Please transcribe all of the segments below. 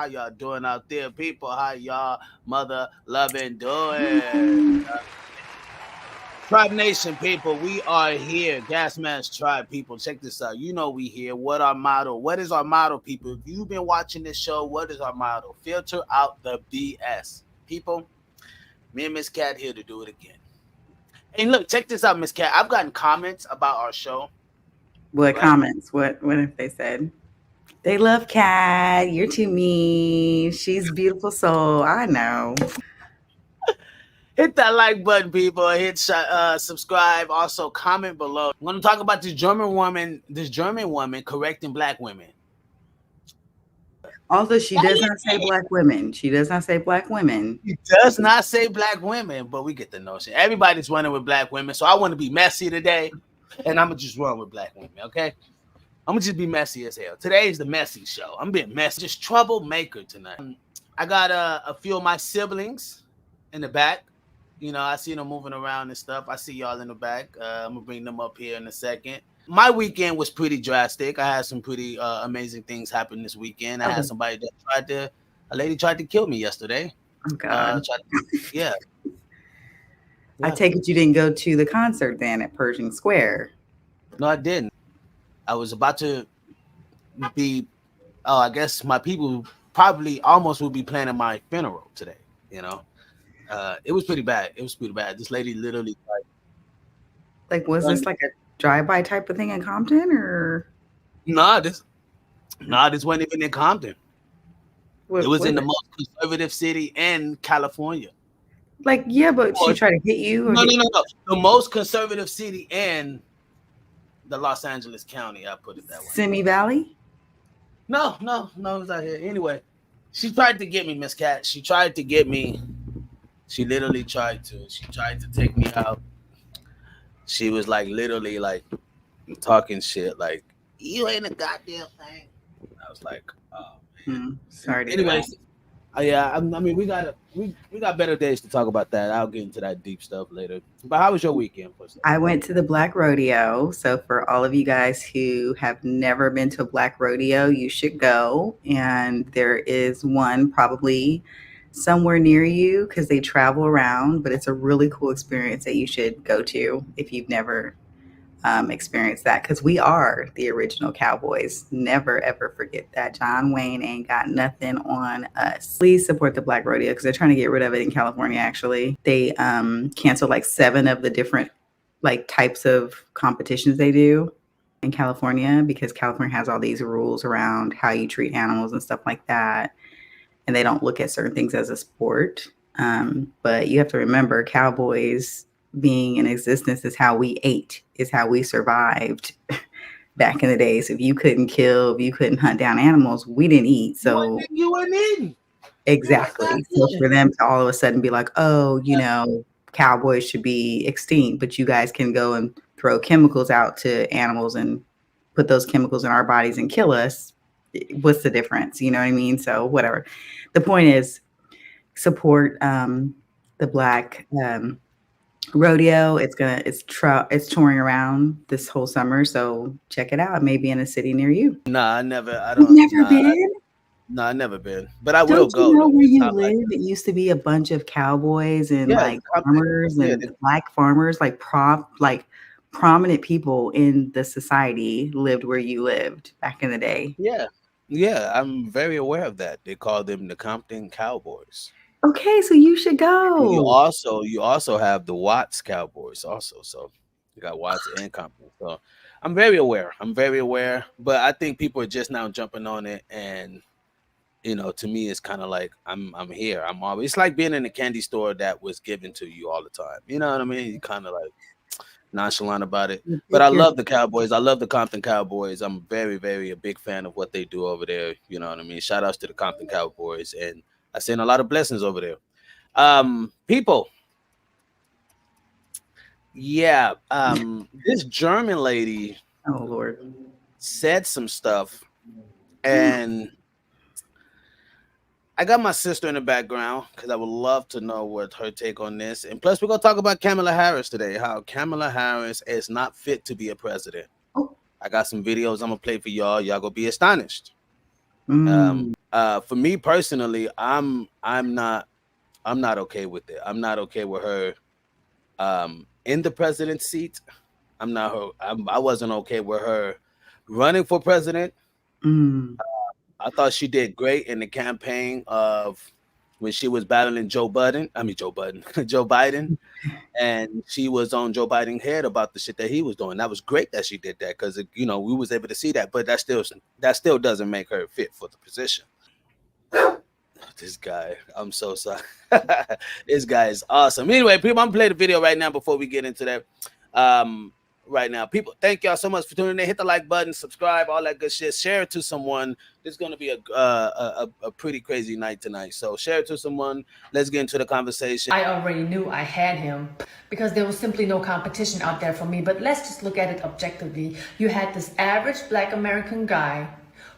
How y'all doing out there, people? How y'all mother loving doing? Tribe Nation people, we are here. Gas Mask Tribe people, check this out. You know we here. What our motto? What is our motto, people? If you've been watching this show, what is our motto? Filter out the BS. People, me and Miss Cat here to do it again. And look, check this out, Miss Cat. I've gotten comments about our show. What comments? What have they said? They love Cat. You're too mean. She's a beautiful soul. I know. Hit that like button, people. Hit subscribe. Also, comment below. I'm going to talk about this German woman correcting black women. Also, she does not say black women. She does not say black women. She does not say black women, but we get the notion. Everybody's running with black women, so I want to be messy today, and I'm going to just run with black women, okay? I'm going to just be messy as hell. Today is the messy show. I'm being messy. Just troublemaker tonight. I got a few of my siblings in the back. You know, I see them moving around and stuff. I see y'all in the back. I'm going to bring them up here in a second. My weekend was pretty drastic. I had some pretty amazing things happen this weekend. I had somebody that a lady tried to kill me yesterday. Oh, God. Yeah. I take it you didn't go to the concert then at Pershing Square. No, I didn't. I was about to I guess my people probably almost would be planning my funeral today, you know. It was pretty bad. This lady literally was this like a drive-by type of thing in Compton or? Nah, this wasn't even in Compton. It was in the most conservative city in California. But she tried to hit you? No. The most conservative city in the Los Angeles County. I put it that way. Simi Valley? No, it was out here. Anyway, she tried to get me, Miss Cat. She tried to get me. She literally tried to. She tried to take me out. She was literally talking shit you ain't a goddamn thing. I was like, oh man. Sorry. Anyways, I mean we got better days to talk about that. I'll get into that deep stuff later. But how was your weekend? I went to the Black Rodeo. So for all of you guys who have never been to a Black Rodeo, you should go. And there is one probably somewhere near you because they travel around, but it's a really cool experience that you should go to if you've never experienced that, because we are the original cowboys. Never ever forget that. John Wayne ain't got nothing on us. Please support the Black Rodeo because they're trying to get rid of it in California. Actually, they canceled 7 of the different types of competitions they do in California because California has all these rules around how you treat animals and stuff like that. And they don't look at certain things as a sport. But you have to remember, cowboys being in existence is how we ate, is how we survived back in the days. If you couldn't kill, if you couldn't hunt down animals, we didn't eat. So you weren't eating. Exactly. So for them to all of a sudden be like, oh, cowboys should be extinct, but you guys can go and throw chemicals out to animals and put those chemicals in our bodies and kill us. What's the difference? You know what I mean? So whatever. The point is, support the Black Rodeo. It's touring around this whole summer, so check it out. Maybe in a city near you. Nah, I never. I don't. You've never been? No, I've never been. But I will go. You know where you live? It used to be a bunch of cowboys and farmers and Black farmers, prominent people in the society lived where you lived back in the day. Yeah, I'm very aware of that. They call them the Compton Cowboys. Okay, so you should go. You also have the Watts Cowboys also. So you got Watts and Compton. So I'm very aware. But I think people are just now jumping on it, and to me it's kind of like I'm here. I'm always, it's like being in a candy store that was given to you all the time. You know what I mean? You kind of nonchalant about it. But I love the Cowboys. I love the Compton Cowboys. I'm very, very a big fan of what they do over there. You know what I mean? Shout outs to the Compton Cowboys, and I send a lot of blessings over there. People. Yeah. This German lady, oh Lord, said some stuff, and I got my sister in the background because I would love to know what her take on this. And plus, we're going to talk about Kamala Harris today, how Kamala Harris is not fit to be a president. I got some videos I'm going to play for y'all. Y'all going to be astonished. For me personally, I'm not okay with it. I'm not okay with her in the president's seat. I wasn't okay with her running for president. Mm. I thought she did great in the campaign of when she was battling Joe Budden. I mean Joe Budden, Joe Biden, and she was on Joe Biden's head about the shit that he was doing. That was great that she did that because we was able to see that, but that still doesn't make her fit for the position. This guy, I'm so sorry. This guy is awesome. Anyway, people, I'm gonna play the video right now before we get into that. Um, right now, people, thank y'all so much for tuning in. Hit the like button, subscribe, all that good shit. Share it to someone. This is gonna be a pretty crazy night tonight. So share it to someone. Let's get into the conversation. I already knew I had him because there was simply no competition out there for me. But let's just look at it objectively. You had this average Black American guy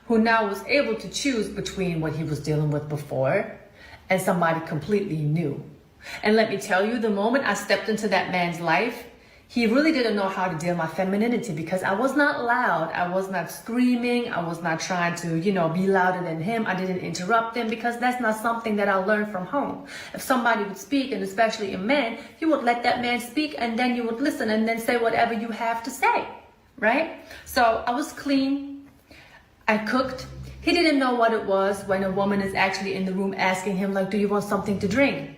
who now was able to choose between what he was dealing with before and somebody completely new. And let me tell you, the moment I stepped into that man's life, he really didn't know how to deal with my femininity because I was not loud. I was not screaming. I was not trying to, be louder than him. I didn't interrupt him because that's not something that I learned from home. If somebody would speak, and especially a man, you would let that man speak and then you would listen and then say whatever you have to say, right? So I was clean. I cooked. He didn't know what it was when a woman is actually in the room asking him, like, do you want something to drink?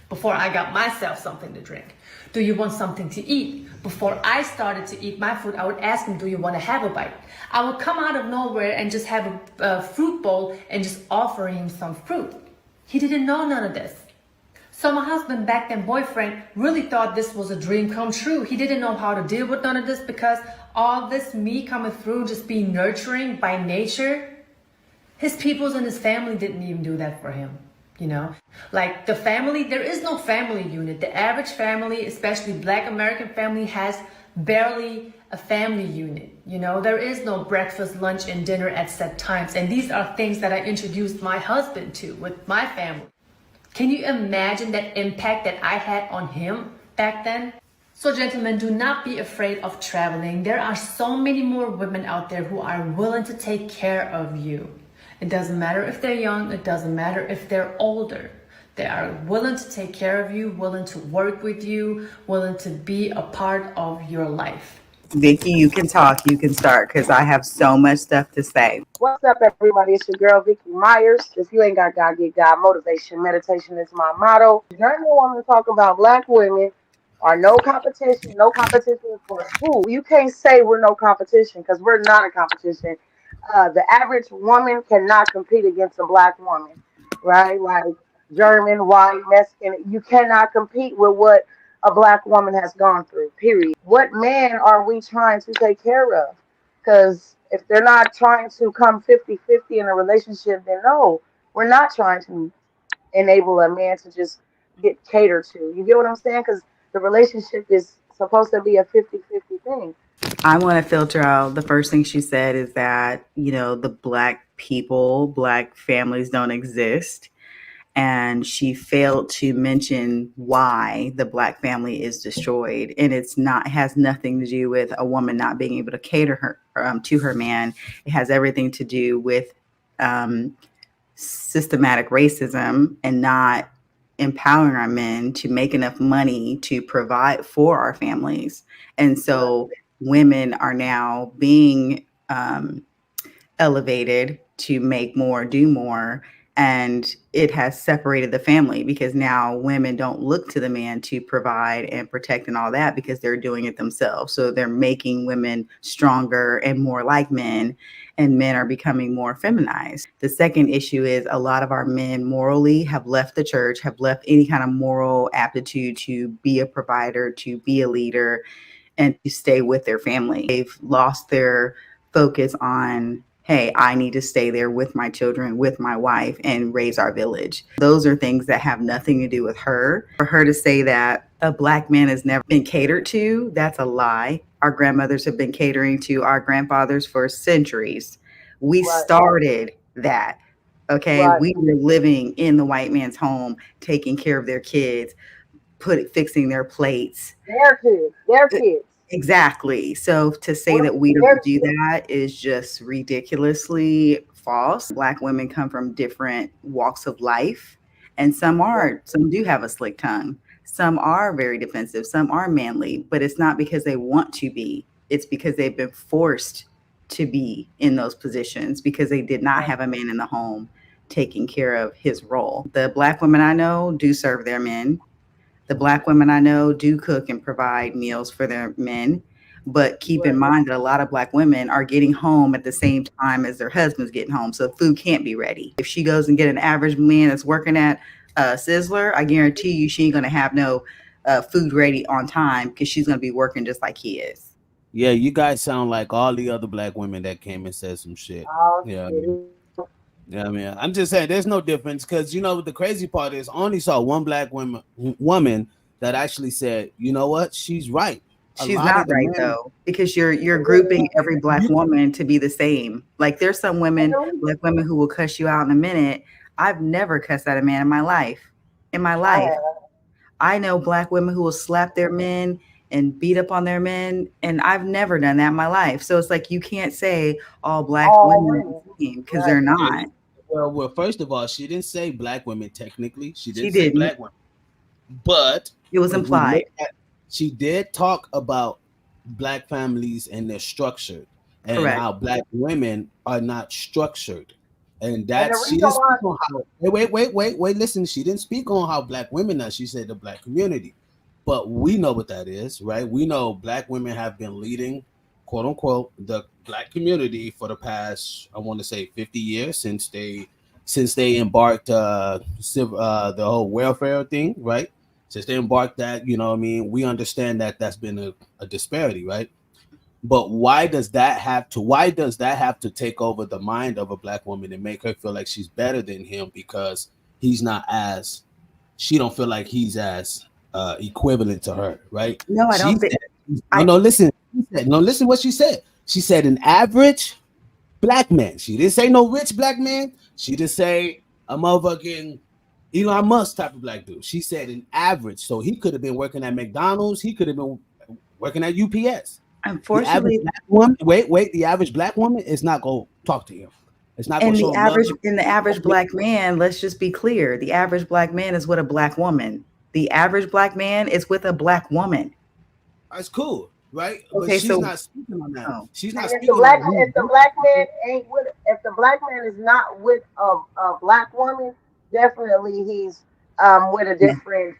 Before I got myself something to drink. Do you want something to eat? Before I started to eat my food, I would ask him, do you want to have a bite? I would come out of nowhere and just have a fruit bowl and just offer him some fruit. He didn't know none of this. So my husband, back then boyfriend, really thought this was a dream come true. He didn't know how to deal with none of this because all this me coming through, just being nurturing by nature, his peoples and his family didn't even do that for him. Like the family, there is no family unit. The average family, especially Black American family, has barely a family unit. There is no breakfast, lunch, and dinner at set times. And these are things that I introduced my husband to with my family. Can you imagine that impact that I had on him back then? So gentlemen, do not be afraid of traveling. There are so many more women out there who are willing to take care of you. It doesn't matter if they're young. It doesn't matter if they're older. They are willing to take care of you, willing to work with you, willing to be a part of your life. Vicky, you can talk. You can start because I have so much stuff to say. What's up, everybody? It's your girl, Vicky Myers. If you ain't got God, get God. Motivation, meditation is my motto. Journey want to talk about Black women are no competition. No competition for who? You can't say we're no competition because we're not a competition. The average woman cannot compete against a Black woman, right? Like German, white, Mexican. You cannot compete with what a Black woman has gone through, period. What man are we trying to take care of? Because if they're not trying to come 50-50 in a relationship, then no, we're not trying to enable a man to just get catered to. You get what I'm saying? Because the relationship is supposed to be a 50-50 thing. I want to filter out the first thing she said is that, the Black people, Black families don't exist. And she failed to mention why the Black family is destroyed. And has nothing to do with a woman not being able to cater to her man. It has everything to do with systematic racism and not empowering our men to make enough money to provide for our families. And so women are now being elevated to make more, do more. And it has separated the family because now women don't look to the man to provide and protect and all that because they're doing it themselves. So they're making women stronger and more like men, and men are becoming more feminized. The second issue is a lot of our men morally have left the church, have left any kind of moral aptitude to be a provider, to be a leader, and to stay with their family. They've lost their focus on, hey, I need to stay there with my children, with my wife, and raise our village. Those are things that have nothing to do with her. For her to say that a Black man has never been catered to, that's a lie. Our grandmothers have been catering to our grandfathers for centuries. We started that. Okay. Right. We were living in the white man's home, taking care of their kids, fixing their plates. Their kids. Exactly. So to say that we don't do that is just ridiculously false. Black women come from different walks of life, and some do have a slick tongue. Some are very defensive, some are manly, but it's not because they want to be. It's because they've been forced to be in those positions because they did not have a man in the home taking care of his role. The black women I know do serve their men. The black women I know do cook and provide meals for their men. But keep in Right. mind that a lot of black women are getting home at the same time as their husbands getting home. So food can't be ready. If she goes and get an average man that's working at Sizzler, I guarantee you she ain't going to have no food ready on time because she's going to be working just like he is. Yeah, you guys sound like all the other black women that came and said some shit. Oh Yeah, shit. yeah, man. I'm just saying, there's no difference because you know the crazy part is, I only saw one black woman that actually said, you know what, she's right. A She's lot not of the right men, though, because you're grouping every black you, woman to be the same. Like there's some women, And black women who will cuss you out in a minute. I've never cussed at a man in my life. In my I life. have. I know black women who will slap their men and beat up on their men, and I've never done that in my life. So it's like you can't say all black All women are women. the same because Right. they're not. well, first of all, she didn't say black women technically. She She didn't say didn't. black women. But It was if we implied. look at, she did talk about black families and their structure and Correct. how black women are not structured. And And the that she reason didn't why speak on how wait, listen, she didn't speak on how black women are. She said the black community. But we know what that is, right? We know black women have been leading, quote unquote, the black community for the past, I want to say 50 years since they embarked the whole welfare thing, right? Since they embarked that, you know what I mean, we understand that that's been a disparity, right? But why does that have to take over the mind of a black woman and make her feel like she's better than him because he's not as she don't feel like he's as equivalent to her, right? No, I She don't think said, no, I no, listen. Listen what she said. She said an average black man. She didn't say no rich black man. She just say a motherfucking Elon Musk type of black dude. She said an average. So he could have been working at McDonald's. He could have been working at UPS. The average unfortunately black woman, wait, the average black woman is not going to talk to him. It's not going and to the show him love. average in the average black man, let's just be clear. The average black man is with a black woman. The average black man is with a black woman. That's cool, right? But Okay, she's so not speaking on that. oh, She's and not if the speaking black on who. if the black man ain't with if the black man is not with a black woman, definitely he's with a different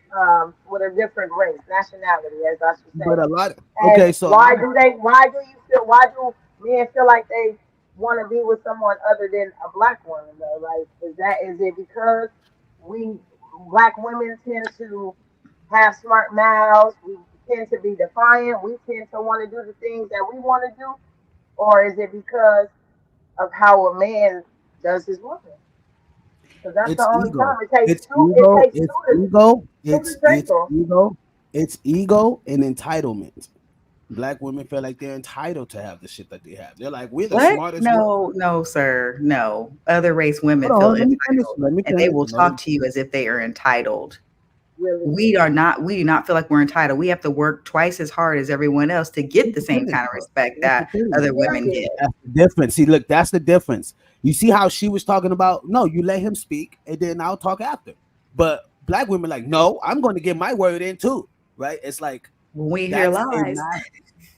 race, nationality, as I should But say. a lot. And Okay, so a lot of why do men feel like they want to be with someone other than a black woman though? Like is it because we black women tend to have smart mouths, we tend to be defiant, we tend to want to do the things that we want to do, or is it because of how a man does his woman? Because that's the it's only ego. time it takes It's two. It ego. takes It's two ego. to It's tangle. ego. It's ego and entitlement. Black women feel like they're entitled to have the shit that they have. They're like, we're the what? smartest one. No, no, sir. No. Other race women Hold feel on, let me finish. entitled Let me and they finish. will No, talk to you as if they are entitled. Really, We do not feel like we're entitled. We have to work twice as hard as everyone else to get That's the the same thing, kind of bro. respect That's the that thing. other women period. get. That's the difference. See, look, that's the difference. You see how she was talking about, no, you let him speak and then I'll talk after. But black women like, no, I'm going to get my word in too. Right? It's like When we hear that's a lies,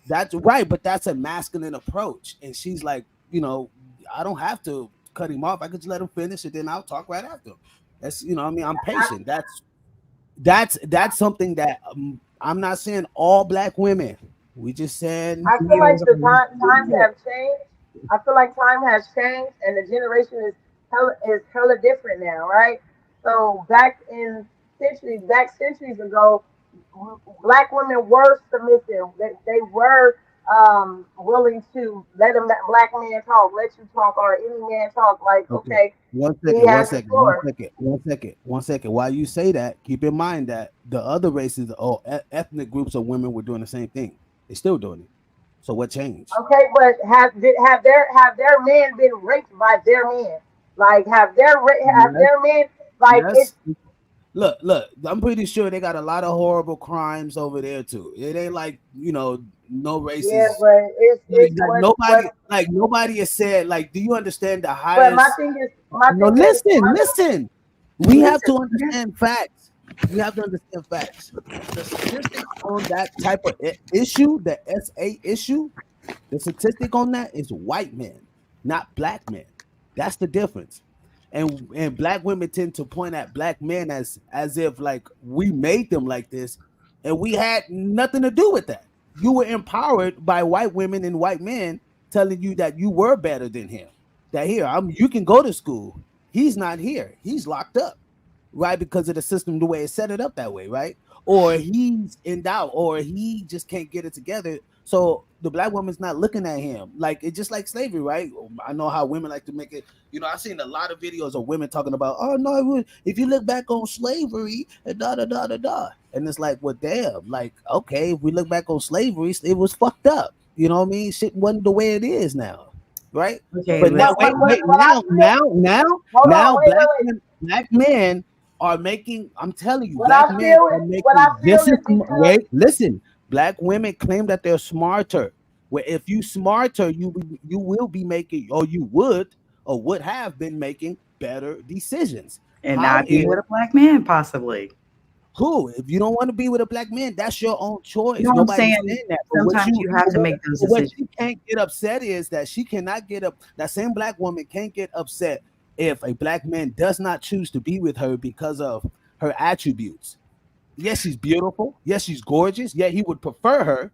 that's right, but that's a masculine approach. And she's like, I don't have to cut him off. I could just let him finish and then I'll talk right after him. That's I mean, I'm I, patient. That's something that I'm not saying all black women. We just said I feel like the times have changed. I feel like time has changed, and the generation is hella different now, right? So back centuries ago, black women were submissive. They were willing to let a black man talk, let you talk, or any man talk. Like, okay. okay, One he second, one has the second, one floor. second, one second, one second. While you say that, keep in mind that the other races or ethnic groups of women were doing the same thing. They're still doing it. So what changed? Okay, but have their men been raped by their men? Like have Yes, their men like yes, it's look. I'm pretty sure they got a lot of horrible crimes over there too. It ain't like no Yeah, racist. but Like, it's what. nobody has said. Like, do you understand the But my highest? thing is, No, listen, listen. We have Listen, to understand facts. We have to understand facts. The statistics on that type of issue, the SA issue, the statistic on that is white men, not black men. That's the difference. And black women tend to point at black men as if like we made them like this, and we had nothing to do with that. You were empowered by white women and white men telling you that you were better than him. That here, you can go to school. He's not here. He's locked up, right? Because of the system, the way it's set it up that way, right? Or he's in doubt, or he just can't get it together. So the black woman's not looking at him like it's just like slavery, right? I know how women like to make it. I've seen a lot of videos of women talking about, oh no, if you look back on slavery, and da da da da da, and it's like, well, damn, like okay, if we look back on slavery, it was fucked up. You know what I mean? Shit wasn't the way it is now, right? okay, But now, listen. wait, What I feel, hold on, now, wait, wait, wait. black men are making. I'm telling you, What I black men feel are is, what I making feel just as is because wait. Listen, black women claim that they're smarter. Where if you smarter, you will be making, or you would have been making better decisions. And How not be is with a black man, possibly. who? If you don't want to be with a black man, that's your own You choice. know what I'm Nobody's saying? saying that. But Sometimes you have to make those what decisions. she can't get upset is that she cannot get up. That same black woman can't get upset if a black man does not choose to be with her because of her attributes. Yes, she's beautiful. Yes, she's gorgeous. Yeah, he would prefer her.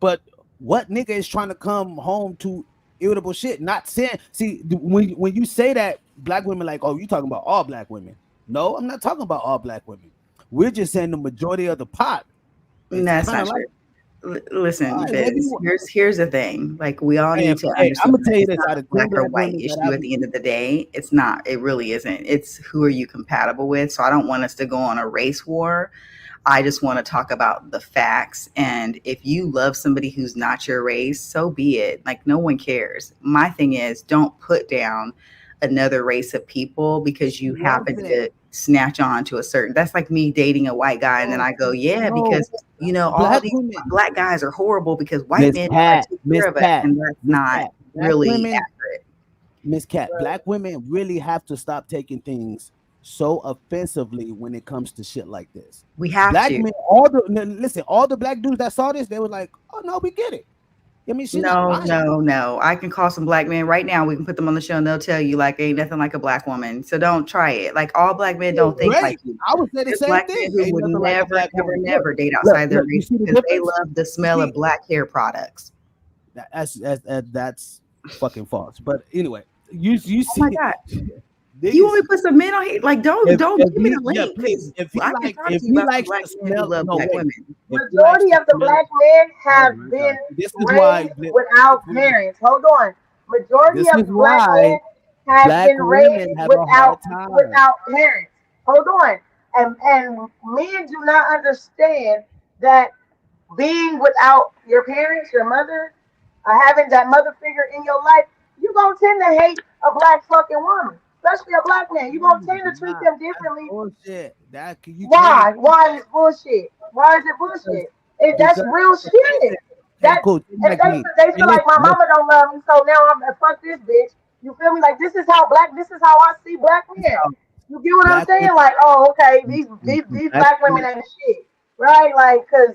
But what nigga is trying to come home to irritable shit? Not saying. See, when you say that, black women like, oh, you talking about all black women? No, I'm not talking about all black women. We're just saying the majority of the pot. It's That's kind not of like, true. all Listen, right, maybe. Here's the thing. Like we all need to Hey, I'm understand gonna that tell you it's this: not out a of 10 black or black white women that issue at I've, the end of the day. It's not. It really isn't. It's who are you compatible with. So I don't want us to go on a race war. I just want to talk about the facts. And if you love somebody who's not your race, so be it. Like, no one cares. My thing is, don't put down another race of people because she you happen wasn't. to snatch on to a certain. That's like me dating a white guy. And then No, I go, yeah, no, because, all black these women. black guys are horrible because white men try to take care of us. And that's Miss not Cat, black really women, accurate. Miss Cat, right, black women really have to stop taking things so offensively when it comes to shit like this. We have Black to. men, listen, all the black dudes that saw this, they were like, "Oh no, we get it." I mean, she's not No, lying. no, no. I can call some black men right now. We can put them on the show and they'll tell you like ain't nothing like a black woman. So don't try it. Like all black men don't think like Great, you. I would say the There's same black men thing. who Ain't would nothing like a never, black never, woman. never date outside their You race see the because they difference? love the You smell of see, black hair products. that's fucking false. But anyway, you Oh my see, God. You want niggas. me to put some men on here? Like don't If give me he, the yeah, link please. because I can talk to you If he about some likes black to men who smell, love no black wait. women. If he likes majority to of the smell, black men oh have my god, been this is why. raised without parents. Hold on. Majority This of is the black why men have black been raised women have a without hard time. without parents. Hold on. And men do not understand that being without your parents, your mother, having that mother figure in your life, you're gonna tend to hate a black fucking woman, especially a black man. You're No, gonna tend you're to treat not. them That's differently. bullshit. You can't Why? equate Why is bullshit? Why is it because bullshit? That's because real listen, shit. hey, That cool. if Like me. they Hey, feel like my listen. mama don't love me, so now I'm fuck this bitch. You feel me? Like this is how I see black men. So You get what I'm black women, saying? Like, oh, okay, these black black women women. ain't shit, right? Like, cause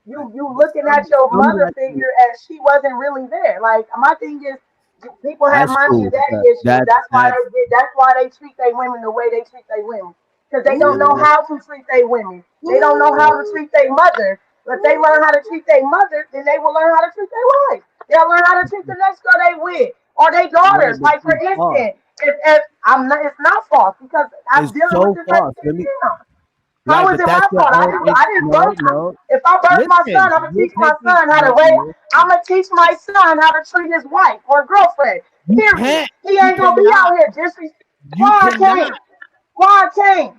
Like, you but looking at your some mother black women. figure and she wasn't really there. Like, my thing is, people have That's mommy and cool. daddy But issues. That's why that's that's why they treat their women the way they treat their women. Because they don't yeah, know but how to treat their women. They don't know how that's to treat their mother. If they learn how to treat their mother, then they will learn how to treat their wife. They'll learn how to treat the next girl they with or their right, daughters. but Like for it's false. instance, if I'm not, it's not false because I'm It's dealing with so this every false. day now. How Right, is but it that's my your fault? own. I didn't No, birth. no. If I birth my son, Listen, I'm gonna you're teach my taking son how to no. raise. I'm Listen, gonna teach my son how to treat his wife or girlfriend. you Period. can't. He You ain't gonna be cannot. out here just You why I cannot. can't. Why I can't.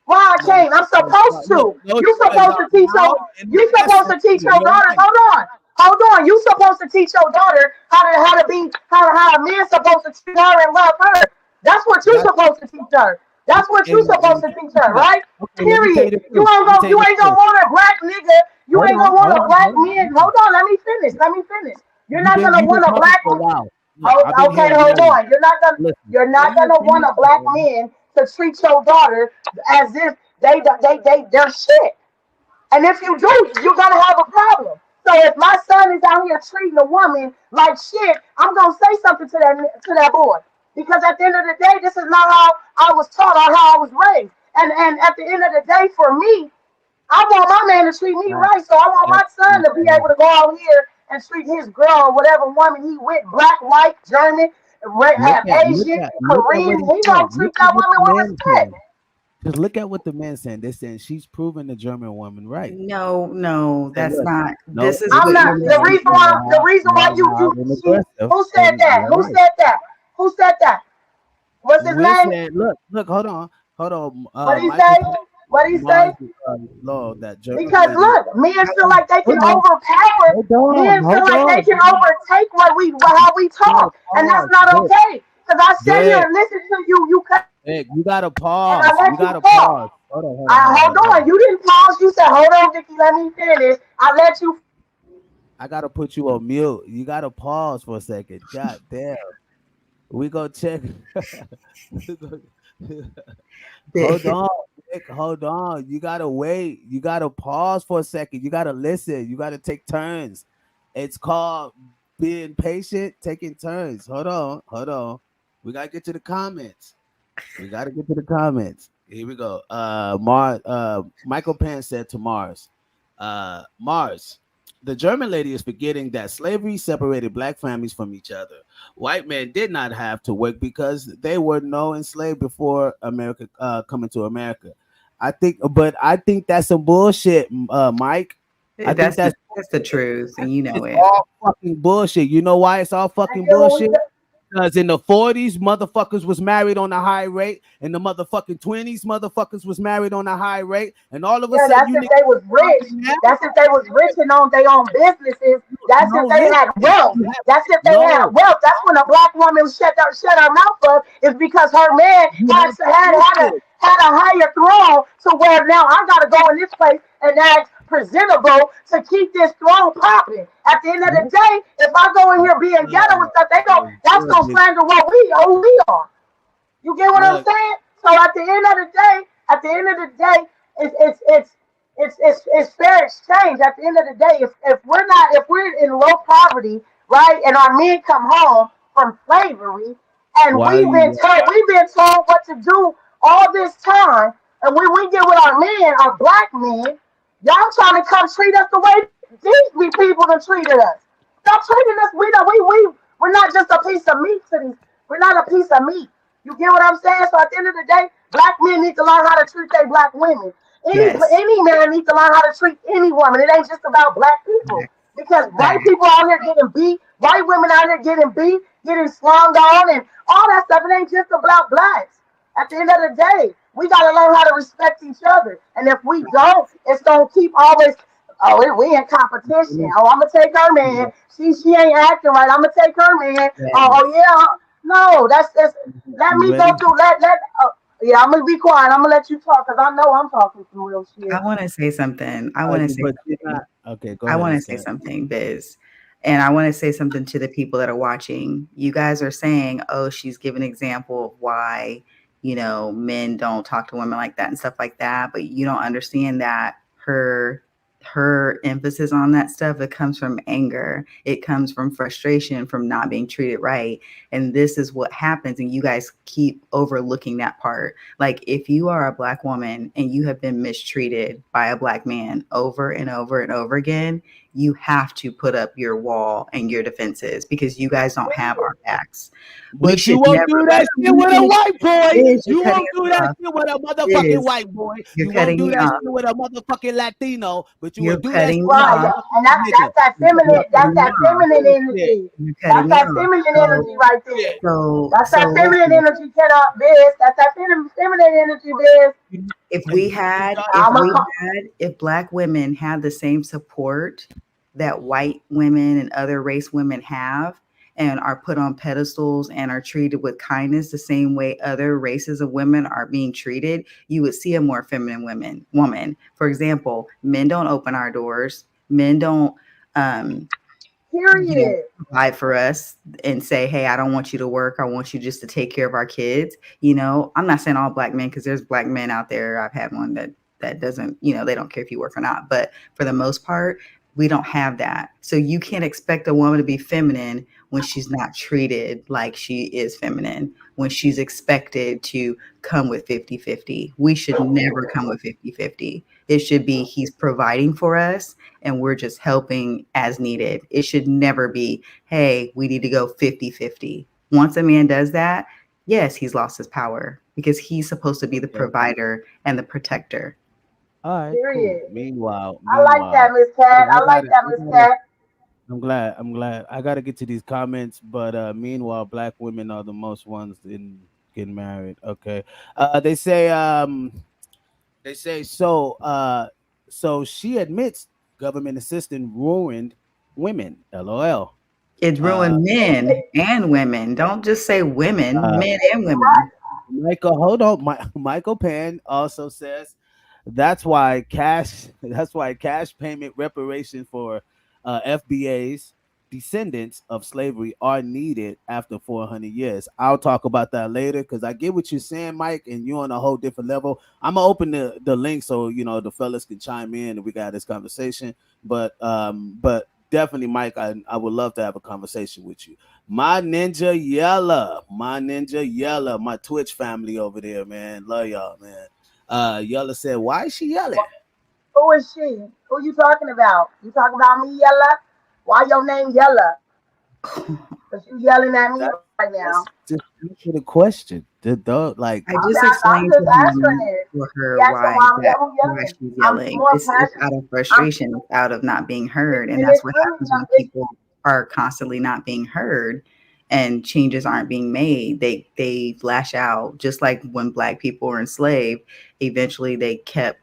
Why I No, can't. I'm no, supposed to. no. You supposed to teach Now in the you supposed essence, to teach your you're daughters. right. Hold on. You supposed to teach your daughter how to be how a man's supposed to treat her and love her. That's what you That's supposed to teach her. That's what you supposed to teach her, right? Okay, let me tell you Period. the truth. Let me tell you You the ain't gonna truth. want a black nigga. You Hold ain't on, gonna want hold a on, black hold on. man. Hold on, let me finish. Let me finish. You're not gonna You've been want a talking black. for a while. Look, Oh, I've been okay, hearing hold you. on. Listen, You're not gonna let want me a black man to treat your daughter as if they're shit. And if you do, you're gonna have a problem. So if my son is out here treating a woman like shit, I'm gonna say something to that boy. Because at the end of the day, this is not how I was taught or how I was raised. And at the end of the day, for me, I want my man to treat me that, right. So I want my that, son to be able to go out here and treat his girl or whatever woman he with, black, white, German, Asian, look at what Korean. he He said. gonna Look treat at that what woman the with man respect. said. Just look at what the man said. They're saying she's proving the German woman right. No, And that's look, not. no, This is look I'm what at not the you're man. missing. the reason why you Loud and she aggressive. who said And that? you're Who right. said that? Who said that? What's his We're name? saying, look, hold on. What did he Michael say? What did he say? Mars, Law, that German Because lady. look, men feel like they can Hold on, overpower. Men feel hold like they on. can overtake how we You gotta talk, and that's pause. not Vic, okay. Because I sat here Vic, and listened to you. You cut Vic, you gotta and I pause. You let you gotta talk. pause. I hold Hold on. on. You didn't pause. You said, "Hold on, Vicky. Let me finish." I let you. I gotta put you on mute. You gotta pause for a second. God damn. We go check. We go- Hold on, Vic. Hold on. You gotta wait. You gotta pause for a second. You gotta listen. You gotta take turns. It's called being patient, taking turns. Hold on. Hold on. We gotta get to the comments. We got to get to the comments. Here we go. Michael Pence said to Mars, Mars, the German lady is forgetting that slavery separated black families from each other. White men did not have to work because they were no enslaved before America coming to America. I think that's some bullshit, Mike. I think That's the truth, and you know it's it. all fucking bullshit. You know why it's all And fucking then when we bullshit? Because in the 40s, motherfuckers was married on a high rate. In the motherfucking 20s, motherfuckers was married on a high rate. And all of a Yeah, sudden, that's you if niggas they was rich. now? That's if they was rich and owned their own businesses. That's if No, they had listen. wealth. You have, That's if they had no, wealth. That's when a black woman shut her mouth up is because her man you have privilege. had a higher throne to where now I gotta go in this place and act presentable to keep this throne popping. At the end of the Yes, day, if I go in here being ghetto and stuff, that's gonna slander what we are. You get what I'm look, saying? So at the end of the day, it's it's it's it's fair exchange. At the end of the day, if we're in low poverty, right, and our men come home from slavery, and why are you? we've been told what to do all this time, and we get with our men, our black men, y'all trying to come treat us the way these people have treated us. Stop treating us. We're not just a piece of meat to these. We're not a piece of meat. You get what I'm saying? So at the end of the day, black men need to learn how to treat their black women. Yes, Any man needs to learn how to treat any woman. It ain't just about black people. Because white fact. people out here getting beat, white women out here getting beat, getting slung on, and all that stuff. It ain't just about blacks. At the end of the day, we gotta learn how to respect each other. And if we don't, it's gonna keep always. Oh, we in competition. Oh, I'm gonna take her man. She ain't acting right. I'm gonna take her man. Yes. Yeah. No, that's let You me go ready? through. Yeah, I'm gonna be quiet. I'm gonna let you talk because I know I'm talking some real shit. I want to say something. I want to say But you're something. not. Okay, go I ahead. want to Let's say go. something, Biz. And I want to say something to the people that are watching. You guys are saying, oh, she's giving an example of why, men don't talk to women like that and stuff like that. But you don't understand that her emphasis on that stuff, it comes from anger. It comes from frustration from not being treated right. And this is what happens. And you guys keep overlooking that part. Like if you are a black woman and you have been mistreated by a black man over and over and over again, you have to put up your wall and your defenses because you guys don't have our backs. We But you should won't never do let that shit with a white boy. you're You cutting won't do me that off. shit with a motherfucking Is white boy. you're You won't cutting do me that off. shit with a motherfucking Latino. But you will You're do that shit cutting me with a Right, off. and motherfucking nigga. You're that's cutting me that off. feminine Shit. energy. You're That's cutting me that off. feminine So energy right there. so That's that so feminine listen. energy, cannot biz. That's that feminine energy, biz. If And we had, if I'm a we had, if black women had the same support that white women and other race women have, and are put on pedestals and are treated with kindness the same way other races of women are being treated, you would see a more feminine woman. For example, men don't open our doors. Men don't um, Period. provide for us and say, hey, I don't want you to work. I want you just to take care of our kids. I'm not saying all black men, because there's black men out there. I've had one that doesn't, they don't care if you work or not. But for the most part, we don't have that. So you can't expect a woman to be feminine when she's not treated like she is feminine, when she's expected to come with 50-50. We should never come with 50-50. It should be he's providing for us and we're just helping as needed. It should never be, hey, we need to go 50-50. Once a man does that, yes, he's lost his power because he's supposed to be the provider and the protector. All right, cool. Period. Meanwhile, I like that, Miss Cat. I like that, Miss Cat. I'm glad. I gotta get to these comments, but meanwhile, black women are the most ones in getting married. Okay. They say so she admits government assistance ruined women. LOL. It's Uh ruined men and women. Don't just say women, uh men and women. Michael, hold on. Michael Pan also says that's why cash payment reparation for FBA's descendants of slavery are needed after 400 years. I'll talk about that later because I get what you're saying, Mike, and you're on a whole different level. I'm gonna open the link so the fellas can chime in and we got this conversation. But definitely, Mike, I would love to have a conversation with you. My ninja Yella, my Twitch family over there, man. Love y'all, man. Yella said, why is she yelling? Who is she? Who you talking about? You talking about me, Yella? Why your name Yella? Cause you yelling at me That, right now. that's just answer the question. Like, I just I'm explained to just him answering it. for You her asking who why yelling? she's I'm yelling. more This is passionate. out of I'm, frustration, it's out of not being heard. And and that's it's what really happens not. when people are constantly not being heard and changes aren't being made. They lash out, just like when black people were enslaved. Eventually they kept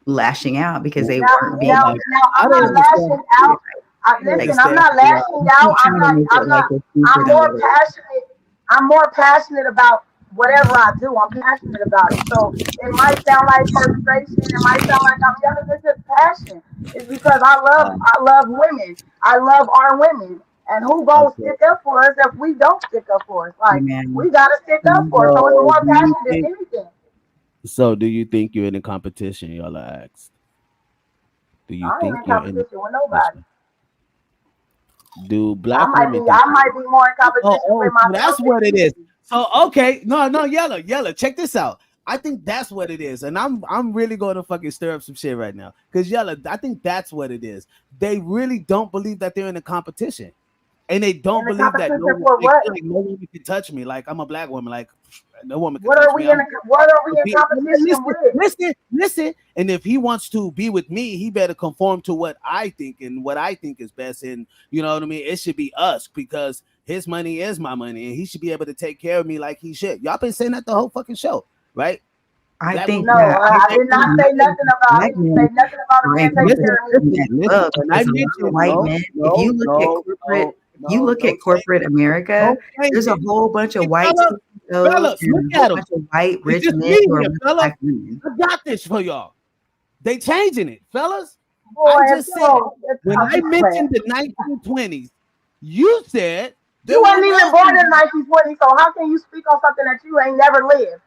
lashing out because they Now, weren't being now, like, now, I I'm don't not understand. lashing out. I don't like Listen, I'm understand. not lashing you out. keep trying to make it I'm like not. it's deeper I'm than more what it is. passionate. I'm more passionate about whatever I do. I'm passionate about it. So it might sound like frustration. It might sound like I'm yelling. It's just passion. It's because Um, I love women. I love our women. And who gonna okay. stick up for us if we don't stick up for us? Like Amen. we gotta stick up for us. So it's So more do you passion than think? anything. Do you think you're in a competition? Y'all asked. Do you I ain't in think you're in a competition with nobody. competition? Do black women think? I might be more in competition with So myself that's than what it is. you. So okay, no, yellow. Check this out. I think that's what it is, and I'm really going to fucking stir up some shit right now. Cause yellow, I think that's what it is. They really don't believe that they're in a competition, and they In don't the believe that competition no one, for they what? feel like no woman can touch me. Like I'm a black woman, like no woman can What are touch me. we in? What are we in competition with? Listen. And if he wants to be with me, he better conform to what I think and what I think is best. And you know what I mean? It should be us because his money is my money, and he should be able to take care of me like he should. Y'all been saying that the whole fucking show, right? I Black think women. No, that I I think did not say nothing about. I black didn't say men nothing about a are man in taking Listen, care of competition me. listen, as listen. well When I because a lot of mentioned white men, if you look at no change, corporate America, don't change there's a it. whole bunch of Hey, white CEOs fellas, look and a at whole them. bunch of white It's rich just men me who are here, with fellas. black women. I got this for y'all. They changing it, fellas. Boy, I if just you said don't, when I'm I just playing. mentioned the 1920s, you said they You were wasn't even born wealthy. in 1920, so how can you speak on something that you ain't never lived?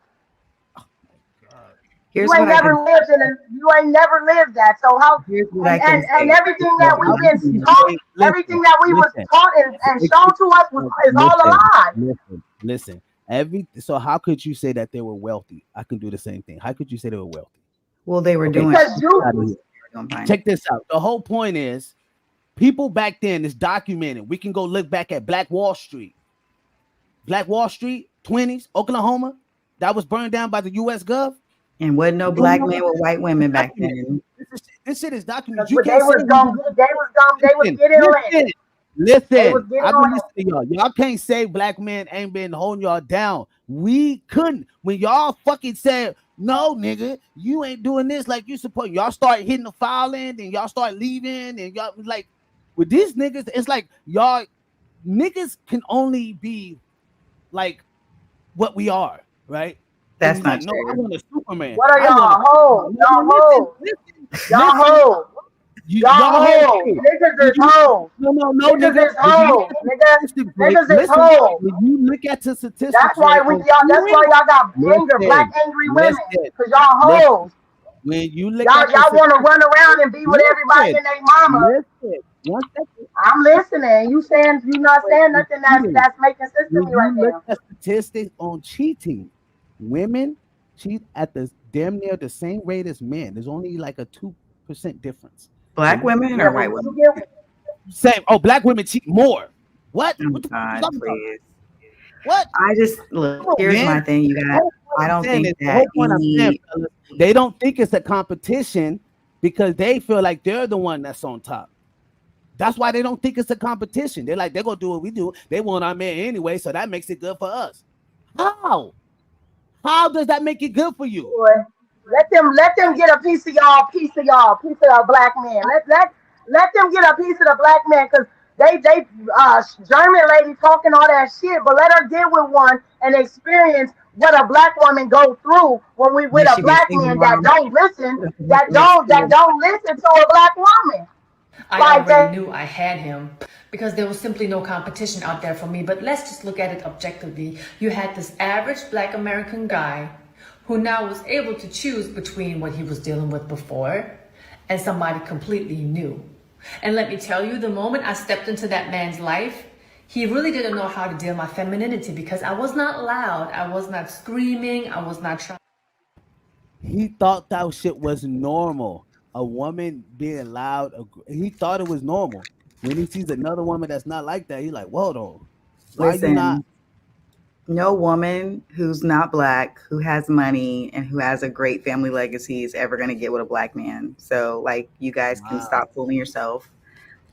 You Here's what ain't I can never lived in, and you ain't never lived that. So how? here's what I And can and say. everything So that How we've black been could you men, taught, say, everything that we was listen, taught and shown to us is all a listen, lie. listen. So how could you say that they were wealthy? I can do the same thing. How could you say they were wealthy? well, they were Okay, doing check Because this you out of here. fine. Check this out. The whole point is people back then is documented. We can go look back at Black Wall Street, 20s, Oklahoma, that was burned down by the US Gov. And wasn't no You black know, men with white women back documented. then. This shit is documented. because You they can't say was he gonna was they was listen, getting lynched. listen, They was listen. getting I've been lynched. listening to y'all. Y'all can't say black men ain't been holding y'all down. We couldn't. When y'all fucking said, no, nigga, you ain't doing this like you supposed. Y'all start hitting the foul end and y'all start leaving and y'all like with these niggas, it's like y'all. niggas can only be like what we are, right? And That's he's not like, no, I true. want a Superman. What are I want a y'all hoes? Superman. Y'all Listen, hoes. listen, Y'all listen. hoes. Y'all Y'all hold hoes. on. Niggas is hoes. No, Niggas nigga. is When you look hoes. at the Nigga. statistics rate, Niggas is listen. hoes. When you look at the That's statistics why rate we on y'all. That's why women, y'all got anger, black listen, angry women, listen, cause y'all listen. hoes. When you look Y'all at the y'all want to statistics, run around and be with everybody listen, and they mama. listen. One second. I'm listening. You saying you not saying When nothing cheating, that's making sense to when me right you look now. at statistics on cheating, women cheat at the damn near the same rate as men. There's only like a 2% difference. So Black women Yeah, or but white when you women? get same. Oh, black women cheat more. What? Oh What the fuck you God, talking about? please. What? I just look. Come on, Here's man. my thing, you The guys. whole point I I'm don't saying think is the that whole point I'm saying, any. fellas, they don't think it's a competition because they feel like they're the one that's on top. That's why they don't think it's a competition. They're like, they're gonna do what we do. They want our man anyway, so that makes it good for us. How? How does that make it good for you? boy, let them get a piece of y'all, piece of the black man. Let them get a piece of the black man, cause they German lady talking all that shit, but let her get with one and experience what a black woman go through when we with Would a she be a black single man that mom? don't listen, What if the black man that still? don't listen to a black woman. I Like already that. knew I had him because there was simply no competition out there for me. But let's just look at it objectively. You had this average black American guy who now was able to choose between what he was dealing with before and somebody completely new. And let me tell you, the moment I stepped into that man's life, he really didn't know how to deal with my femininity because I was not loud, I was not screaming, I was not trying. He thought that shit was normal. A woman being loud, he thought it was normal. When he sees another woman that's not like that, he's like, "Whoa, though, why you not?" Listen, no woman who's not black, who has money, and who has a great family legacy is ever going to get with a black man. So, like, you guys can Wow. stop fooling yourself.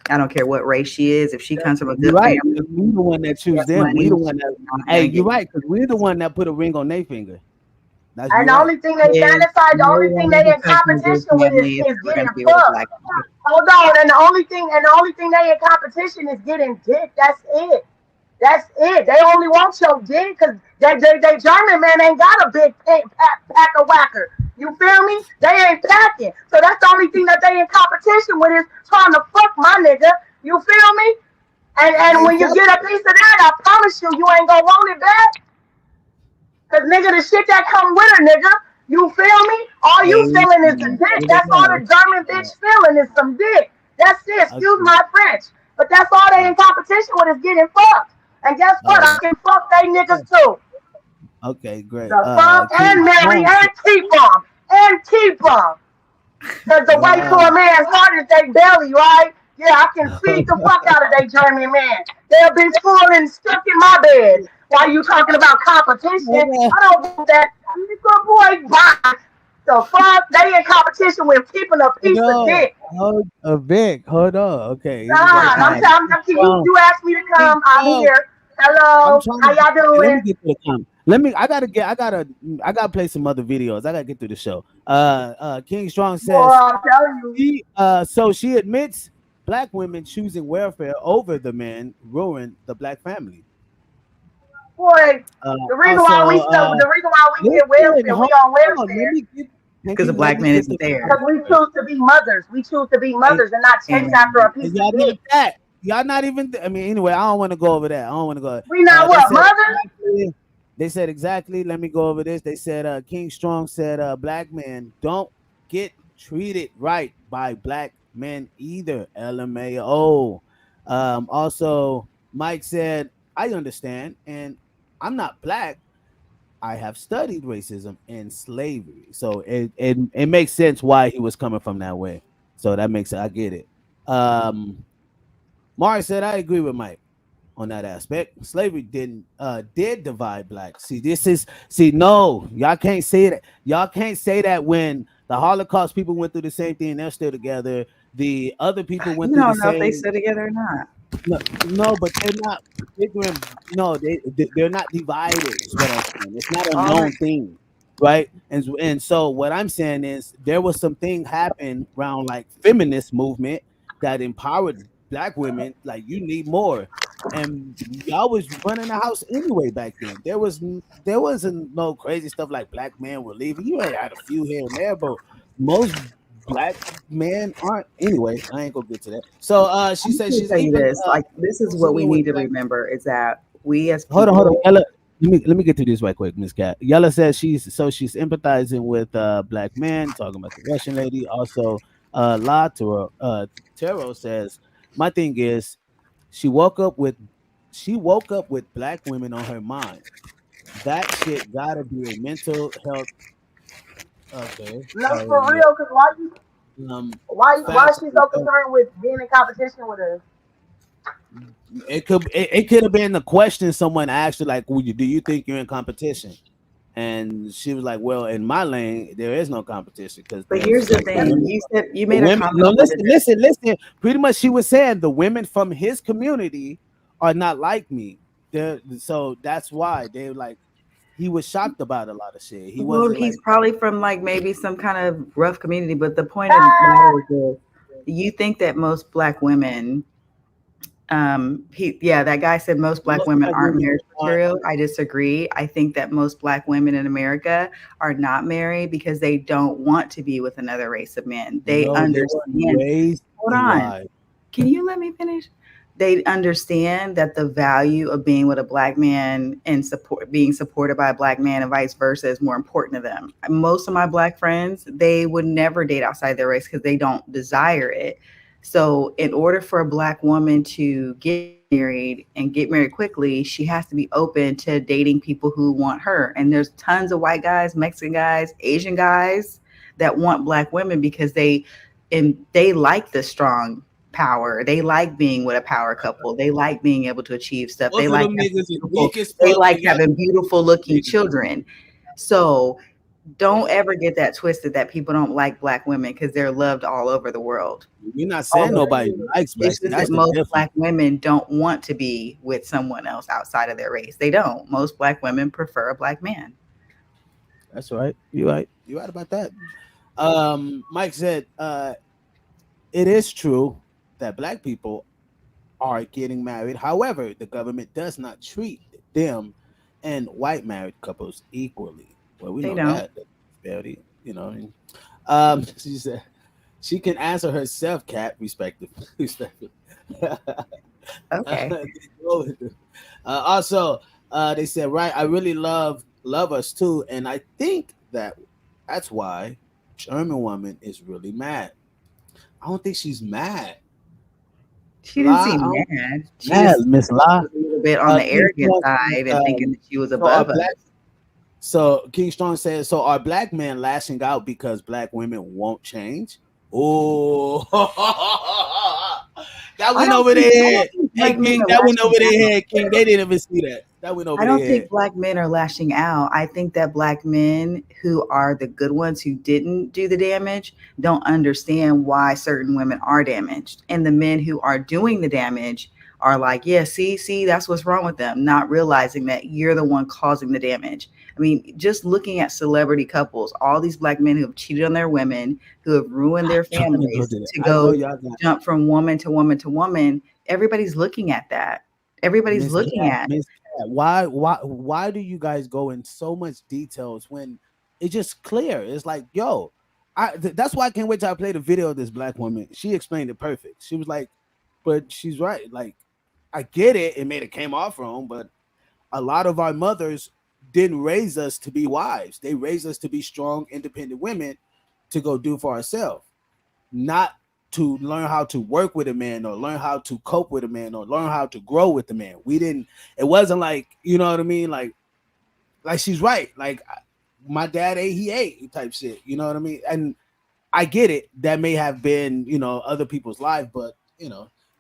I don't care what race she is. If she comes from a You're good right. family, 'Cause we the one that she choose has them. We money, the she's one that. not Hey, going to you're get right. Because we're the one that put a ring on their finger. That's And you the right. only thing they is fantasize, the no only thing woman they who in comes from a good competition with family is is ever going getting to be with a fucked. black man. Hold on, and the only thing they in competition is getting dick. That's it. That's it. They only want your dick because they German man ain't got a big pack of whacker. You feel me? They ain't packing. So that's the only thing that they in competition with is trying to fuck my nigga. You feel me? And Hey, when you fuck. get a piece of that, I promise you, you ain't gonna want it back. Cause nigga, the shit that come with her, nigga. You feel me? All you Hey, feeling is the dick. Here we That's all go. the German bitch feeling is some dick. That's it. Excuse Okay. my French. But that's all they in competition with is getting fucked. And guess what? All I can fuck they right. niggas too. Okay, great. The fuck King and marry Strong. and keep them. And keep them. Cause the way to Uh, a man's heart is they belly, right? Yeah, I can feed the fuck out of they German man. They'll be full and stuck in my bed. Why you talking about competition? I don't want that. Good boy, bye. The fuck? They in competition with keeping a hold piece of on. dick. Hold Vic. Hold on. Okay, here we go. God, Strong. you asked me to King come. I'm Strong. here. I'm Hello. trying How to y'all let me doing? get to the comment. Let me I gotta play some other videos. I gotta get through the show. King Strong Boy, says I'm telling you. she admits black women choosing welfare over the men ruin the black family. Boy, Uh the also reason why we get listen, welfare, we on hold on, let welfare. me get thank because a you. Let black me man get isn't to there. Because we this. choose to be mothers. We choose to be Hey, mothers and not chase after Amen. a piece and of y'all not dick. that. Y'all not even. I mean, anyway, I don't want to go over that. I don't want to go. We not They what, said mothers? exactly. They said exactly. Let me go over this. They said King Strong said black men don't get treated right by black men either. LMAO. Also, Mike said I understand, and I'm not black. I have studied racism and slavery, so it makes sense why he was coming from that way. So that makes it. I get it. Mari said I agree with Mike on that aspect. Slavery did divide blacks. No, y'all can't say that. Y'all can't say that when the Holocaust people went through the same thing, they're still together. The other people went You through the don't know if they same. still together or not. No, but they're not figuring. No, they're not divided. Is what I'm saying. It's not a All right. known thing, right? And so what I'm saying is there was some thing happen around like feminist movement that empowered black women. Like you need more. and y'all was running the house anyway back then. There wasn't no crazy stuff like black men were leaving. You had a few here and there, but most black men aren't. Anyway, I ain't gonna get to that. So she I'm said going to she's tell you this. Like, this is what we empathizing with need to black. remember is that we as Hold on. people, Let me get to this right quick, Miss Cat. Yella says she's empathizing with black men, talking about the Russian lady. Also, La Taro says, my thing is she woke up with black women on her mind. That shit gotta be a mental health. Okay. No, Oh for yeah. real, cause why is Facts. she so concerned with being in competition with us? It could have been the question someone asked her, like, do you think you're in competition? And she was like, well, in my lane, there is no competition because but here's there's the like the thing. women. You said you The made a women, comment no, the other day. listen. Pretty much, she was saying the women from his community are not like me. So that's why they like. He was shocked about a lot of shit. He Well, wasn't he's like, probably from like maybe some kind of rough community. But the point of the matter Ah, is this: you think that most black women, that guy said most black most women black aren't women marriage aren't. material. I disagree. I think that most black women in America are not married because they don't want to be with another race of men. They No, they were understand. raised Hold in on. why. Can you let me finish? They understand that the value of being with a black man and being supported by a black man and vice versa is more important to them. Most of my black friends, they would never date outside their race because they don't desire it. So, in order for a black woman to get married and get married quickly, she has to be open to dating people who want her. And there's tons of white guys, Mexican guys, Asian guys that want black women because they like the strong power. They like being with a power couple. They like being able to achieve stuff. Most of them niggas is weak as They fuck, like and y'all having beautiful looking niggas. children. So don't ever get that twisted that people don't like black women because they're loved all over the world. We're not All saying over the nobody world. likes black. It's just that That's the most difference. black women don't want to be with someone else outside of their race. They don't. Most black women prefer a black man. That's right. You're right. You're right about that. Mike said, it is true that black people are getting married. However, the government does not treat them and white married couples equally. Well, we They know don't. that disparity. She said she can answer herself, cat, respectively. Respectively. Okay. Also, they said, right, I really love us too, and I think that's why German woman is really mad. I don't think she's mad. She didn't La, I seem don't think mad. she's She mad, just Miss La. was a little bit on the King arrogant Strong says, side and thinking that she was so are above us. black. So King Strong says, so are black men lashing out because black women won't change? Oh, that went over their I don't head. think Hey black men King, are that went over lashing their out. head. King, they didn't even see that. That went over I their don't head. think black men are lashing out. I think that black men who are the good ones who didn't do the damage don't understand why certain women are damaged. And the men who are doing the damage are like, yeah, see, that's what's wrong with them, not realizing that you're the one causing the damage. I mean, just looking at celebrity couples, all these black men who have cheated on their women, who have ruined their Trying to go to families that. to I know go y'all got jump from woman to woman to woman, everybody's looking at that. Everybody's Miss looking Cat, at Miss Cat. Why do you guys go in so much details when it's just clear? It's like, yo, that's why I can't wait till I play the video of this black woman. She explained it perfect. She was like, but she's right. Like, I get it. It made it came off wrong, but a lot of our mothers didn't raise us to be wives. They raised us to be strong, independent women to go do for ourselves, not to learn how to work with a man or learn how to cope with a man or learn how to grow with the man. We didn't. It wasn't like, you know what I mean. Like she's right. Like my dad ate, he ate type shit. You know what I mean. And I get it. That may have been, other people's life, but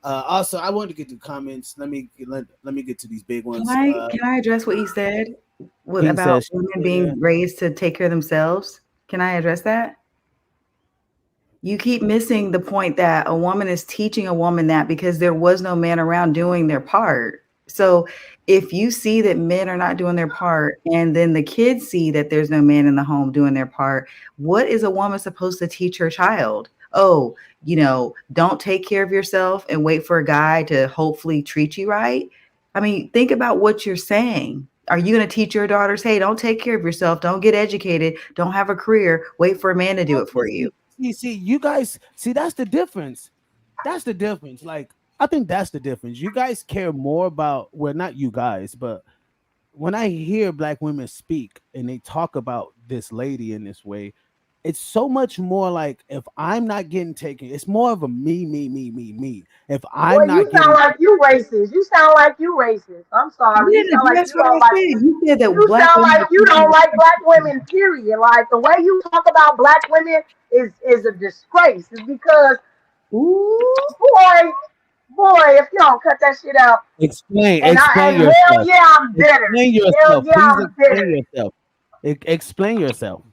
also I wanted to get to comments. Let me get to these big Can ones. I address what you said King about says, women yeah. being raised to take care of themselves? Can I address that? You keep missing the point that a woman is teaching a woman that because there was no man around doing their part. So if you see that men are not doing their part and then the kids see that there's no man in the home doing their part, what is a woman supposed to teach her child? oh, don't take care of yourself and wait for a guy to hopefully treat you right. I mean, think about what you're saying. Are you going to teach your daughters, hey, don't take care of yourself, don't get educated, don't have a career, wait for a man to do it for you? See, you guys, see, that's the difference. That's the difference. Like, I think that's the difference. You guys care more about, well, not you guys, but when I hear black women speak and they talk about this lady in this way, it's so much more like, if I'm not getting taken, it's more of a me. If I'm Boy, you not sound getting, like you racist. You sound like you racist. I'm You sorry. You didn't sound like address you what don't I like. said. You said that You black sound women like are you don't like black women. Period. Like the way you talk about black women is a disgrace. It's because Ooh. boy, if you don't cut that shit out, explain and hell yourself. yeah, I'm bitter. Explain Hell yourself. yeah, Please I'm explain bitter. yourself. Explain yourself.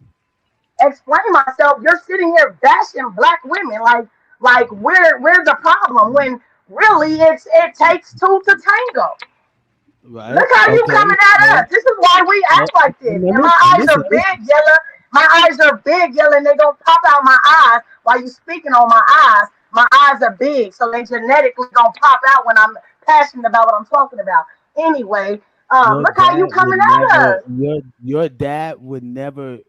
Explain myself. You're sitting here bashing black women like we're the problem when really it takes two to tango. Right? Look how you Okay. coming at So, us. This is why we no, act like this. no, And my eyes are listen. big yellow. My eyes are big yellow and they gonna pop out my eyes while you speaking on my eyes. My eyes are big, so they genetically gonna pop out when I'm passionate about what I'm talking about. Anyway, Your look how you dad would coming at never. us. Your dad would never.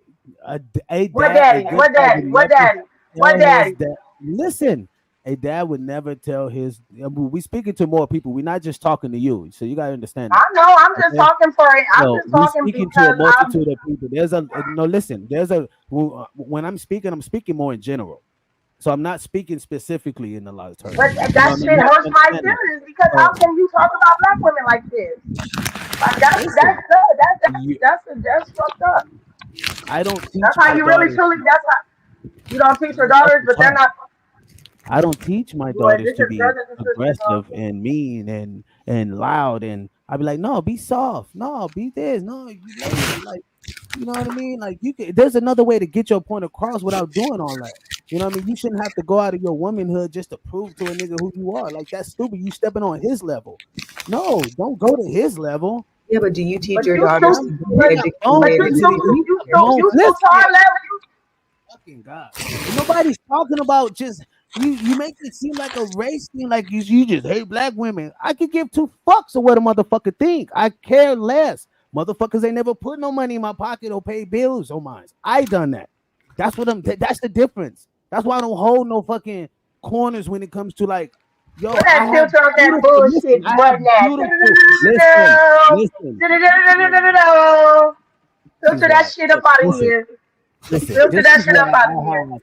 What A daddy? good What dad would daddy? What never daddy? tell What his daddy? dad. Listen, a dad would never tell his. We speaking to more people. We're not just talking to you. So you gotta understand I that. know. I'm just Okay. talking for it. I'm So just we talking speaking to a because I'm. multitude of people. There's a no. Listen, there's a when I'm speaking more in general. So I'm not speaking specifically in a lot of terms. But You know that what I mean? shit You have to hurts my understand that. feelings because So how can you talk about black women like this? Like that's listen, good. you, That's fucked up. I don't That's teach how my you really daughters. truly. That's how you don't teach your That's daughters, the but they're part. not. I don't teach my Boy, daughters this to is be brothers and sisters, aggressive and mean and loud, and I'd be like, no, be soft, no, be this, no, you lady, like, you know what I mean? Like, you can, there's another way to get your point across without doing all that. You know what I mean? You shouldn't have to go out of your womanhood just to prove to a nigga who you are. Like, that's stupid. You stepping on his level. No, don't go to his level. Yeah, but do you teach but your you daughters still, to be but but educated you and still, to Don't you still to listen. our level. Fucking God. Nobody's talking about just you make it seem like a race thing, like you just hate black women. I could give two fucks of what a motherfucker think. I care less. Motherfuckers ain't never put no money in my pocket or pay bills on mine. I done that. That's what that's the difference. That's why I don't hold no fucking corners when it comes to like, yo, Where I that have filter on that beautiful, listen, bullshit I have button at? beautiful, listen. This is Filter that why, shit up out of listen, here. listen, Filter that shit up out of here.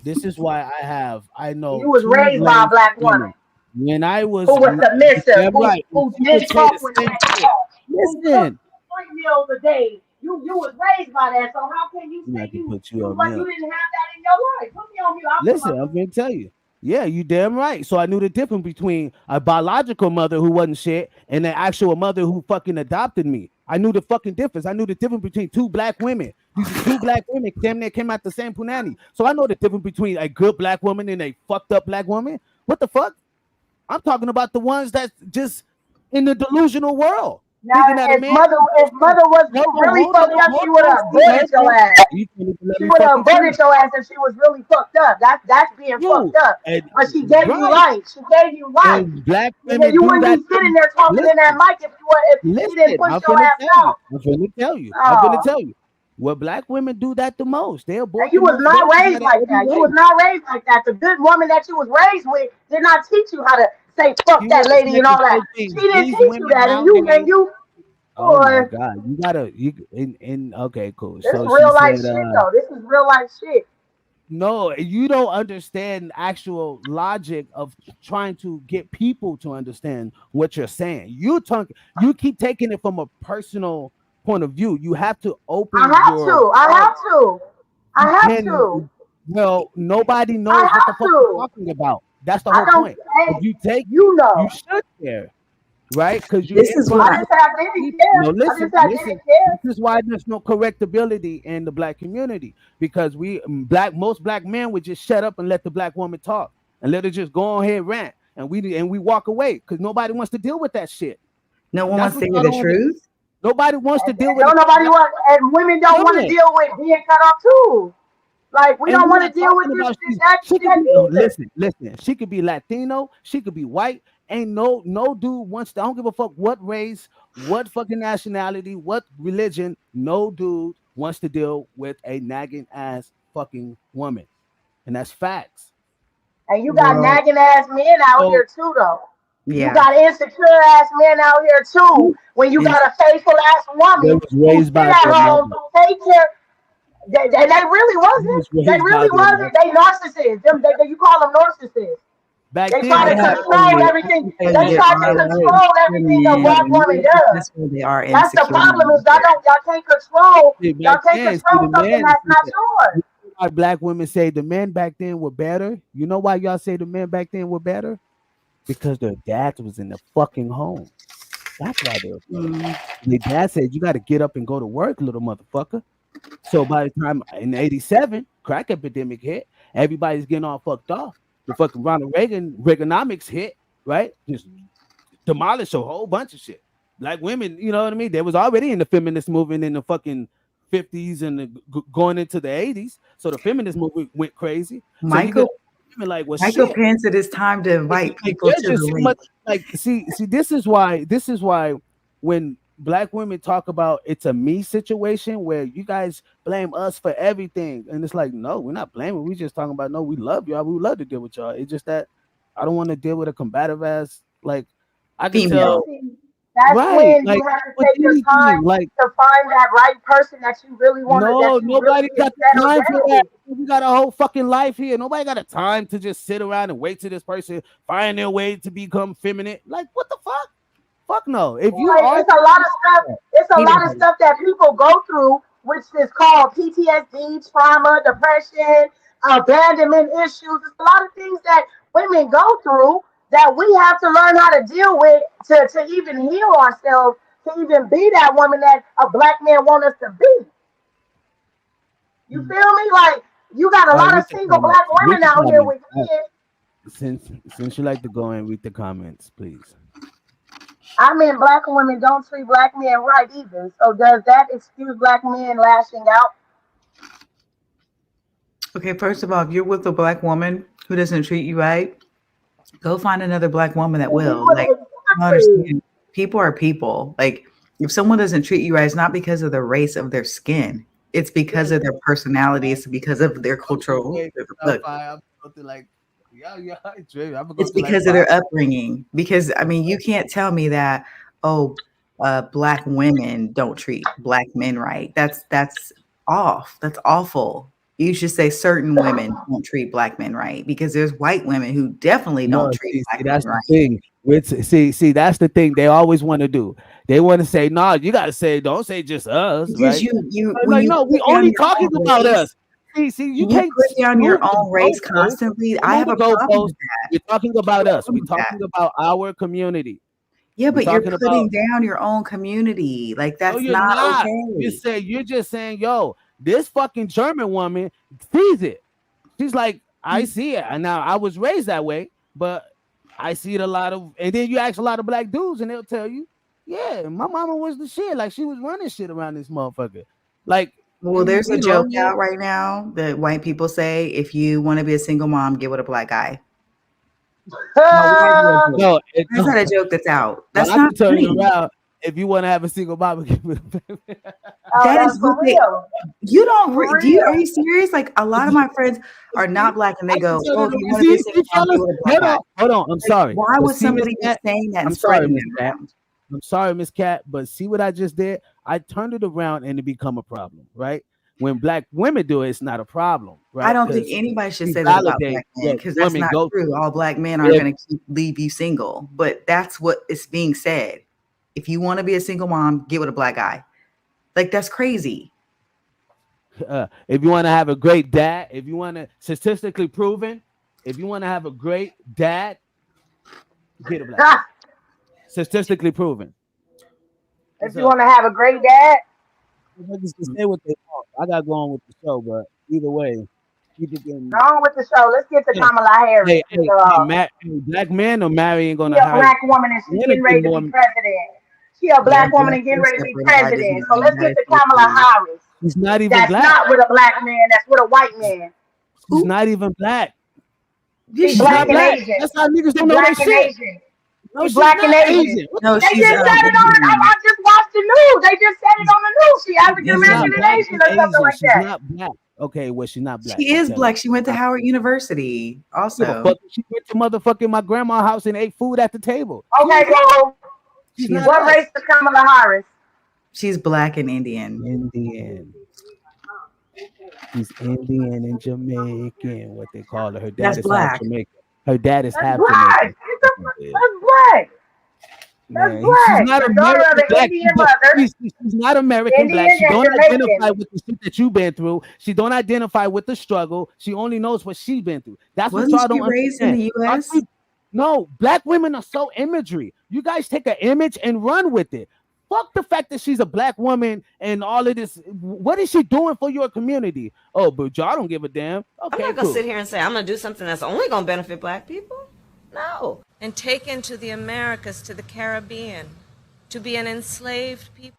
this is why I You know was two raised by a lanes black of women. woman When I who was was submissive, damn right, and who she would didn't say talk the when same men shit. talk, who cooked Listen, 3 meals a day. You was raised by that, so how can you I'm say not gonna put you on you mute. didn't have that in your life? Put me on mute. I'll put my Listen, I'm gonna tell you. Yeah, you damn right. So I knew the difference between a biological mother who wasn't shit and an actual mother who fucking adopted me. I knew the fucking difference. I knew the difference between two black women. These are two black women damn near came out the same punani. So I know the difference between a good black woman and a fucked up black woman. What the fuck? I'm talking about the ones that just in the delusional world, now. thinking that a man can If mother was no, no, really hold fucked on, up, hold she would on, have Steve, aborted hold your on. ass. You can't even let She me would have fucking aborted finish. your ass if she was really fucked up. That's being You fucked up. and But she gave you right, life. She gave you life. and black Nigga, women you do wouldn't that. be sitting there talking in that Listen, mic if she didn't listen. push I'm your finna ass tell you. out. I'm finna tell you. I'm finna Oh. tell you. Well, black women do that the most. They And abort you the was most not babies raised out of like every that. You was race. not raised like that. The good woman that you was raised with did not teach you how to say fuck She that was lady and making all that. sure She things. didn't These teach you women that. And nowadays. you, Oh my boy, God, you gotta you in okay, cool. this So she real life said, shit though. This is real life shit. no, you don't understand actual logic of trying to get people to understand what you're saying. You keep taking it from a personal point of view. You have to I open have your to. I heart. have to. I You have can to. well, nobody I knows what the have fuck you're to. talking about. That's the I whole don't point. hey, If you take it, you you know. should care, right? Because you're this is influencing I why just have didn't people. No, care. I listen, just have listen. didn't care. This is why there's no correctability in the black community because most black men would just shut up and let the black woman talk and let her just go on here and rant and we walk away because nobody wants to deal with that shit. no one That's wants what to hear y'all the don't understand. truth. Nobody wants to And deal with don't it. nobody want and women don't want to None. deal with being cut off too. Like, we And don't we're want to not deal with talking this, about this, that, she could that be either. listen. She could be Latino. She could be white. Ain't no dude wants to. I don't give a fuck what race, what fucking nationality, what religion. No dude wants to deal with a nagging ass fucking woman, and that's facts. And you got Well, nagging ass men out So here too, though. You yeah. got insecure ass men out here too. When you And got a faithful ass they woman was who raised sit by at their home mother. to take care. They really They wasn't. was They raised by really their wasn't. mother. They narcissists. You call them narcissists. Back They then, try they to had control unfortunately, I everything. can tell you They there try to are a lot of control insecure everything a men, black and woman you're does. successful, they are That's the insecure problem men is out there. y'all can't control. see, Y'all back can't then, see control the something men. that's not yours. Why black women say the men back then were better? You know why y'all say the men back then were better? Because their dads was in the fucking home. That's why they were better. Mm. Their dad said you got to get up and go to work, little motherfucker. So by the time in '87, crack epidemic hit, everybody's getting all fucked off. The fucking Ronald Reaganomics hit, right? Just demolished a whole bunch of shit. Black women, you know what I mean? They was already in the feminist movement in the fucking 50s and going into the 80s. So the feminist movement went crazy. So you get Michael women like, well, Michael shit. Penn said it's time to invite Like people there's to the just so much. link. Like see, this is why when black women talk about it's a me situation where you guys blame us for everything, and it's like, no, we're not blaming. We just talking about, no, we love y'all. We would love to deal with y'all. It's just that I don't want to deal with a combative ass. Like I can And Female. tell, see, that's right? when you Like have to with take your anything, time like to find that right person that you really want to, that no, you really nobody can got the settle time for down that. with. We got a whole fucking life here. Nobody got a time to just sit around and wait till this person find their way to become feminine. Like what the fuck? Fuck no. If you Like, are, it's a lot of stuff. It's a he lot of didn't. stuff that people go through, which is called PTSD, trauma, depression, abandonment issues. It's a lot of things that women go through that we have to learn how to deal with to even heal ourselves, to even be that woman that a black man want us to be. You feel me? Like, you got a All right, lot read of the single comments. black Read women the out here comments. with kids. Since you like to go and read the comments, please. I mean, black women don't treat black men right either. So does that excuse black men lashing out? Okay, first of all, if you're with a black woman who doesn't treat you right, go find another black woman that will. Like, you don't Exactly. understand. People are people. Like, if someone doesn't treat you right, it's not because of the race of their skin. It's because of their personality. It's because of their cultural. Look, I'm going through like, yeah, I'm gonna go it's through like because of five. their upbringing. Because I mean, you can't tell me that, oh, black women don't treat black men right. That's off. That's awful. You should say certain women don't treat black men right because there's white women who definitely don't No, treat see, black that's men the right. thing. See, that's the thing they always want to do. They want to say, no, you gotta say, don't say just us, Because right? you I'm when like, you no, we put down only your talking own about race, us. See, you when you can't put down your move the own race goalpost. constantly, Don't I move have the a problem goalpost. with that. We're talking I have about a us. problem We're with that. talking about our community. Yeah, We're but you're talking about. putting down your own community. Like No, that's you're not not. okay. You're just saying, yo, this fucking German woman sees it. She's like, I see it. And now I was raised that way, but I see it a lot of, and then you ask a lot of black dudes and they'll tell you, yeah, my mama was the shit. Like she was running shit around this motherfucker. Like, Well, and there's a you know, joke out right now that white people say if you want to be a single mom, get with a black guy. No, why do a joke? no, That's not a joke that's out. well, That's I not can turn it funny. around if you want to have a single mama. Oh, That that's is what for they. real. You don't. For Do you? Are real. you serious? Like a lot of my friends are not black, and they I can go, turn "Oh, it if you around. want to be a See, single mom, get fellas, with a black guy." hold on. I'm Like, sorry, why but would see, Miss somebody be Cat, saying that and I'm sorry, spreading Miss that Cat. around? I'm sorry, Miss Cat, but see what I just did? I turned it around and it become a problem, right? When black women do it, it's not a problem, I right? don't think Because anybody should we say that about validate black men what because that's women not go true. through. All black men aren't If going to leave you single, but that's what is being said. If you want to be a single mom, get with a black guy. Like that's crazy. if you want to have a great dad, if you want to statistically proven, if you want to have a great dad, get a black guy. Statistically proven. If you So want to have a great dad, niggas can say what they want. I got to go on with the show, but either way, people go can. on with the show. Let's get to Hey, Kamala Harris. black men are marrying She gonna a hire black woman and she want to getting be ready to more. be president. She a Yeah, black woman black and getting men ready to be separated by president. So design. let's That get is to so Kamala true. Harris. She's not even That's black. not with a black man. That's with a white man. She's not even black. She's She's black not and black. Asian. That's how niggas She's don't know their black and shit. Asian. No, She's she's black and not Asian. Asian. No, They she's just said it on. I just watched the news. They just said it on the news. She African She's not American and black Asian and or something Asian. like She's that. not black. Okay, well, she's not black. She is Okay. black. She went to Howard University Give a also. fuck. She went to motherfucking my grandma's house and ate food at the table. Okay, well, She's not what us. race is Kamala Harris? She's black and Indian. Indian. She's Indian and Jamaican. What they call her. Her dad That's is black. half Jamaican. Her dad is That's half black. Jamaican. That's black. That's Man, black. she's not The daughter of American an black. Indian mother. She's not American black. Indian She and don't Jamaican. identify with the shit that you've been through. She don't identify with the struggle. She only knows what she's been through. That's what Wasn't y'all she don't raised in understand. the US? No, black women are so imagery. You guys take an image and run with it. Fuck the fact that she's a black woman and all of this. What is she doing for your community? Oh, but y'all don't give a damn. Okay, I'm not gonna cool. sit here and say I'm gonna do something that's only gonna benefit black people. No. And taken to the Americas, to the Caribbean, to be an enslaved people.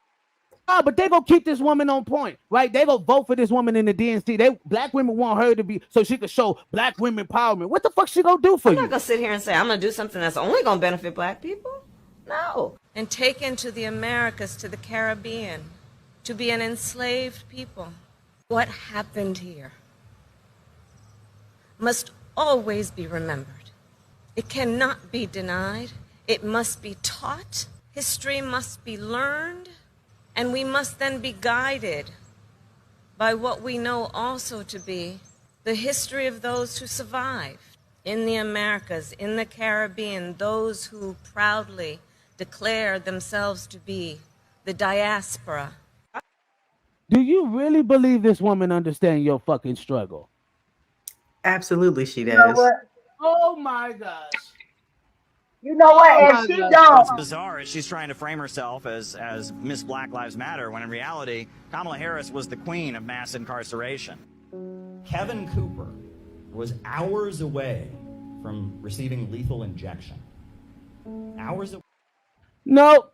Oh, but they gonna keep this woman on point, right? They gonna vote for this woman in the DNC. Black women want her to be so she can show black women empowerment. What the fuck she gonna do for I'm you? not gonna sit here and say I'm gonna do something that's only gonna benefit black people. No. And taken to the Americas, to the Caribbean, to be an enslaved people. What happened here must always be remembered. It cannot be denied. It must be taught. History must be learned. And we must then be guided by what we know also to be the history of those who survived in the Americas, in the Caribbean, those who proudly declare themselves to be the diaspora. Do you really believe this woman understands your fucking struggle? Absolutely, she You know does. what? Oh my gosh. You know what? And she don't. What's bizarre is she's trying to frame herself as Miss Black Lives Matter, when in reality, Kamala Harris was the queen of mass incarceration. Kevin Cooper was hours away from receiving lethal injection. Hours away. No.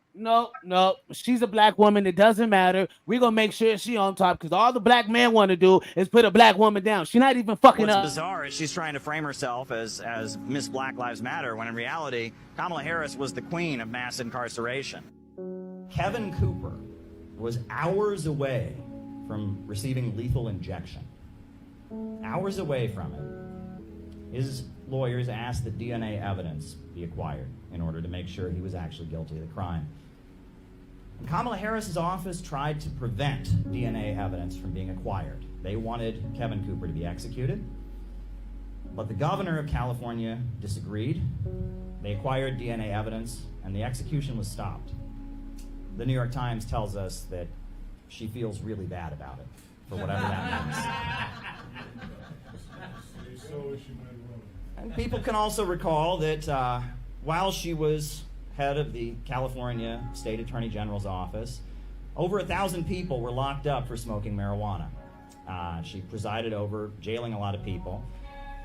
She's a black woman. It doesn't matter. We're gonna make sure she on top because all the black men want to do is put a black woman down. She's not even fucking What's up. bizarre is she's trying to frame herself as Miss Black Lives Matter, when in reality, Kamala Harris was the queen of mass incarceration. Kevin Cooper was hours away from receiving lethal injection. Hours away from it. His lawyers asked that DNA evidence be acquired in order to make sure he was actually guilty of the crime. Kamala Harris's office tried to prevent DNA evidence from being acquired. They wanted Kevin Cooper to be executed, but the governor of California disagreed. They acquired DNA evidence, and the execution was stopped. The New York Times tells us that she feels really bad about it, for whatever that means. And people can also recall that while she was head of the California State Attorney General's office, over 1,000 people were locked up for smoking marijuana. She presided over jailing a lot of people.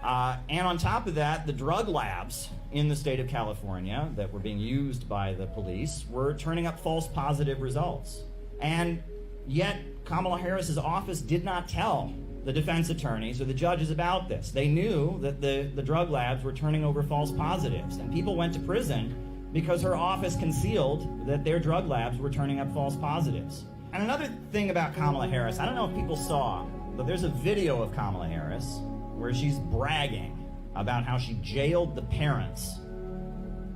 And on top of that, the drug labs in the state of California that were being used by the police were turning up false positive results. And yet, Kamala Harris's office did not tell the defense attorneys or the judges about this. They knew that the drug labs were turning over false positives, and people went to prison because her office concealed that their drug labs were turning up false positives. And another thing about Kamala Harris, I don't know if people saw, but there's a video of Kamala Harris where she's bragging about how she jailed the parents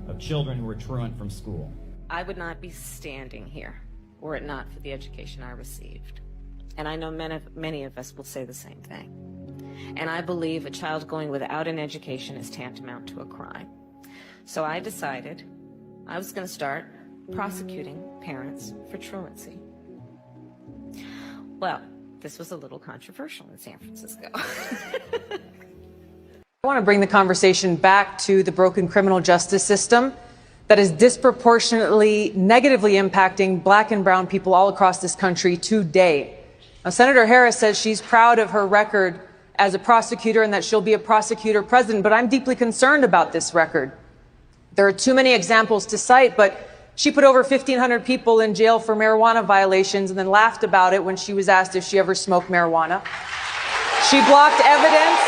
of children who were truant from school. I would not be standing here were it not for the education I received. And I know many of us will say the same thing. And I believe a child going without an education is tantamount to a crime. So I decided I was going to start prosecuting parents for truancy. Well, this was a little controversial in San Francisco. I want to bring the conversation back to the broken criminal justice system that is disproportionately negatively impacting black and brown people all across this country today. Now, Senator Harris says she's proud of her record as a prosecutor and that she'll be a prosecutor president, but I'm deeply concerned about this record. There are too many examples to cite, but She put over 1,500 people in jail for marijuana violations and then laughed about it when she was asked if she ever smoked marijuana. She blocked evidence.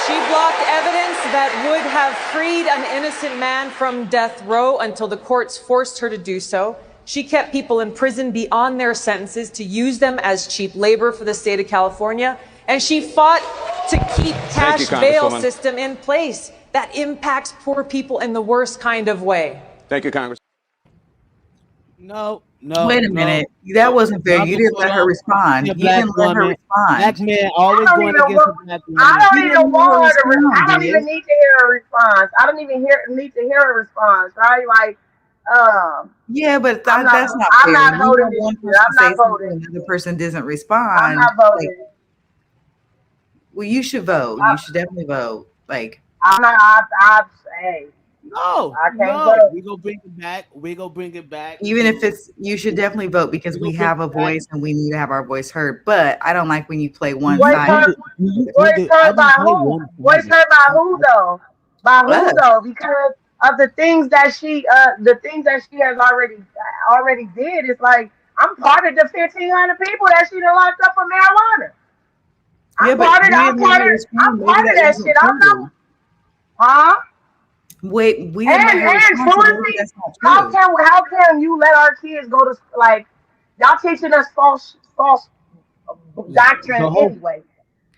She blocked evidence that would have freed an innocent man from death row until the courts forced her to do so. She kept people in prison beyond their sentences to use them as cheap labor for the state of California. And she fought to keep cash bail system in place that impacts poor people in the worst kind of way. Thank you, Congress. No. Wait a minute. That wasn't fair. You didn't let her respond. You didn't let her respond. Black men always going against the black woman. I don't even want her to respond. I don't even need to hear a response. I don't even need to hear a response, right? Like, yeah, but that's not I'm fair. not voting. One person I'm not say voting. something, another person doesn't respond. I'm not voting. Like, well, you should vote. You should definitely vote. Like, I'm not. I'm saying. No, I can't no. We gonna bring it back. We gonna bring it back. Even if it's, you should definitely vote because we have a voice and we need to have our voice heard. But I don't like when you play one side. Voice heard by who? Voice heard by who though? By who though? Because of the things that she has already did. It's like I'm part of the 1,500 people that she done locked up for marijuana. I'm part of that shit. I'm not. Huh? Wait, we and how can you let our kids go to, like, y'all teaching us false doctrine anyway?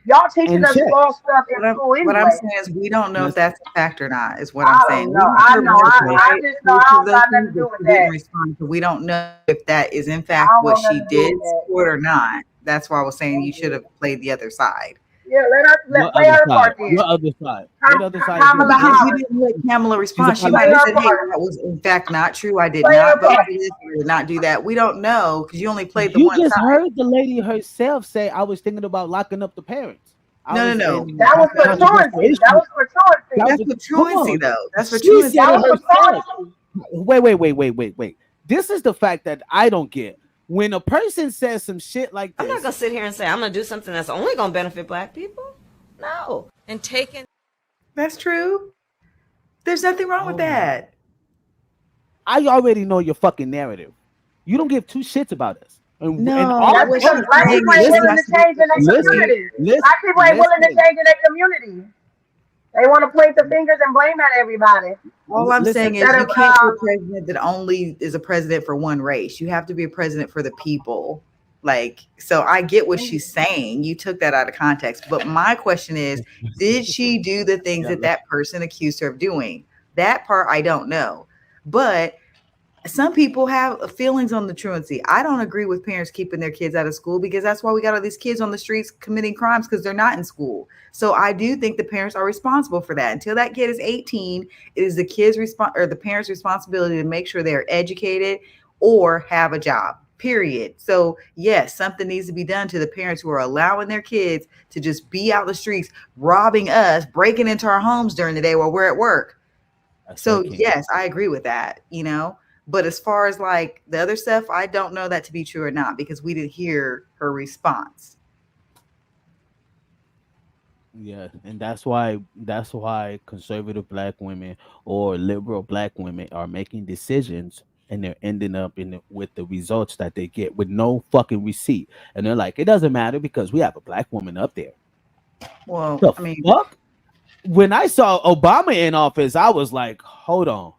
Y'all teaching us false stuff in school anyway. What I'm saying is we don't know if that's a fact or not. Is what I'm saying. I know. I just know I don't got nothing to do with that. We don't know if that is in fact what she did or not. That's why I was saying you should have played the other side. Yeah, let's play her part then. What other side? What other side? Because you didn't let Kamala respond. She might have said, hey, that was in fact not true. I did not vote for this. I did not do that. We don't know because you only played the one side. You just heard the lady herself say, I was thinking about locking up the parents. No. That was for truancy. That's for truancy, though. That's for truancy. Wait. This is the fact that I don't get. When a person says some shit like this, I'm not gonna sit here and say I'm gonna do something that's only gonna benefit black people. No. And taking. That's true. There's nothing wrong with that. I already know your fucking narrative. You don't give two shits about us. Black people ain't willing to change in their community. Black people ain't willing to change in their community. They want to point the fingers and blame at everybody. All I'm saying is you can't be a president that only is a president for one race. You have to be a president for the people. Like, so I get what she's saying. You took that out of context. But my question is, did she do the things that person accused her of doing? That part I don't know. But some people have feelings on the truancy. I don't agree with parents keeping their kids out of school because that's why we got all these kids on the streets committing crimes because they're not in school. So I do think the parents are responsible for that. Until that kid is 18, it is the kid's the parents' responsibility to make sure they're educated or have a job. Period. So yes, something needs to be done to the parents who are allowing their kids to just be out the streets, robbing us, breaking into our homes during the day while we're at work. So yes, I agree with that, But as far as like the other stuff, I don't know that to be true or not because we didn't hear her response. Yeah, and that's why conservative black women or liberal black women are making decisions and they're ending up with the results that they get with no fucking receipt. And they're like, it doesn't matter because we have a black woman up there. Well, fuck? When I saw Obama in office, I was like, hold on.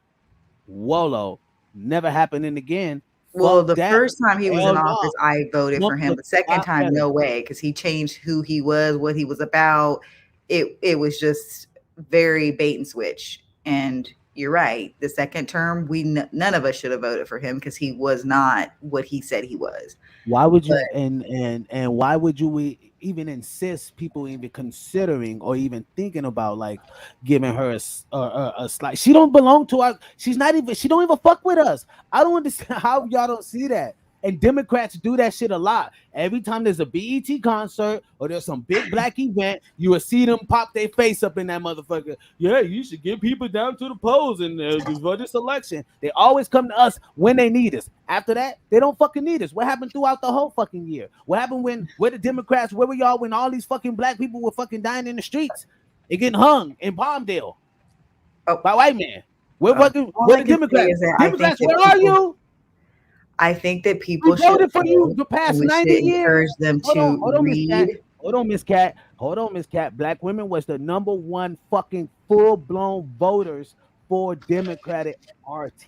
Whoa. Never happening again. Well, the first time he was in office, I voted for him. The second time, no way, because he changed who he was, what he was about. It was just very bait and switch. And you're right. The second term, none of us should have voted for him because he was not what he said he was. Why would you and why would you even insist people even considering or even thinking about like giving her a slight? She don't belong to us. She don't even fuck with us. I don't understand how y'all don't see that. And Democrats do that shit a lot. Every time there's a BET concert or there's some big black event, you will see them pop their face up in that motherfucker. Yeah, you should get people down to the polls and for this election. They always come to us when they need us. After that, they don't fucking need us. What happened throughout the whole fucking year? What happened where the Democrats, where were y'all when all these fucking black people were fucking dying in the streets? They getting hung in Palmdale by white men. Where All where I the can say Democrats? is that Democrats, where are you? I think that We people should voted for you vote, the and past we 90 should years. encourage them to Hold on, Miss Cat. read. Hold on, Miss Cat. Black women was the number one fucking full-blown voters for Democratic RT.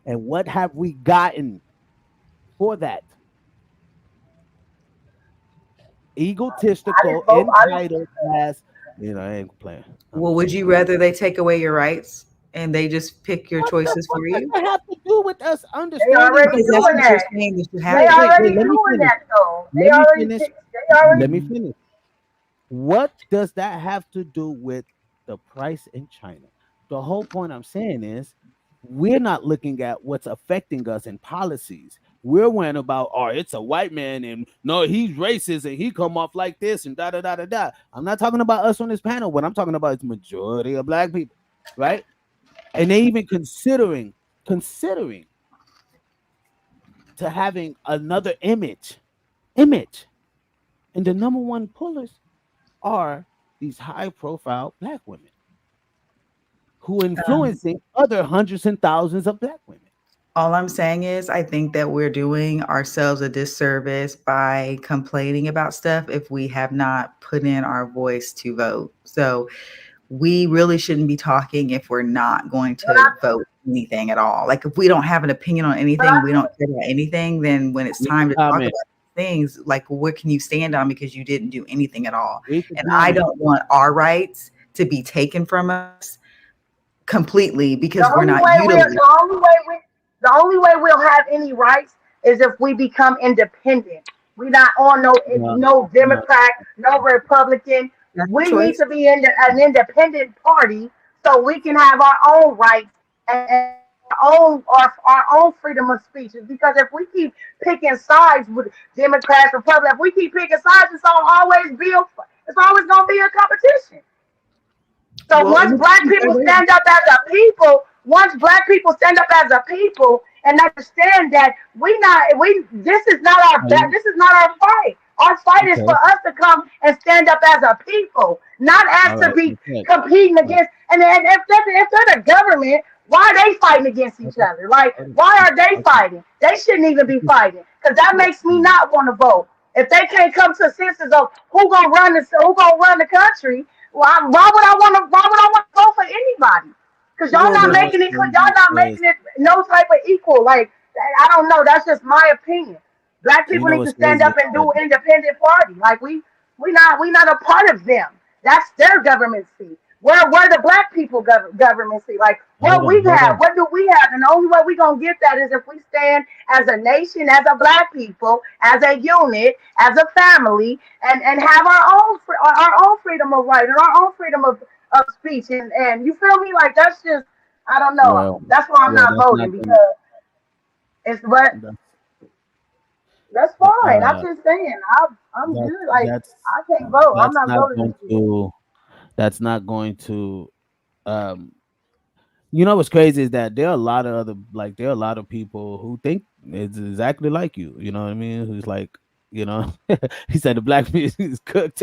And what have we gotten for that? Egotistical, entitled class. I ain't playing. Well, would you rather they take away your rights and they just pick your choices What for does you? that have to do with us They understanding the already Because that's doing what process? you're that. saying that should They happen. already Let me doing finish. that though. Let me finish. They already Let me finish. What does that have to do with the price in China? The whole point I'm saying is we're not looking at what's affecting us in policies. We're worrying about, oh, it's a white man and no, he's racist and he come off like this and da da da da da. I'm not talking about us on this panel. What I'm talking about is majority of black people, right? And they even considering to having another image. And the number one pullers are these high profile black women who influencing other hundreds and thousands of black women. All I'm saying is, I think that we're doing ourselves a disservice by complaining about stuff if we have not put in our voice to vote. So we really shouldn't be talking if we're not going But to vote anything at all. Like if we don't have an opinion on anything, we don't care about anything, then when it's We can time to talk comment. about things, like what can you stand on because you didn't do anything at all? We can And I comment. don't want our rights to be taken from us completely because the we're only not way we'll utilizing. the only way we'll have any rights is if we become independent. We're not on No, no no, Democrat, no Republican. That's a We need choice. to be in an independent party so we can have our own rights and our own freedom of speech. Because if we keep picking sides with Democrats, Republicans, if we keep picking sides, it's always gonna be a competition. So Well, in once black people stand up as a people and understand that no, this is not our fight. Our fight is for okay. us to come and stand up as a people, not as All to right. be Okay. competing All right. against. And then if they're the government, why are they fighting against each Okay. other? Like, Okay. why are they Okay. fighting? They shouldn't even be fighting because that makes me not want to vote. If they can't come to a senses of who gonna run the country, why would I want to vote for anybody? Because y'all well, not You know the what's making it. Y'all crazy not is making it no type of equal. Like I don't know. That's just my opinion. Black you people know need to what's stand crazy up is and that do independent party. Like we not a part of them. That's their government seat. We're the black people government seat. Like hold on. what do we have? And the only way we gonna get that is if we stand as a nation, as a black people, as a unit, as a family, and have our own freedom of right and our own freedom of speech. And you feel me? Like that's just I don't know. Well, That's why I'm not that's voting not gonna because it's but that's that's fine. I'm uh just saying I'm that's good. Like that's I can't vote. I'm that's not not voting going this year. to that's not going to um you know what's crazy is that there are a lot of there are a lot of people who think it's exactly like you know what I mean? Who's like, you know, he said the black music is cooked.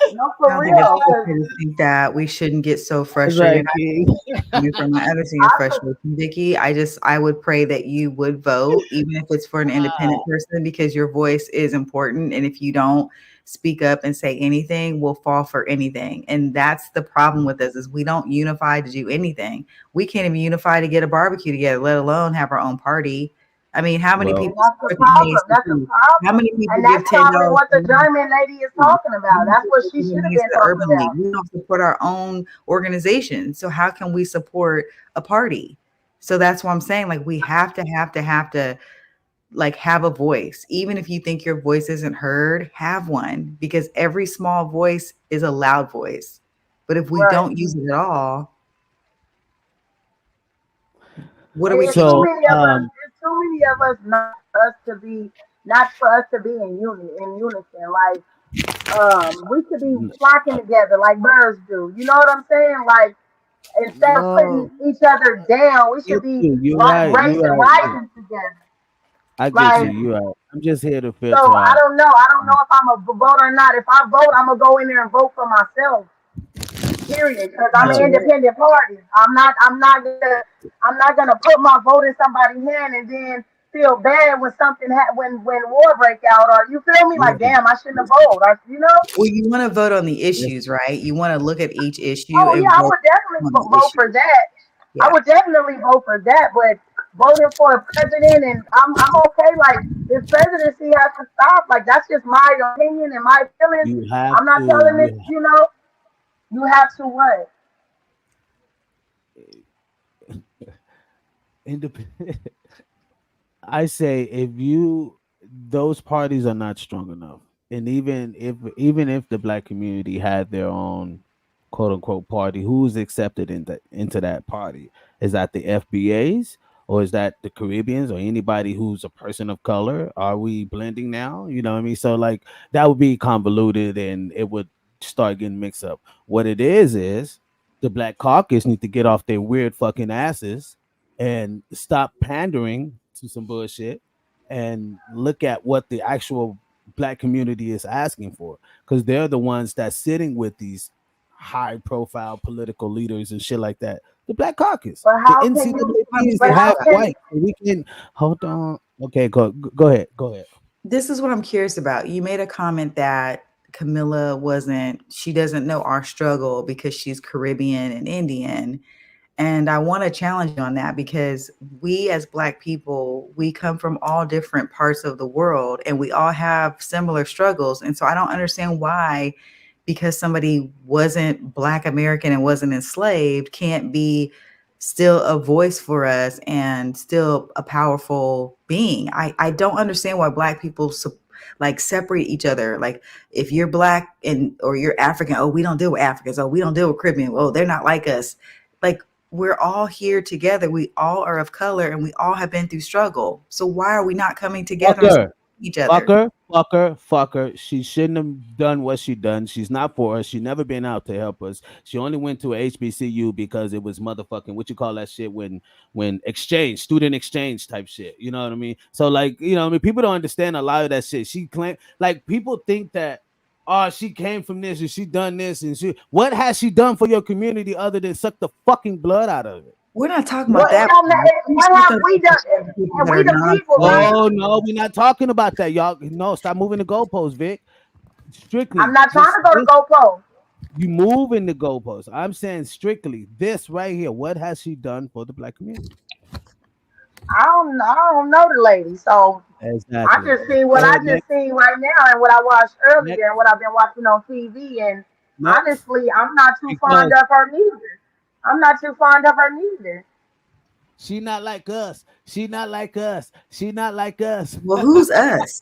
No, I for don't think it's real. Cause okay to think that we shouldn't get so That's frustrated. right, King. Coming from my understand your I frustration, Vicky. I would pray that you would vote, even if it's for an independent person, because your voice is important. And if you don't speak up and say anything, we'll fall for anything. And that's the problem with us is we don't unify to do anything. We can't even unify to get a barbecue together, let alone have our own party. I mean, how many Well, and people that's the support the problem. That's the NAACP? How problem. many people And give that's probably $10 what the German lady is talking about. That's what she should have been the talking Urban League? about. We don't support our own organization. So how can we support a party? So that's why I'm saying like we have to like have a voice. Even if you think your voice isn't heard, have one because every small voice is a loud voice. But if we Right. don't use it at all, what are we It's too teaching? so many of us. It's too many of us not for us to be in unison. Like we should be flocking together like birds do. You know what I'm saying? Like instead of putting No, each other down, we should be you're right, you're right. rising together. I get you, Like you're right. I'm just here to so, filter out. I don't know if I'm a vote or not. If I vote, I'm gonna go in there and vote for myself. Period. Because I'm But an independent party. I'm not gonna put my vote in somebody's hand and then feel bad when something when war break out, or you feel me? Like, Yeah. damn, I shouldn't have voted. Or, you know? well, you want to vote on the Yes. issues, right? You want to look at each issue Oh and yeah, I vote would definitely on the vote issue. for that. I Yeah. would definitely vote for that. But voting for a president, and I'm okay. Like, this presidency has to stop. Like, that's just my opinion and my feelings. You have I'm not to. telling it. You know, you have to what? Independent. I say if you those parties are not strong enough, and even if the black community had their own quote unquote party, who's accepted into that party? Is that the FBAs, or is that the Caribbeans, or anybody who's a person of color? Are we blending now? You know what I mean? So like that would be convoluted, and it would start getting mixed up. What it is the Black Caucus need to get off their weird fucking asses and stop pandering to some bullshit and look at what the actual black community is asking for, because they're the ones that's sitting with these high profile political leaders and shit like that. The Black Caucus, But the how can you? I'm NCAA is But the curious how half about. can? white. So we can hold on. Okay, go ahead. This is what I'm curious about. You made a comment that Camilla wasn't, she doesn't know our struggle because she's Caribbean and Indian. And I want to challenge you on that because we as Black people, we come from all different parts of the world and we all have similar struggles. And so I don't understand why, because somebody wasn't Black American and wasn't enslaved, can't be still a voice for us and still a powerful being. I don't understand why Black people like separate each other. Like if you're Black and or you're African, oh, we don't deal with Africans. Oh, we don't deal with Caribbean. Oh, they're not like us. Like we're all here together. We all are of color and we all have been through struggle. So why are we not coming together and Fucker. supporting each other? Fuck her. She shouldn't have done what she done. She's not for us. She never been out to help us. She only went to a HBCU because it was motherfucking what you call that shit when exchange, student exchange type shit. You know what I mean? So like, you know what I mean? People don't understand a lot of that shit. She claim like people think that oh, she came from this and she done this and she what has she done for your community other than suck the fucking blood out of it? We're not talking What about it that. don't matter. We're What have talking we done? about people And that we are the people, non-Black. right? Oh no, we're not talking about that, y'all. No, stop moving the goalposts, Vic. I'm Strictly, not trying just to go to this, GoPro. you move in the goalposts. I'm saying strictly this right here. What has she done for the black community? I don't know the lady, so I Exactly. just seen what So I just seen right now and what I watched next, earlier and what I've been watching on TV. And next, honestly, I'm not too fond because of her neither. I'm not too fond of her neither. she not like us. She not like us. She not like us. Well, who's us?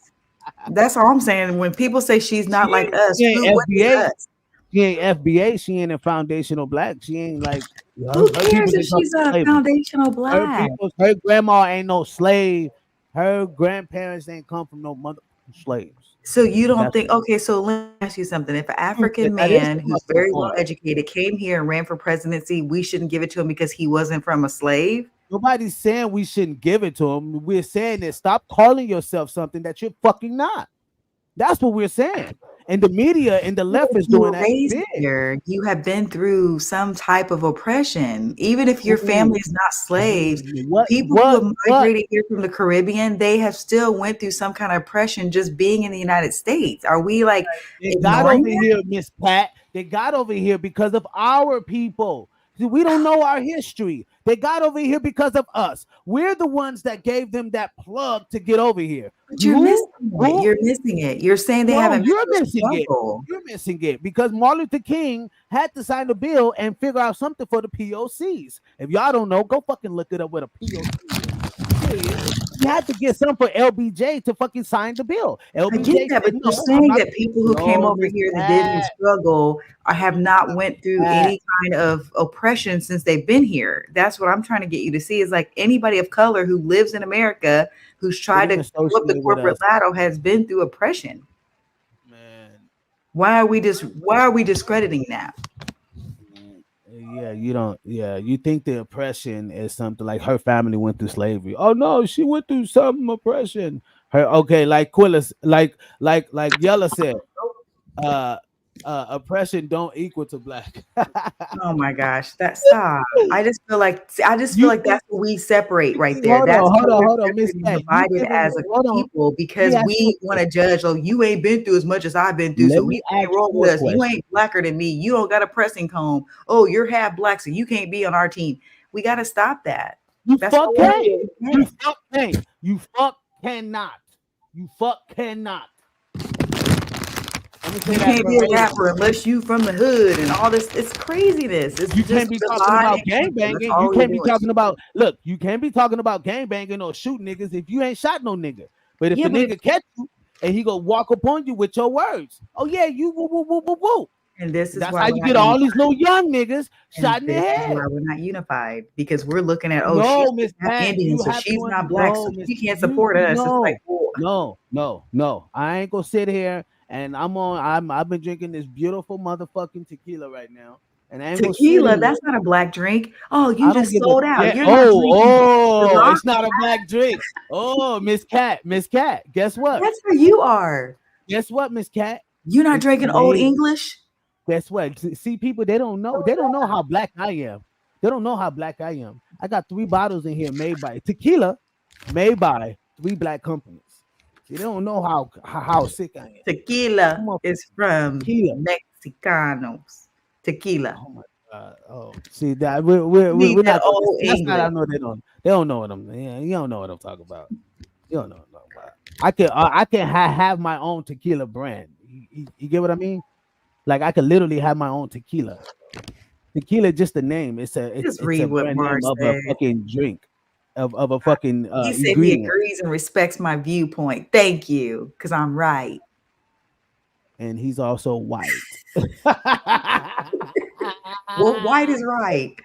That's all I'm saying. When people say she's not like us, She ain't what is FBA. us? She ain't FBA. She ain't a foundational black. She ain't like Who her cares people if didn't come she's from a slavery. foundational Her Black? people, her grandma ain't no slave. Her grandparents ain't come from no mother slaves. So you don't That's think, okay, so let me ask you something. If an yeah, African that is man the who's fucking very well point. educated came here and ran for presidency, we shouldn't give it to him because he wasn't from a slave? Nobody's saying we shouldn't give it to them. We're saying that stop calling yourself something that you're fucking not. That's what we're saying. And the media and the Even left if is you doing were that raised big. here, you have been through some type of oppression. Even if your Who? family is not Who? slaves, What? people who What? have What? migrated here from the Caribbean, they have still went through some kind of oppression just being in the United States. Are we like They got ignoring over that? here, Miss Pat. They got over here because of our people. See, we don't know our history. They got over here because of us. We're the ones that gave them that plug to get over here. But you're missing You, it. who? You're missing it. You're saying they No, haven't been you're through a missing it. struggle. You're missing it because Martin Luther King had to sign the bill and figure out something for the POCs. If y'all don't know, go fucking look it up what a POC is. Period. He had to get some for LBJ to fucking sign the bill. I get LBJ that, but said, you're "No, I'm saying not." that people who came No, over Miss here that didn't Pat, struggle or have not went through Pat. any kind of oppression since they've been here. That's what I'm trying to get you to see is like anybody of color who lives in America who's tried Didn't to go up the associate with corporate us, ladder has been through oppression. man. Why are we discrediting that? Yeah, you don't. Yeah, you think the oppression is something like her family went through slavery. Oh no, she went through some oppression. Her okay, like Quilla, like Yella said. oppression don't equal to black. Oh my gosh, that stop. I just feel like You that's what we separate right there. hold That's on, hold what on, we're hold on, Miss separating and Cat. You divided giving as a hold on. people Let me because ask you we a want to judge. Oh, you ain't been through as much as I've been through, let so me you ask can't roll you with a us. You question. ain't blacker than me. You don't got a pressing comb. Oh, you're half black, so you can't be on our team. We got to stop that. You That's fuck what can't. Period. we You can't. fuck can't. You fuck cannot. You fuck cannot. Let me say You that can't be a verbatim. rapper unless you from the hood and all this. It's craziness. It's You just can't be talking divide about and gang conquer. That's banging. You all we're can't be doing. talking about look. You can't be talking about gang banging or shooting niggas if you ain't shot no nigga. But if Yeah, a but if nigga catch you and he go walk upon you with your words, oh yeah, you woo woo woo woo woo. and this is That's why how we're you not get all these unified. little young niggas And shot in the this is head. why we're not unified because we're looking at, oh, she's No, Miss Pat, Indian, you so have she's to not black, so no, Miss she can't you support us. It's like, no, oh, no. I ain't gonna sit here and I've been drinking this beautiful motherfucking tequila right now, and I ain't gonna sit tequila, here. that's not a black drink. Oh, you I don't just give a sold out. yeah. You're not Oh, drinking Ciroc. it's not a black drink. Oh, Miss Cat. Guess what? That's where you are. Guess what, Miss Cat? You're not It's drinking Old made. English. Guess what? See, people, they don't know. They don't know how black I am. They don't know how black I am. I got 3 bottles in here made by tequila, made by 3 black companies. See, they don't know how sick I am. Tequila Come on, is from tequila. Mexicanos. Tequila. Oh my god. Oh, see that You need we're that not gonna. Old That's not. English. I know they don't know what I'm. Yeah, you don't know what I'm talking about. You don't know what I'm talking about. I can have my own tequila brand. You get what I mean? Like I could literally have my own tequila. Tequila just a name. Just It's a read what brand name Mars of a said. fucking drink, of a fucking He said he ingredient, agrees and respects my viewpoint. Thank you, because I'm right. and he's also white. Well, white is right.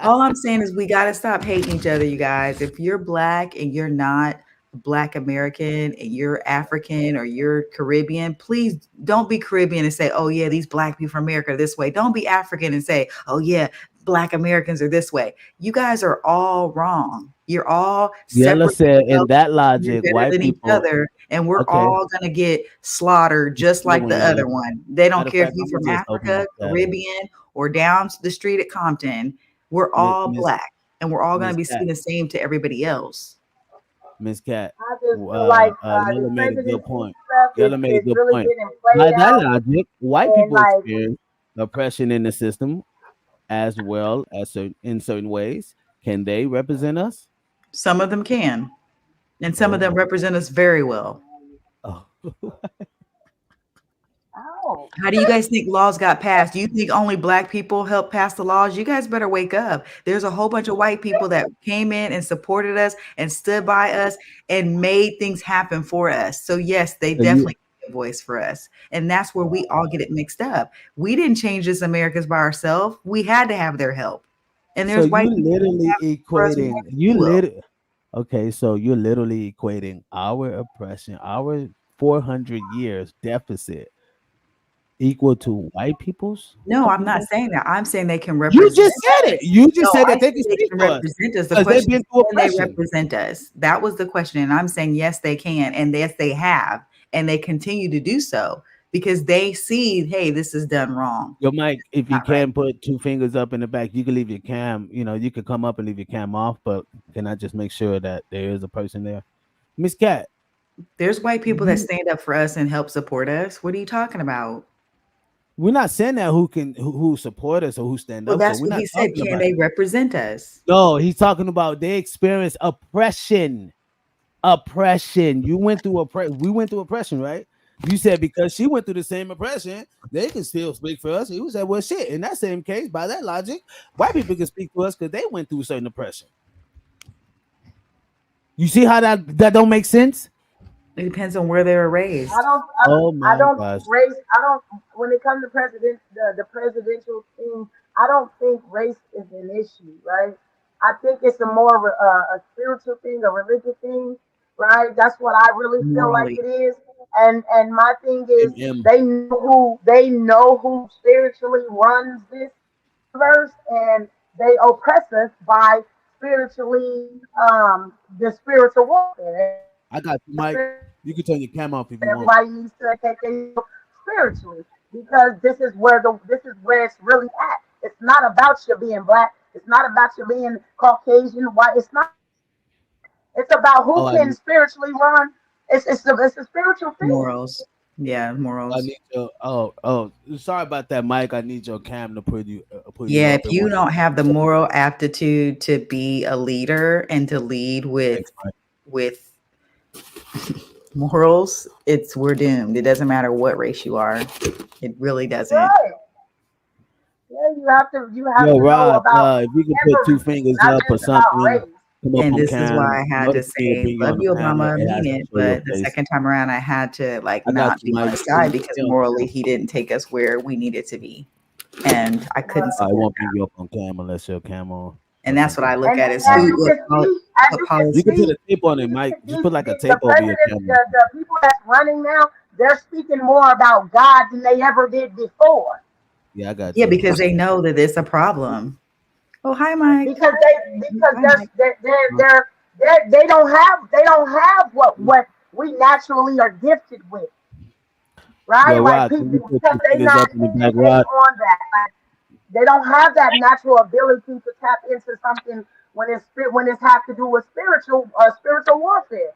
All I'm saying is we got to stop hating each other, you guys. If you're black and you're not black American and you're African or you're Caribbean, please don't be Caribbean and say, oh, yeah, these black people from America are this way. Don't be African and say, oh, yeah, black Americans are this way. You guys are all wrong. You're all Yella separate said, in yourselves, that you're logic, better white than each people. other, and we're Okay, all going to get slaughtered just you like the and other Yella. one. They don't Matter of care if fact, you're I'm gonna from just open Africa, up that Caribbean, or down the street at Compton. We're all Miss black and we're all going to Miss be Cat. seen the same to everybody else. Miss Cat, I just feel like this Yella made a good presidency point. stuff Yella made a is good really point. getting played By that out, logic, white and people like experience oppression in the system as well as in certain ways. Can they represent us? Some of them can, and some of them Oh, represent us very well. oh. oh, How do you guys think laws got passed? Do you think only black people helped pass the laws? You guys better wake up. There's a whole bunch of white people that came in and supported us and stood by us and made things happen for us. So yes, they So you, definitely have a voice for us. And that's where we all get it mixed up. We didn't change this Americas by ourselves. We had to have their help. And so there's you white people that literally have it for us. We equating will. okay, so you're literally equating our oppression, our 400 years deficit equal to white people's No, I'm not oppression? saying that. I'm saying they can You represent just said it. us. You just No, said I that they said can they speak can for us represent us. The because they've question been is, through can they oppression. represent us? That was the question. And I'm saying, yes, they can. And yes, they have. And they continue to do so because they see, hey, this is done wrong. Your mic, if you Not right. can put 2 fingers up in the back, you can leave your cam, you could come up and leave your cam off, but can I just make sure that there is a person there? Miss Cat, There's white people that you stand up for us and help support us. What are you talking about? we're not saying that who support us or who stand Well, up for. that's We're what not he said. talking Can about they represent us? no, he's talking about they experience oppression. Oppression. You went through we went through oppression, right? You said because she went through the same oppression, they can still speak for us. He was said, well, shit. In that same case, by that logic, white people can speak for us because they went through certain oppression. You see how that don't make sense? It depends on where they were raised. Oh I my don't gosh. think race. I don't. When it comes to the presidential thing, I don't think race is an issue, right? I think it's a more of a spiritual thing, a religious thing, right? That's what I really feel like Morally. it is. And my thing is, MM. they know who spiritually runs this universe, and they oppress us by spiritually the spiritual warfare. I got you, Mike. You can turn your cam off if you want. Everybody needs to take their spiritually, because this is where it's really at. It's not about you being black. It's not about you being Caucasian, white. It's not. It's about who Oh, can spiritually run. It's a spiritual thing. Morals. Yeah, I morals. need your. Oh. Sorry about that, Mike. I need your cam to put you Yeah, up if in you one. don't have the moral aptitude to be a leader and to lead Thanks, Mike. with morals, we're doomed. It doesn't matter what race you are. It really doesn't. Right. Yeah, you have Yo, to know Rod, about if you can put two everything, fingers not up or just about something, race. come up And on this is why cam. I In had order to for me to say, bring you love on the you, panel, Obama, it mean has to it. show your But the face. second time around, I had to like I got not you, be on Mike. his side because Yo, morally he didn't take us where we needed to be. And I couldn't But I support won't bring that. you up on cam unless your cam on. And Okay. that's what I look and at is as Uh, who, you can see, as what you can you can policy. put see, a tape on it, Mike. Just put like a tape the over your president, camera. the people that's running now, they're speaking more about God than they ever did before. Yeah, I got Yeah, you. because they know that it's a problem. Oh, hi, Mike. Because Hi, Mike. they don't have what we naturally are gifted with, right? Yo, Like Rod, can people, you put because two they fingers not up in the back, educated Rod? on that. Like, they don't have that natural ability to tap into something when it's have to do with spiritual warfare.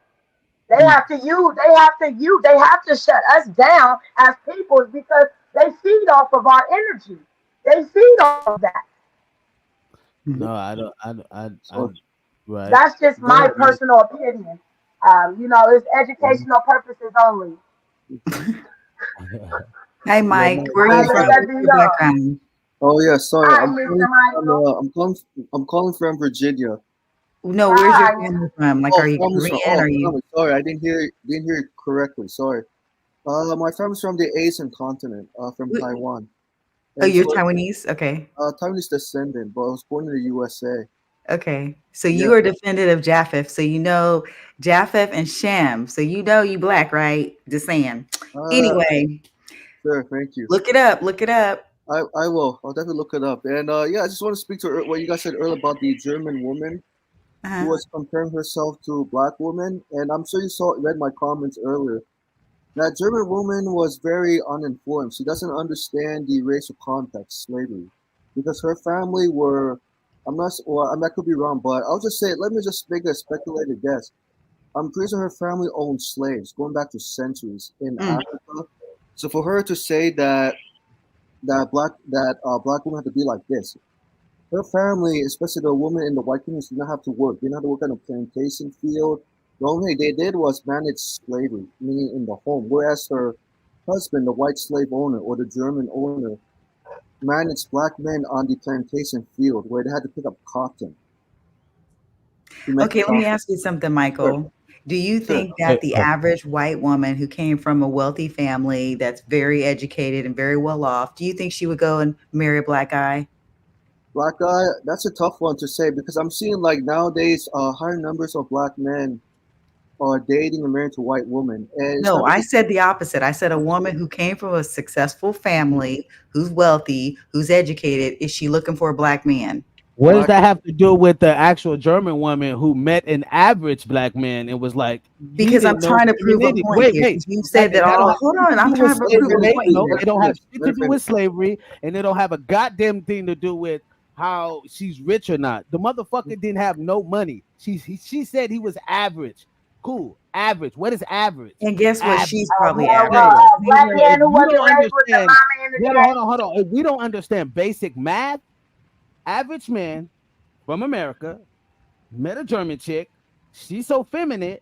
They have to shut us down as people because they feed off of our energy. They feed off of that. No, Mhm. I don't. I So right. That's just Go my ahead, Mike. personal opinion. It's educational purposes only. Hi, Yo, Mike. Mike, Where are go you I ahead, let from? Mike. that What's be your known. background? oh yeah, sorry. Hi, Mr. Michael. I'm calling from Virginia. No, where's your Hi. family from? Like, Oh, are you family's from. Korean? Oh, Are you? family. Sorry, I didn't hear it correctly. Sorry. My family's from the Asian continent. From Taiwan, Oh, and you're so Taiwanese? Okay. Taiwanese descendant, but I was born in the USA. Okay. So Yeah, you are descendant of Japheth. So you know Japheth and Shem. So you know you black, right? Just saying. uh, Anyway, sure. Thank you. look it up. Look it up. I will. I'll definitely look it up. And yeah, I just want to speak to what you guys said earlier about the German woman who Uh-huh. was comparing herself to a black woman. And I'm sure you read my comments earlier. That German woman was very uninformed. She doesn't understand the racial context, slavery, because her family were. I'm not. Well, I could be wrong, but I'll just say. Let me just make a speculated guess. I'm pretty sure her family owned slaves going back to centuries in Mm. Africa. So for her to say that black woman had to be like this, her family, especially the woman in the white community, did not have to work. They didn't have to work on a plantation field. The only thing they did was manage slavery, meaning in the home. Whereas her husband, the white slave owner or the German owner, managed black men on the plantation field where they had to pick up cotton to make Okay, let me cotton. ask you something, Sure, Michael. Do you sure. think that the average white woman who came from a wealthy family that's very educated and very well off, do you think she would go and marry a black guy? Black guy, that's a tough one to say because I'm seeing like nowadays higher numbers of black men are dating and marrying to white women. And it's No, not I because said the opposite. I said a woman who came from a successful family, who's wealthy, who's educated, is she looking for a black man? What does black that have to do with the actual German woman who met an average black man and was like, he Because I'm didn't know trying to prove a femininity? point Wait, here. wait. Because you That said that don't all, have hold shit on, to I'm do with trying to let prove me a slavery. finish, point No, here. it don't have shit let to me do finish. with slavery, and it don't have a goddamn thing to do with how she's rich or not. The motherfucker didn't have no money. She said he was average. Cool, average. What is average? And guess what? Average. She's probably average. Anyway, A black if man who you wasn't don't raised with the understand, mama and the daddy. hold on. If we don't understand basic math, average man from America met a German chick. She's so feminine,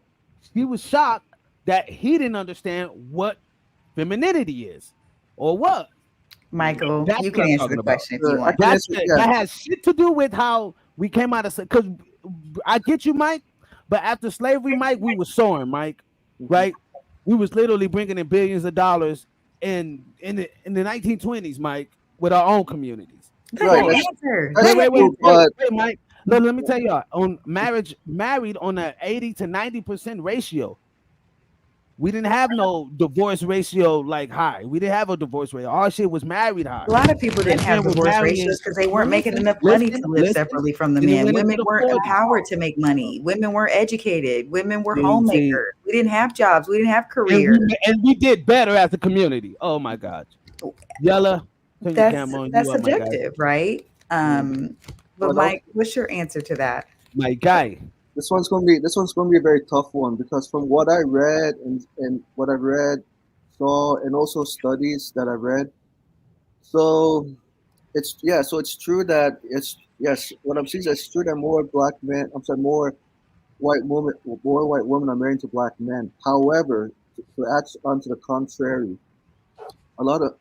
she was shocked that he didn't understand what femininity is or what. Michael, That's you what can I'm answer the talking about. question if you I want. can answer. Yeah, That has shit to do with how we came out of because I get you, Mike. But after slavery, Mike, we were soaring, Mike. mhm. Right? We was literally bringing in billions of dollars in the 1920s, Mike, with our own communities. Let Come Right. him on, answer. That's Let him true, answer. but Mike. Let me tell y'all, on marriage, married on a 80 to 90% ratio. We didn't have no divorce ratio like high. We didn't have a divorce rate. Our shit was married high. A lot of people didn't Black have men were divorce marrying. ratios because they weren't making enough money to Listen, live listen. separately from the Then it men. went into Women the weren't 40s. empowered to make money. Women weren't educated. Women were See, homemakers. We didn't have jobs. We didn't have and careers. we did better as a community. Oh my God. Yella, turn your camera on. That's You up, my guy. subjective, right? But But Mike, what's your answer to that? My guy. this one's gonna be a very tough one because from what I read and what I read, saw, and also studies that I read, so so it's true that it's yes. What I'm saying is it's true that more black men, I'm sorry, more white women are married to black men. However, to add on to the contrary,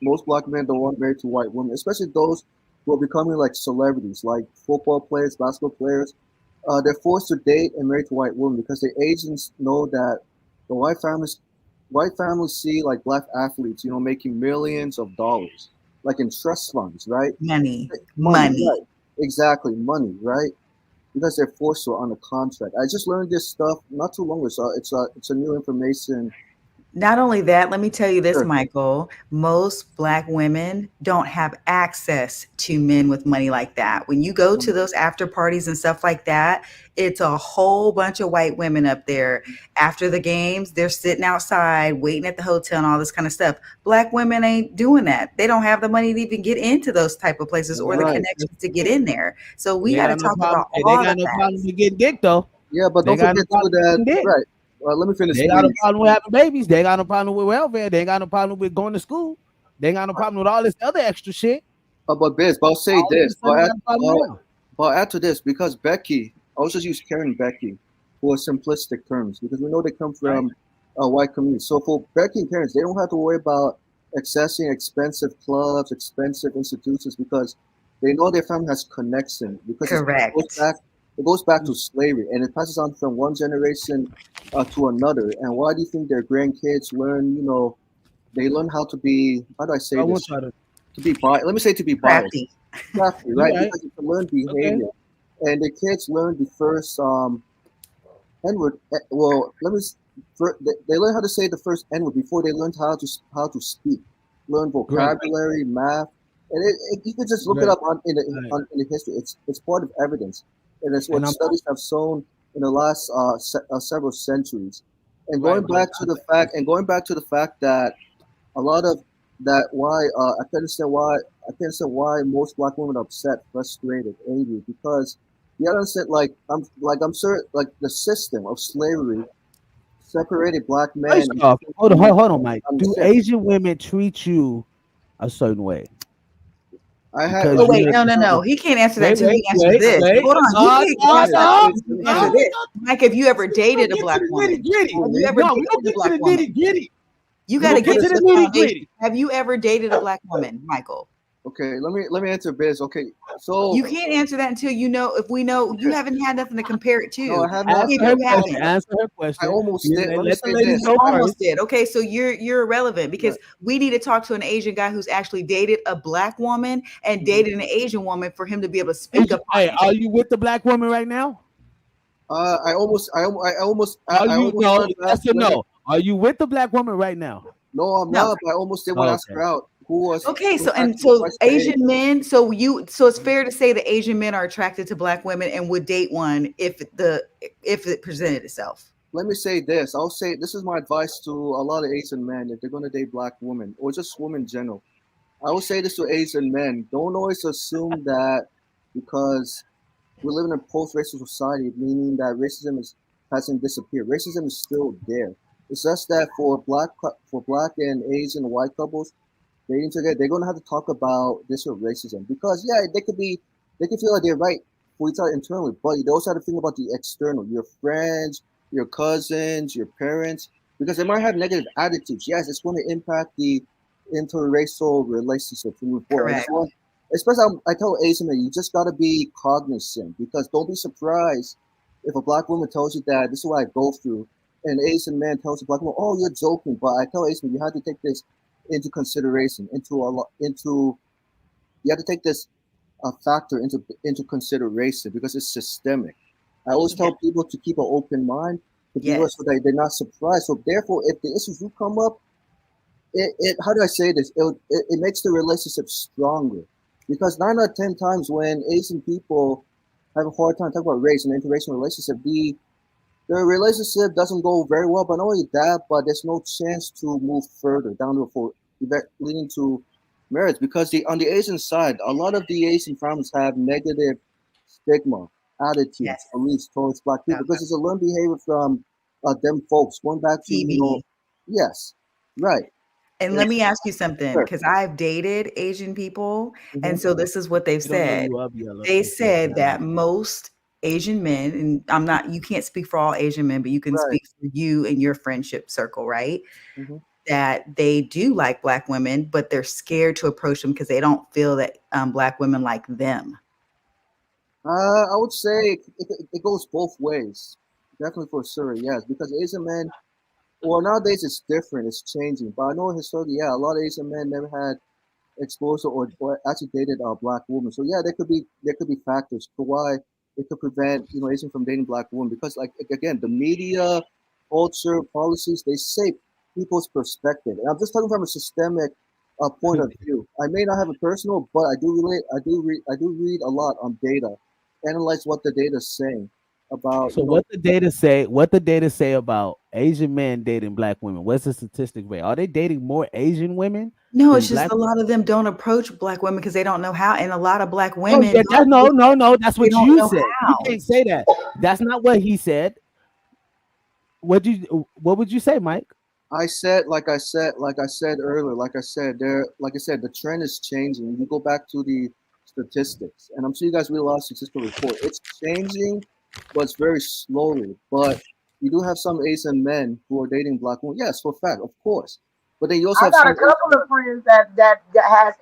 most black men don't want married to white women, especially those who are becoming like celebrities, like football players, basketball players. They're forced to date and marry to white women because the agents know that the white families see like black athletes, making millions of dollars, like in trust funds, right? Money, Money. right? Exactly, money, right? Because they're forced to on a contract. I just learned this stuff not too long ago, so it's a new information. Not only that, let me tell you this, Sure. Michael. Most black women don't have access to men with money like that. When you go to those after parties and stuff like that, it's a whole bunch of white women up there. After the games, they're sitting outside waiting at the hotel and all this kind of stuff. Black women ain't doing that. They don't have the money to even get into those type of places or the Right. connections to get in there. So we They got to got no talk problem. about They all got of no that. problem with getting dick though. Yeah, but They don't got no forget too problem with that, getting dick. right? Let me finish, They got no please. problem with having babies. They got no problem with welfare. They got no problem with going to school. They got no problem with all this other extra shit. But I'll say All of a this. sudden, they got a problem now. But I'll add to this because Becky, I'll just use Karen and Becky for simplistic terms because we know they come from a white community. So for Becky and Karen, they don't have to worry about accessing expensive clubs, expensive institutions because they know their family has connection because Correct. it goes back to slavery and it passes on from one generation to another. And why do you think their grandkids learn? They learn how to be. How do I say I this? want y'all to. To be biased. Let me say to be biased. Crafty. Crafty, You right? right? Because you can learn Okay. behavior, and the kids learn the first N word. Well, they learn how to say the first N word before they learn how to speak, learn Great. vocabulary, math, and you can just look it Great. up Right. in the history. It's part of evidence, and it's And what I'm studies have shown in the last several centuries. And right, but going back to the fact that a lot of that why I can understand why most black women are upset, frustrated, angry because you gotta understand I'm sure like the system of slavery separated black men. first off, hold on, Mike. Do Understand? Asian women treat you a certain way? I had Because Oh you wait, make no. He can't answer that until he answers wait, this. wait. Hold on, he No, can't no, answer that no, until you answer no. this. Mike, have you ever dated a Get black to the woman? nitty gritty. Have you ever No, we dated don't a get black to the woman? nitty gritty. You We got to don't get give to us the the nitty foundation. gritty. Have you ever dated a black woman, Michael? Okay, let me answer Biz. Okay, so You can't answer that until you know. If we know you haven't had nothing to compare it no, to. I have not. If Answer her you question. haven't, Answer her I question. almost did. Let me Let the say ladies this. go almost first. did. Okay, so you're irrelevant because Right. we need to talk to an Asian guy who's actually dated a black woman and dated an Asian woman for him to be able to speak upon Hey, it. are you with the black woman right now? Are I you almost no? wanted to ask. Yes or no? Are you with the black woman right now? No, I'm No. not. But I almost did want to ask Okay. her out. Who was Okay, who so and actually so twice the age? Asian men, so it's fair to say that Asian men are attracted to black women and would date one if it presented itself. Let me say this. I'll say this is my advice to a lot of Asian men if they're gonna date black women or just women in general. I will say this to Asian men: don't always assume that because we live in a post-racial society, meaning that hasn't disappeared. Racism is still there. It's just that for black and Asian white couples dating together, they're gonna have to talk about this with racism because yeah, they could feel like they're right for each other internally, but you also have to think about the external, your friends, your cousins, your parents, because they might have negative attitudes. Yes, it's going to impact the interracial relationships moving forward. And Correct. that's why, especially I tell Asian men, you just got to be cognizant because don't be surprised if a black woman tells you that this is what I go through, and an Asian man tells a black woman, "Oh, you're joking," but I tell Asian men, you have to take this into consideration, into you have to take this factor into consideration because it's systemic. I always Yeah. tell people to keep an open mind to be aware Yes. so that they're not surprised. So therefore, if the issues do come up, it how do I say this? It makes the relationship stronger because 9 out of 10 times when Asian people have a hard time talking about race and interracial relationship, the relationship doesn't go very well. But not only that, but there's no chance to move further down the road, leading to marriage because on the Asian side, a lot of the Asian families have negative stigma, attitudes, Yes. beliefs towards black Yeah. people because it's a learned behavior from them folks going back to TV. yes, right. And let It's, me ask you something, sure. because I've dated Asian people, Hmm. and so this is what they've We don't know said. you up, Yellow. They It's just said that most Asian men, and I'm not, you can't speak for all Asian men, but you can Right. speak for you and your friendship circle, right? Hmm. That they do like black women, but they're scared to approach them because they don't feel that black women like them. I would say it goes both ways. Definitely for sure, yes. Because Asian men, well, nowadays it's different. It's changing. But I know historically, yeah, a lot of Asian men never had exposure or actually dated a black woman. So yeah, there could be factors to why it could prevent Asian from dating black women because like again, the media, culture, policies they shape people's perspective. And I'm just talking from a systemic point of view. I may not have a personal, but I do relate. I do read a lot on data, analyze what the data is saying about so what the data say? What the data say about Asian men dating black women? What's the statistic rate? Are they dating more Asian women No, than it's just black? a lot of them don't approach black women because they don't know how, and a lot of black Oh women yeah, don't, no. That's they what don't you know said. You how. can't say that. That's not what he said. What would you say, Mike? like I said earlier, the trend is changing. You go back to the statistics, and I'm sure you guys read a lot of statistical report. It's changing, but it's very slowly. But you do have some Asian men who are dating black women. Yes, for a fact, of course. But then you also I have got some a couple of friends that have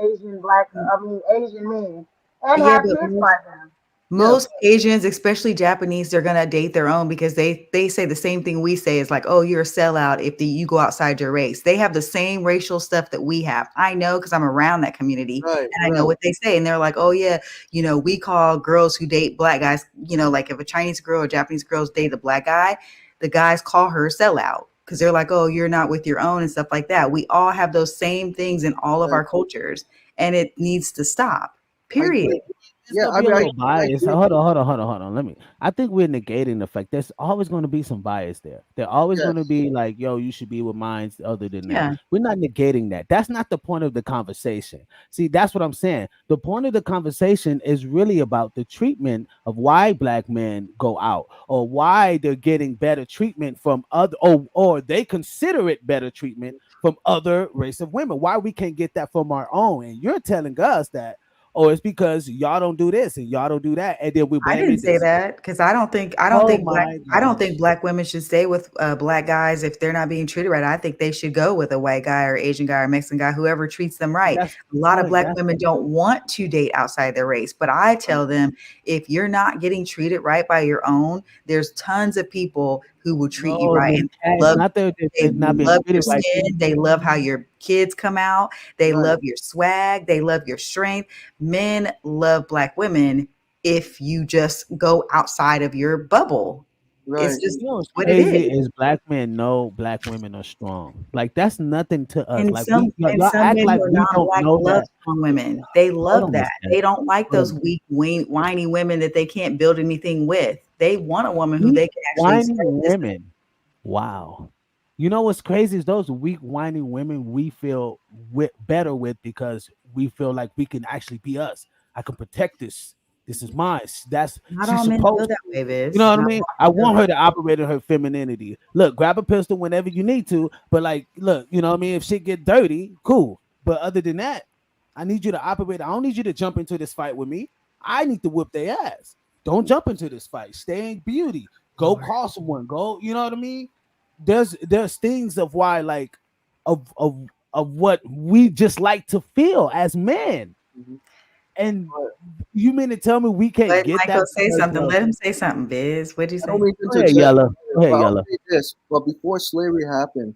Asian black, I mean Asian men, and Yeah, have but kids by them. yeah, most Asians, especially Japanese, they're gonna date their own because they say the same thing we say. It's like, oh, you're a sellout if you go outside your race. They have the same racial stuff that we have. I know because I'm around that community right, and I know right, what they say. And they're like, oh yeah, we call girls who date black guys, like if a Chinese girl or Japanese girls date a black guy, the guys call her a sellout because they're like, oh, you're not with your own and stuff like that. We all have those same things in all of right. our cultures, and it needs to stop. I Period. agree. It's Yeah, gonna I be a mean, little I bias. agree. Hold on. Let me. I think we're negating the fact there's always going to be some bias there. They're always going to Yes, be like, "Yo, you should be with mine." Other than that, Yeah. we're not negating that. That's not the point of the conversation. See, that's what I'm saying. The point of the conversation is really about the treatment of why black men go out, or why they're getting better treatment from other, or they consider it better treatment from other race of women. Why we can't get that from our own? And you're telling us that, oh, it's because y'all don't do this and y'all don't do that, and then we I blame didn't it say this. that because Oh my I don't gosh. think black women should stay with black guys if they're not being treated right. I think they should go with a white guy or Asian guy or Mexican guy, whoever treats them right. That's A the lot of point. black That's women don't want to date outside their race, but I right, tell them if you're not getting treated right by your own, there's tons of people who will treat you no, right no, and it's love not that they they're not being love your treated right. skin. They love how your kids come out. They right, love your swag. They love your strength. Men love black women if you just go outside of your bubble. It's right. just You know what's what it is. crazy is black men know black women are strong. Like that's nothing to us. And Like we y'all some act men like who are we don't non-black know love that. strong women. They Hold love on a that. second. They don't like Hold those on. weak, whiny women that they can't build anything with. They want a woman who Weak, they can actually whiny say, listen, women. Wow. You know what's crazy is those weak, whiny women we feel better with because we feel like we can actually be us. I can protect this. This is mine. That's not she's all men feel supposed that to. way, You know Viz. what I Not mean? all I men feel want that her to operate in her femininity. Look, grab a pistol whenever you need to, but like, look, you know what I mean? If shit get dirty, cool. But other than that, I need you to operate. I don't need you to jump into this fight with me. I need to whip their ass. Don't jump into this fight. Stay in beauty. Go Lord. call someone. Go, you know what I mean? There's things of why like of what we just like to feel as men. Mhm. And But you mean to tell me we can't Let get that Michael say because something. Let him say something, Viz. What'd you I don't say? mean to go ahead, interject, Yella. Go but ahead, I'll Yella. say this. But before slavery happened,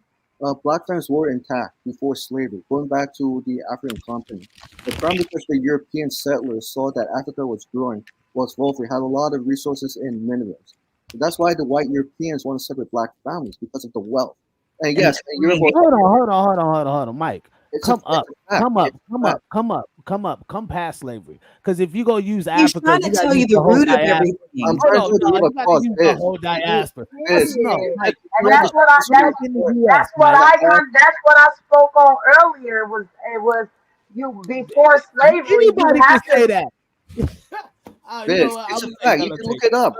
black families were intact before slavery. Going back to the African continent, the problem because the European settlers saw that Africa was growing, was wealthy, had a lot of resources and minerals. That's why the white Europeans want to separate black families because of the wealth. And yes, and you're hold on, Mike. Come up, come past slavery. Because if you go use He's Africa, trying to tell you the root of everything. I'm trying to tell you the whole diaspora. And that's what I spoke on earlier. It was you before slavery. Anybody you can have say to, that. It's a fact. You can look it up.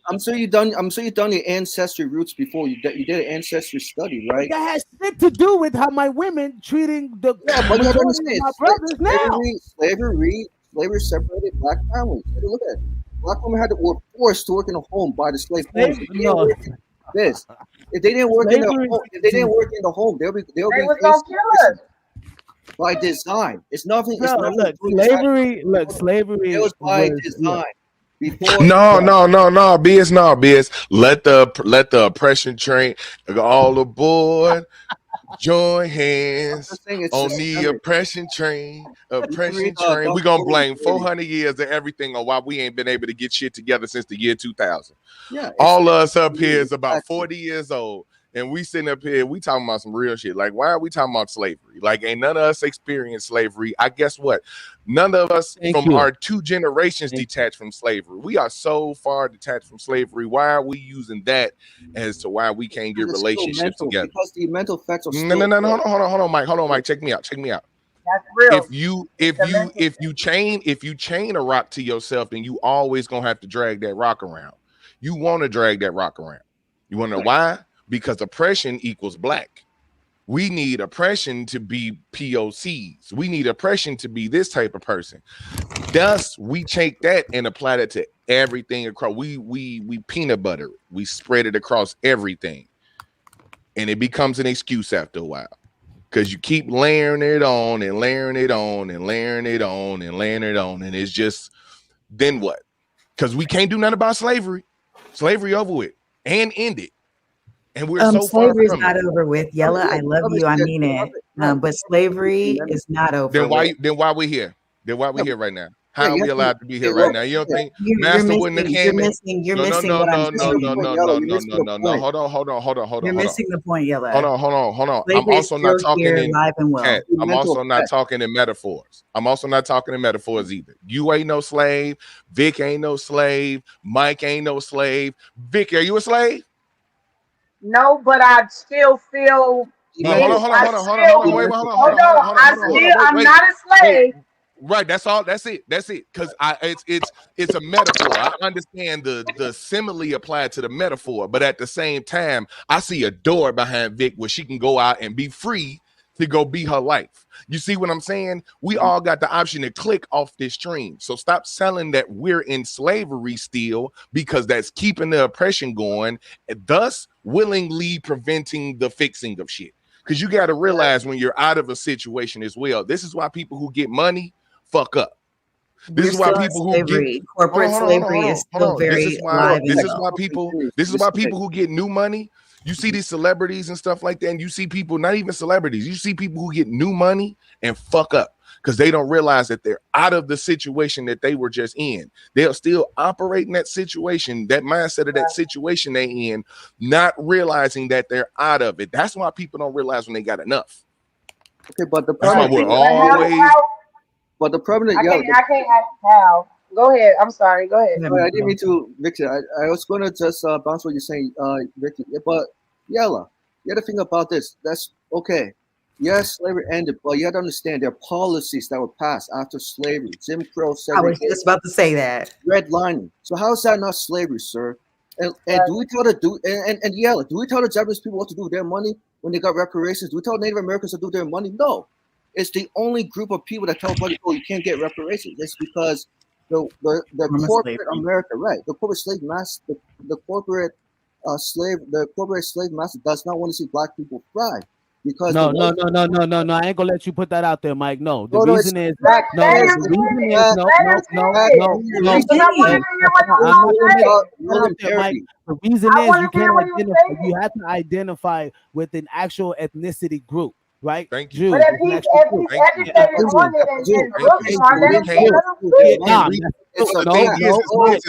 I'm sure you've done your ancestry roots before. You did an ancestry study, right? That has shit to do with how my women treating the but you understand, my brothers now. Slavery separated black families. Look at it. Black women were forced to work in a home by the slave owners. If they didn't work in the home, they'll be was gonna kill us. By design. It's nothing. Bro, it's nothing. Slavery it was by design. No, biz. Let the oppression train all aboard. Join hands on the oppression train. We're gonna blame 400 years of everything on why we ain't been able to get shit together since the year 2000. All of us up here is about 40 years old. And we sitting up here, we talking about some real shit. Like, why are we talking about slavery? Like, ain't none of us experienced slavery. I guess what? None of us our 2 generations detached from slavery. We are so far detached from slavery. Why are we using that as to why we can't get relationships together? Because the mental effects are No. Hold on, Mike. Check me out. That's real. If you chain a rock to yourself, then you always gonna have to drag that rock around. You want to drag that rock around. You want to know why? Because oppression equals black. We need oppression to be POCs. We need oppression to be this type of person. Thus, we take that and apply that to everything across. We peanut butter it. We spread it across everything. And it becomes an excuse after a while. Because you keep layering it on and layering it on and layering it on and layering it on. And it's just, then what? Because we can't do nothing about slavery. Slavery over with and ended. And we're so slavery far is not over with. Yella, I love you. I mean it. But slavery is not over. Then why we here? Then why we here right now? How are we allowed to be here right now? You don't think Master wouldn't have came in? You're missing what I'm saying. No. Hold on. You're missing the point, Yella. Hold on. I'm also not talking in I'm also not talking in metaphors. I'm also not talking in metaphors either. You ain't no slave. Vic ain't no slave. Mike ain't no slave. Vic, are you a slave? No, but I still feel. Hold on. I'm not a slave. Right, that's all. That's it. Because it's a metaphor. I understand the simile applied to the metaphor, but at the same time, I see a door behind Vic where she can go out and be free to go be her life. You see what I'm saying? We all got the option to click off this stream. So stop selling that we're in slavery still, because that's keeping the oppression going, and thus willingly preventing the fixing of shit. Because you got to realize when you're out of a situation as well. This is why people who get money fuck up. This is why people who get corporate slavery is still very alive. This is why people who get new money. You see these celebrities and stuff like that, and you see people, not even celebrities, you see people who get new money and fuck up because they don't realize that they're out of the situation that they were just in. They'll still operate in that situation, that mindset of that situation they in, not realizing that they're out of it. That's why people don't realize when they got enough. Okay, but the problem I can't ask how. Go ahead. I'm sorry. Go ahead. I didn't mean to, Victor. I was going to just bounce what you're saying, Victor. But Yella, you got to think about this. That's okay. Yes, slavery ended, but you have to understand there are policies that were passed after slavery. Jim Crow, I was just about to say that. Redlining. So how is that not slavery, sir? And do we tell Yella, do we tell the Japanese people what to do with their money when they got reparations? Do we tell Native Americans to do their money? No. It's the only group of people that tell money, you can't get reparations. It's because the corporate America, right? The corporate slave master, the corporate slave master does not want to see black people thrive. Because no, I ain't gonna let you put that out there, Mike. No, the reason is you have to identify with an actual ethnicity group. right? Thank you. Jews. But if It's an he's extra group. Thank you. educated on it and Dude, looking hard, But let we him can't. let him We see it. can't Nah, reach. It's The a thing fact. is, Mike,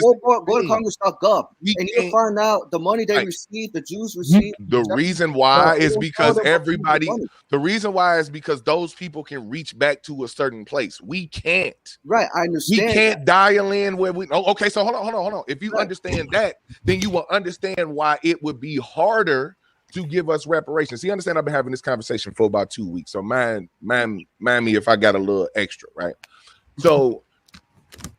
Go to Congress.gov, we and you'll can't. find out the money they Mike, receive, the Jews receive. the reason why is because everybody. Money. The reason why is because those people can reach back to a certain place. We can't. Right, I We understand. can't dial in where we. Oh, okay. So hold on. If you Right. understand that, then you will understand why it would be harder to give us reparations. See, understand? I've been having this conversation for about 2 weeks. So mind me if I got a little extra, right? So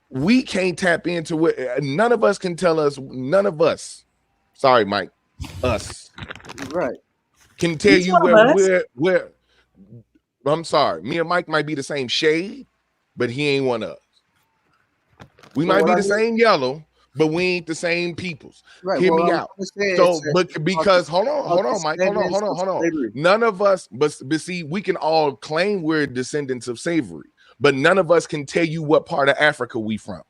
we can't tap into it. None of us can tell us. None of us. Sorry, Mike. Us Right. can tell Each you one of us. where. I'm sorry. Me and Mike might be the same shade, but he ain't one of us. We So might what be I the mean- same yellow, but we ain't the same peoples. Right. Hear well, me I'm out. gonna say So, it's, but because hold on, Mike, hold descendants of on. slavery. None of us, but see, we can all claim we're descendants of slavery, but none of us can tell you what part of Africa we from.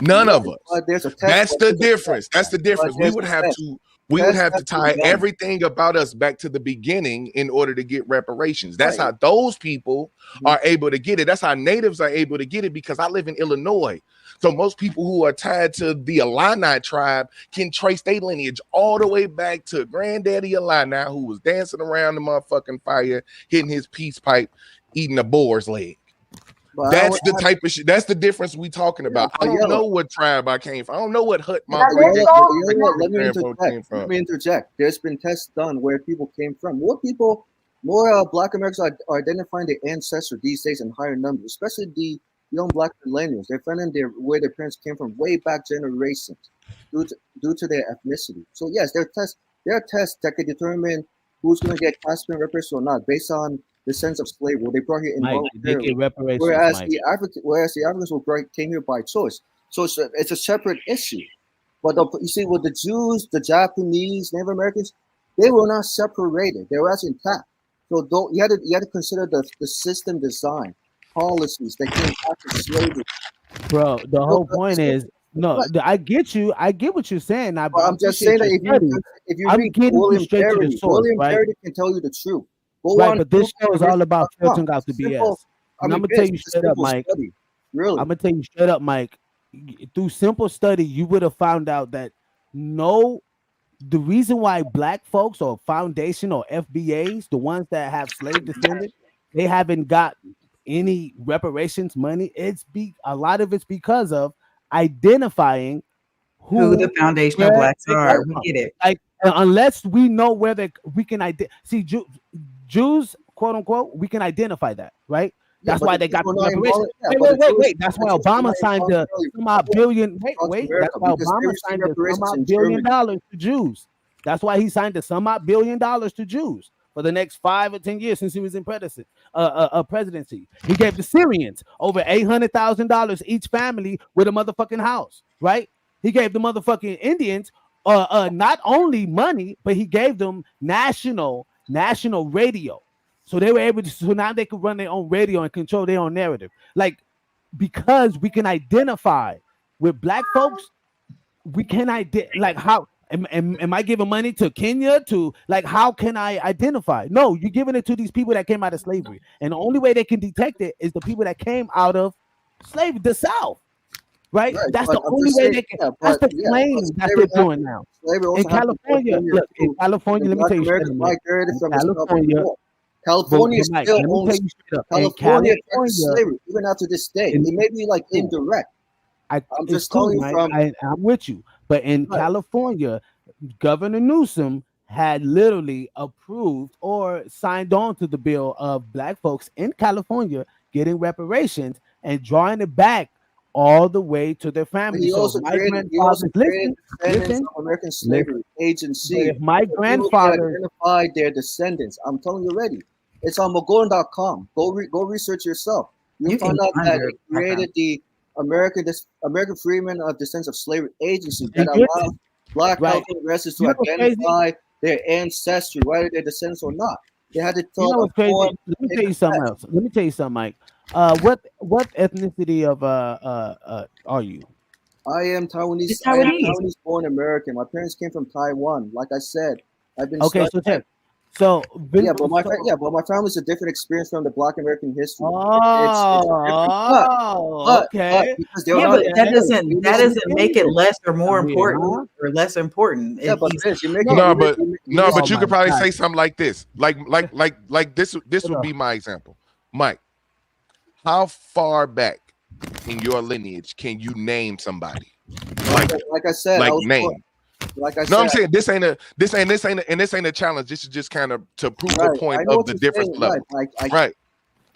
None of us. But there's a test. That's the difference. That's the difference. We there's would a have test. to. We would Test have to has to be tie done. everything about us back to the beginning in order to get reparations. That's Right. how those people are able to get it. That's how natives are able to get it, because I live in Illinois. So most people who are tied to the Illini tribe can trace their lineage all the way back to Granddaddy Illini, who was dancing around the motherfucking fire, hitting his peace pipe, eating a boar's leg. But That's the type of shit. That's the difference we talking about. I don't know what tribe I came from. I don't know what hut my Let me came from. Let me interject. There's been tests done where people came from. More Black Americans are identifying their ancestors these days in higher numbers, especially the young Black millennials. They're finding where their parents came from way back generations due to their ethnicity. So yes, there are tests that can determine who's going to get classified reparations or not based on the sense of slavery. Well, they brought here involuntarily. Whereas the Africans came here by choice. So it's a separate issue. But you see, with the Jews, the Japanese, Native Americans, they were not separated. They were actually intact. So you had to consider the system design, policies that came after slavery. Bro, the whole point is I get you. I get what you're saying. I'm just saying that if you read William Parody can tell you the truth. Right, but this show is all about filtering out the BS. And I'm gonna tell you straight up, Mike. Really, I'm gonna tell you straight up, Mike. Through simple study, you would have found out that the reason why Black folks or foundation or FBAs, the ones that have slave descendants, they haven't got any reparations money. A lot of it's because of identifying who the foundation of Blacks are. We get it. Like unless we know where we can see Jews, quote unquote, we can identify that, right? That's why they got the reparations. Wait. That's why Obama signed the some odd billion. Wait. That's why Obama signed the some odd $1 billion to Jews. That's why he signed the some odd $1 billion to Jews for the next 5 or 10 years since he was in presidency. He gave the Syrians over $800,000 each family with a motherfucking house, right? He gave the motherfucking Indians not only money, but he gave them national radio. So they were able to, so now they could run their own radio and control their own narrative. Like, because we can identify with Black folks, we can like how am I giving money to Kenya to like how can I identify? No, you're giving it to these people that came out of slavery. And the only way they can detect it is the people that came out of slavery, the South. Right? That's the only way they can. That's the claim that they're doing now. In California, look, in California, let me tell you California still owns California slavery even after this day. It may be like indirect. I'm just telling you from. I'm with you, but in California, Governor Newsom had literally approved or signed on to the bill of Black folks in California getting reparations and drawing it back all the way to their families. He also created descendants of American slavery agency. If my grandfather identified their descendants, I'm telling you already. It's on Magoon.com. Go research yourself. You'll find out that it created the American Freedmen of Descendants of Slavery Agency that allows Black California residents to identify their ancestry, whether they're descendants or not. They had to tell Let me tell you something else. Let me tell you something, Mike. What ethnicity of are you? I am Taiwanese. I am Taiwanese born American. My parents came from Taiwan. Like I said, I've been So Yeah, but my family's a different experience from the Black American history. It's different, okay. because they're Yeah, not. but that Okay. doesn't make it less or more Weird, important huh? or less important. Yeah, If but he's this you make No, it. No, You but make, no, oh but you my could probably God. say something like this. Like this Hold would on. be my example. Mike, how far back in your lineage can you name somebody? like I said, I Like was born, name. like I No, I'm said, saying this ain't a challenge. This is just kind of to prove a right. point I know of what the you're difference saying. level. Right. Right.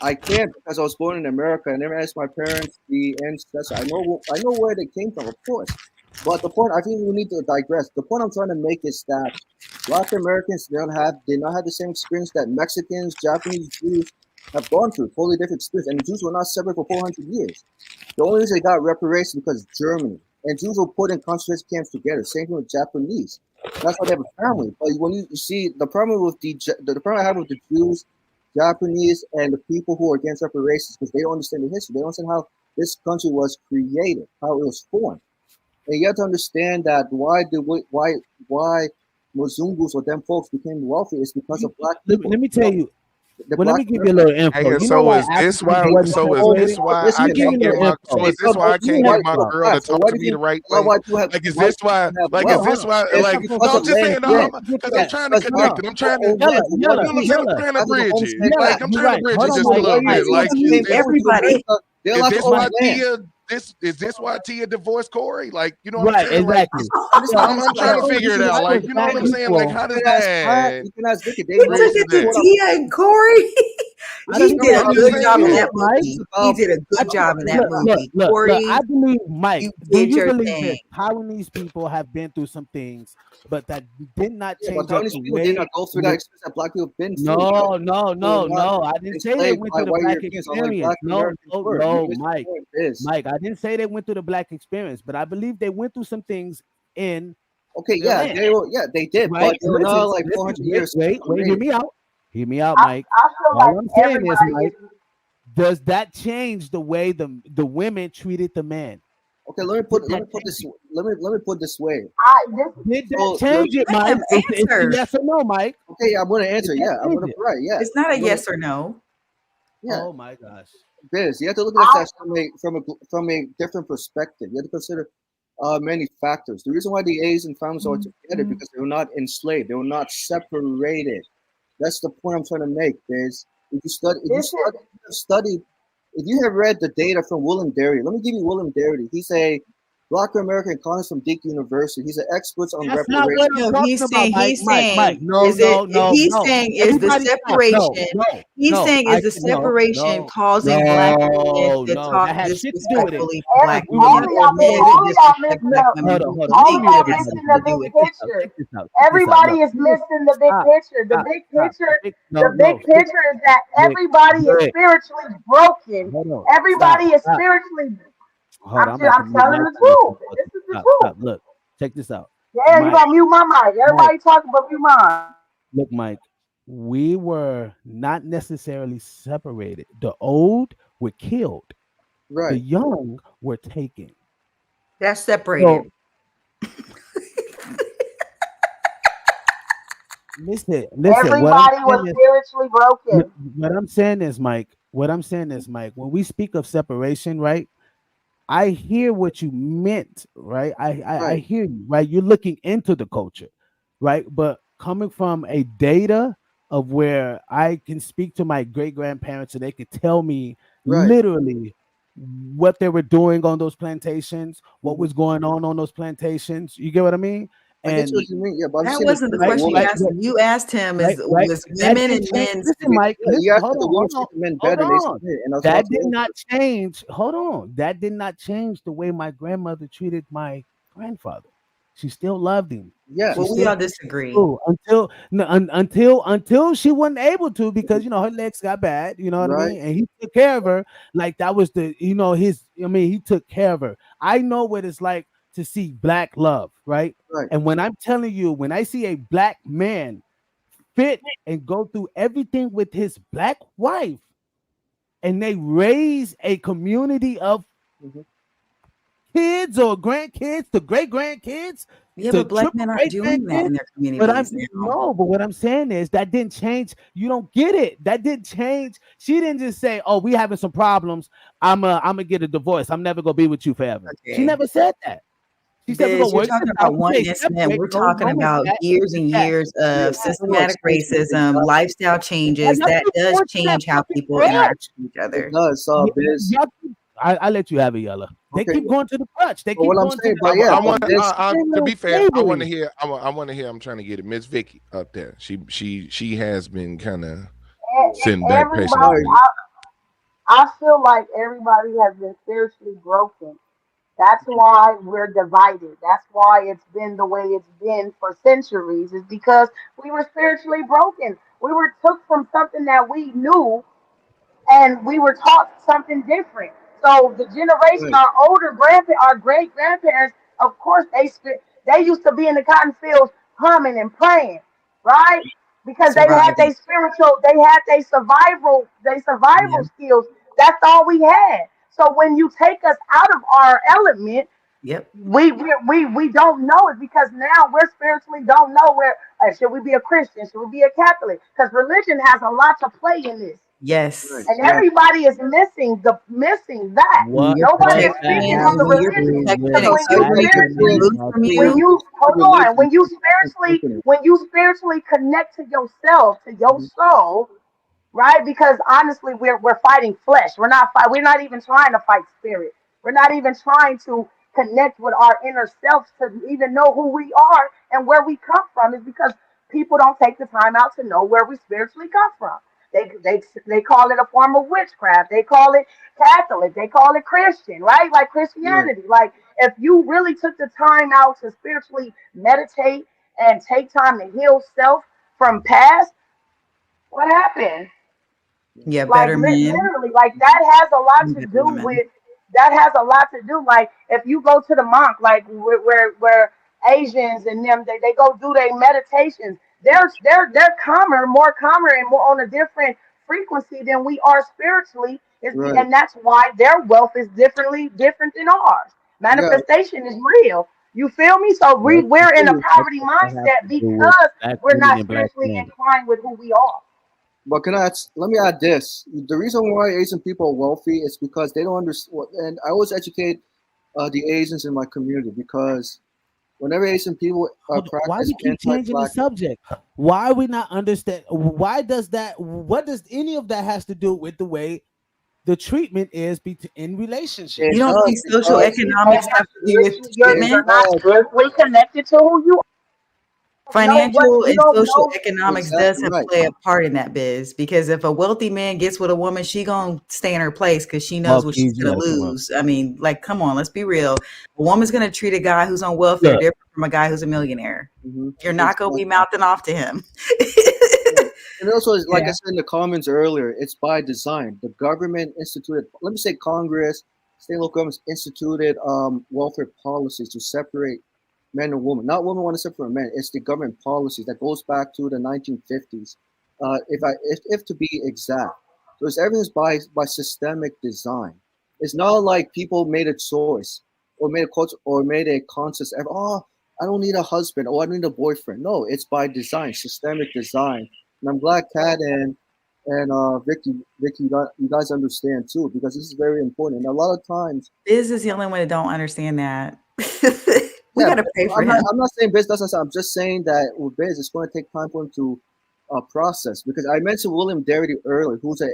I can't because I was born in America. I never asked my parents the ancestors. I know where they came from, of course. But the point I think we need to digress. The point I'm trying to make is that Black Americans did not have the same experience that Mexicans, Japanese, Jews have gone through. Totally different experience. And the Jews were not separate for 400 years. The only reason they got reparations because Germany and Jews were put in concentration camps together. Same thing with Japanese. That's why they have a family. But when you see the problem with the problem I have with the Jews, Japanese, and the people who are against reparations because they don't understand the history. They don't understand how this country was created, how it was formed. And you have to understand that why Mozungus or them folks became wealthy is because of black people. Let me tell you. The Well, let black me give you a little info. Hey, You know so why is this Africans why? wasn't So is separated? this why Let I me give you can't a get little my? info. So is this why I You can't have get my some. girl to So talk why to do me you the right why way? white people have Like, is white this why? people have Like, is wealth? this why? It's Like, because no, of I'm just land saying. No, grant. because I'm Because trying to because black connect it. I'm people trying to. own land for Yella, what No, I'm saying reason? I'm trying to Having a bridge it. homestead Yella, Like, back. I'm you're trying to right. bridge Hold it on, just a Mike. So little white Mike, bit. people Like, to is mute this? everybody. they're Is allowed to this own why Mike. land. Is this why Tia divorced Corey? Like, you know what I'm Right, saying? Like, exactly. Understand? I'm Listen, trying to So figure it listen, out. I Like, those you know black what I'm saying? Like, people, how does can ask Pat, that you can ask Vicky. They He know bridge took to it to that? what I'm Tia and Corey. I He didn't did say a I'm good saying, job in anything, yeah. that Mike. movie. He did a good job in that movie. Look. I Corey, believe, Mike. you Do did you your believe thing. that Taiwanese people have been through some things, but that did not Yeah, but change up Taiwanese the people did way? not go through that experience that black people have been through. No, no, They were no, not no. I didn't say they enslaved went by through the white black Europeans, unlike experience. black No, Americans no, were. You no, missed the Mike. point. Is Mike, I didn't say they went through the black experience, but I believe they went through some things in okay, their yeah, land, they did, right? but they were not like Listen, 400 years wait. Hear later. me out. Hear me out, I, Mike. I feel like All I'm saying is, everybody Mike, is. does that change the way the women treated the man? Okay, Did let that me put change this it? let me put this way. This Did that So change it, Let Mike? him It's a answer. yes or no, Mike. okay, I'm gonna Did answer. that Yeah, I'm change gonna it? right. Yeah, It's not a I'm gonna yes or no. yeah. Oh my gosh. Biz, you have to look at I that from a different perspective. You have to consider many factors. The reason why the Asian families are together because they were not enslaved. They were not separated. That's the point I'm trying to make. Biz, this is if you have read the data from William Derry, let me give you William Derry. He's a Black American economist from Duke University. He's an expert on That's not what reparations. I'm No, talking about, Mike. he's saying No, is it no, no, he's no. saying is the Everybody stop. No, separation no, he's no. saying is the separation causing black women to No. talk That has shit to do with it. disrespectfully to black We were men not or men to all of y'all disrespect missing black the women. hold on. He Let me all of thinks mute that y'all has everybody. missing something the to do big with it. picture. Check this out. Look, Everybody is missing the big stop, picture. The stop, big stop. picture, No, the big no. picture is that Rick, everybody is Rick, spiritually broken. hold on. Everybody is Stop. spiritually. Hold on. I'm about to I'm mute telling Mike the so you truth. can This is the stop. truth. Look, check this out. Yeah, you Mike, gonna mute my mic. Mike, Everybody talking but mute mine. look, Mike. We were not necessarily separated. The old were killed. The Right. young were taken. That's So separated. listen. Everybody was spiritually broken. What I'm saying is, Mike. When we speak of separation, right? I hear what you meant, right? I Right. hear you, right? You're looking into the culture, right? But coming from a data of where I can speak to my great grandparents and they could tell me Right. literally what they were doing on those plantations, what Mhm. was going on those plantations. You get what I mean? I get what And you mean. Yeah, but I'm That saying wasn't the the question you right, woman. asked him. You asked him right, is right. was That women didn't and change. men Listen, Mike. Yeah, Listen, you asked hold if the on, woman hold on, treated men hold better. They on. said, and that's what I That was did saying. not change. Hold on. That did not change the way my grandmother treated my grandfather. She still loved him. She well, Yes. we still all disagree. until she wasn't able to because her legs got bad. You know what I Right. mean? And he took care of her like that was his. I mean, he took care of her. I know what it's like to see black love, right? Right. And when I'm telling you, when I see a black man fit and go through everything with his black wife, and they raise a community of Mhm. kids or grandkids to great grandkids Yeah, to but black triple men aren't great doing that in grandkids. their But I'm communities now. no, but what I'm saying is that didn't change. You don't get it. That didn't change. She didn't just say, "Oh, we having some problems. I'm gonna get a divorce. I'm never gonna be with you forever." She Okay. never said that. She said, "We're Biz, gonna you're work this talking out. about We one may incident. separate. We're No, talking no one's about mad years at and that. years Yeah, of pretty much systematic basically, racism, lifestyle changes. Y'all That keep does going to that change how fucking people crutch. interact with each it other. does. Biz. Y'all I let you have it, Yella. They Okay, keep going to the crutch. They but keep what I'm going to saying, the but yeah, I but want Biz, to be fair, I want to slavery. hear. I want to hear. I'm trying to get it. Miss Vicky up there. She has been kind of sitting back Everybody, patiently. I feel like everybody has been spiritually broken. That's why we're divided. That's why it's been the way it's been for centuries, is because we were spiritually broken. We were took from something that we knew and we were taught something different. So the generation, right, our older our great grandparents, of course, they used to be in the cotton fields humming and praying, right? Because Surviving. they had they Yeah. survival skills. That's all we had. So when you take us out of our element, Yep. we don't know it, because now we're spiritually don't know where, should we be a Christian, should we be a Catholic, because religion has a lot to play in this, right, Yes. and yeah, everybody is missing that. When What you're Nobody does is that speaking protecting, have from the when to you're do religion, protected because with and when you covering black and being spiritually, women removed not from when you, being you the hold on, religion is when you spiritually connect to yourself, to your Mhm. soul, right? Because honestly, we're fighting flesh. We're not even trying to fight spirit. We're not even trying to connect with our inner selves to even know who we are and where we come from. Is because people don't take the time out to know where we spiritually come from. They call it a form of witchcraft. They call it Catholic. They call it Christian, right? Like Right. Christianity. Like if you really took the time out to spiritually meditate and take time to heal self from past, what happened? yeah, Like better men literally, like that has a lot and to better do women. with like if you go to the monk, like where Asians and them they go do their meditations. They're calmer, more calmer, and more on a different frequency than we are spiritually. Right. And that's why their wealth is different than ours. Yeah. Manifestation is real. You feel me? So what we're in a poverty does that have mindset to do with because black we're women not and black spiritually men? inclined with who we are. But let me add this. The reason why Asian people are wealthy is because they don't understand. And I always educate the Asians in my community because whenever Asian people Why practice we keep changing the anti-black, subject? Why we not understand? Why does that? What does any of that has to do with the way the treatment is in You it relationships? don't does think social because economics have to do with it You're treatment? not does strictly connected to who you know, what Financial you and don't social know. economics exactly does right. play a part in that, Biz. Because if a wealthy man gets with a woman, she gonna stay in her place because she knows Fuck what she's these, you gonna gotta come up. lose. I mean, like, come on, let's be real. A woman's gonna treat a guy who's on welfare Look, different from a guy who's a millionaire. Mm-hmm. You're not gonna be Exactly. mouthing off to him. Right. And also, like I Yeah. said in the comments earlier, it's by design. The government instituted, let me say Congress, state and local governments instituted welfare policies to separate men and women. Not women want to separate men. It's the government policies that goes back to the 1950s. If to be exact, so it's everything's by systemic design. It's not like people made a choice or made a culture or made a conscious effort. Oh, I don't need a husband. Oh, I need a boyfriend. No, it's by design, systemic design. And I'm glad Kat and Vicky, you guys understand too, because this is very important. And a lot of times, Biz is the only one that don't understand that. We yeah, gotta pray for I'm not him. I'm not saying Biz doesn't. I'm just saying that with Biz, it's going to take time for him to process. Because I mentioned William Darity earlier, who's an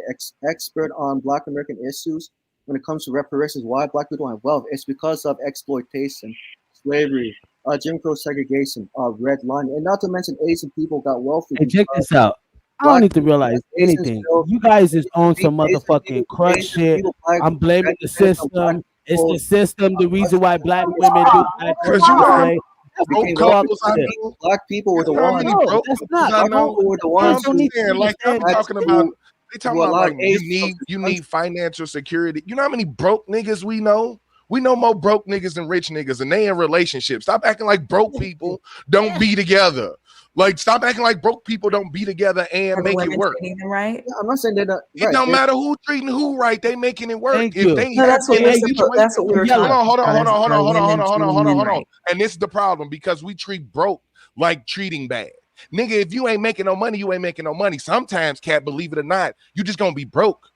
expert on Black American issues when it comes to reparations. Why Black people don't have wealth? It's because of exploitation, slavery, Jim Crow segregation, redlining, and not to mention Asian people got wealthy hey, check because this out. I don't Black need to people, realize Asians anything. still You guys is on some Asian motherfucking people, crutch Asian shit. people, Black I'm blaming the Mexicans, and Black system. It's the people, system. The reason why black Hold women do on, black hold men Cause you this know on. way. That's broke became some wealthy fuck couples I shit. because know. Black people were You the know how ones. many No, broke that's couples not. I Black know? people were the You know Biz what ones don't I'm need who to saying? Like I'm understand had that talking shit. about to they talking about allow like Asians of this you need country. financial security. You know how many broke niggas we know? We know more broke niggas than rich niggas, and they in relationships. Stop acting like broke people don't be together. Like, stop acting like broke people don't be together and Are the make it women work. treating them right? Yeah, I'm not saying they're not It right. don't matter who treating who right, they making it work. Thank If you. they No, that's what in we're a supposed. That's what we were Yellow. talking hold on, about. hold on, hold on, hold on, hold on, hold on, hold on, hold on. Right. And this is the problem, because we treat broke like treating bad. Nigga, if you ain't making no money, you ain't making no money. Sometimes, cat, believe it or not, you just gonna be broke.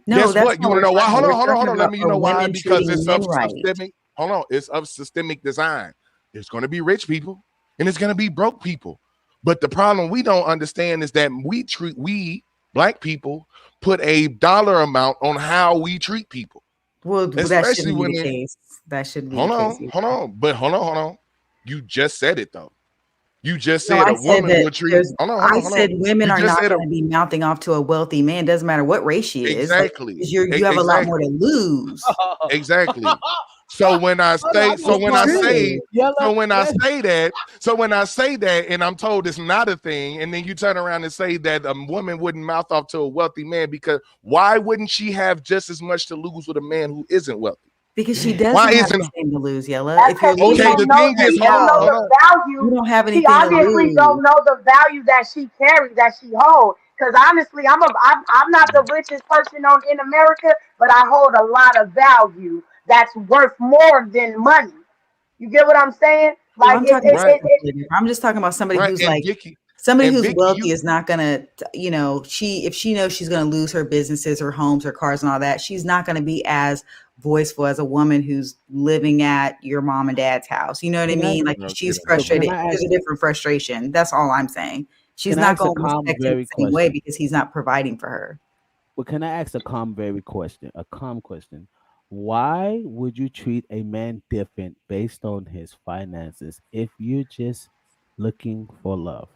No, Guess that's what? You not want what to know we're why? talking Hold about. on, hold We're on, hold talking on. Let about me are know why. women Because treating it's men of right. systemic. Hold on, it's of systemic design. It's gonna be rich people and it's gonna be broke people. But the problem we don't understand is that we black people put a dollar amount on how we treat people. Well, that Especially shouldn't be when the it case. That shouldn't be the case. hold on. But hold on. You just said it though. You just No, said I a said woman that would treat. there's. I Hold on. said women You are just not said going to be mouthing off to a wealthy man. Doesn't matter what race she is. Like, exactly. 'cause you have a lot more to Exactly. lose. Exactly. So when I say, so when I say that, and I'm told it's not a thing, and then you turn around and say that a woman wouldn't mouth off to a wealthy man, because why wouldn't she have just as much to lose with a man who isn't wealthy? Because she doesn't Why have isn't anything to lose, Yella. That's If you're because she okay? losing The don't know. thing is, She don't know hold the on. value. you don't have She anything to obviously lose. don't know the value that she carries, that she holds. Because honestly, I'm not the richest person in America, but I hold a lot of value that's worth more than money. You get what I'm saying? Well, Like I'm it talking it about Right, it, something it completely different. I'm just talking about somebody right, who's and like Vicky, somebody who's you wealthy is not gonna, if she knows she's gonna lose her businesses, her homes, her cars, and all that, she's not gonna be as voiceful as a woman who's living at your mom and dad's house. You know what I Can I mean? Like know, she's so can frustrated. I There's ask a different frustration. That's all I'm saying. She's can I not ask a going to calm respect him very the same way question? because he's not providing for her. Well, can I ask a calm question? Why would you treat a man different based on his finances if you're just looking for love?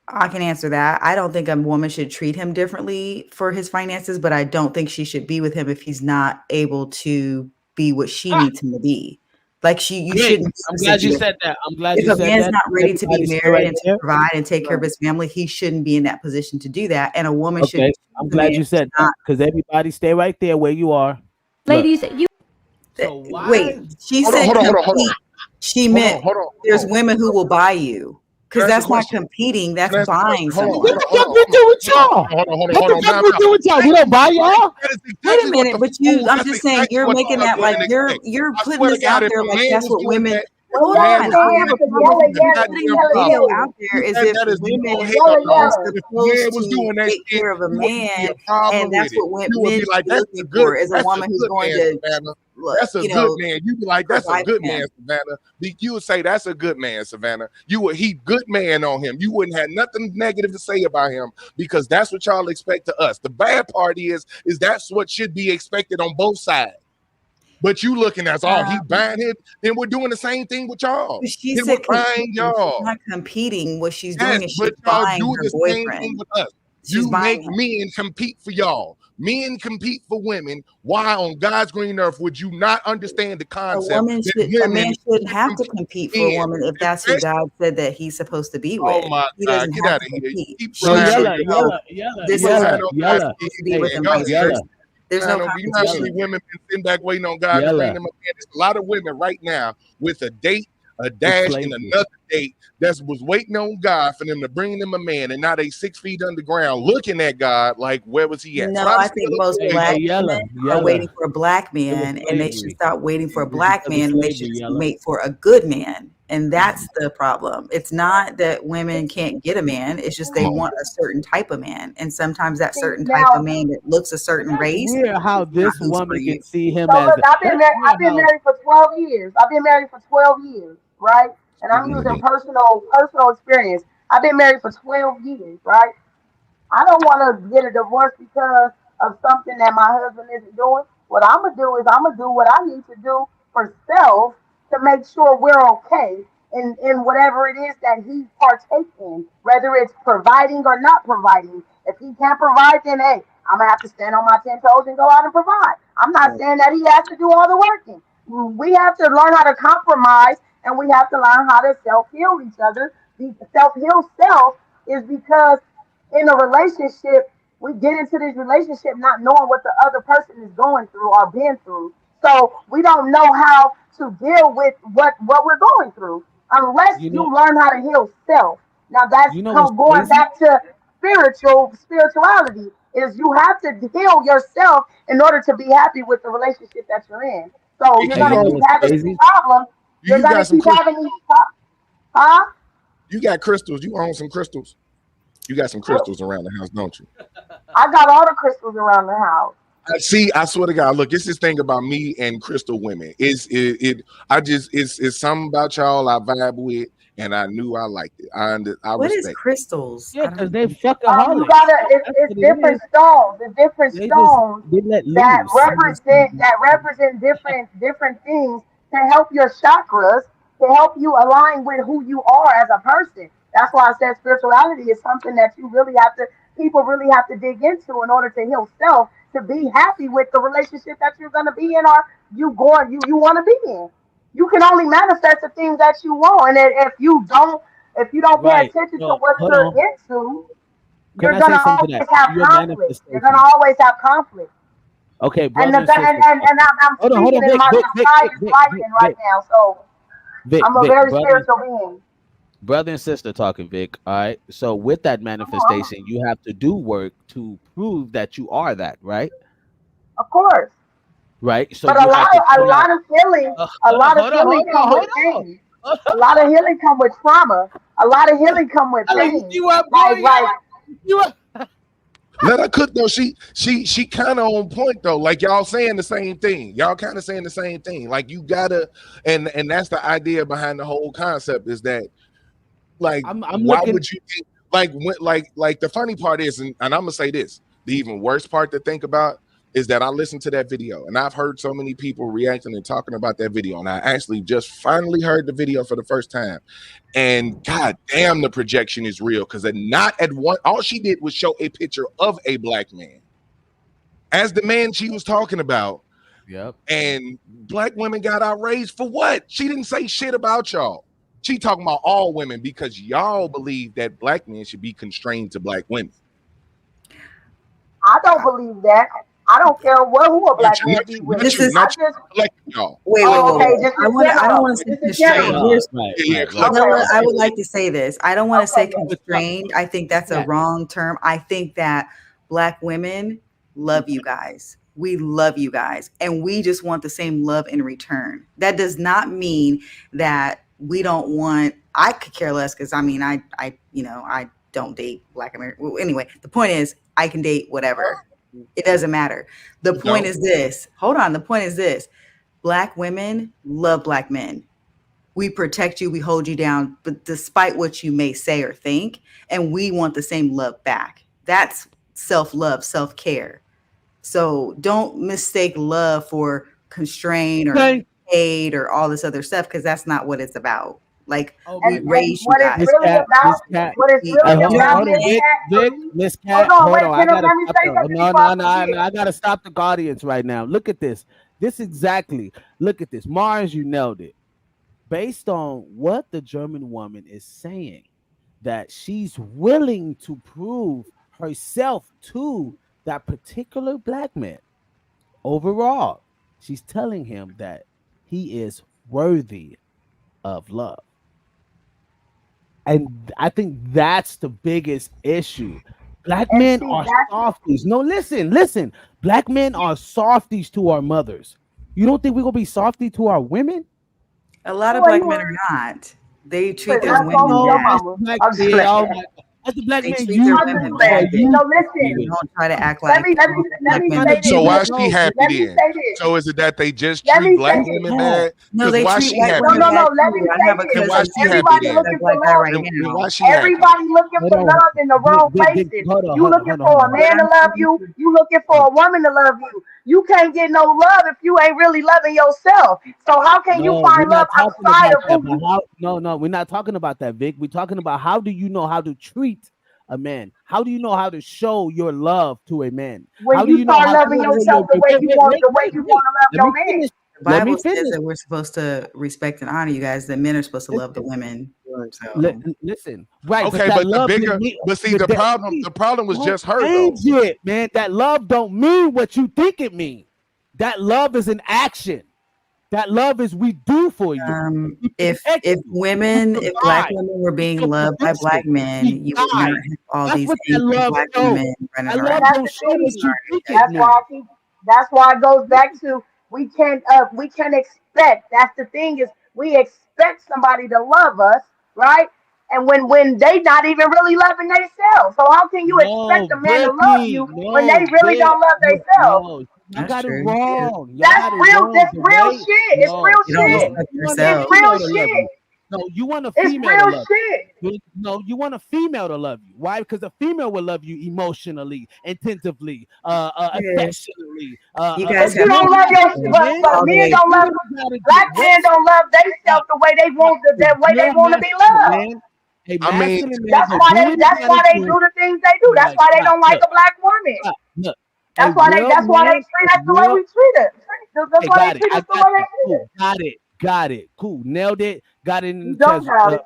I can answer that. I don't think a woman should treat him differently for his finances, but I don't think she should be with him if he's not able to be what she Ah, needs him to be. Like you great. shouldn't I'm glad simply you like, said that. I'm glad if you a said man's that. not ready to be Everybody stay married right and to there. provide and take care of Right. his family, he shouldn't be in that position to do that. And a woman shouldn't Okay. I'm choose a man glad you who's said that not. because everybody stay right there where you are. Look. Ladies, you So Wait, why? she hold on, said hold on, hold on, hold on, compete. She hold on, meant hold on, there's hold on. women who will buy you Can because I ask a that's not question? competing. Can That's I ask a buying question? Hold on, What hold someone. on, the hold fuck on, we hold on, do with hold on, y'all? hold on, hold on, What hold the on. fuck Now, we do with y'all? that We is don't buy exactly, y'all. that is Wait a exactly what minute, the but that's I'm just saying exactly you're what making the fuck that like women you're expect. you're I putting swear to this God, out if there a like man that's was what doing women. that, if Hold a man on, was I doing have a that, you would conversation. see the You're putting goddamn a problem. video yellow, out there You as said if that is no women hell are no. yellow. If a man supposed was to doing that take shit, care of a you wouldn't see man, a problem and that's with it. what You would men be should like, be looking for is a that's a woman who's good going man, to, Savannah. That's a you good know, man. You'd be like, that's a provide good for man, him. Savannah. You would say that's a good man, Savannah. You would heap good man on him. You wouldn't have nothing negative to say about him because that's what y'all expect to us. The bad part is that's what should be expected on both sides. But you looking at, oh, he Um, buying it, then we're doing the same thing with y'all. but she Then we're said buying competing. She's y'all. not competing. What she's Yes, doing is but she's y'all buying do her the same thing boyfriend. with us. She's You make buying him. men compete for y'all. Men compete for women. Why on God's green earth would you not understand the concept that A man women shouldn't should have to compete compete for a in? woman if that's who Especially, God said that he's supposed to be oh with. my He God, doesn't get have out to of here. compete. Keep No, She relying should on yella, God. know yella, yella, this Keep is relying yella, who on I'm God's yella, supposed to be man. with and Y'all vice see, yella, versa. There's no you know how many competition. women been sitting back waiting on God to bring yella. them a man. There's a lot of women right now with a date, a It's dash, and slavery. another date that was waiting on God for them to bring them a man, and now they 6 feet underground looking at God like, where was he at? No, So I'm I still think most Hey, black hey, okay. women yella, are waiting yella. for a black It was man and they should slavery. stop waiting for a It's black because of man and they should slavery, just yella. wait for a good man. And that's the problem. It's not that women can't get a man, it's just they want a certain type of man. And sometimes that See, certain type of now, man that looks a certain That's race weird how is not this who's for woman you. can see him so as look, a. That's weird I've been how. married for 12 years. I've been married for 12 years, right? And I'm using personal experience. I've been married for 12 years, right? I don't want to get a divorce because of something that my husband isn't doing. What I'm gonna do is I'm gonna do what I need to do for self to make sure we're okay in whatever it is that he partakes in, whether it's providing or not providing. If he can't provide, then hey, I'm gonna have to stand on my 10 toes and go out and provide. I'm not saying that he has to do all the working. We have to learn how to compromise, and we have to learn how to self heal each other. The self heal self is because in a relationship, we get into this relationship not knowing what the other person is going through or been through. So we don't know how to deal with what we're going through. unless You you know, learn how to heal self. Now that's you know what's going crazy? back to spirituality is you have to heal yourself in order to be happy with the relationship that you're in. So you're Vicky, Hey, you you gonna know own keep what's having these crazy? problems. you, You're you gonna got some keep crystals. having these huh? You got crystals. You own some crystals. You got some crystals around the house, don't you? I got all the crystals around the house. I see. I swear to God, look, it's this thing about me and crystal women. It's something about y'all I vibe with, and I knew I liked it. I What is respect. crystals? Yeah, I because don't. they You fuckaholics. gotta. That's It's what it is. different stones. It's different They stones they let that loose. represent different things to help your chakras, to help you align with who you are as a person. That's why I said spirituality is something that you really have to people really have to dig into in order to heal self, to be happy with the relationship that you're gonna be in or you wanna be in. You can only manifest the things that you want. And if you don't pay Right. attention to So what hold you're on. into, Can you're I say gonna something to always that? have Your conflict. You're gonna manifestation. always have conflict. Okay, And brother and sister talking. I'm Hold speaking on, in Vic, my Vic, Vic, Vic, highest Vic, Vic, enlightenment right Vic, now. So Vic, I'm a Vic, very spiritual being. brother and sister talking, Vic. All right. So with that manifestation, you have to do work to prove that you are that, right? Of course. Right. So But you have to a put out. lot of healing, a Hold on, lot of hold on, healing hold on, come with hold on. pain. A lot of healing come with trauma. A lot of healing come with I like you pain. see where I'm Like going like at. You see what- Let her cook though. She kind of on point though. Like y'all saying the same thing. Y'all kind of saying the same thing. Like you gotta, and that's the idea behind the whole concept is that like I'm why looking. would you think like the funny part is, and I'm gonna say this, the even worse part to think about is that I listened to that video and I've heard so many people reacting and talking about that video, and I actually just finally heard the video for the first time. And god damn, the projection is real because not at one all she did was show a picture of a black man as the man she was talking about. Yep. And black women got outraged for what? She didn't say shit about y'all. She talking about all women because y'all believe that black men should be constrained to black women. I don't believe that. I don't care who a Not black you, man not be you, with. not This you, is I not you, just collective y'all. wait, wait, oh wait, okay, wait. just I in want to. I don't general. want to say Just in constrained. general. Right. Here's. Right. Yeah, Right. I Right. collective know Okay. what y'all. I would like to say this. I don't want to say Okay. constrained. I think that's a Yeah. wrong term. I think that black women love you guys. We love you guys. And we just want the same love in return. That does not mean that we don't want, I could care less because I mean, I don't date black American. Well, anyway, the point is I can date whatever. It doesn't matter. The You point don't. is this. Hold on. The point is this. Black women love black men. We protect you, we hold you down, but despite what you may say or think, and we want the same love back. That's self-love, self-care. So don't mistake love for constraint or Okay. hate or all this other stuff because that's not what it's about. Like Oh, we And raise you what it's guys. Miss really Cat, about, Miss Cat. what it's Hey, Hey, really hold you on, know what I'm about, hold on, Miss saying? Vic, Cat, for Vic, me. Miss Hold Cat, on, hold wait, on. I gotta let me stop say the. something No, before I no, no, no. forget. I gotta stop the audience right now. Look at this. This exactly. Look at this, Mars. You nailed it. Based on what the German woman is saying, that she's willing to prove herself to that particular black man. Overall, she's telling him that he is worthy of love. And I think that's the biggest issue. Black And men see, are that's softies. No, listen, listen. Black men are softies to our mothers. You don't think we're gonna be softy to our women? A lot of boy, black you men are not. They treat better their not Oh call me women your no, bad. that's the mama. black I'm just man. Oh playing. my god, that's the black They man treat their you I'm women just are playing. bad. used So to listen, So treating. don't try to act let like me let me all let I'm black me men trying are to say be So this. treated. why is she no, happy Let me then? say this. So is it that they just Let treat me black say Miss this. women Cat. bad? No, Because they why treat she white happy No, women no, then? bad no. Let me too. I say have a And this. why cousin. she She's happy Everybody then? a looking for black guy love. right And now. why she happy? Everybody looking Hold for on, love in the wrong places. Hold on, You hold on, looking hold on, for hold a on. What man to I'm love saying you. is, You looking for a woman to love you. You can't get no love if you ain't really loving yourself. So how can you No, we're find love not talking outside about of that. who But you? how? No, no, we're not talking about that, Vic. We're talking about how do you know how to treat a man? How do you know how to show your love to a man? When How do you you know start how to loving show your yourself the wait, way wait, you wait, want, wait, wait, to wait. love Let your me man. finish. the Let me Bible says finish. that we're supposed to respect and honor you guys. The men are supposed to love the Listen, women. Right. So listen. Right, but Okay, that but the love didn't bigger, mean but see, the the problem was don't just her change though. it, man. That love don't mean what you think it means. That love is an action. That love is we do for you. If women, if black women were being loved by black men, you would not have all That's these what that angry love black shows. women running That around. love That's don't the show what thing. you think it That's why means. that's why it goes back to we can't expect. That's the thing is we expect somebody to love us, right? And when they not even really loving themselves. So how can you No, expect a man to love Vicky, you when they no, really Vic, don't love themselves? no. Y'all That's got it true. wrong. Y'all That's got it real. wrong. That's The real way, shit. It's no, real You don't shit. no, respect you want a It's yourself. real female to love shit. you. No, you want a It's female to real love shit. you. No, you want a female to love you. Why? Because a female will love you emotionally, attentively, Yes. affectionately. You But guys you have to don't take love it your but all the men way. don't love You gotta get black men don't love themselves the way they want Real to be masculine loved. man. A I mean, masculine man will do what he That's gotta why they do. do the things they do. That's Like, why they don't like a black woman. look, a real That's why they man, treat a us the way real. we treat us. That's Hey, why they got it. treat I us the got way they you. treat Cool. us. Got it. Cool. Nailed it. Got it in You the don't doubt it.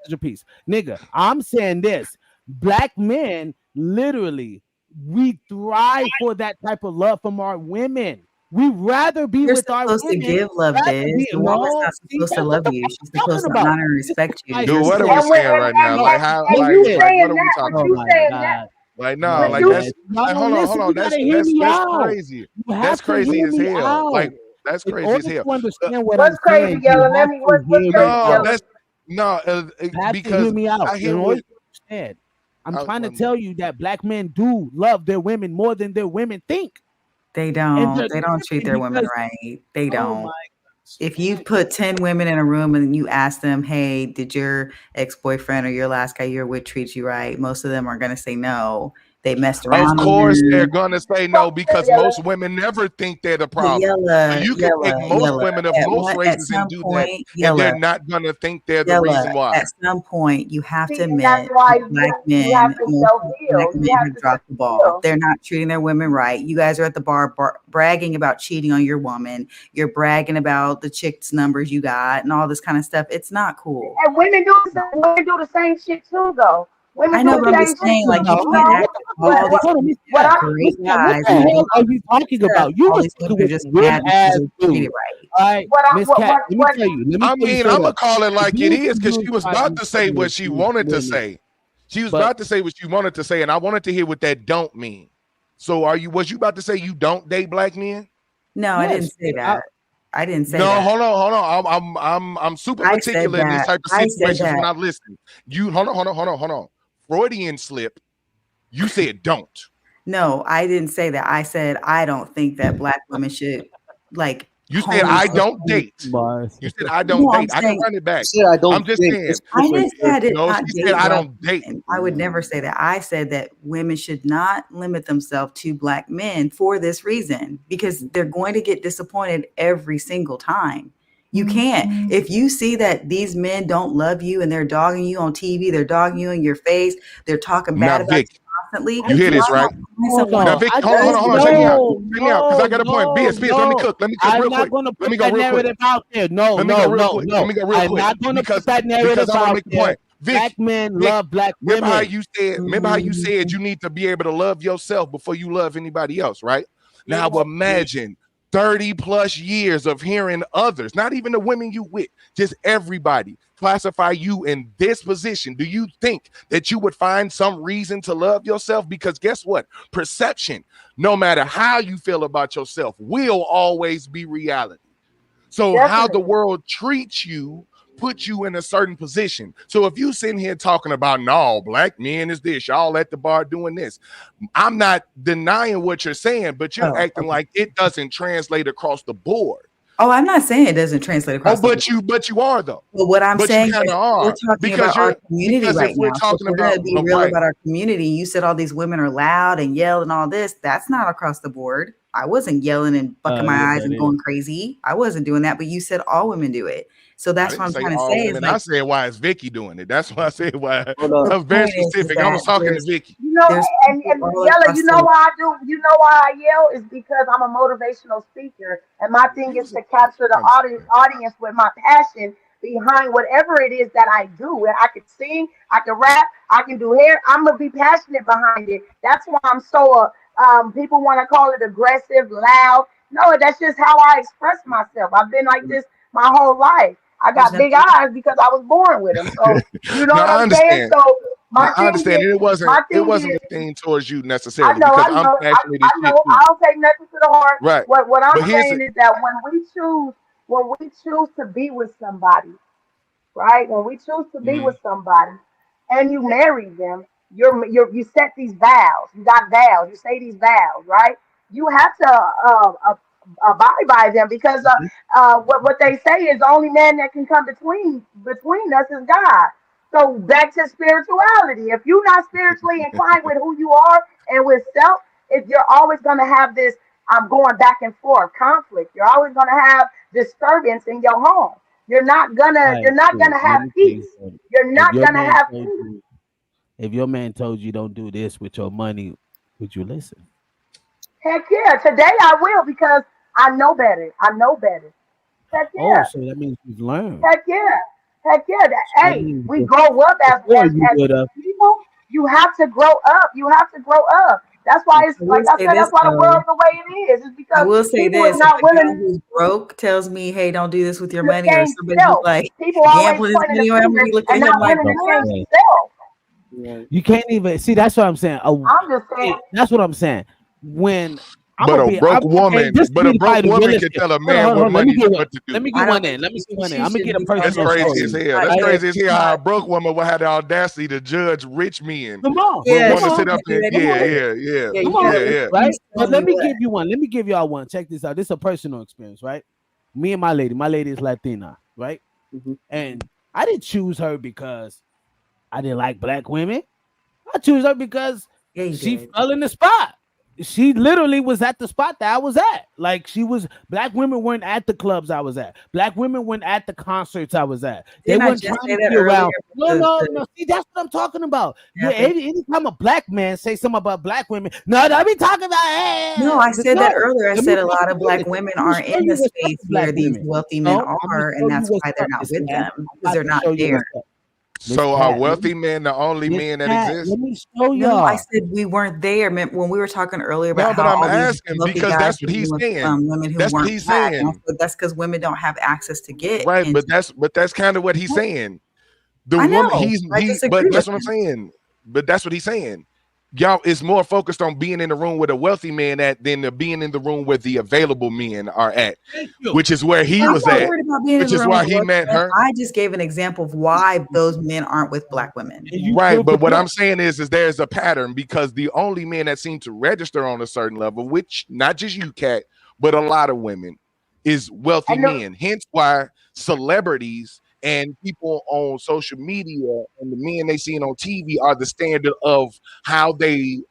treasure piece. Nigga, I'm saying this. Black men, literally, we thrive for that type of love from our women. We rather be You're with our supposed to women. give love, Rather Biz. be The woman's no. not See, supposed to that's what love the you. fuck She's I'm talking supposed to about. honor and This is respect you. why You're dude, what are said, we And when saying right now? no, Like how, and like, you listen. what saying are we that, but talking Oh you about? my saying that, God. Like, no, No, but like you man. that's Y'all like, don't hold listen. on, You gotta hear me that's out. crazy. You have That's to crazy hear as me hell. out. Like, that's In crazy as order hell. to understand what I'm what's crazy, saying, you yellow? have to What's hear me crazy, No, out. yellow? that's no, You have to because hear me out. I In hear order what. to understand, I'm trying to One more. tell you that black men do love their women more than their women think. They And don't. they're They don't treat their women because, right. They oh don't. my If you put 10 women in a room and you ask them, hey, did your ex-boyfriend or your last guy you're with treat you right? Most of them are going to say no. They messed Of around on course, they're you. gonna say no because most women never think they're the But problem. So Yella, you can take most women of most at races and some do that, point, and they're not gonna think they're the reason why. At some point, you have to See, and that's admit why black you have men, to most self black heal. men You have have to self dropped the ball. heal. They're not treating their women right. You guys are at the bar bragging about cheating on your woman. You're bragging about the chicks numbers you got and all this kind of stuff. It's not cool. And women do the same shit too, though. Women I do know, the but I'm same just shit saying, too, like, you no, can't act like all these hold on, Miss what Cat. I great Miss Cat, what guys the are doing hell are all you this good talking stuff. about? You All was these talking women are with just some whip mad because ass they're treated dude. right. All right, Miss Cat, let me tell you. Let me I tell you mean, straight I'm gonna up. call it The like it dude is you because was she was trying to about be to say fucking what with, she she was wanted to women. say. She was But about to say what she wanted to say, and I wanted to hear what that don't mean. So, was you about to say you don't date black men? No, I didn't yes, say that. I didn't say No, that. hold on. I'm super I said particular in these that. type of I said situations when that. I listen. You hold on. Freudian slip. You said don't. No, I didn't say that. I said I don't think that black women should like You said hone I themselves. don't date. Mars. You said I don't No, I'm date. I can saying run it back. See, I I'm don't just think saying. it's I different. didn't say I did No, not she said date I black don't date. men. I would never say that. I said that women should not limit themselves to black men for this reason because they're going to get disappointed every single time. You can't. If you see that these men don't love you and they're dogging you on TV, they're dogging you in your face, they're talking Now, bad about Vic, you constantly, you hear why this, right? not find Hold someone Now, on. that Vic, I hold does on. love Check me out. you? Check me out, because I got a point. BS, let me cook. Let me cook I'm real not quick. going to Let put me go that real quick. narrative out there. No, Let me go no, real no, quick. Let no. me go real I'm quick not going to put because that because narrative I want to out make the there. point. Black men Vic, love black remember how women. you said you need to be able to love yourself before you love anybody else, right? Now imagine 30 plus years of hearing others, not even the women you with, just everybody classify you in this position. Do you think that you would find some reason to love yourself? Because guess what? Perception, no matter how you feel about yourself, will always be reality. So how the Definitely. world treats you put you in a certain position. So if you sitting here talking about no, black men is this, y'all at the bar doing this, I'm not denying what you're saying, but you're Oh, acting okay. like it doesn't translate across the board. Oh, I'm not saying it doesn't translate across the board. But you are though. Well, what I'm But you saying kind is of we're are talking about our community because if right we're now. So if talking we're going about to be real right, about our community, you said all these women are loud and yell and all this. That's not across the board. I wasn't yelling and bucking my eyes Yeah, and going crazy. I wasn't doing that, but you said all women do it. So I that's what didn't I'm say trying to all say is women. I like said why is Vicky doing it? That's why I said why. Hold I on. was very point is specific. I was that talking to Vicky. You know, there's and people all Yella, across the you know why I yell is because I'm a motivational speaker, and my thing He is was to capture the I'm just playing. audience with my passion behind whatever it is that I do. And I can sing, I can rap, I can do hair. I'm gonna be passionate behind it. That's why I'm so people want to call it aggressive, loud. No, that's just how I express myself. I've been like this my whole life. I got big eyes because I was born with them. So you know No, what I I'm saying? understand. So No, my I thing understand. is, It my thing wasn't is, a thing towards you I necessarily know, because I I'm know, passionate I as shit know. too. I don't take nothing to the heart. Right. What I'm But here's saying is that when we choose to be with somebody, right? When we choose to be with somebody and you marry them, you set these vows. You got vows. You say these vows, right? You have to abide by them because what they say is the only man that can come between us is God. So back to spirituality. If you're not spiritually inclined with who you are and with self, if you're always going to have this, I'm going back and forth conflict. You're always going to have disturbance in your home. All right, You're not cool. gonna Let have me tell you peace. something. You're If not your gonna man have told peace. you, if your man told you don't do this with your money, would you listen? Heck yeah. Today I will because I know better. I know better. Heck Oh, yeah. so that means you've learned. Heck yeah. Heck yeah. That Hey, means we grow up before you as would have. people. You have to grow up. You have to grow up. That's why it's I will like I say said, this that's why the though. world's the way it is. It's I because will say people is this: if not a guy willing who's broke tells me, "Hey, don't do this with your to money," or change somebody who's self. like People always gambling his pointing the money away, I'm gonna finger be looking and at him not like, willing to change "What?" self. You can't even see. That's what I'm saying. I'm just saying. That's what I'm saying. When I'm but gonna a be, broke okay. woman, This to but be a the broke probably the woman realest can thing. tell a Hold on, man hold on, what hold on. Let me money get one. what to Let do. me I get don't one in. think Let me get one in. she I'm gonna should get a be That's personal telling crazy story. as me. hell. I That's think Right? crazy as hell. How a but broke woman will have the audacity to judge rich men, Come on, but yeah, come want to she on, sit up can't do and that come on, either. Yeah, come you gotta on. yeah, let yeah. Right? me But tell let me me what. give you one. Let me give y'all one. Check this out. This is a personal experience, right? Me and my lady. My lady is Latina, right? And I didn't choose her because I didn't like black women. I choose her because Yeah, you she did. fell in the spot. She literally was at the spot that I was at. Like she was, black women weren't at the clubs I was at. Black women weren't at the concerts I was at. They Didn't I weren't just trying say to that be earlier? around. No, Because no, the no. See, that's what I'm talking about. Yeah, happened. anytime a black man say something about black women, no, don't be talking about. No, I said that No, earlier. I let me said a show lot of you black this. women Let me aren't show in the you what's up space with black where these women. wealthy men No, I'm gonna are, show and you that's what's why they're up, not Miss with Cat. them I'm because about they're to not show you there. what's up, Miss So are Cat. wealthy men the only Miss men that Cat, exist? let me show No, I y'all. said we weren't there. When we were talking earlier about No, but how I'm all these asking wealthy because guys that's what were he's with saying. women who That's what weren't he's black, and I saying. said that's because women don't have access to get Right, into. but that's kind of what he's saying. The I woman know. I but disagree with that's what I'm him. saying. But that's what he's saying. Y'all is more focused on being in the room with a wealthy man at than the being in the room where the available men are at, Thank you. which is where he I'm was not at, worried about being in which the is room why with a he wealthy met man. her. I just gave an example of why those men aren't with black women. And you Right, proved the but what point. I'm saying is there's a pattern because the only men that seem to register on a certain level, which not just you, Cat, but a lot of women, is wealthy And the, men. Hence why celebrities and people on social media and the men they seen on TV are the standard of how they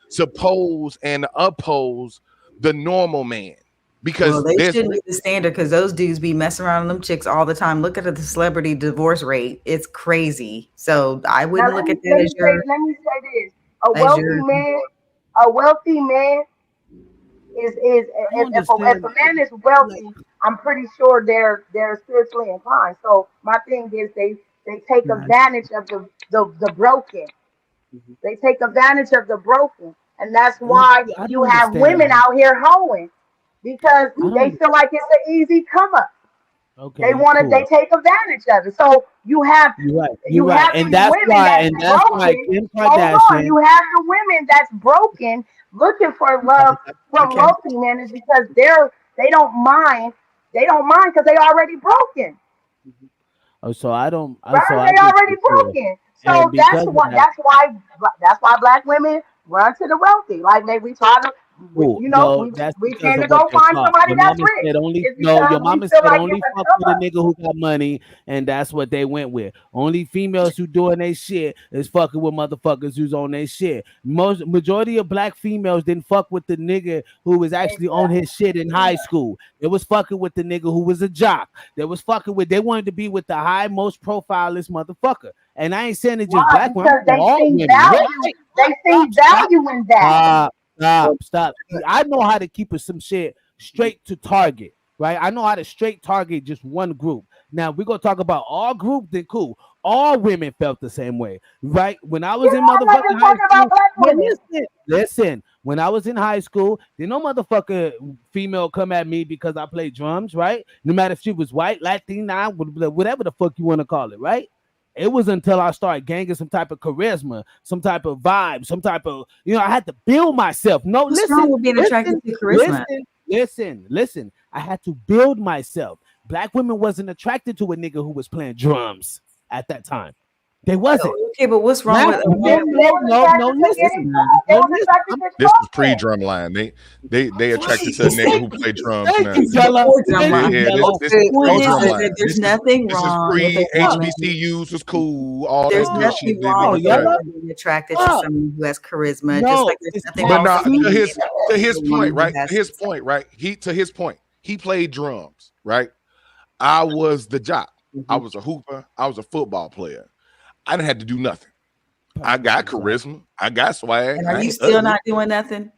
suppose and oppose the normal man. Well, Because they there's shouldn't be the standard because those dudes be messing around with them chicks all the time. Look at the celebrity divorce rate; it's crazy. So I now wouldn't look at that let me say this: as your. a wealthy man is I don't if understand. a man is Like, wealthy, I'm pretty sure they're spiritually inclined. So my thing is they take advantage of the broken. They take advantage of the broken, and that's why I you don't have women understand. out here hoeing because I they don't. feel like it's an easy come up. Okay, They cool. take advantage of it. So You're right. You're you right, have and these that's women why. that's And that's why broken. Kim Hold on, Kardashian. you have the women that's broken looking for love from Okay. wealthy men is because they don't mind. They don't mind because they already broken, Oh, so I don't. So right? I They get already you. Cool. broken. And So because of that, that's why black women run to the wealthy. Like maybe try to cool. you know, No, that's we because tend to of what go you're find taught. somebody Your that's mama rich. said only. It's No, because your we mama feel said like it's only a fuck with come a up. nigga who got money, and that's what they went with. Only females who doing their shit is fucking with motherfuckers who's on their shit. Majority of black females didn't fuck with the nigga who was actually on his shit in high school. They was fucking with the nigga who was a jock. They was fucking with. They wanted to be with the high, most profilist motherfucker. And I ain't saying it just Why? black women. I'm Because talking they about all see women. Wait, value. wait, They see stop. value in that. Stop. I know how to keep some shit straight to target, right? I know how to straight target just one group. Now we're gonna talk about all group, then cool. All women felt the same way, right? When I was You in know, I'm not motherfucking just high talking about school, black no, women. listen. When I was in high school, did no motherfucker female come at me because I played drums, right? No matter if she was white, Latina, whatever the fuck you want to call it, right? It was until I started gaining some type of charisma, some type of vibe, some type of, I had to build myself. No, What's wrong listen, with being attracted to charisma? listen. I had to build myself. Black women wasn't attracted to a nigga who was playing drums at that time. They wasn't. Okay, but what's wrong Now, with a no, man? They was attracted to getting listen. caught. They No, was listen. attracted to This is talking. pre-drum line. They attracted to a nigga who play drums Thank now. you, Jella. Before Thank drumline. you, Yeah, Jella. this The is point is pro-drum that line. there's nothing This is wrong with a woman. pre-HBCUs was cool. All There's that good shit nothing didn't wrong even with a attract. Yella. woman being attracted to Fuck. someone who has charisma, just No, like there's it's nothing But wrong now with someone being to his attracted to a woman point, who right? has To his point, he played drums, right? I was the jock. I was a hooper. I was a football player. I didn't have to do nothing. I got charisma. I got swag. And I are you ain't still ugly. not doing nothing?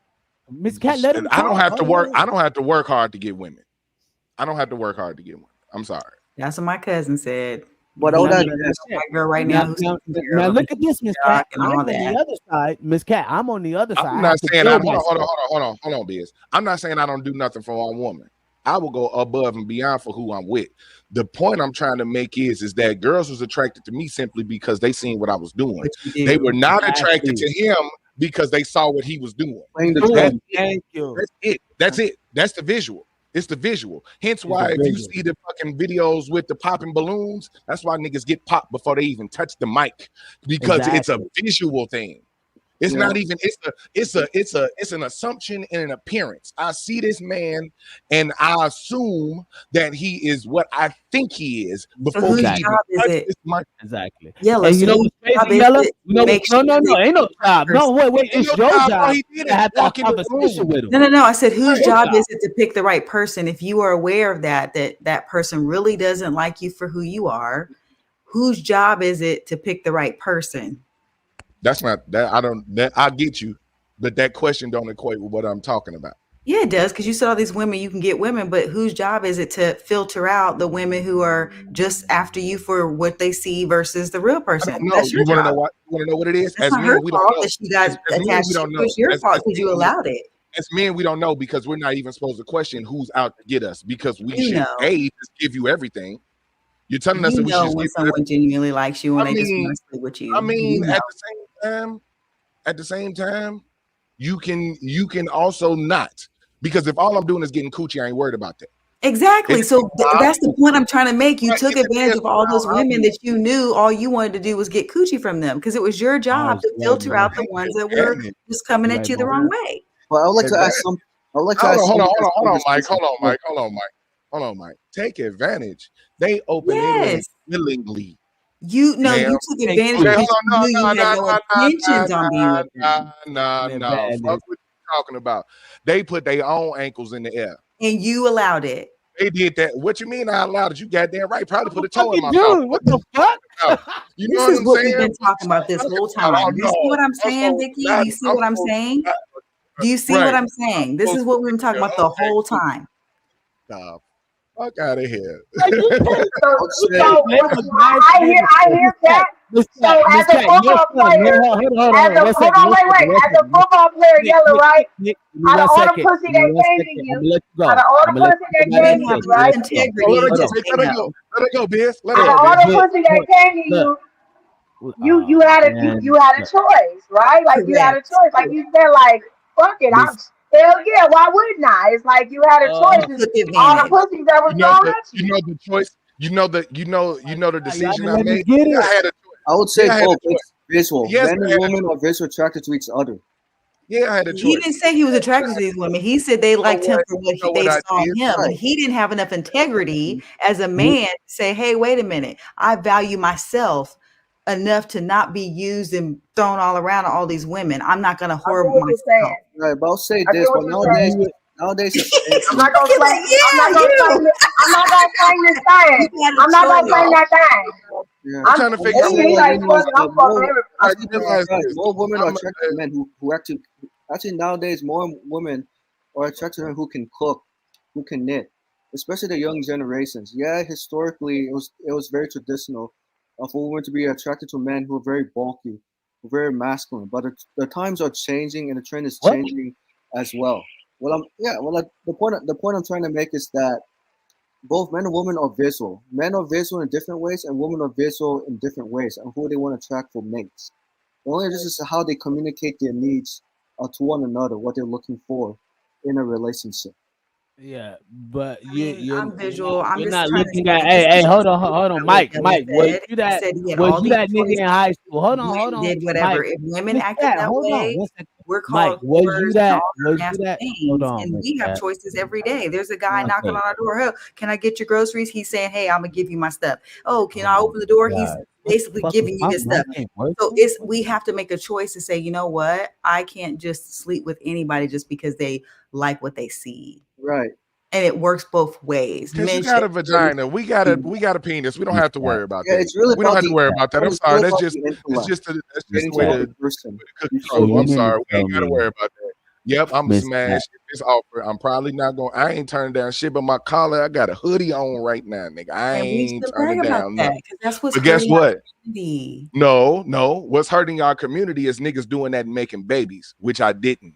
Miss Cat, let him I don't talk. have to work. I don't have to work hard to get women. I don't have to work hard to get women. I'm sorry. That's what my cousin said. But He all that got a white girl right now who's taking care Now of him look at this, Miss Cat. and I'm all on the that. other side, Miss Cat. I'm on the other side. I'm I not have to saying I build hold myself. on, Biz. I'm not saying I don't do nothing for one woman. I will go above and beyond for who I'm with. The point I'm trying to make is that girls was attracted to me simply because they seen what I was doing. What you They do. were not attracted Exactly. to him because they saw what he was doing. playing the Boom. drum. Thank you. That's it. That's it. That's the visual. It's the visual. Hence why the if you visual. see the fucking videos with the popping balloons, that's why niggas get popped before they even touch the mic because it's a visual thing. It's Yeah. not even. It's an assumption and an appearance. I see this man, and I assume that he is what I think he is before whose he Exactly. even job is touches it? this mic. Exactly. Yellow. And you So know whose what's job crazy, is Yellow? it You know make what? No, sure they ain't no job. No, wait. Ain't It's no your job. All job he did to is have that walk in the conversation room. with him. No. I said whose Your job job. is it to pick the right person? If you are aware of that person really doesn't like you for who you are, whose job is it to pick the right person? That's not that. I don't. That I get you, but that question don't equate with what I'm talking about. Yeah, it does, because you said all these women, you can get women, but whose job is it to filter out the women who are just after you for what they see versus the real I person? don't know. That's your You want to job. know what? You want to know what it is? That's As not her men, we don't fault know. that she got As men, attached we to don't you. know. It's your fault because you men, allowed it. As men, we don't know because we're not even supposed to question who's out to get us because we You should know. just give you everything. You're telling us You that we should know just when give you someone genuinely likes you and I they just mean- want to sleep with you. I mean, You know. at the same time, you can also not because if all I'm doing is getting coochie, I ain't worried about that. Exactly. It So depends that's the point I'm trying to make. You Right, took it advantage depends of all on those how women that you knew. All you wanted to do was get coochie from them because it was your job to filter out the ones that were just coming at you the wrong way. But I would like to Advantage. ask some. I would like to Hold ask. on, some- Hold on, Mike. Take advantage. They open-ended Yes. willingly. You know, Ma'am. you took advantage Okay, because hold you knew you had no intentions on being with them. No. Fuck what you talking about. They put their own ankles in the air. And you allowed it. They did that. What you mean I allowed it? You goddamn right. Probably put a toe in my Dude, mouth. what the fuck? You This know what is I'm what saying? we've been talking about this whole time. You see what I'm saying, Vicky? You see what I'm saying? Do you see what I'm saying? This is what we've been talking about the whole time. Stop. Fuck out of here. So I hear that. So as a football player, hold on, wait. As a football player, Yellow, right? Out of all the pussy that came to you, out of all the pussy that came to you, right? Let it go, Biz. Let Out it of go, all Biz. the pussy that came to you, you had a choice, right? Like you had a choice. Like you said, like fuck it, I'm hell yeah. Why wouldn't I? It's like you had a choice. All the pussies that was thrown at you. You know the choice. You know the decision I made. I had a choice. I would say Yeah, I had both. a choice. It's visual. Yes, Men I and had a women are visually attracted to each other. Yeah, I had a He choice. didn't say he was attracted to these women. He said they liked him for what know they what I saw did? him. And Right. he didn't have enough integrity as a man to say, hey, wait a minute. I value myself enough to not be used and thrown all around all these women. I'm not going to I whore get what you're saying. myself. Right, but I'll say I get this. what But you're saying. nowadays, I'm not gonna claim. I'm not gonna claim this. I'm not gonna claim this thing. I'm not gonna claim that thing. yeah. I'm trying to figure out He's like, fuck it, I'm fucking everybody. Actually, realize guys, this. more women are I'm- attracted to men who actually nowadays more women are attracted to men who can cook, who can knit, especially the young generations. Yeah, historically it was very traditional. for women to be attracted to men who are very bulky, who are very masculine. But the times are changing and the trend is What? changing as well. The point I'm trying to make is that both men and women are visual. Men are visual in different ways, and women are visual in different ways, and who they want to attract for mates. The only difference is how they communicate their needs to one another, what they're looking for in a relationship. Yeah, but I mean, I'm visual. I'm you're just not trying to looking say, at. just Hey, because hold you on, think hold on, about what Mike, Della Mike. said, he said he had Was all you these that nigga in choices, high school? Hold went on, and did whatever. Mike. If women Miss acted Cat, that hold on, way, one second. we're Mike, called whores and all nasty hold things. on, And Miss we have Cat. choices every day. There's a guy knocking Okay. on our door. Hey, can I get your groceries? He's saying, hey, I'm gonna give you my stuff. Oh, can Oh I my open the door? He's God. What the basically fuck is giving you my his mic stuff. ain't So working? we have to make a choice to say, you know what? I can't just sleep with anybody just because they like what they see. Right. And it works both ways. Cause you Men got should a vagina, we got a penis. We don't Miss have to Cat. worry about Yeah, that. it's really We don't about have to the worry about that. I'm it's sorry. really That's about just the that's intellect, just the getting way to know Cat. the the person cookie So crumble. you I'm mean to sorry. We tell ain't gotta me, worry about that. Yep, I'm Miss Cat. smash this offer. I'm probably not going. I ain't turning down shit, but my collar, I got a hoodie on right now, nigga. I and we ain't should brag turning about down that nothing. because that's what's But guess hurting our what? community. No. What's hurting our community is niggas doing that and making babies, which I didn't.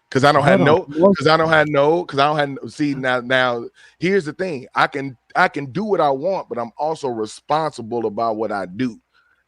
Cause I don't have Hold on. no, cause I don't have no, cause I don't have see now here's the thing. I can do what I want, but I'm also responsible about what I do.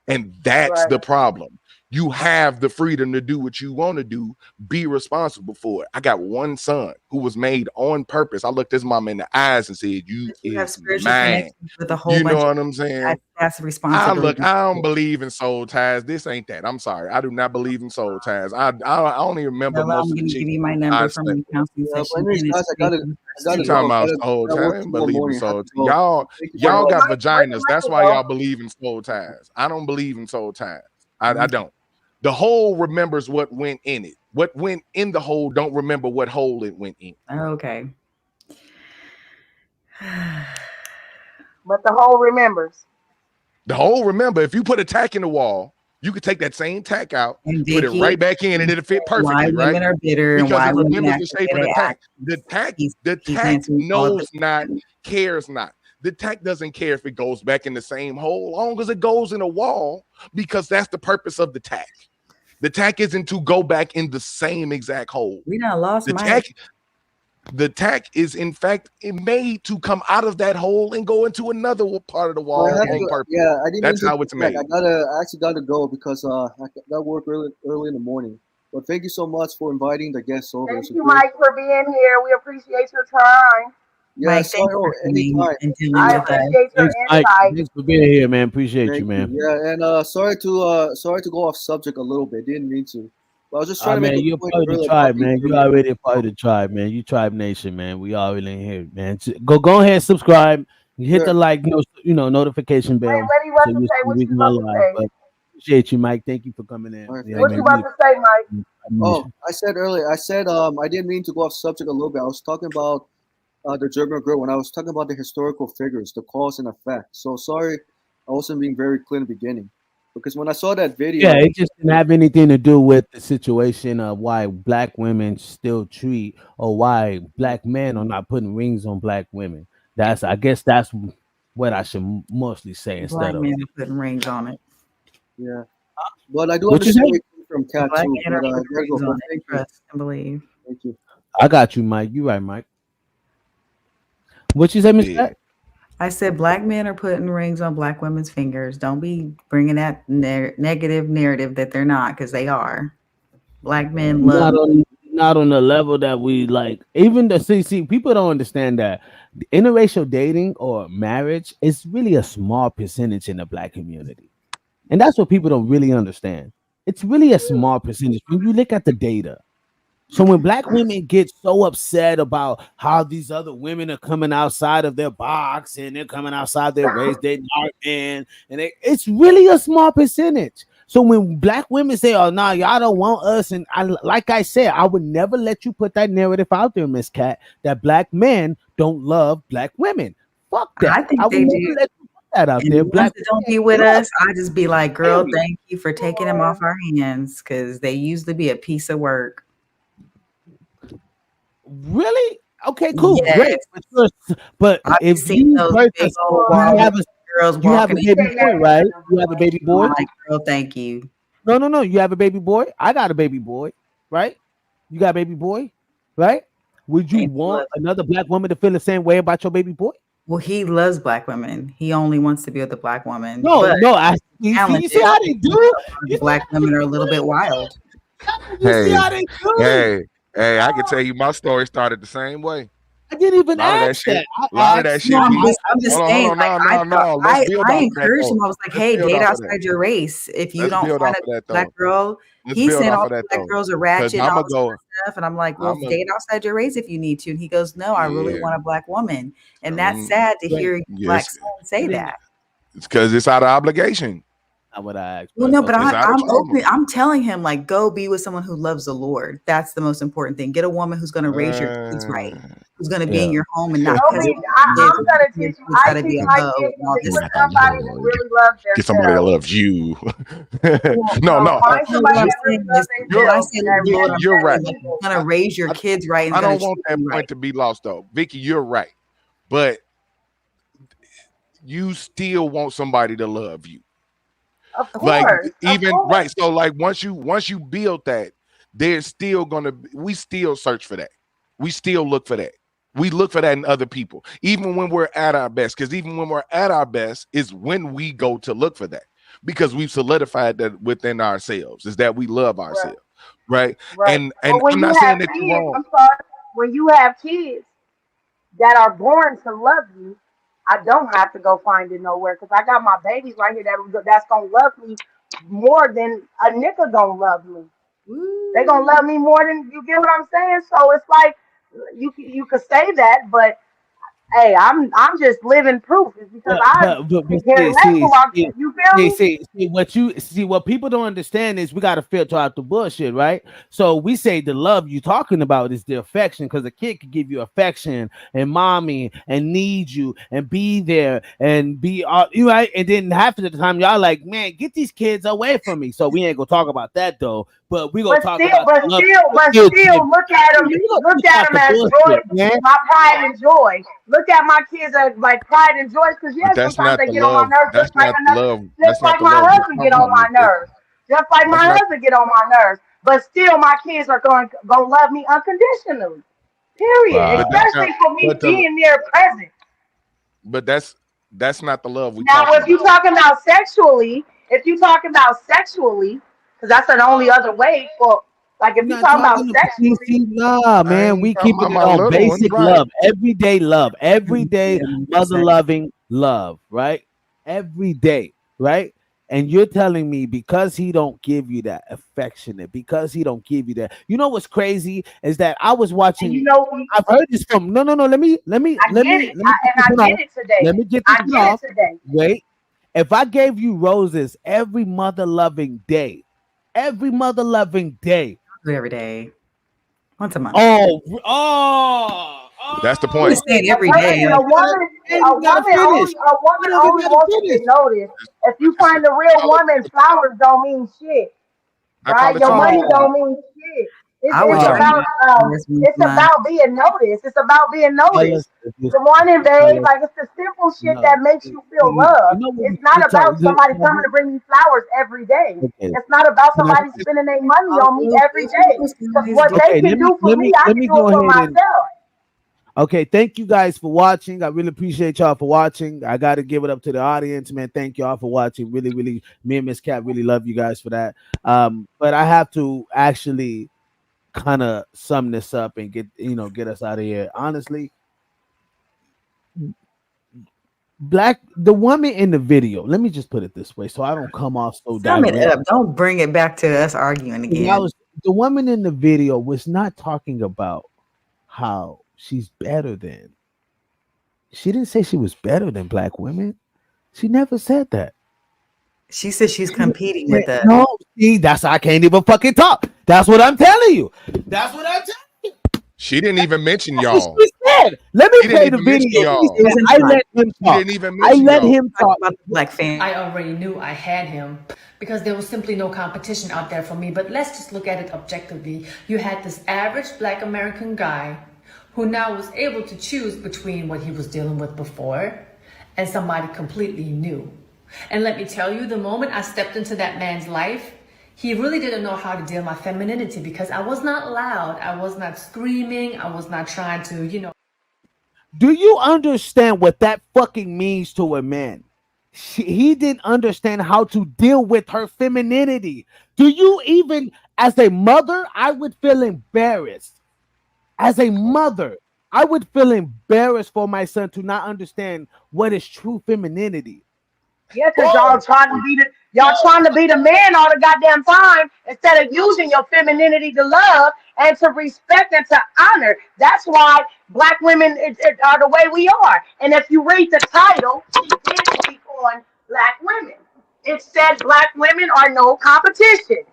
And that's Right. the problem. You have the freedom to do what you want to do, be responsible for it. I got one son who was made on purpose. I looked his mom in the eyes and said, "You But you have is spiritual mine." connections with a whole You know bunch of what I'm saying? that's I responsibility. don't believe in soul ties. This ain't that. I'm sorry. I do not believe in soul ties. I don't even remember Bella, most I'm of the going to give chicks you my I number for slept my with. counseling Yeah, but session. anyways, And guys, it's free for the I first gotta You 2 go. talking about weeks. soul ties? I Work didn't tomorrow believe in morning. I have soul to ties. go. Thank you for Y'all all. got Where did vaginas. That's Michael why go? y'all believe in soul ties. I don't believe in soul ties. I don't. The hole remembers what went in it. What went in the hole don't remember what hole it went in. Okay. But the whole remembers. The hole remember, if you put a tack in the wall, you could take that same tack out, And put it right Vicky, back in, and it'll fit why perfectly, right? women are bitter and Because why it women remembers act the the shape way of the they tack. act. The He's tack answering all of knows the not, questions. cares not. The tack doesn't care if it goes back in the same hole, long as it goes in a wall, because that's the purpose of the tack. The tack isn't to go back in the same exact hole. We done lost The Mike. tack is in fact made to come out of that hole and go into another part of the Well, I wall have on to. purpose. Yeah, I didn't mean That's to how it's do that. made. I actually gotta go because I got work early in the morning. But thank you so much for inviting the guests over. Thank It's a you, great. Mike, for being here. We appreciate your time. Yeah, Mike, thanks sorry. for Oh, coming anytime. and dealing I with us. appreciate your Thanks, Mike. insight. Thanks for being here, man. Appreciate you, Thank you. man. Yeah, and sorry to go off subject a little bit. Didn't mean to. But I was just trying to make Man, a you're point part of the earlier about tribe, the man. You interracial already a part of the tribe, man. You tribe nation, man. We already in here, man. Go ahead, subscribe, hit the Sure. like, notification Wait, bell, Letty, what so you you say? see What we you come out about to live. say? But appreciate you, Mike. Thank you for coming in. All right, Yeah, thank What man. you you. about to say, Mike? Oh, I said earlier. I didn't mean to go off subject a little bit. I was talking about the German girl when I was talking about the historical figures, the cause and effect. So sorry, I wasn't being very clear in the beginning, because when I saw that Yeah, video, it just didn't have anything to do with the situation of why black women still treat or why black men are not putting rings on black women. I guess that's what I should mostly say Black instead of men are putting rings on it. yeah, but I do what you understand say. where you're coming from The Cat black too. men But are I putting gotta go. rings on But it. thank you, Trust and believe. thank you. I got you, Mike. You right, Mike. What you say, Miss Yeah. Cat? I said black men are putting rings on black women's fingers. Don't be bringing that negative narrative that they're not, because they are. Black men love. Not on the level that we like. Even the see, people don't understand that interracial dating or marriage is really a small percentage in the black community, and that's what people don't really understand. It's really a small percentage when you look at the data. So when black women get so upset about how these other women are coming outside of their box and they're coming outside their race, they're not men, and it's really a small percentage. So when black women say, "Oh no, y'all don't want us," and like I said, I would never let you put that narrative out there, Miss Cat, that black men don't love black women. Fuck I that. I think would they never do. let you put that out And there. the ones Black that don't men be with love. us, I just be like, girl, Period. thank you for taking them off our hands, because they usually be a piece of work. Really? Okay, cool, Yes. great. But I've if seen you those big versus old you walls have of girls You have a walking. baby boy, right? You have a baby I'm boy? like, girl, thank you. No. You have a baby boy? I got a baby boy, right? You got a baby boy, right? Would you And he want loves, another black woman to feel the same way about your baby boy? well, he loves black women. He only wants to be with a black woman. No, But no. You see challenges, how they do it? You black women are a little bit wild. see Hey, how they do it? I can tell you my story started the same way. I didn't even A lot of that ask shit. that. A lot of that No, shit be. I'm just Hold on, saying, hold like on. No, no. Let's build I off of that encouraged though. him. I was like, Let's hey, build date off of that. outside your race. If you Let's don't build find off a of that black though. girl, Let's he's build saying off all of the that black though. girls are Cause ratchet and I'ma all this go. kind of stuff. And I'm like, well, I'm a date outside your race if you need to. And he goes, no, I really yeah. want a black woman. And that's sad to hear a black Yes. son say that. It's because it's out of obligation. Not what I asked, Well, but no, but okay. It's out of I'm trauma. open. I'm telling him, like, go be with someone who loves the Lord. That's the most important thing. Get a woman who's going to raise your kids right, who's going to be in Yeah. your home and not Don't pest be, kids I'm gonna and teach you. try I to be teach a my hoe kids and all to be this with stuff. somebody who really loves Get somebody that themselves. loves you. Well, no, no. Find no, somebody what I'm that really saying loves is, when I themselves say and Lord, I'm You're right. saying like, he's going to raise your kids right and I going don't to want treat that you point right. to be lost though. Vicky, you're right. But you still want somebody to love you. Of Like course, even right. So like once you build that, there's still gonna be, we still search for that. We still look for that. We look for that in other people, even when we're at our best. Because even when we're at our best is when we go to look for that. Because we've solidified that within ourselves, is that we love ourselves. Right. right. And But when I'm you not have saying that you're kids, wrong. I'm sorry. When you have kids that are born to love you, I don't have to go find it nowhere because I got my babies right here that's gonna love me more than a nigga gonna love me. They gonna love me more than you get what I'm saying. So it's like you could say that, but hey, I'm just living proof. It's because I But could care less who I'm. You feel me? what people don't understand is we got to filter out the bullshit, right? So we say the love you talking about is the affection, because a kid could give you affection and mommy and need you and be there and be you right, and then half of the time y'all like, man, get these kids away from me. So we ain't gonna talk about that though, but we gonna talk about the love you give. Look at them. You gonna Look push at out them the as bullshit, joy, man. my pride and joy. Look at my kids as like pride and joy. Because But yeah, that's sometimes not they the get on my love. nerves, That's not the love. just That's not like the my love we're husband get talking on about, my Miss Vicky. nerves. Just like That's my not. husband get on my nerves. But still, my kids are gonna love me unconditionally. Period. Wow. But that's not. Especially for me But the. being there present. But that's not the love we Now, talking if you about. talking about sexually, because that's an only other way for like if We're you not talking about talking about sexually, nah, I man. ain't We talking keeping about it my on little ones, basic right? love, everyday mother 100%. loving love, right? Every day, right? And you're telling me because he don't give you that affectionate, because he don't give you that. You know what's crazy is that I was and you watching. know, I've heard this from no. I get it, Get this I one get off. it today. Let me get this I one get off. it today. Wait. If I gave you roses every mother loving day, Do it every day, once a month. That's the oh! I'm point. just saying A every day. person, Like, Hey, you gotta finish. a You woman don't even only gotta wants to finish. get noticed. If But you this is find a real call it. woman, flowers don't mean shit, I call right? it Your your money Oh, don't mean shit. I It's wish I oh, had flowers once it's a month. about being noticed. It's about being fellas, noticed. Good morning, babe. fellas, Like it's the simple shit no. that makes you feel You love. know what It's we not should talk? about somebody coming to bring me flowers every day. Okay, It's not about can I? somebody spending their money All on me every those day. people's Because families what get they Okay, can do for me, I let can me do it go for ahead and. myself. Okay, thank you guys for watching. I really appreciate y'all for watching. I got to give it up to the audience, man. Thank y'all for watching. Really, really, me and Miss Cat really love you guys for that. But I have to actually kind of sum this up and get us out of here. Honestly, the woman in the video. Let me just put it this way, so I don't come off so sum it direct. up. Don't bring it back to us arguing again. The woman in the video was not talking about how she's better than. She didn't say she was better than black women. She never said that. She said she's competing with us. No, see, I can't even fucking talk. That's what I'm telling you. That's what I'm telling you. She didn't even mention That's what y'all. she said. Let me She play didn't the even mention video. y'all. I let him She talk. didn't even I mention let y'all. him talk. About the black family. I already knew I had him because there was simply no competition out there for me. But let's just look at it objectively. You had this average black American guy who now was able to choose between what he was dealing with before and somebody completely new. And let me tell you, the moment I stepped into that man's life, he really didn't know how to deal with my femininity because I was not loud. I was not screaming. I was not trying to, Do you understand what that fucking means to a man? He didn't understand how to deal with her femininity. Do you even, as a mother, I would feel embarrassed. As a mother, I would feel embarrassed for my son to not understand what is true femininity. Yeah, because y'all trying to be the man all the goddamn time instead of using your femininity to love and to respect and to honor. That's why black women are the way we are. And if you read the title, she did speak on black women. It said black women are no competition.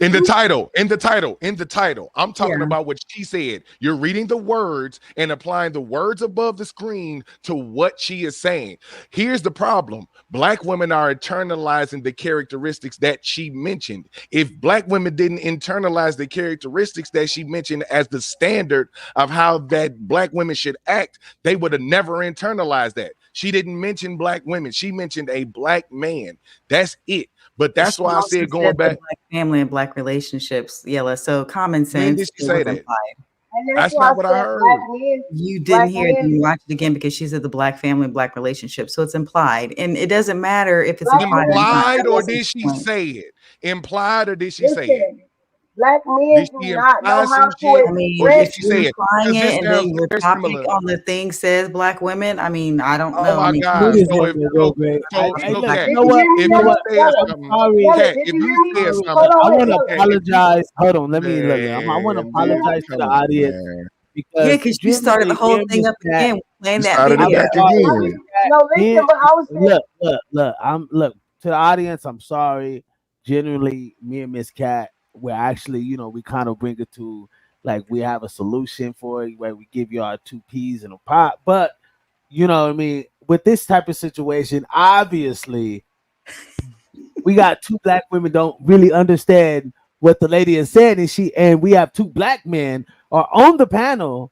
In the title, in the title, in the title. I'm talking Yeah. about what she said. You're reading the words and applying the words above the screen to what she is saying. Here's the problem. Black women are internalizing the characteristics that she mentioned. If black women didn't internalize the characteristics that she mentioned as the standard of how that black women should act, they would have never internalized that. She didn't mention black women. She mentioned a black man. That's it. But that's why I said going back. Black family and black relationships, Yella. So common When sense did she it say was that? implied. And That's why not what I said heard. You black didn't hear it, men, you watch it again because she said the black family and black relationship. So it's implied. And it doesn't matter if it's black implied or men, not. Implied That or wasn't did the she point. say it? Implied or did she say it? listen, black men Did do she not imply know how some to shit I mean, or express. did if she you're say it? implying Because this it and sounds then your very topic similar. on the thing says black women, I mean, I don't Oh know. I my mean, God. It is So if something real great. so Hey, look look, at you Did know you what? hear me, if You know you Yella? what? said Yella, I'm something, sorry. Yella, Cat, did if you you hear me? said Sorry. something, Hold on, I wait, want to Yella. apologize. Hold on. Let me look. I want to man, apologize to the come on, audience man. yeah, because because you started the generally whole me and thing Miss up Cat, again playing You that started it I'm video. back sorry, Miss again. Cat. No, listen, but I was saying, Look to the audience. I'm sorry. Generally, me and Miss Cat, we're actually, we kind of bring it to like we have a solution for it where we give you our two peas in a pot. But you know what I mean? With this type of situation, obviously, we got two black women don't really understand what the lady is saying, and we have two black men are on the panel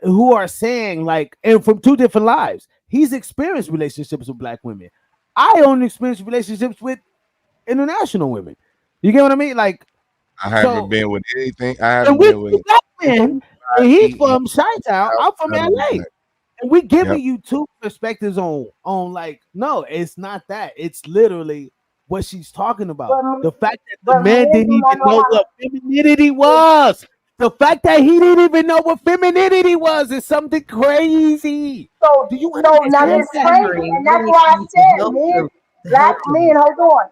who are saying like, and from two different lives. He's experienced relationships with black women. I only experienced relationships with international women. You get what I mean? Like, I haven't so, been with anything. I and haven't we're been two with black men, and he's anybody from Chi-Town. I'm from outside of LA. that. And we're Yep. giving you two perspectives on like, no, it's not that. It's literally what she's talking about. but, The fact that the but man men didn't do not even know know how what femininity was. The fact that he didn't even know what femininity was is something crazy. So, Do you so now understand it's that? crazy, Summary, and what are that's we why I trying to said, help men, her to black help men, them? hold on,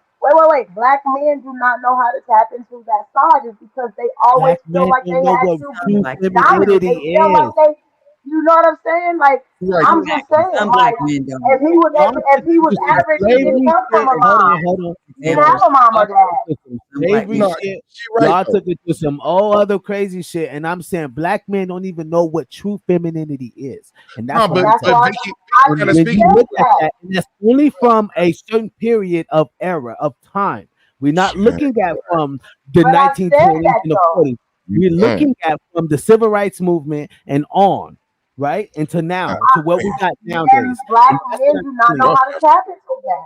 wait, black men do not know how to tap into that side is because they always Black feel men like they don't know had what to Some be true black men dominant. don't. femininity They feel like is. they, you know what I'm saying? Like Right. I'm just saying, Some black like men if don't. he was Y'all if took he it was to some average, he didn't slavery come from shit. a mom. Hold on. He didn't have Examples. a mom Y'all or took dad. it to some Some black slavery men. No, shit. she right Y'all though. took it to some all other crazy shit. And I'm saying black men don't even know what true femininity is. And No, that's what And I'm that's telling but why you. Vicky I kind And of just when speak. you said look at that. that, and that's only from a certain period of era, of time. We're not looking at from the But I said 1920s that and the though. 40s. We're Man, looking at from the civil rights movement and on, right? Into now, to what we got Men, nowadays. black And that's what men I'm do not telling know you. how to tap into that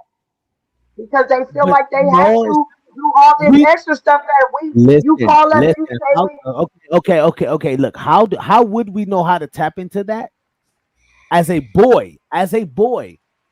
because they feel But like they have no, to do all this we extra stuff that you listen, call us, listen. you say we. Okay. Look, how would we know how to tap into that? As a boy,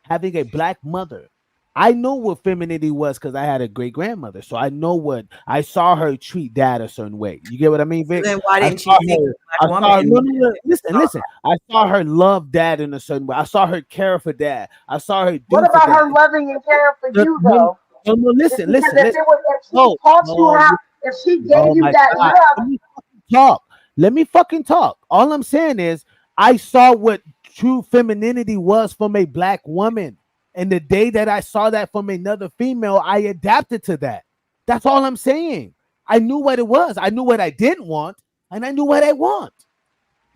having a black mother, I know what femininity was because I had a great grandmother. So I know what I saw her treat dad a certain way. You get what I mean, So Vic? then why I didn't you saw take her. the I black woman saw and no. Listen. I saw her love dad in a certain way. I saw her care for dad. I saw her What do for about dad. her loving and caring for No, you no, though? no, It's because if listen. it was if she No, taught you no, how, if she gave oh you my that God. love, Let me fucking talk. Let me fucking talk. All I'm saying is I saw what true femininity was from a black woman. And the day that I saw that from another female, I adapted to that. That's all I'm saying. I knew what it was. I knew what I didn't want, and I knew what I want.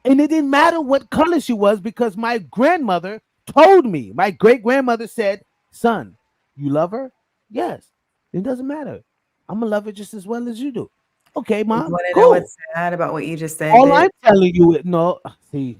And it didn't matter what color she was because my grandmother told me, my great grandmother said, son, you love her? Yes. It doesn't matter. I'm gonna love her just as well as you do. Okay, you mom, want to know cool. what's sad about what you just said, All Vic? I'm telling you is no. See,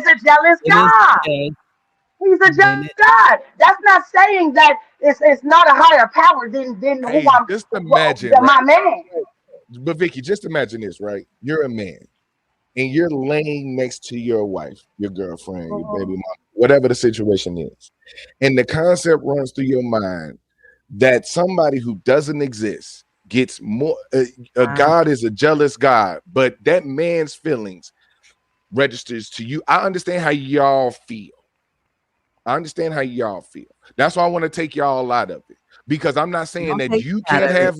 is a jealous it is God. said, He's a And just God. That's not saying that it's not a higher power than who Hey, I'm, just imagine, my right? man. But Vicky, just imagine this, right? You're a man and you're laying next to your wife, your girlfriend, your baby mama, whatever the situation is. And the concept runs through your mind that somebody who doesn't exist gets more. A God is a jealous God, but that man's feelings registers to you. I understand how y'all feel. I understand how y'all feel. That's why I want to take y'all out of it, because I'm not saying Don't that take you me out can't of it. have.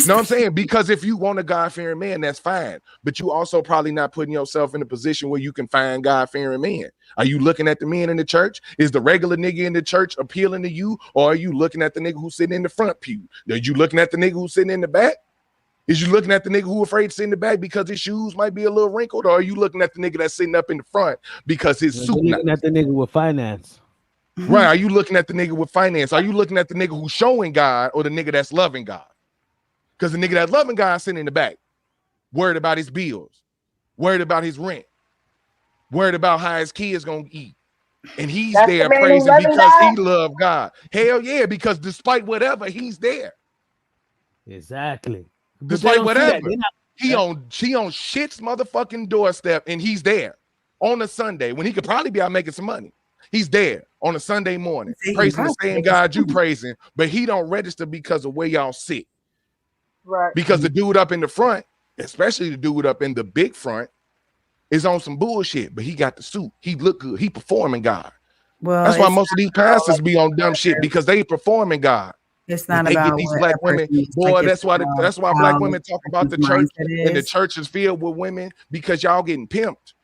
No, I'm saying because if you want a God-fearing man, that's fine. But you also probably not putting yourself in a position where you can find God-fearing men. Are you looking at the men in the church? Is the regular nigga in the church appealing to you, or are you looking at the nigga who's sitting in the front pew? Are you looking at the nigga who's sitting in the back? Is you looking at the nigga who afraid to sit in the back because his shoes might be a little wrinkled, or are you looking at the nigga that's sitting up in the front because his you're suit nice? looking at the nigga with finance. Right? Are you looking at the nigga with finance? Are you looking at the nigga who's showing God, or the nigga that's loving God? Because the nigga that's loving God sitting in the back, worried about his bills, worried about his rent, worried about how his kids gonna eat. And he's That's the there man who praising loving because he God. loved God. Hell yeah, because despite whatever, he's there. Exactly. But they Despite don't see that. whatever. She on shit's motherfucking doorstep, and he's there on a Sunday when he could probably be out making some money. He's there on a Sunday morning, praising the same God you praising, but he don't register because of where y'all sit. Right. Because the dude up in the front, especially the dude up in the big front, is on some bullshit, but he got the suit. He look good. He performing God. Well, that's why most of these pastors be on dumb shit, because they performing God. It's But not they get about these what black a women, person is. boy. Like, That's why black how women talk about the person's church, mindset and the is. church is filled with women because y'all getting pimped.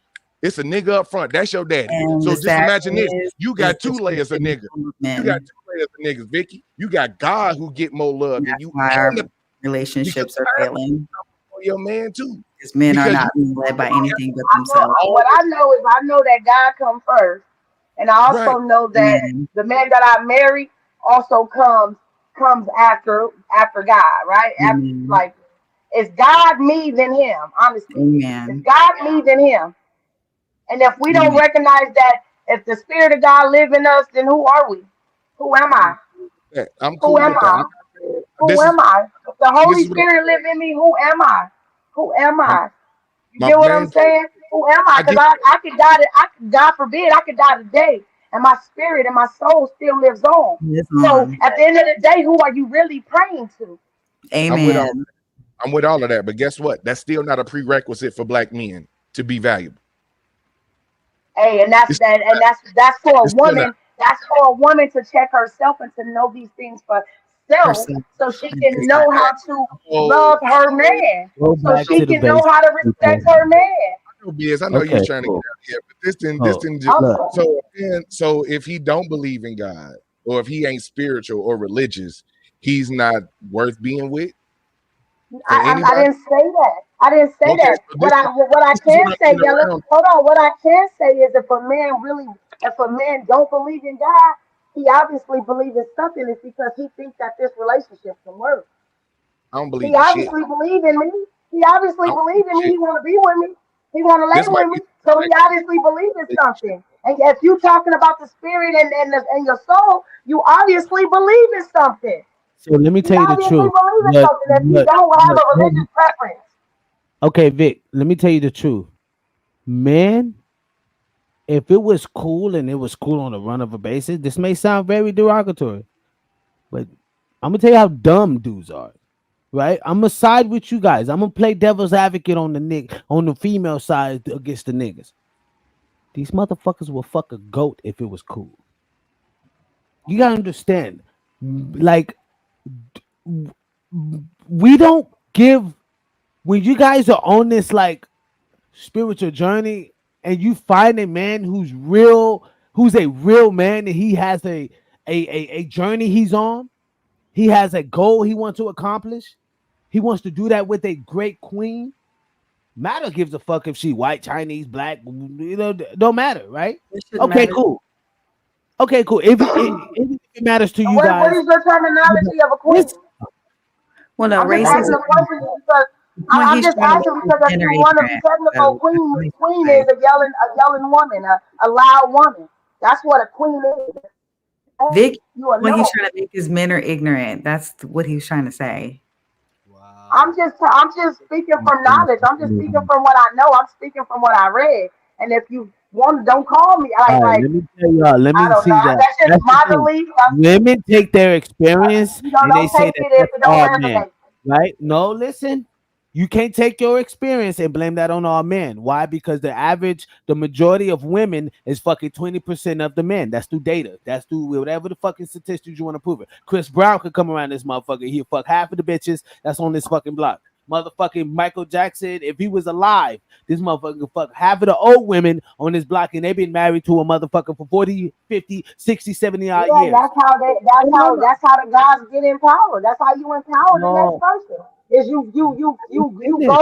It's a nigga up front. That's your daddy. And So the just sad imagine thing this. You is got two layers of twisted niggas. You got movement. 2 layers of niggas, Vicky. You got God who get more love than That's you, why and our the relationships are failing. your man too. Because men are Because not being led by anything but I themselves. know, what I know is I know that God comes first, and I also right. know that Amen. the man that I married also comes after God, right? After, Amen. like, it's God me then him. Honestly, it's Amen. God me then him. And if we don't Amen. recognize that, if the Spirit of God live in us, then who are we? Who am I? I'm Who cool am with that. I? Who This is am I? If the this Holy is what Spirit live in me, who am I? Who am my, I? You my get what I'm main point. saying? Who am I? I Because get I could die. God forbid, I could die today, and my spirit and my soul still lives on. Live So on. at the end of the day, who are you really praying to? I'm with all Amen. I'm with all of that, but guess what? That's still not a prerequisite for black men to be valuable. Hey, and It's, that's for a it's still not. woman. That's for a woman to check herself and to know these things for self, Herself. so she can know Exactly. how to Oh, love her man, Go so back she to the can know basics, how to respect people. her man. I know you Okay, was trying to get cool. out here, but this Oh, didn't just look. Also, so if he don't believe in God, or if he ain't spiritual or religious, he's not worth being with for I anybody. didn't say that. I didn't say Okay, that. so What I this is can what I'm say, getting Yella, around. hold on. What I can say is if a man don't believe in God, he obviously believes in something. It's because he thinks that this relationship can work. I don't He believe in shit. obviously believe in me. He obviously I don't believe believe in in me. shit. He want to be with me. He want to lay This might with be me. So he obviously believes in something. And if you talking about the spirit and your soul, you obviously believe in something. So let me He tell you the obviously truth. believes in something if he don't have a religious preference. Okay, Vic, let me tell you the truth. Man, if it was cool and it was cool on a run of a basis, this may sound very derogatory, but I'm gonna tell you how dumb dudes are. Right? I'm gonna side with you guys. I'm gonna play devil's advocate on the female side against the niggas. These motherfuckers will fuck a goat if it was cool. You gotta understand, like we don't give when you guys are on this like spiritual journey and you find a man who's a real man, and he has a journey he's on. He has a goal he wants to accomplish. He wants to do that with a great queen. Matter gives a fuck if she white, Chinese, black, don't matter, right? It shouldn't Okay, matter. cool. Okay, cool. If it matters to you What guys, is your terminology of a queen? this Well, no, I'm just asking racism. the question because The point I'm he's just trying to asking make is because if you generate want to be track. technical, So that's what he's queen trying is a yelling woman, a loud woman. That's what a queen is. Vic, You are what he's no. trying to make is men are ignorant. That's what he was trying to say. Wow. I'm just speaking from knowledge. I'm just speaking from what I know. I'm speaking from what I read. And if you want, don't call me. All right, Like let me tell y'all. Let I me don't see know. that. That's just That's the my thing. belief. Women take their experience You and they don't say take that it if that's it don't all men, resonate. right? No, listen. You can't take your experience and blame that on all men. Why? Because the majority of women is fucking 20% of the men. That's through data. That's through whatever the fucking statistics you want to prove it. Chris Brown could come around this motherfucker. He'll fuck half of the bitches that's on this fucking block. Motherfucking Michael Jackson, if he was alive, this motherfucker could fuck half of the old women on this block and they've been married to a motherfucker for 40, 50, 60, 70 odd Yeah, years. that's how the guys get in power. That's how you empower the next No, person. Is let me finish.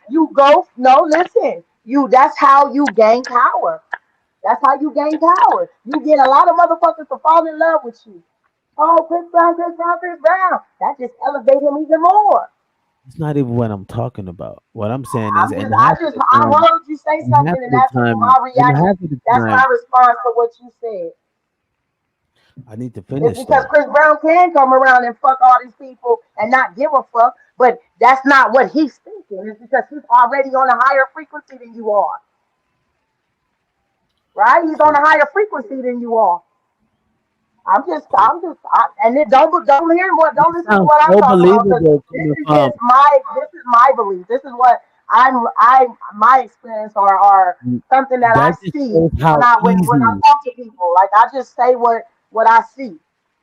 you go no listen. You that's how you gain power. That's how you gain power. You get a lot of motherfuckers to fall in love with you. Oh, Chris Brown, Chris Brown, Chris Brown. That just elevate him even more. It's not even what I'm talking about. What I'm saying is, I'm and just half of the I time, heard you say and half something of and the that's time, my and reaction. half of the That's my time, response to what you said. I need to It's finish because though. Chris Brown can come around and fuck all these people and not give a fuck, but that's not what he's thinking. It's because he's already on a higher frequency than you are, right? He's on So, a higher frequency than you are. so And then don't hear what, don't it listen to sounds what I'm so talking about because believable coming from. this is my belief. This is what my experience or something that I That just see shows how when I easy. talk to people. Like I just say what I see.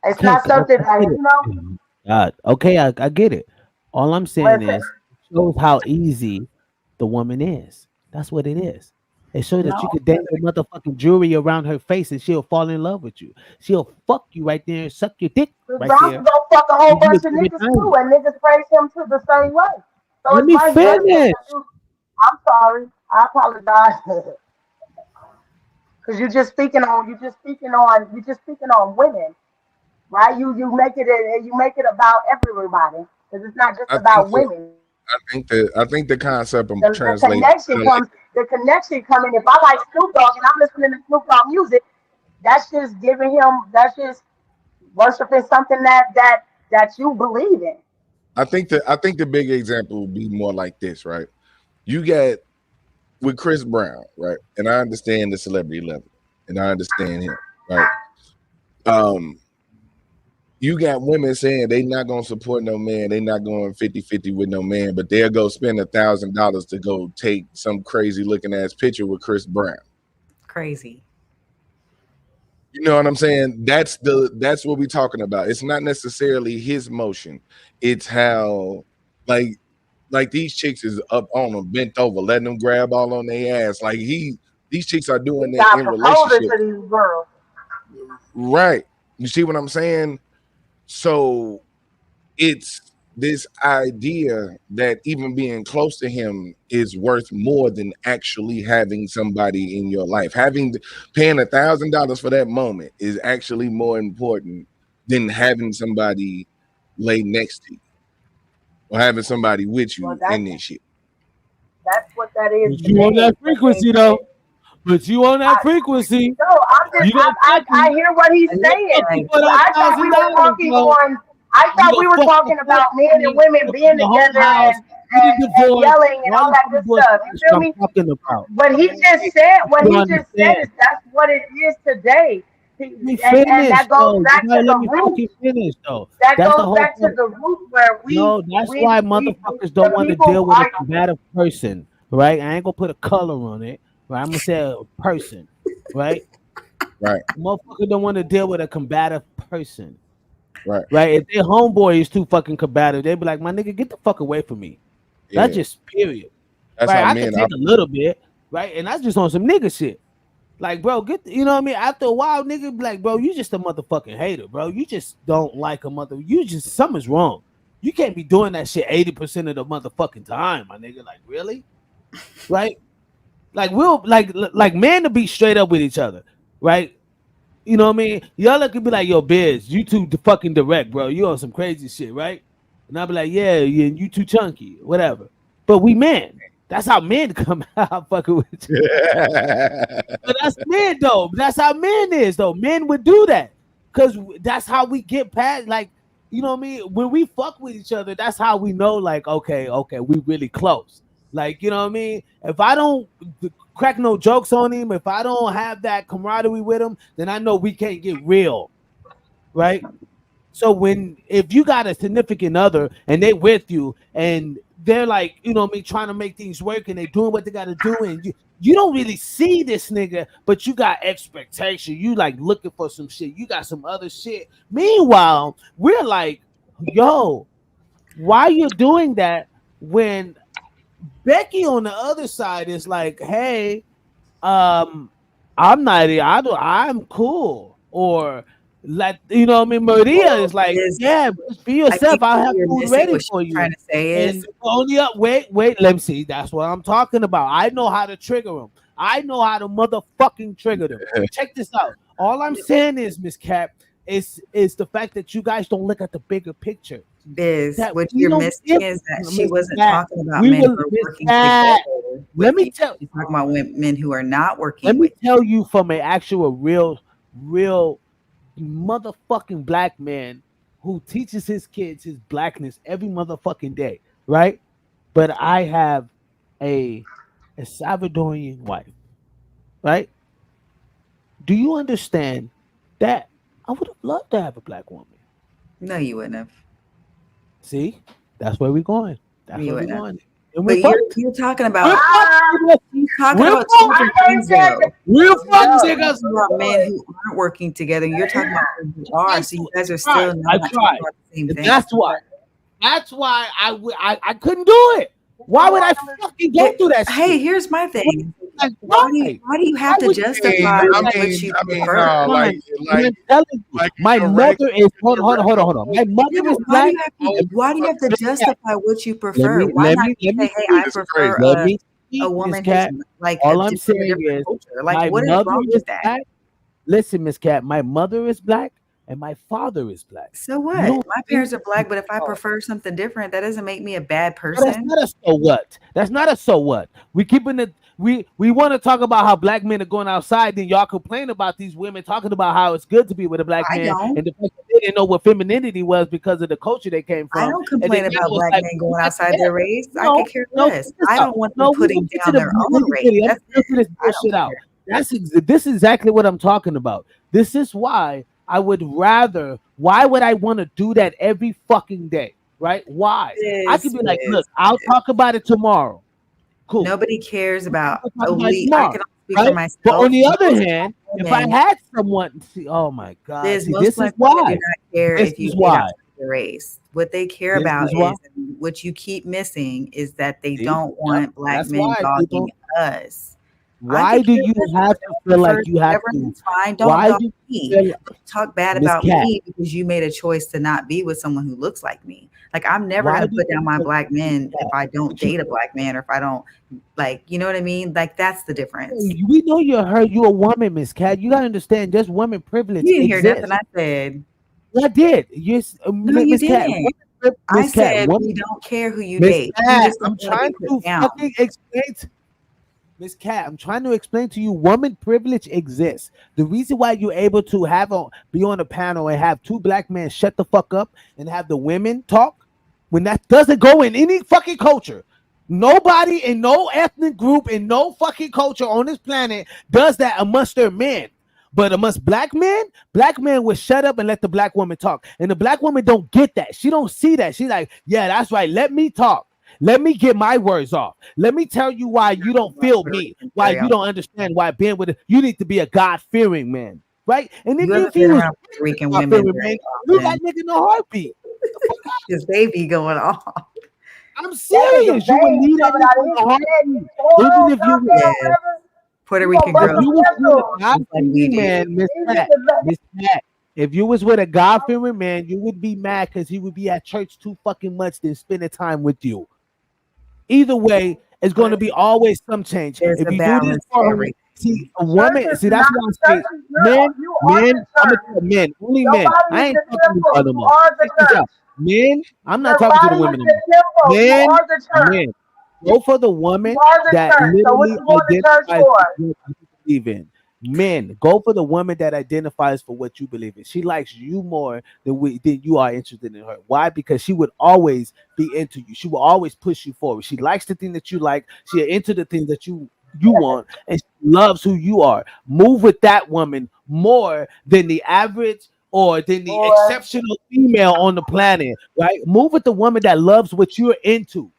It's Okay, not something I that get it. God, okay, I get it. All I'm saying listen. is, it shows how easy the woman is. That's what it is. It shows that you No, could dangle motherfucking jewelry around her face and she'll fall in love with you. She'll fuck you right there and suck your dick Chris right Brown there. can go fuck a whole And you'll bunch of give it niggas too, time. and niggas praise him too the same way. So Let it's me vice versa. finish. I'm sorry. I apologize. Because you just speaking on women, right? You make it about everybody because it's not just I think about that women. I think the concept of The translate connection like comes. The connection coming. If I like Snoop Dogg and I'm listening to Snoop Dogg music, that's just giving him. That's just worshiping something that you believe in. I think the big example would be more like this, right? You got with Chris Brown, right? And I understand the celebrity level, and I understand him, right? Um, you got women saying they not gonna support no man, they not going 50-50 with no man, but they'll go spend $1,000 to go take some crazy looking ass picture with Chris Brown. Crazy. You know what I'm saying? That's what we're talking about. It's not necessarily his motion. It's how like these chicks is up on them, bent over, letting them grab all on their ass. Like these chicks are doing He that got in proposing relationships. to these girls. Right. You see what I'm saying? So it's this idea that even being close to him is worth more than actually having somebody in your life. Paying $1,000 for that moment is actually more important than having somebody lay next to you or having somebody with Well, you in this shit. that's what that is But you on today. that frequency though. But you on I, that frequency. no, You don't fuck I me. hear what he's And you're saying. fucking for that I thought we were $1,000, talking bro. on. I You thought we gonna were fuck the talking fuck about men out of and me, women fucking being the whole together house, and getting divorced, yelling and all all that that other good bullshit. stuff. You That's feel what I'm me? talking about. What You he just said understand? is that's what it is today. Let me And finish that goes though. You back to gotta let the me roots. fucking finish though. That That's the goes whole back to point. the roots where No, that's why motherfuckers don't the want to people deal with a are. combative person, right? I ain't gonna put a color on it, right? I'm gonna say a person, right? Right, Motherfucker don't want to deal with a combative person, right. right? If their homeboy is too fucking combative, they be like, my nigga, get the fuck away from me. That's Yeah. just period. That's Right? how I could men take a operate. little bit, right? And that's just on some nigga shit. Like, bro, you know what I mean? After a while, nigga, be like, bro, you just a motherfucking hater, bro. You just don't like a something's wrong. You can't be doing that shit 80% of the motherfucking time, my nigga. Like, really? Right? Like, we'll like men to be straight up with each other, right? You know what I mean? Y'all could be like, yo, Biz, you too fucking direct, bro. You on some crazy shit, right? And I'll be like, yeah, you too chunky, whatever. But we men. That's how men come out fucking with you. But that's men though. That's how men is though. Men would do that because that's how we get past. Like, you know what I mean? When we fuck with each other, that's how we know. Like, okay, we really close. Like, you know what I mean? If I don't crack no jokes on him, if I don't have that camaraderie with him, then I know we can't get real, right? So if you got a significant other and they with you and they're like, you know what I mean, trying to make things work and they doing what they got to do, and you don't really see this nigga, but you got expectation. You like looking for some shit. You got some other shit. Meanwhile, we're like, yo, why you doing that when Becky on the other side is like, hey, I'm cool, or like, you know what I mean, Maria is like, yeah, just be yourself. I'll have food ready for you. Trying to say is, and only up, wait, let me see. That's what I'm talking about. I know how to trigger them. I know how to motherfucking trigger them. Check this out. All I'm saying is, Miss Cap, is the fact that you guys don't look at the bigger picture. What you're missing is that she wasn't talking about men who are working together. Let me tell you, talking about men who are not working. Let me tell you from an actual real motherfucking black man who teaches his kids his blackness every motherfucking day, right? But I have a Salvadorian wife, right? Do you understand that I would have loved to have a black woman? No, you wouldn't have. See, that's where we're going. That's where we're going. And but you're talking about two different things. Real fucking niggas about men who aren't working together. You're talking about who are. So you guys are still not talking about the same thing. That's why. That's why I couldn't do it. Why would I fucking go through that? Hey, here's my thing. Why do you have to justify what you prefer? My mother is hold on. My mother is black. Why do you have to justify what you prefer? Why not say, hey, I prefer a woman who's like all I'm saying is, like, what is wrong with that? Listen, Miss Cat, my mother is black and my father is black. So what? My parents are black, but if I prefer something different, that doesn't make me a bad person. That's not a so what. That's not a so what. We keeping it. We want to talk about how black men are going outside, then y'all complain about these women talking about how it's good to be with a black man, and the fact that they didn't know what femininity was because of the culture they came from. I don't complain about black men going outside their race. I could care less. I don't want them putting down their own race. This is exactly what I'm talking about. This is why I would rather. Why would I want to do that every fucking day? Right? Why? I could be like, look, I'll talk about it tomorrow. Cool. Nobody cares about I can only speak for myself. But on the other hand, if I had someone, oh my God, this is why. Do not care if you get outside the race. What they care about is what you keep missing is that they don't want black men dogging us. Why do you have to feel like you have to? Fine. Don't dog me. Talk bad about me because you made a choice to not be with someone who looks like me. Like, I'm never going to put down my black men if I don't date a black man or if I don't, like, you know what I mean? Like, that's the difference. We know you're a woman, Miss Cat. You got to understand, just women privilege. You didn't hear nothing I said. I did. Yes, no, you didn't. I said we don't care who you date. I'm trying to fucking explain. Miss Cat, I'm trying to explain to you, woman privilege exists. The reason why you're able to be on a panel and have two black men shut the fuck up and have the women talk, when that doesn't go in any fucking culture. Nobody in no ethnic group in no fucking culture on this planet does that amongst their men. But amongst black men will shut up and let the black woman talk. And the black woman don't get that. She don't see that. She's like, yeah, that's right. Let me talk. Let me get my words off. Let me tell you why you don't feel me, why you don't understand why being with you need to be a God-fearing man, right? And then if you was freaking women, man, you got nigga no heartbeat. His baby going off. I'm serious. You would need that nigga in the heartbeat. Even if you were Puerto Rican girl, Miss Pat. If you was with a God-fearing man, you would be mad because he would be at church too fucking much than spending time with you. Either way, it's going to be always some change. There's if you do this for see a woman, see that's why I say men, men, only men. I ain't talking to other men. Men, I'm not talking to the women. Men, Go for the woman You are the that church. So what literally you going to church identifies for? with what you believe in. Men, go for the woman that identifies for what you believe in. She likes you more than you are interested in her. Why? Because she would always be into you. She will always push you forward. She likes the thing that you like. She into the things that you want, and she loves who you are. Move with that woman more than the average or than the Boy, exceptional female on the planet. Right? Move with the woman that loves what you're into,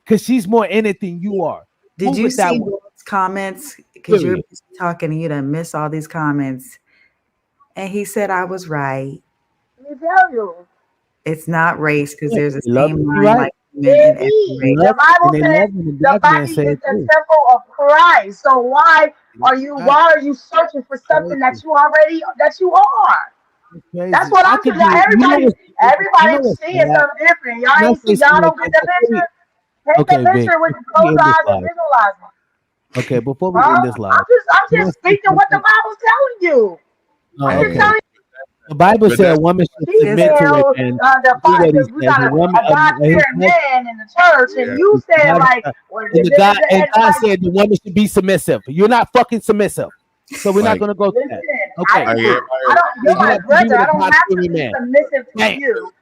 because she's more in it than you are. Did Move you with that see one. Will's comments? Because you're Period. busy talking and you done miss all these comments. And he said I was right. let me tell you. It's not race because there's a They love same to be line right. like women in every Indeed. They race. love The it, and Bible they says love when the the black man body say is it the too. temple of Christ. So Right. why are you searching for something Crazy. that you are? It's That's crazy. what I I'm could saying. be. Now You know everybody's what's seeing sad? something different. Y'all Can I ain't see say y'all something don't get again? the Before we, picture? Take the okay, Vic. picture with Before close we end this eyes and live. visualize it. Okay, before we Huh? end this live, I'm can I just say speaking what the something? Bible's telling you. I'm Oh, just Hey, okay. telling The Bible but said a that's woman should He This submit to a said man. Do what he we says. got A woman. a God His fearing man in the church, and yeah. you said God, like, well, and and God like, said the woman should be submissive. You're not fucking submissive, so we're not Like, gonna go to listen, that. I Okay, didn't. like cool. I don't. You're You my have to be brother. with I a don't God have to fearing be man. submissive to Bam. you.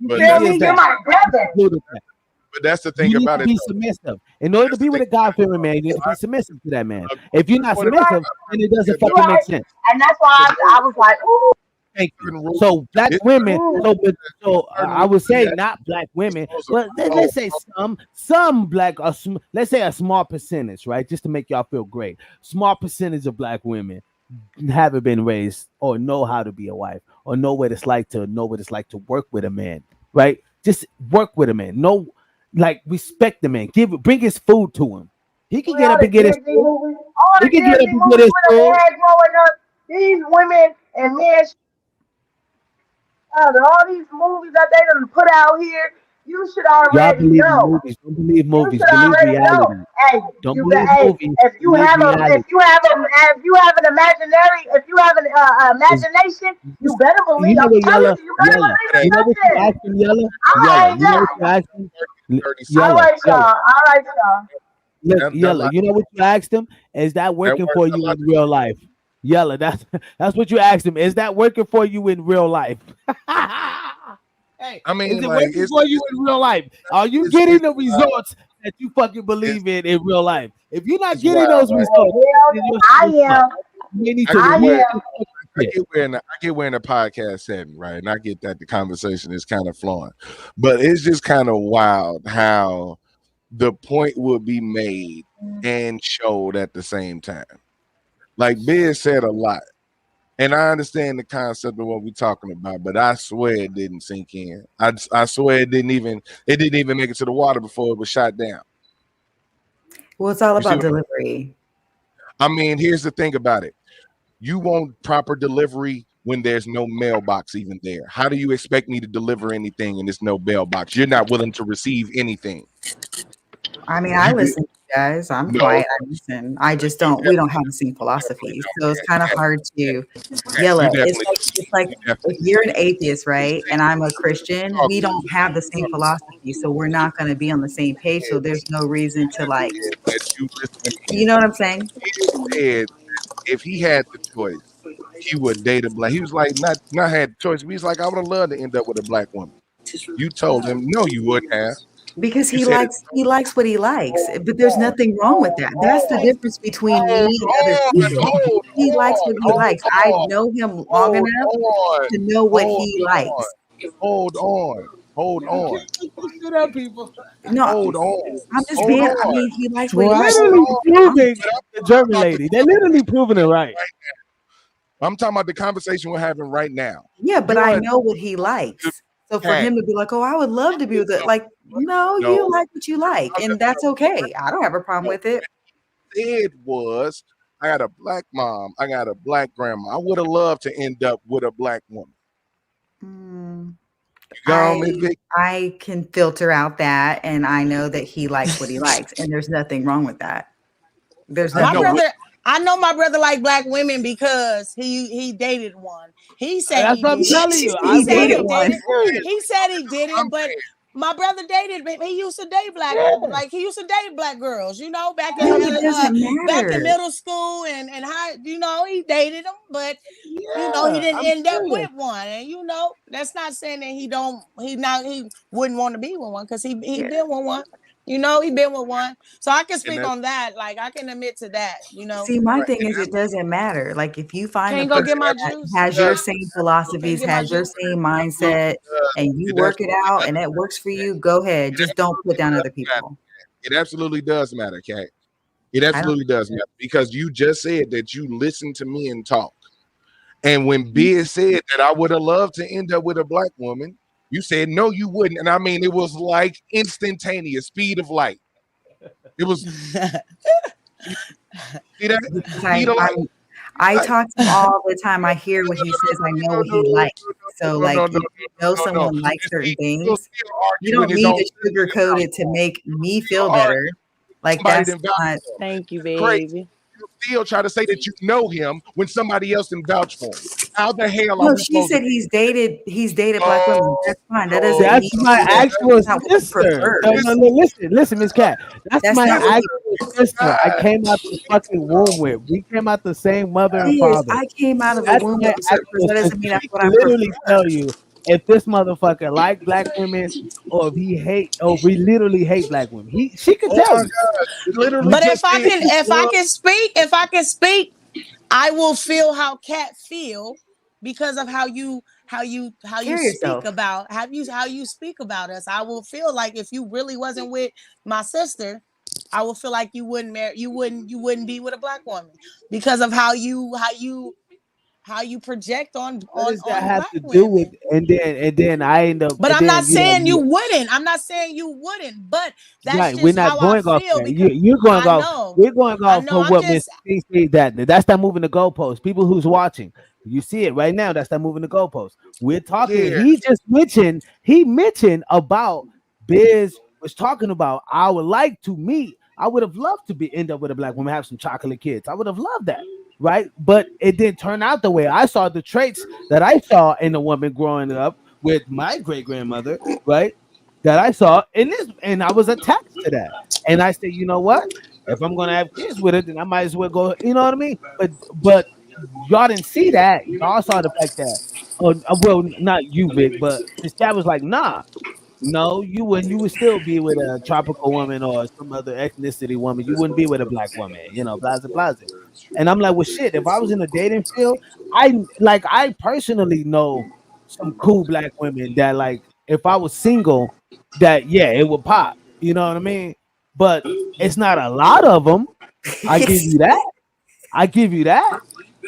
You but feel Easy that's as me? You're that. my brother. Included that. that's the You thing need about to it be though. submissive. In order to That's be the with thing a God fearing about man, it you need to though. be submissive to that man. If you're According not to You're right. submissive, then it doesn't the You're fucking right. make sense. And that's why the I was like, ooh, Thank you. certain rules, So black it's women, ooh. certain I rules would say that not black you're women, supposed to but follow. let's say some black, let's say a small percentage, right? Just to make y'all feel great. Small percentage of black women haven't been raised or know how to be a wife or know what it's like to work with a man, right? Just work with a man. No, like respect the man. Bring his food to him. He can get All up the and get his Disney food. movies, all He the can get up Disney and get movies his we done food. had growing up. These women and men, all these movies that they done put out here, you should Y'all already believe in know. movies. Don't believe You movies. should Believe already know. reality. Hey, Don't you got. believe Hey, movies. if you Believe have a, reality. if you have an It's imagination, you just, better believe. you know I'm what, telling Yella? you, you better Yella. believe But in You know what you something. asked him, Yella? I Yella. ain't You know what you that. asked him? 30 All Yella. right, y'all. Yella. All right, y'all. Look, that Yella. like You know what you asked him? Is that that working works for a you lot. in real life? Yella. That's what you asked him. Is that working for you in real life? Hey, I is mean, it like working for you in real life? Are you getting it's the results that you fucking it's believe in real life? If you're not it's getting wild, those right? Well, results, hell then yeah, your I shit is fucked. am. You need I to get I where remove am. this fucking I shit. get where in the podcast setting, right? And I get that the conversation is kind of flowing, but it's just kind of wild how the point will be made and showed at the same time. Like Biz said a lot, and I understand the concept of what we're talking about, but I swear it didn't sink in. I swear it didn't even make it to the water before it was shot down. Well, it's all You see about what delivery. I mean? Here's the thing about it. You want proper delivery when there's no mailbox even there. How do you expect me to deliver anything and there's no mailbox? You're not willing to receive anything. I mean, I You did listen to you guys. I'm no. quiet. I listen. I just You we don't definitely have the same philosophies. So it's kind of can't. hard to yell You at. It's definitely like you if definitely you're an atheist, right? And I'm a Christian, talk. we don't have the same philosophy. So we're not going to be on the same page. So there's no reason to like, That you listen you in. know what I'm saying? He said if he had the choice, he would date a black. He was like, not had the choice. But he's like, I would have loved to end up with a black woman. You told him, no, you wouldn't have. Because You said, he likes what he likes. But there's nothing wrong with that. That's the difference between hold me and other people. He likes what he likes. I know him long hold enough on, to know what hold he on, likes. hold on, hold You on, can't make this shit up, people. No, hold on, I'm just hold being. I on, mean, he likes what he They're likes. hold literally on. proving But the German about the lady. They're literally proving it right. right now. I'm talking about the conversation we're having right now. Yeah, but You're I on know what he the likes. So for cat. him to be like, "Oh, I would love to be with it," like, no, you No, like what you like, and that's okay. I don't have a problem no. with it. Said was, I got a black mom, I got a black grandma. I would have loved to end up with a black woman. Mm, You got I me, Vic? I can filter out that, and I know that he likes what he likes, and there's nothing wrong with that. There's I My nothing know, wrong. but brother, I know my brother like black women because he dated one. He said That's he what I'm did it. telling you. He I He said would dated he have. did one. it. okay, He said he did I'm it, but saying My brother dated. He used to date black, Yeah. like he used to date black girls. You know, back in No, it doesn't back in matter. middle school and high. You know, he dated them, but you know, he Yeah, didn't I'm end up serious. with one. And you know, that's not saying that he wouldn't want to be with one because he Yeah. been with one. You know, he been with one. So I can And speak that's on that. Like I can admit to that. You know, See, my right. thing And is, it doesn't matter. Like, if you find a can't go but get person my that juice. has your does same Can't philosophies, get my has your juice. same absolutely mindset, does. and you It work it absolutely out does. and that works for you, go ahead. It Just don't put absolutely down does other matter. people. It absolutely does matter, Kat. It I don't. absolutely does matter because you just said that you listen to men talk. And when Biz said that I would have loved to end up with a black woman, you said no, you wouldn't. And I mean, it was like instantaneous, speed of light. It was see that Because speed of light. I Like, talk to him all the time. I hear what he says. I know what he likes. So, no, no, no, like, no, if you know no, no, no. someone likes You certain see, he'll things, still you argue in don't his need own to sugarcoat it to make me feel better. Like, somebody that's didn't vouch not. for him. Thank you, Crazy. baby. You still try to say that you know him when somebody else didn't vouch for him. How the hell are No, we she supposed to? said he's dated black women. No, That's fine. That doesn't no, That's mean my no, that actual that's not what he sister. No, prefers. no, no, listen, Miss Cat. That's That's my not what he actual sister. I came out the fucking womb with. We came out the same mother and is. father. I came out of the That's womb my of a certain person. actual That doesn't sister. mean that's She what I can prefer. literally tell you if this motherfucker like black women or if he hate or we literally hate black women. She could oh tell my you. God. It literally But just said you love if I can speak, I will feel how Cat feel because of how you Carry speak yourself. about how you speak about us. I will feel like if you really wasn't with my sister, I will feel like you wouldn't marry you wouldn't be with a black woman because of how you project What does that on have black to do with? women. And then I end up But and I'm not then saying you wouldn't. I'm not saying you wouldn't, but that's right. We're just not how I going off feel that. because You're going I off. know. We're going I off know. for I'm what Miss just C said that's not moving the goalpost. People who's watching, you see it right now. That's not moving the goalpost. We're talking. yeah. He mentioned about Biz was talking about. I would like to meet. I would have loved to end up with a black woman, have some chocolate kids. I would have loved that, right? But it didn't turn out the way I saw the traits that I saw in a woman growing up with my great grandmother, right? That I saw in this, and I was attached to that. And I said, you know what? If I'm gonna have kids with it, then I might as well go. You know what I mean? But y'all didn't see that. Y'all saw the fact that, well, not you, Vic, but this guy was like, nah, no, you wouldn't. You would still be with a tropical woman or some other ethnicity woman. You wouldn't be with a black woman. Blaza blaza. And I'm like, well, shit. If I was in a dating field, I personally know some cool black women that like if I was single, that yeah, it would pop. You know what I mean? But it's not a lot of them. I give you that. I give you that.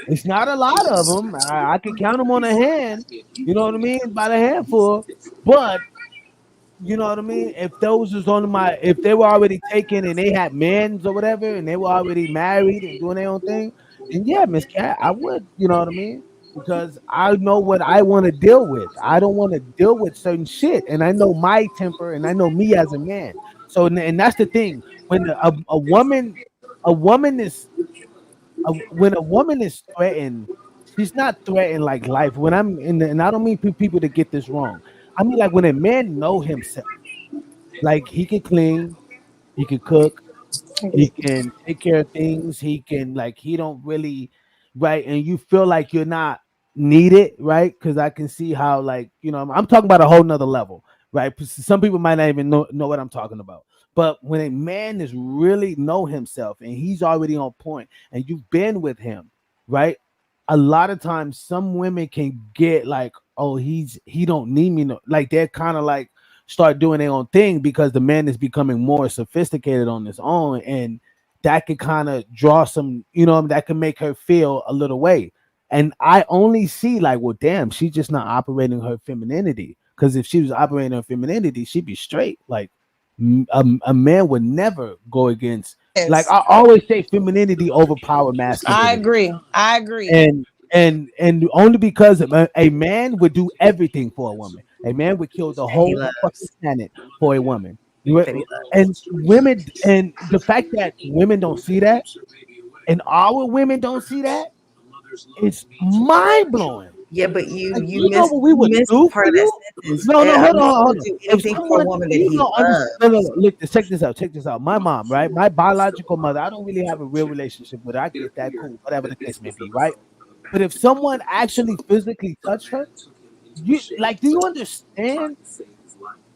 It's not a lot of them. I can count them on a hand. You know what I mean? By the handful. But you know what I mean? If they were already taken and they had mans or whatever, and they were already married and doing their own thing, then yeah, Miss Cat, I would. You know what I mean? Because I know what I want to deal with. I don't want to deal with certain shit, and I know my temper, and I know me as a man. So, and that's the thing. When a woman is, when a woman is threatened, she's not threatened like life. When I'm in, and I don't mean people to get this wrong. I mean like when a man know himself. Like he can clean, he can cook, he can take care of things. He can like he don't really right, and you feel like you're not needed, right? Because I can see how like I'm talking about a whole nother level, right? Some people might not even know what I'm talking about. But when a man is really know himself and he's already on point, and you've been with him, right? A lot of times, some women can get like, oh, he don't need me, no, like they're kind of like start doing their own thing because the man is becoming more sophisticated on his own, and that could kind of draw some, that can make her feel a little way. And I only see like, well, damn, she's just not operating her femininity. Because if she was operating her femininity, she'd be straight. Like a man would never go against. Like yes. I always say, femininity overpower masculinity, I agree. and only because a man would do everything for a woman. A man would kill the That he whole fucking loves. planet for a woman. That he And loves. women, and the fact that women don't see that, and our women don't see that, it's mind blowing. Yeah, but you Like, you know missed what we you would missed do for part of that you? sentence. No, no, A hold on, man hold would on. do If anything for a someone, woman that you he don't understand, loves. no, no, no, look, check this out, check this out. My mom, right? My biological mother, I don't really have a real relationship with her. I get that, cool, whatever the case may be, right? But if someone actually physically touched her, you like, do you understand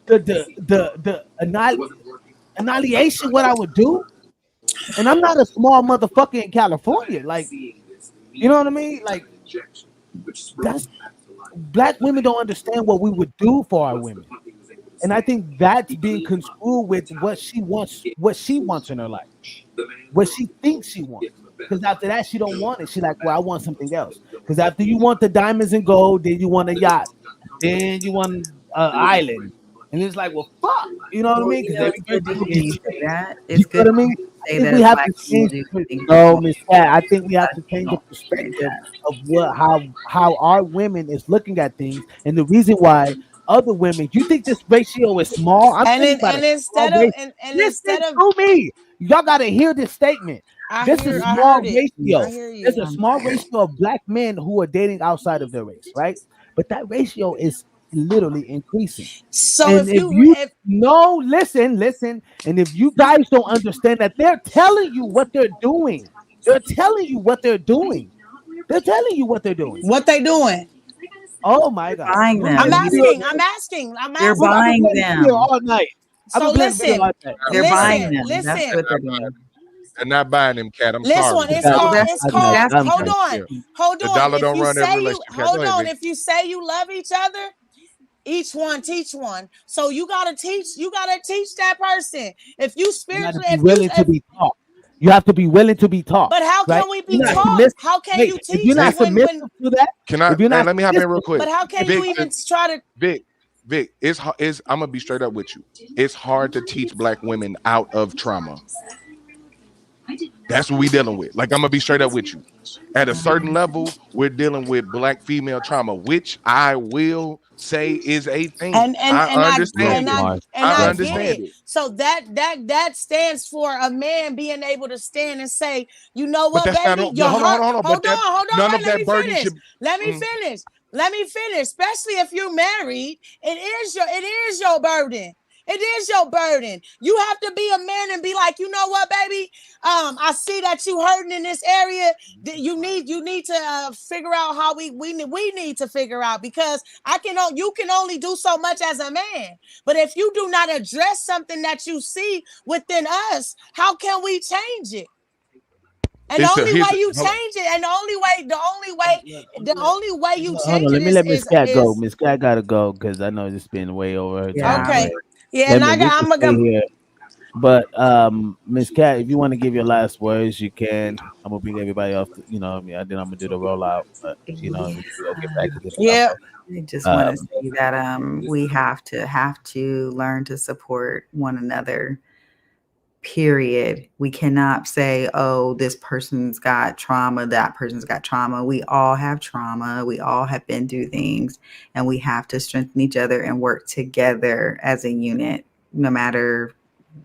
the annihilation what I would do? And I'm not a small motherfucker in California. Like, you know what I mean? Like, that's black women don't understand what we would do for our women. And I think that's being construed with what she wants in her life, what she thinks she wants. Because after that, she don't want it. She like, well, I want something else. Because after you want the diamonds and gold, then you want a yacht, then you want an island, and it's like, well, fuck, you know what I Well, mean? you Because know, it's good to everybody hear you say that. you It's know good what I to mean? hear you I say think that we a have black to woman will change. do anything for a No, woman. Miss Cat. I think we have to change the Don't say perspective that. of what how our women is looking at things, and the reason why other women. You think this ratio is small? I'm And telling you then about a and small instead of ratio. and Listen instead of to me. Y'all gotta hear this statement. This is I small heard it. I ratio. hear There's you. a small ratio of black men who are dating outside of their race, right? But that ratio is literally increasing. So And if if you you if know, listen, and if you guys don't understand that they're telling you what they're doing, they're telling you what they're doing. They're telling you what they're doing. what they doing? Oh my God. Buying We're I'm playing them. video asking. I'm games. asking. I'm They're I've been asking. buying playing video them. all night. I've So been playing video all listen, night. They're buying listen, them. That's listen. what they're doing. They're not buying them, cat. I'm Listen, sorry. it's Got Well, you. called that's it's I he's got called you. I'm hold asking. done. on. Yeah. Hold The on. dollar don't run every relationship. Cat. Go Hold ahead, on. Vic. If you say you love each other, each one teach one. So you gotta teach that person. If you You got to spiritually, be willing to if be taught. You have to be willing to be taught, but how right? can we You're be not taught? submissive. How can Wait, you if you're teach not Vic, submissive to that, can I? if you're Hey, not let me hop in real submissive, quick. but how can you Vic, even try to Vic, Vic. It's. I'm gonna be straight up with you. It's hard to teach black women out of trauma. That's what we dealing with. Like, I'm gonna be straight up with you. At a certain level, we're dealing with black female trauma, which I will say is a thing. I yes, understand it. Mark. and I I Yes, get Mark. understand it. it. So that stands for a man being able to stand and say, you know But what, that's not. baby, But your hold on, heart. hold on. But that Hold on, none wait, of let that me burden finish. should. Let me Mm. finish. Let me finish. Especially if you're married, it is your burden. It is your burden. You have to be a man and be like, you know what, baby? I see that you hurting in this area. You need to figure out how we need to figure out because you can only do so much as a man. But if you do not address something that you see within us, how can we change it? And the It's a only here's. way you Hold on. change it, and the only way you Hold change on. it Let me let Miss Cat go. is Miss Cat gotta go because I know it's been way over her time. Yeah. But okay. Yeah, let and me. We can I'm stay gonna here. But Miss Cat, if you want to give your last words, you can. I'm gonna bring everybody off. You know, I mean, then I'm gonna do the rollout. But you know, we can go get back to this yeah. convo. I just want to Um, say that we have to learn to support one another. Period. We cannot say, oh, this person's got trauma, that person's got trauma. We all have trauma. We all have been through things, and we have to strengthen each other and work together as a unit, no matter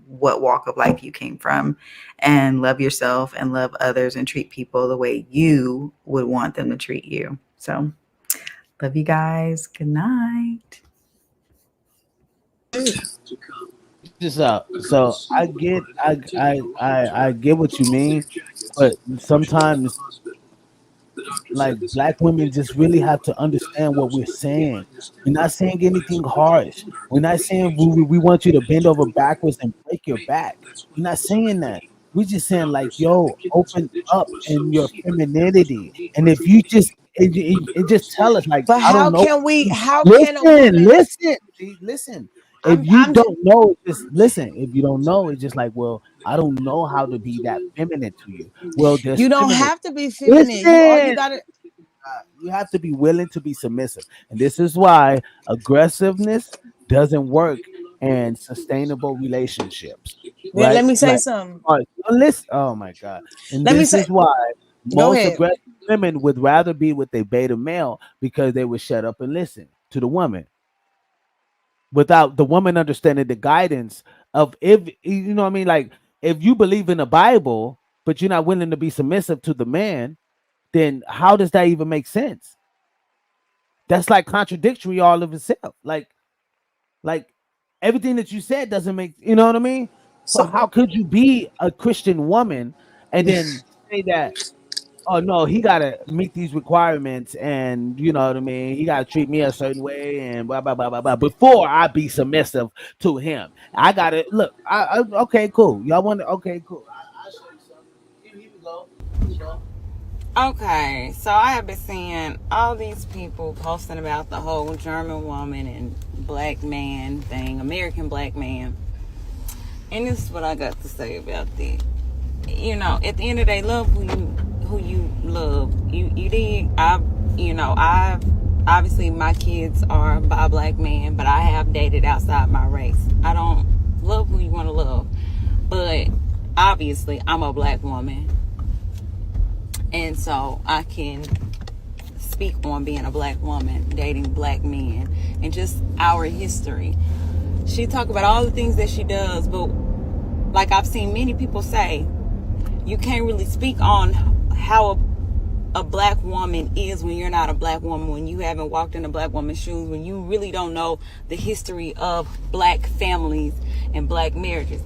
what walk of life you came from, and love yourself and love others and treat people the way you would want them to treat you. So, love you guys. Good night. this out. So I get what you mean, but sometimes like black women just really have to understand what we're saying. We're not saying anything harsh. We're not saying we want you to bend over backwards and break your back. We're not saying that. We're just saying like, yo, open up in your femininity. And if you just and just tell us like, But I don't know. how can a Listen, woman listen, see, listen. If you I'm just don't know, just listen. If you don't know, it's just like, well, I don't know how to be that feminine to you. Well, there's you don't feminine. have to be feminine. You Listen, gotta you have to be willing to be submissive, and this is why aggressiveness doesn't work in sustainable relationships, let right? me say Like, something. listen. Oh my god! And Let me this say is why go most ahead. aggressive women would rather be with a beta male because they would shut up and listen to the woman without the woman understanding the guidance of if you know what I mean. Like if you believe in the Bible, but you're not willing to be submissive to the man, then how does that even make sense? That's like contradictory all of itself. Like everything that you said doesn't make, you know what I mean? So So how could you be a Christian woman and then say that, oh no, he gotta meet these requirements, and you know what I mean, he gotta treat me a certain way and blah blah blah blah blah before I be submissive to him. I gotta look. Okay, cool. Y'all want to? Okay, cool. I'll show you something. Here we go. Here we go. Okay, so I have been seeing all these people posting about the whole German woman and black man thing, American black man. And this is what I got to say about that. You know, at the end of the day, love who you love. You did. I obviously my kids are by a black man, but I have dated outside my race. I don't love who you want to love, but obviously I'm a black woman, and so I can speak on being a black woman, dating black men, and just our history. She talk about all the things that she does, but like I've seen many people say, you can't really speak on how a black woman is when you're not a black woman, when you haven't walked in a black woman's shoes, when you really don't know the history of black families and black marriages.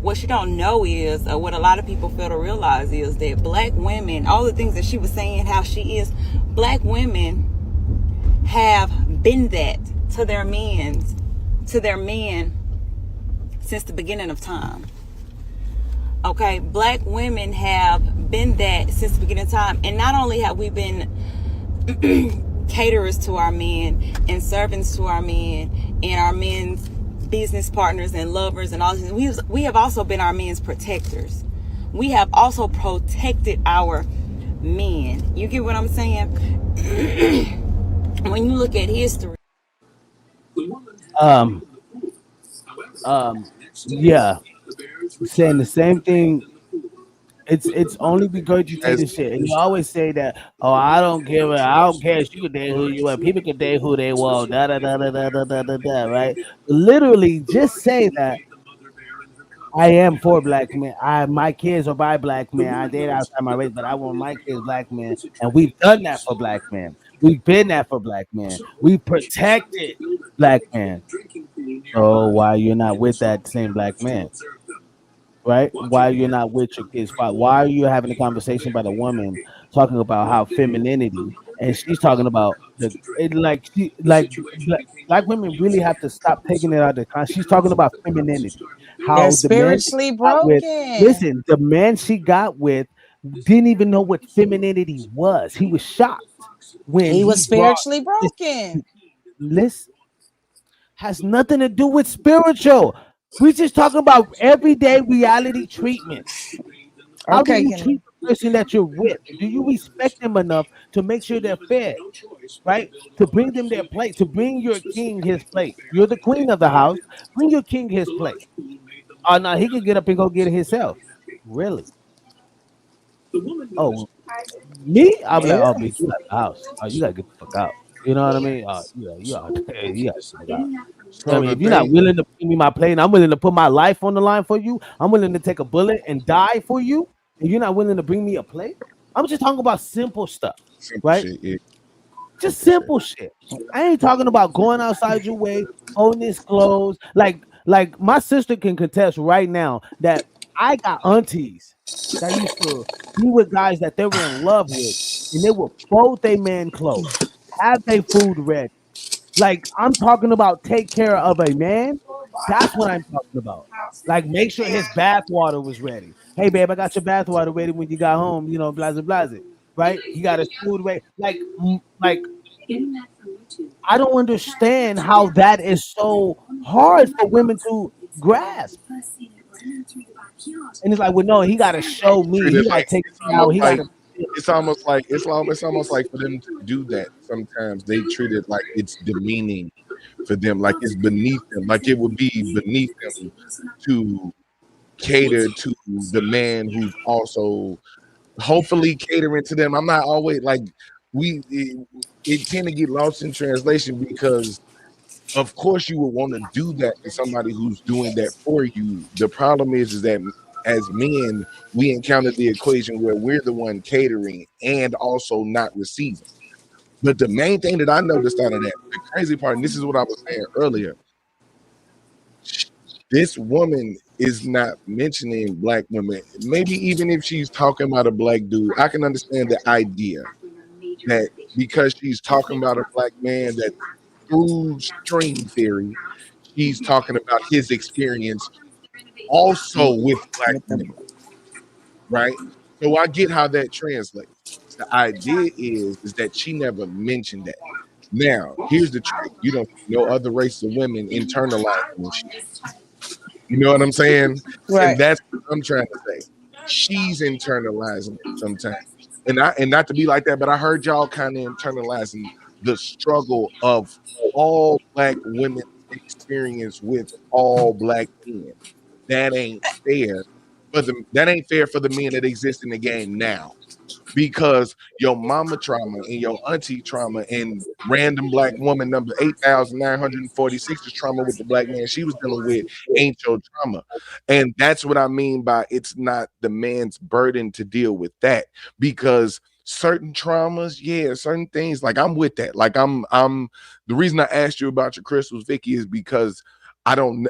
What you don't know is, or what a lot of people fail to realize is that black women, all the things that she was saying, how she is, black women have been that to their men since the beginning of time. Okay, black women have been that since the beginning of time. And not only have we been caterers to our men and servants to our men and our men's business partners and lovers and all this, we have also been our men's protectors. We have also protected our men. You get what I'm saying? When you look at history. Yeah, saying the same thing. It's only As regurgitated shit, and you always say that. Oh, I don't give a. I don't care if you can date who you want. People can date who they want. Da da da da da da da da da. Right? Literally, just say that. I am for black men. My kids are by black men. I date outside my race, but I want my kids black men, and we've done that for black men. We've been that for black men. We protected black men. So why you're not with that same black man? Right? Why you're not with your kid's father? Why are you having a conversation about a woman talking about how femininity, and she's talking about black women really have to stop taking it out of the context. She's talking about femininity, they're how the man she spiritually got with, broken. listen, the man she got with didn't even know what femininity was. He was shocked when He was he brought spiritually this. broken. Listen, has nothing to do with spiritual. We're just talking about everyday reality treatment. How do Okay, you can treat the person that you're with? Do you respect them enough to make sure they're fed, right? To bring them their plate, to bring your king his plate. You're the queen of the house. Bring your king his plate. Oh, no, he can get up and go get it himself. Really? Oh, me? I'll be like, yeah. oh, bitch, you at the house. Oh, you gotta get the fuck out. You know what I mean? Yeah, you out there. You gotta get the fuck out. I so mean, the if you're not thing, willing to bring me my plate, and I'm willing to put my life on the line for you, I'm willing to take a bullet and die for you, and you're not willing to bring me a plate. I'm just talking about simple stuff, simple right? shit. Yeah, Just simple shit. I ain't talking about going outside your way, owning his clothes. Like my sister can contest right now that I got aunties that used to be with guys that they were in love with, and they would fold their man clothes, have their food ready. Like I'm talking about take care of a man. That's what I'm talking about. Like make sure his bath water was ready. Hey babe, I got your bath water ready when you got home. You know, blah blah blah. Right? He got his food ready. Like I don't understand how that is so hard for women to grasp. And it's like, well, no, he got to show me. treat it He got to like take me out. He got to. it's almost like for them to do that. Sometimes they treat it like it's demeaning for them, like it's beneath them, like it would be beneath them to cater to the man who's also hopefully catering to them. I'm not always like it tend to get lost in translation because of course you would want to do that to somebody who's doing that for you. The problem is that as men, we encounter the equation where we're the one catering and also not receiving. But the main thing that I noticed out of that, the crazy part, and this is what I was saying earlier, this woman is not mentioning black women. Maybe even if she's talking about a black dude, I can understand the idea that because she's talking about a black man, that through string theory, she's talking about his experience also with black women, right? So I get how that translates. The idea is that she never mentioned that. Now, here's the trick. You don't see no other race of women internalizing this shit. You know what I'm saying? And Right. that's what I'm trying to say. She's internalizing it sometimes. And not to be like that, but I heard y'all kind of internalizing the struggle of all black women experience with all black men. That ain't fair. That ain't fair for the men that exist in the game now. Because your mama trauma and your auntie trauma and random black woman number 8,946 is trauma with the black man she was dealing with ain't your trauma. And that's what I mean by it's not the man's burden to deal with that, because certain traumas, yeah, certain things, like I'm with that. Like I'm the reason I asked you about your crystals, Vicky, is because I don't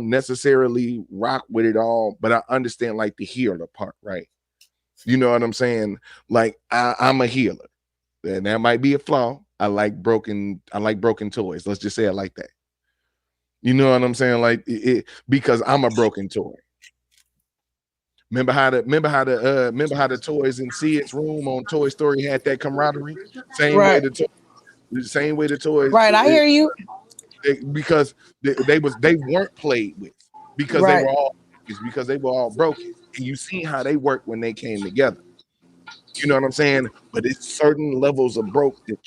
necessarily rock with it all, but I understand like the healer part, right? You know what I'm saying? Like I'm a healer, and that might be a flaw. I like broken toys. Let's just say it like that. You know what I'm saying? Like because I'm a broken toy. Remember how the toys in Sid's room on Toy Story had that camaraderie? Same way the toys. Right, I hear you. Because they weren't played with because they were all broken. And you see how they worked when they came together. You know what I'm saying? But it's certain levels of broke that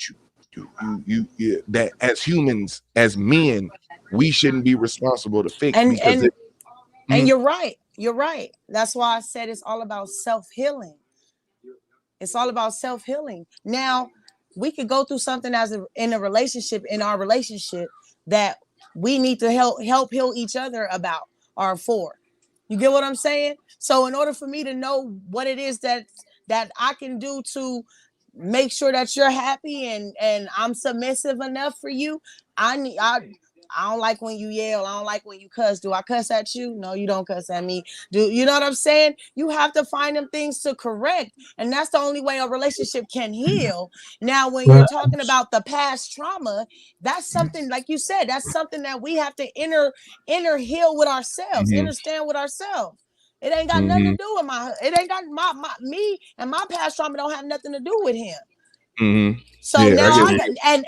you that as humans, as men, we shouldn't be responsible to fix. And you're right. You're right. That's why I said it's all about self-healing. It's all about self-healing. Now, we could go through something in our relationship, that we need to help heal each other about or for. You get what I'm saying? So in order for me to know what it is that I can do to make sure that you're happy and I'm submissive enough for you, I don't like when you yell. I don't like when you cuss. Do I cuss at you? No, you don't cuss at me. Do you know what I'm saying? You have to find them things to correct. And that's the only way a relationship can heal. Now, when you're talking about the past trauma, that's something, like you said, that's something that we have to inner heal with ourselves, understand with ourselves. It ain't got nothing to do with me and my past trauma don't have nothing to do with him. So yeah, now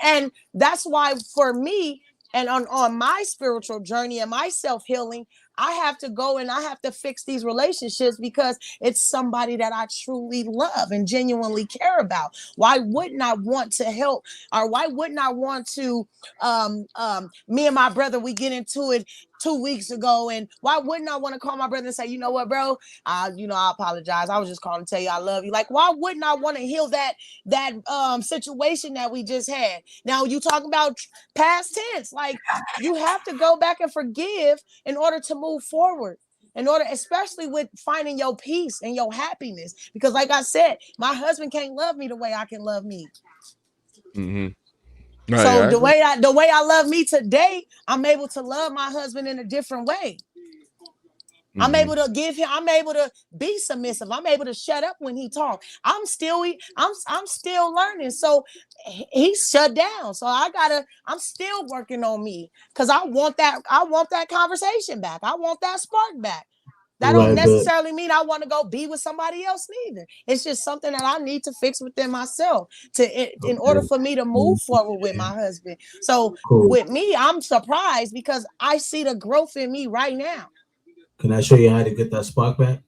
and that's why for me, and on my spiritual journey and my self-healing, I have to go and I have to fix these relationships because it's somebody that I truly love and genuinely care about. Why wouldn't I want to help? Or why wouldn't I want to, me and my brother, we get into it 2 weeks ago, and why wouldn't I want to call my brother and say, you know what, bro, I apologize. I was just calling to tell you I love you. Like, why wouldn't I want to heal that situation that we just had? Now you talking about past tense, like you have to go back and forgive in order to move forward. Especially with finding your peace and your happiness, because like I said, my husband can't love me the way I can love me. So the way I love me today, I'm able to love my husband in a different way. I'm able to be submissive. I'm able to shut up when he talks. I'm still learning. So he's shut down. So I'm still working on me because I want that conversation back. I want that spark back. That don't necessarily mean I want to go be with somebody else neither. It's just something that I need to fix within myself in order for me to move forward with my husband. So with me, I'm surprised because I see the growth in me right now. Can I show you how to get that spark back?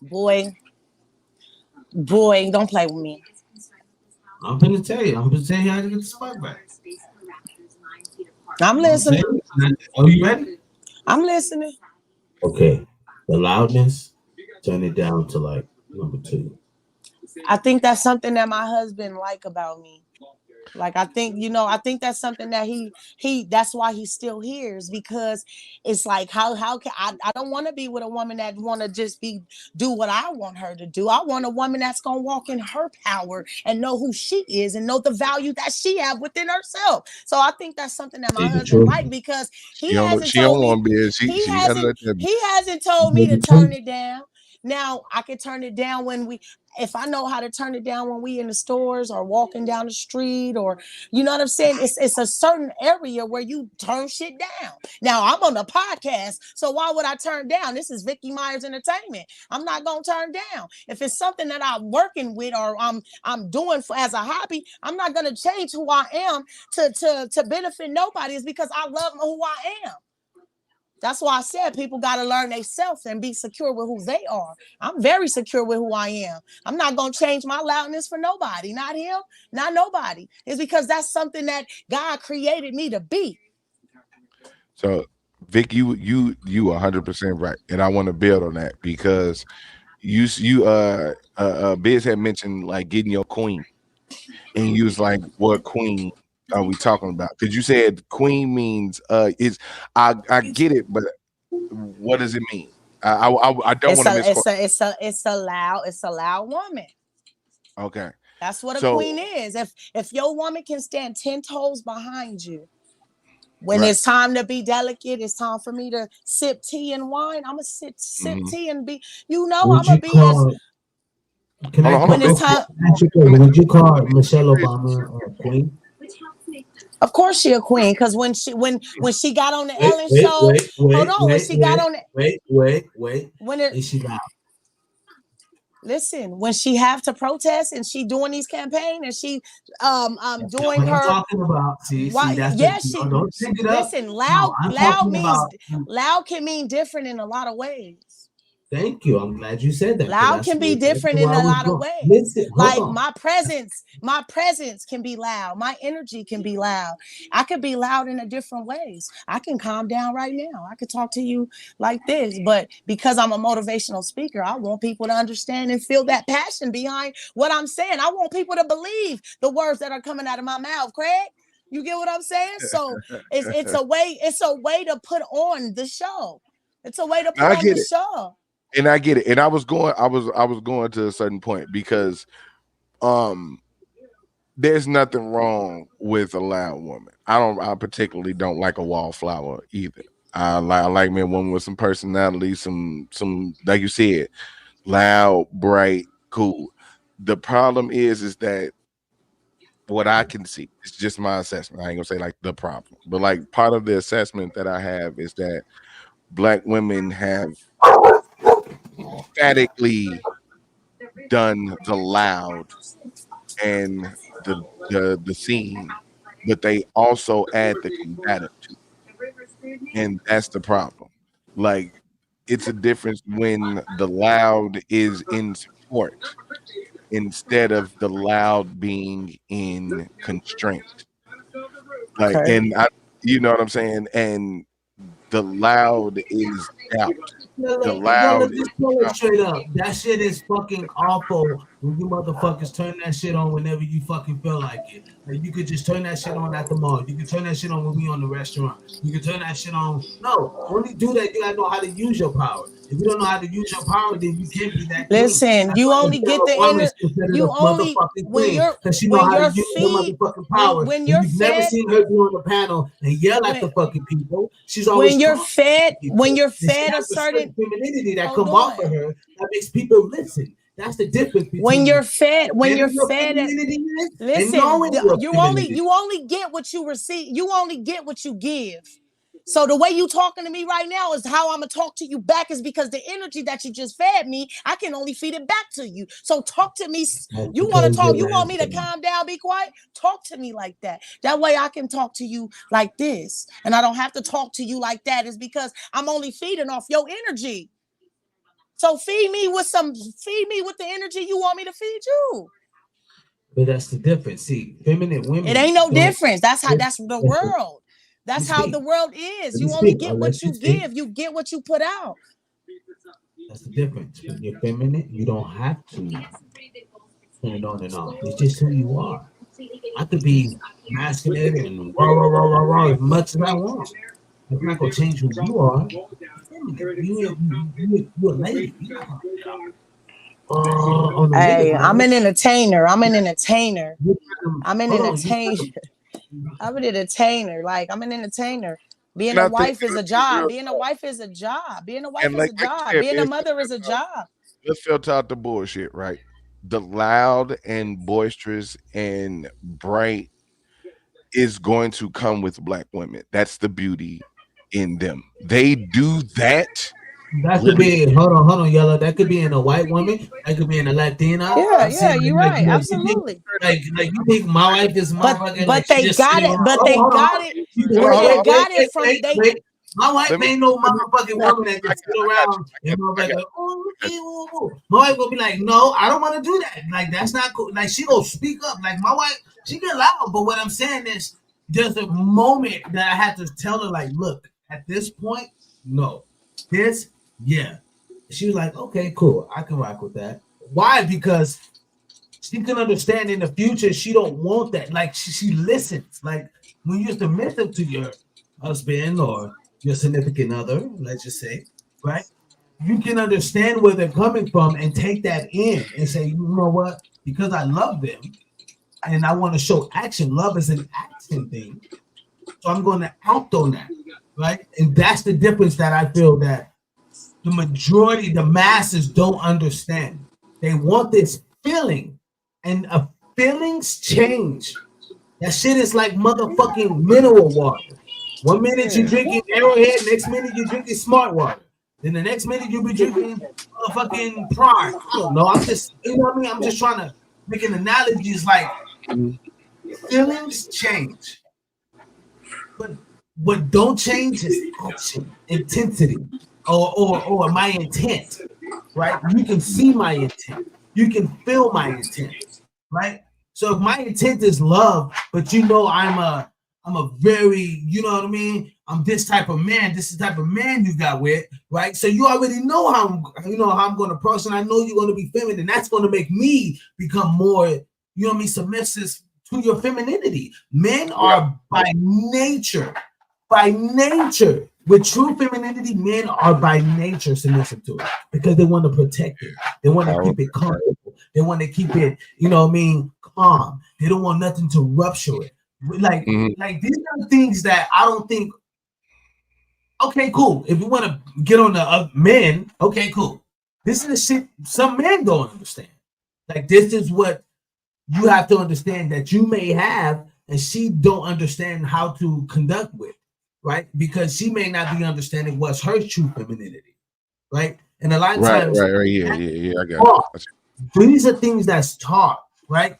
Boy, don't play with me. I'm gonna tell you how to get the spark back. I'm listening. Are you ready? I'm listening. Okay. The loudness, turn it down to like number 2. I think that's something that my husband like about me. Like, I think, I think that's something that that's why he still here, is because it's like, how can I don't want to be with a woman that want to just do what I want her to do. I want a woman that's going to walk in her power and know who she is and know the value that she have within herself. So I think that's something that my husband like, because he hasn't told me, he hasn't told me to turn it down. Now I can turn it down if I know how to turn it down when we in the stores or walking down the street, or you know what I'm saying? It's a certain area where you turn shit down. Now I'm on the podcast, so why would I turn down? This is Vicky Myers Entertainment. I'm not gonna turn down. If it's something that I'm working with or I'm doing as a hobby, I'm not gonna change who I am to benefit nobody. It's because I love who I am. That's why I said people got to learn themselves and be secure with who they are. I'm very secure with who I am. I'm not going to change my loudness for nobody. Not him, not nobody. It's because that's something that God created me to be. So, Vic, you 100% right, and I want to build on that because Biz had mentioned like getting your queen, and you was like, what queen are we talking about? Because you said queen means is I get it, but what does it mean? I don't want to misquote. It's a loud woman. Okay, that's what a queen is. If your woman can stand 10 toes behind you, when it's time to be delicate, it's time for me to sip tea and wine, I'm gonna sip tea and be. I'm gonna be as. Can I when it's time, would you call Michelle Obama a queen? Of course she a queen, because when she got on the Ellen show, Is she loud? Listen, when she have to protest and she doing these campaigns and she doing what her I'm talking about. Listen, loud can mean different in a lot of ways. Thank you. I'm glad you said that. Loud can be different in a lot of ways. Listen, like my presence can be loud. My energy can be loud. I could be loud in a different ways. I can calm down right now. I could talk to you like this, but because I'm a motivational speaker, I want people to understand and feel that passion behind what I'm saying. I want people to believe the words that are coming out of my mouth, Craig. You get what I'm saying? So it's a way to put on the show. It's a way to put on the show. And I get it. And I was going to a certain point because there's nothing wrong with a loud woman. I particularly don't like a wallflower either. I like me a woman with some personality, some like you said, loud, bright, cool. The problem is that what I can see, it's just my assessment. I ain't gonna say like the problem, but like part of the assessment that I have is that Black women have emphatically done the loud and the scene, but they also add the combative to it. And that's the problem. Like, it's a difference when the loud is in support instead of the loud being in constraint. Like, and you know what I'm saying? And the loud is doubt. The loud just pull it straight up. That shit is fucking awful when you motherfuckers turn that shit on whenever you fucking feel like it. Like, you could just turn that shit on at the mall. You can turn that shit on when we on the restaurant. You can turn that shit on. No, only do that. You gotta know how to use your power. If you don't know how to use your power, then you can't be that. Listen, you only get the energy. You only when you're motherfucking power. When you're you've fed, never seen her be on the panel and yell at the fucking people. She's always when you're fed a certain femininity that come off of her that makes people listen. That's the difference between when you're fed listen, you only get what you receive. You only get what you give. So the way you talking to me right now is how I'm gonna talk to you back, is because the energy that you just fed me, I can only feed it back to you. So talk to me. You want to talk? You want me to calm down, be quiet? Talk to me like that. That way I can talk to you like this, and I don't have to talk to you like that. Is because I'm only feeding off your energy. So feed me with the energy you want me to feed you. But that's the difference. See, feminine women. It ain't no difference. That's the world. That's how the world is. You only get what you give. You get what you put out. That's the difference. When you're feminine, you don't have to turn it on and off. It's just who you are. I could be masculine and rah as much as I want. It's not gonna change who you are. You a lady. You're not on the niggas, Hey, I'm man. an entertainer. I'm an entertainer. I'm an Hold on, entertainer. I'm an entertainer. Like, I'm an entertainer. Being And a I think wife is a let's be job. real Being a talk. wife is a job. Being a wife And is a like you job. said, Being a man, mother is a job. let's filter out the bullshit, right? The loud and boisterous and bright is going to come with black women. That's the beauty in them. They do that. that could Women, be hold on, yellow. That could be in a white woman. That could be in a Latina. Yeah, I'm yeah, saying you're like right. you think Absolutely. like you think my wife is motherfucking like But she they just got sitting it. around. But they Hold got on. it. hold on, hold They on, hold on. got it from they. Wait. My wife Let me, ain't no let me, motherfucking I got woman you. that I just got, sit I got around you. and I got motherfucker, you. oh, I got okay, woo, woo. My wife gonna be like, no, I don't want to do that. Like that's not cool. Like she gonna speak up. Like my wife, she get loud. But what I'm saying is, there's a moment that I had to tell her, like, look, at this point, no, this, yeah. She was like, okay, cool, I can rock with that. Why? Because she can understand in the future she don't want that. Like she listens. Like when you're submissive to your husband or your significant other, let's just say, right? You can understand where they're coming from and take that in and say, you know what? Because I love them and I want to show action. Love is an action thing. So I'm going to act on that. Right. And that's the difference that I feel that the majority, the masses don't understand. They want this feeling, and feelings change. That shit is like motherfucking mineral water. 1 minute you're drinking Arrowhead, next minute you're drinking Smart Water. Then the next minute you'll be drinking motherfucking Prime. I don't know. I'm just, you know what I mean? I'm just trying to make an analogy. It's like feelings change, but what don't change is action, intensity, or my intent, right? You can see my intent. You can feel my intent, right? So if my intent is love, but you know I'm a very, you know what I mean? I'm this type of man. This is the type of man you got with, right? So you already know how I'm going to approach, and I know you're going to be feminine. That's going to make me become more, you know what I mean, submissive to your femininity. Men are by nature, with true femininity, men are by nature submissive to it because they want to protect it. They want to keep it comfortable. They want to keep it, you know what I mean, calm. They don't want nothing to rupture it. Like, like these are things that I don't think. Okay, cool. If you want to get on the men, okay, cool. This is the shit some men don't understand. Like, this is what you have to understand that you may have, and she don't understand how to conduct with, right? Because she may not be understanding what's her true femininity, right? And a lot of times, right. Yeah. I got it. these are things that's taught, right?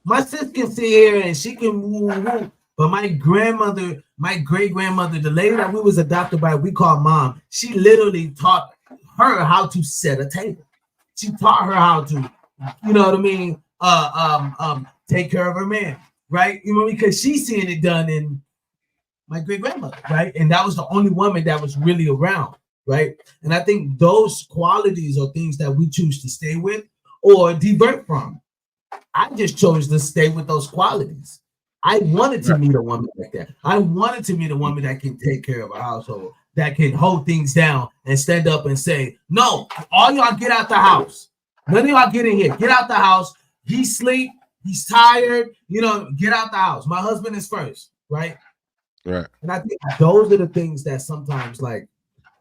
My sister can sit here and she can woo, but my grandmother, my great grandmother, the lady that we was adopted by, we call mom. She literally taught her how to set a table. She taught her how to, you know what I mean, take care of her man, right? You know, because she's seeing it done in my great grandmother, right? And that was the only woman that was really around, right? And I think those qualities are things that we choose to stay with or divert from. I just chose to stay with those qualities. I wanted to meet a woman like that. I wanted to meet a woman that can take care of a household, that can hold things down and stand up and say, no, all y'all get out the house. None of y'all get in here. Get out the house. He's asleep. He's tired. You know, get out the house. My husband is first, right? Right. And I think those are the things that sometimes like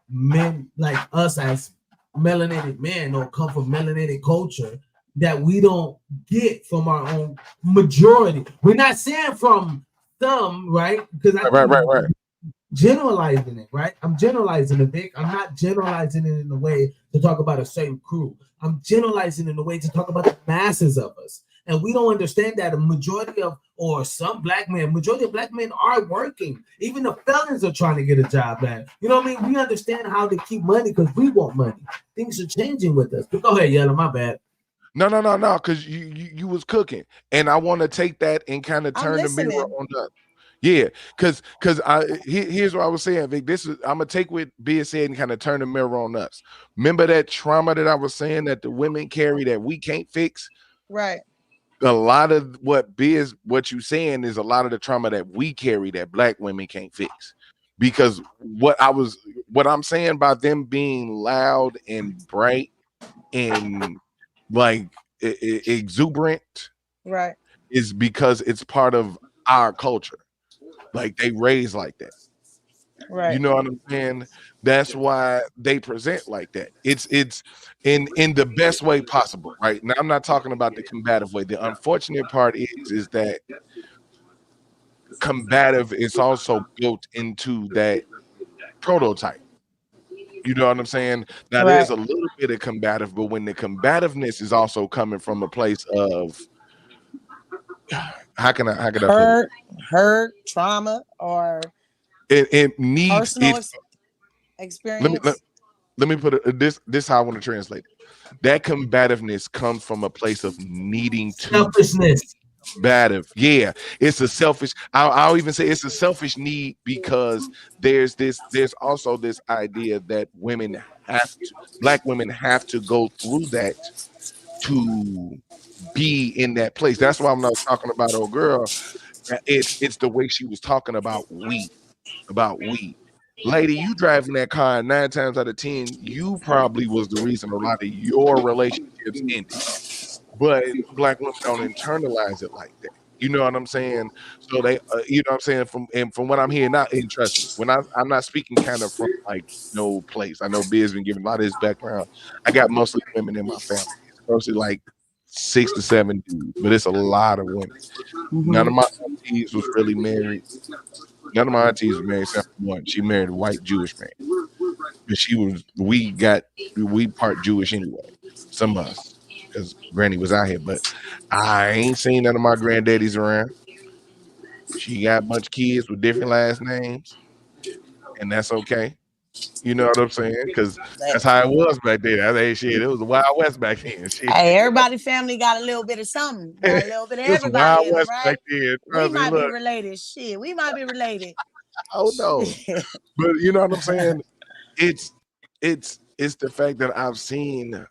men like us as melanated men or come from melanated culture that we don't get from our own majority. We're not saying from some, right? Because I Right. Generalizing it, right? I'm generalizing it, Vic. I'm not generalizing it in a way to talk about a certain crew. I'm generalizing in a way to talk about the masses of us. And we don't understand that a majority of, or some majority of black men are working. Even the felons are trying to get a job back. You know what I mean? We understand how to keep money because we want money. Things are changing with us. But go ahead, Yella, my bad. No, because you was cooking, and I want to take that and kind of turn the mirror on the. Yeah, because here's what I was saying, Vic. This is I'm gonna take what being said and kind of turn the mirror on us. Remember that trauma that I was saying that the women carry that we can't fix? Right. a lot of what you saying is a lot of the trauma that we carry that black women can't fix. Because what I'm saying about them being loud and bright and like exuberant Right. is because it's part of our culture. Like they raised like that. Right. You know what I'm saying? That's why they present like that. It's in the best way possible, right? Now I'm not talking about the combative way. The unfortunate part is that combative is also built into that prototype. You know what I'm saying? Now Right. there's a little bit of combative, but when the combativeness is also coming from a place of how can I put hurt, trauma, or it needs personal it. experience. Let me put it this how I want to translate it. That combativeness comes from a place of needing to Selfishness. combative. Yeah, it's a selfish. I'll even say it's a selfish need because there's also this idea that black women have to go through that to be in that place. That's why I'm not talking about old girl. It's the way she was talking about we. Lady, you driving that car 9 times out of 10, you probably was the reason a lot of your relationships ended. But black women don't internalize it like that. You know what I'm saying? So they, you know what I'm saying? From what I'm hearing, and trust me, when I'm not speaking kind of from like no place. I know Biz been giving a lot of his background. I got mostly women in my family. It's mostly like 6 to 7 dudes, but it's a lot of women. None of my aunties was really married. None of my aunties was married except one. She married a white Jewish man. But we part Jewish anyway. Some of us, because Granny was out here. But I ain't seen none of my granddaddies around. She got a bunch of kids with different last names, and that's okay. You know what I'm saying? Because that's how it was back then. It was the Wild West back then. Shit. Hey, everybody family got a little bit of something. Got a little bit of It was the everybody Wild in them, West right? back then. We might be related. Shit, we might be related. Oh no. But you know what I'm saying? It's the fact that I've seen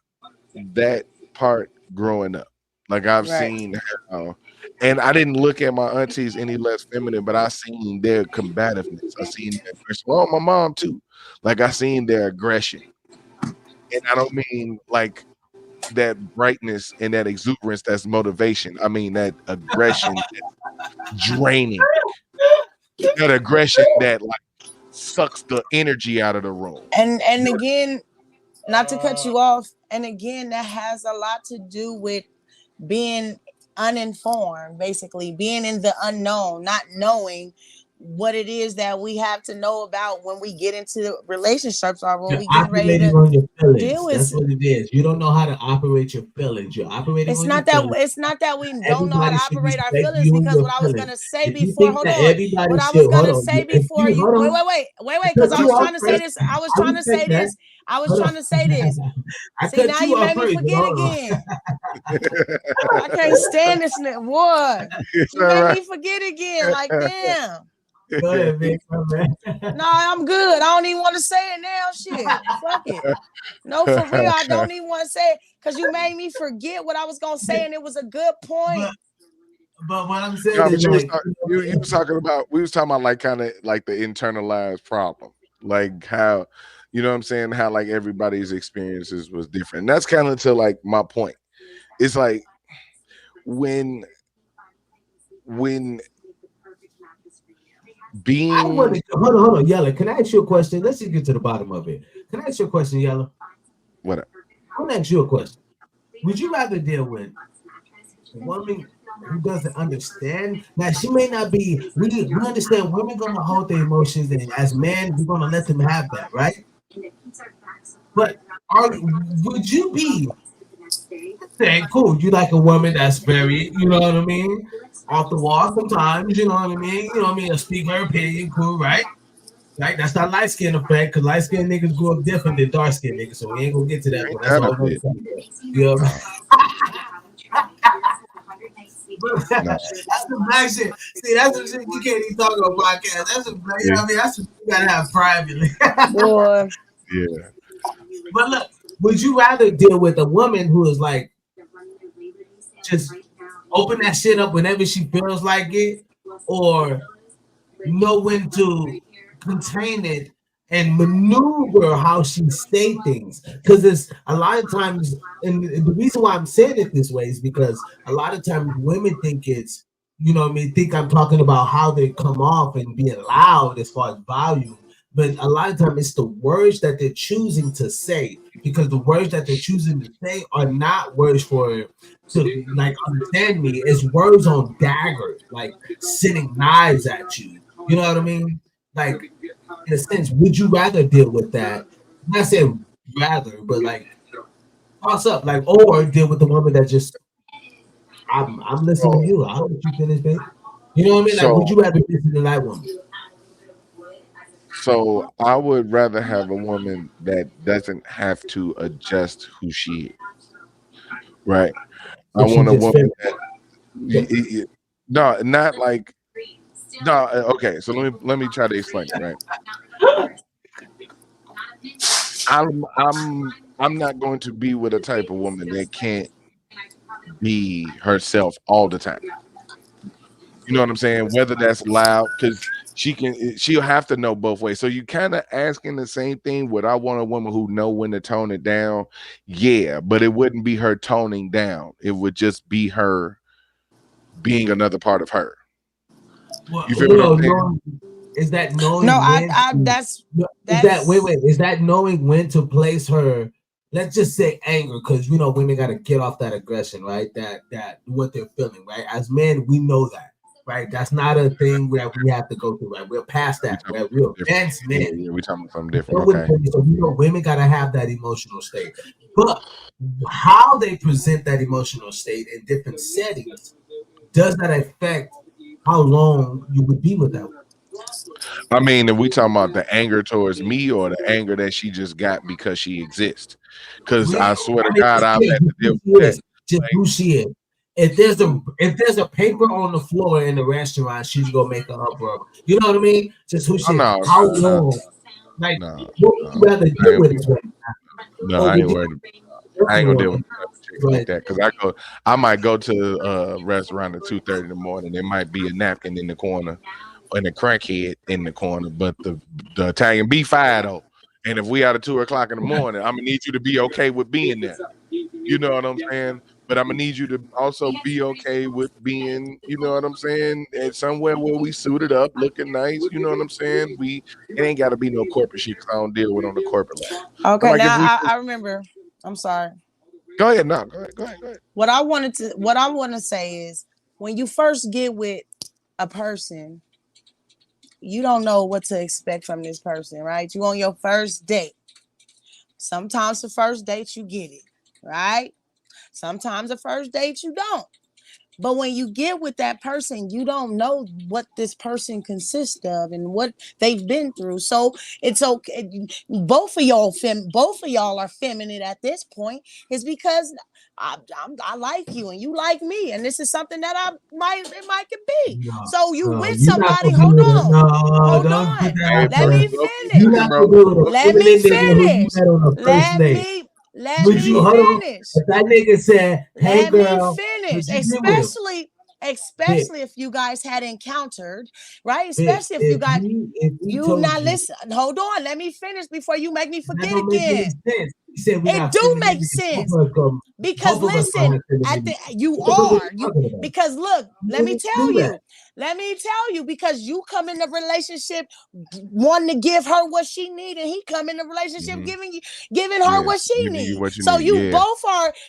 that part growing up. Like I've seen how, and I didn't look at my aunties any less feminine, but I seen their combativeness. I seen their aggression. Well, my mom too. Like I seen their aggression. And I don't mean like that brightness and that exuberance that's motivation. I mean that aggression that's draining. That aggression that like sucks the energy out of the room. And again, not to cut you off, and again, that has a lot to do with being uninformed, basically being in the unknown, not knowing what it is that we have to know about when we get into relationships or when we get ready to on your feelings. deal with That's what it is. You don't know how to operate your feelings. You're operating it's on not your that feelings. it's not that we don't know how Everybody to should operate our respect feelings, you and because your what I was feelings. gonna say If you before, think hold that on. everybody What I should was gonna hold on. say If before you you hold on, wait, because I cut you was off trying to say first. this. I was I trying to say respect that. this. I was Hold trying on. to say this. I See, cut now you you off made me first, but forget hold on. again. I can't stand this boy. It's You all made right. me forget again. Like, damn. Go ahead, Vic. No, I'm good. I don't even want to say it now. Shit. Fuck it. No, for real. I don't even want to say it because you made me forget what I was going to say, and it was a good point. But what I'm saying No, is, but like, you was talking about like kind of like the internalized problem, like how, you know what I'm saying, how like everybody's experiences was different. And that's kind of to like my point. It's like when being hold on, Yella. Can I ask you a question? Let's just get to the bottom of it. Can I ask you a question, Yella? What? I want to ask you a question. Would you rather deal with a woman who doesn't understand? Now, she may not be. We understand women gonna hold their emotions, and as men, we're gonna let them have that, right? But would you be saying, cool, you like a woman that's very, you know what I mean, off the wall sometimes, you know what I mean? You know what I mean? To speak her opinion, cool, right? Right? That's not light skin effect, because light skin niggas grew up different than dark skin niggas, so we ain't gonna get to that, but that's all I'm saying. You know what I mean? That's some black shit. See, that's some shit you can't even talk about podcast. That's some, you know what I mean? That's what you gotta have privately. Boy. Yeah. But look, would you rather deal with a woman who is like just open that shit up whenever she feels like it, or know when to contain it and maneuver how she say things. Because it's a lot of times, and the reason why I'm saying it this way is because a lot of times women think it's, you know what I mean, think I'm talking about how they come off and being loud as far as volume. But a lot of times it's the words that they're choosing to say, because the words that they're choosing to say are not words for to like understand me. It's words on daggers, like sending knives at you. You know what I mean? Like, in a sense, would you rather deal with that? I'm not saying rather, but like toss up, like, or deal with the woman that just I'm listening to So, you. I'll let you finish, babe. You know what I mean? Like, would so, you rather listen to that woman? so I would rather have a woman that doesn't have to adjust who she is, right? I If she want a just woman finished. that, no, not like, no. Okay, so let me try to explain it, right? I'm not going to be with a type of woman that can't be herself all the time. You know what I'm saying? Whether that's loud, because she'll have to know both ways. So you kind of asking the same thing. Would I want a woman who know when to tone it down? Yeah, but it wouldn't be her toning down. It would just be her being another part of her. Well, You feel what I'm saying? no, is that knowing No, when to, is that wait, is that knowing when to place her, let's just say anger, because you know women gotta get off that aggression, right? That what they're feeling, right? As men, we know that, right? That's not a thing that we have to go through, right? We're past We that, talking right? about We're something different. advanced Yeah, men. yeah, we talking about something different. So Okay. we know women gotta have that emotional state. But how they present that emotional state in different settings, does that affect how long you would be with that woman? I mean, if we talking about the anger towards me or the anger that she just got because she exists, because I swear to God, I've had to deal with that. Just who she is. If there's a paper on the floor in the restaurant, she's gonna make an uproar. You know what I mean? Just who Oh, she is. no, How no, long? Like, no, what would you no. rather I deal ain't, with this woman? no, Or I would ain't you worried. I work ain't with a gonna deal with woman? chicks like that because I might go to a restaurant at 2:30 in the morning. There might be a napkin in the corner and a crackhead in the corner, but the Italian beef fire though. And if we out at 2 o'clock in the morning, I'm gonna need you to be okay with being there. You know what I'm saying? But I'm gonna need you to also be okay with being, you know what I'm saying, at somewhere where we suited up, looking nice. You know what I'm saying? It ain't got to be no corporate shit because I don't deal with on the corporate level. But Okay, like if now we I remember. I'm sorry. go ahead, no, go ahead. What I want to say is when you first get with a person, you don't know what to expect from this person, right? You on your first date. Sometimes the first date you get it, right? Sometimes the first date you don't. But when you get with that person, you don't know what this person consists of and what they've been through. So it's okay. Both of y'all are feminine at this point. Is because I like you and you like me, and this is something that it might could be. So you No, with you're not somebody. gonna be Hold with a on, no. hold Don't put on. that Hey, out Let bro, there. me slow You're down, finish. not bro. gonna be with a Slow Let down. me feminine nigga who you finish. met on the first Let date. me let Would you me hold on? finish. If that nigga said, "Hey, Let me girl," would finish. you be with him? Bitch, Especially if you guys had encountered, right? bitch. Especially if you guys If he you told not you, listen. Hold on. Let me finish before you make me that forget don't make any again. sense. He said we It got do make femininity. sense because Both of us gonna listen, have femininity. you What the fuck are are you you talking about? because look, You let me wouldn't tell do that. you. Let me tell you because you come in the relationship wanting to give her what she need, and he come in the relationship giving her Yeah, what she giving you needs. what you So need. Yeah,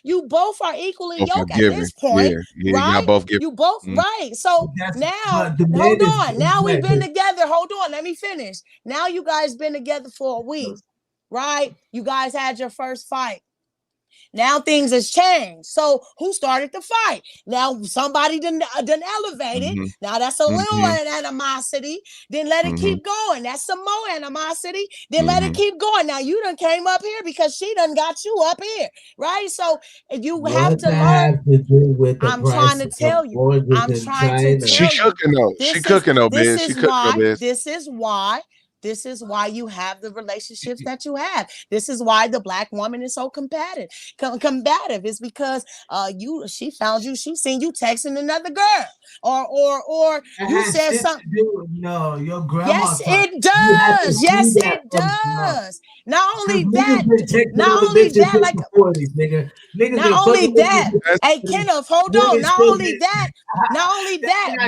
you both are equally both are yoked at giving. this point, Yeah, y'all right? both give. You both Mm. right. So now But the hold man is on. Now we've right. been together. Hold on. Let me finish. Now you guys been together for a week, right? You guys had your first fight. Now things has changed. So who started the fight? Now somebody done elevated. Mm-hmm. Now that's a little Mm-hmm. animosity. Then let it Mm-hmm. keep going. That's some more animosity. Then let it Mm-hmm. keep going. Now you done came up here because she done got you up here, right? So you have What to that learn. have to do with the I'm trying price to of tell you. oranges I'm in trying to China? She tell you. cooking though. She This is cooking though, this Biz. She is cooking though, why. Biz. This is why. This is why you have the relationships that you have. This is why the Black woman is so combative. It's because she found you, she seen you texting another girl, or you said something. No, your grandma. Yes, it does. Yes, it does. Not only that, not only that, like not only that. Hey, Kenneth, hold on. Not only that,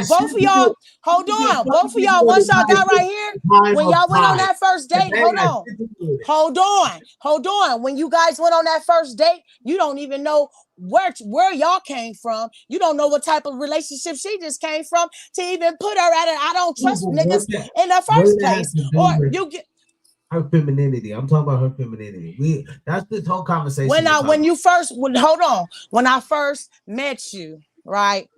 both of y'all, hold on. Both of y'all, once y'all got right here, when y'all went on that first date, hold on. When you guys went on that first date, you don't even know where y'all came from. You don't know what type of relationship she just came from to even put her at it. I don't trust niggas in the first place. Or you get her femininity. I'm talking about her femininity. That's this whole conversation. When I first met you, right?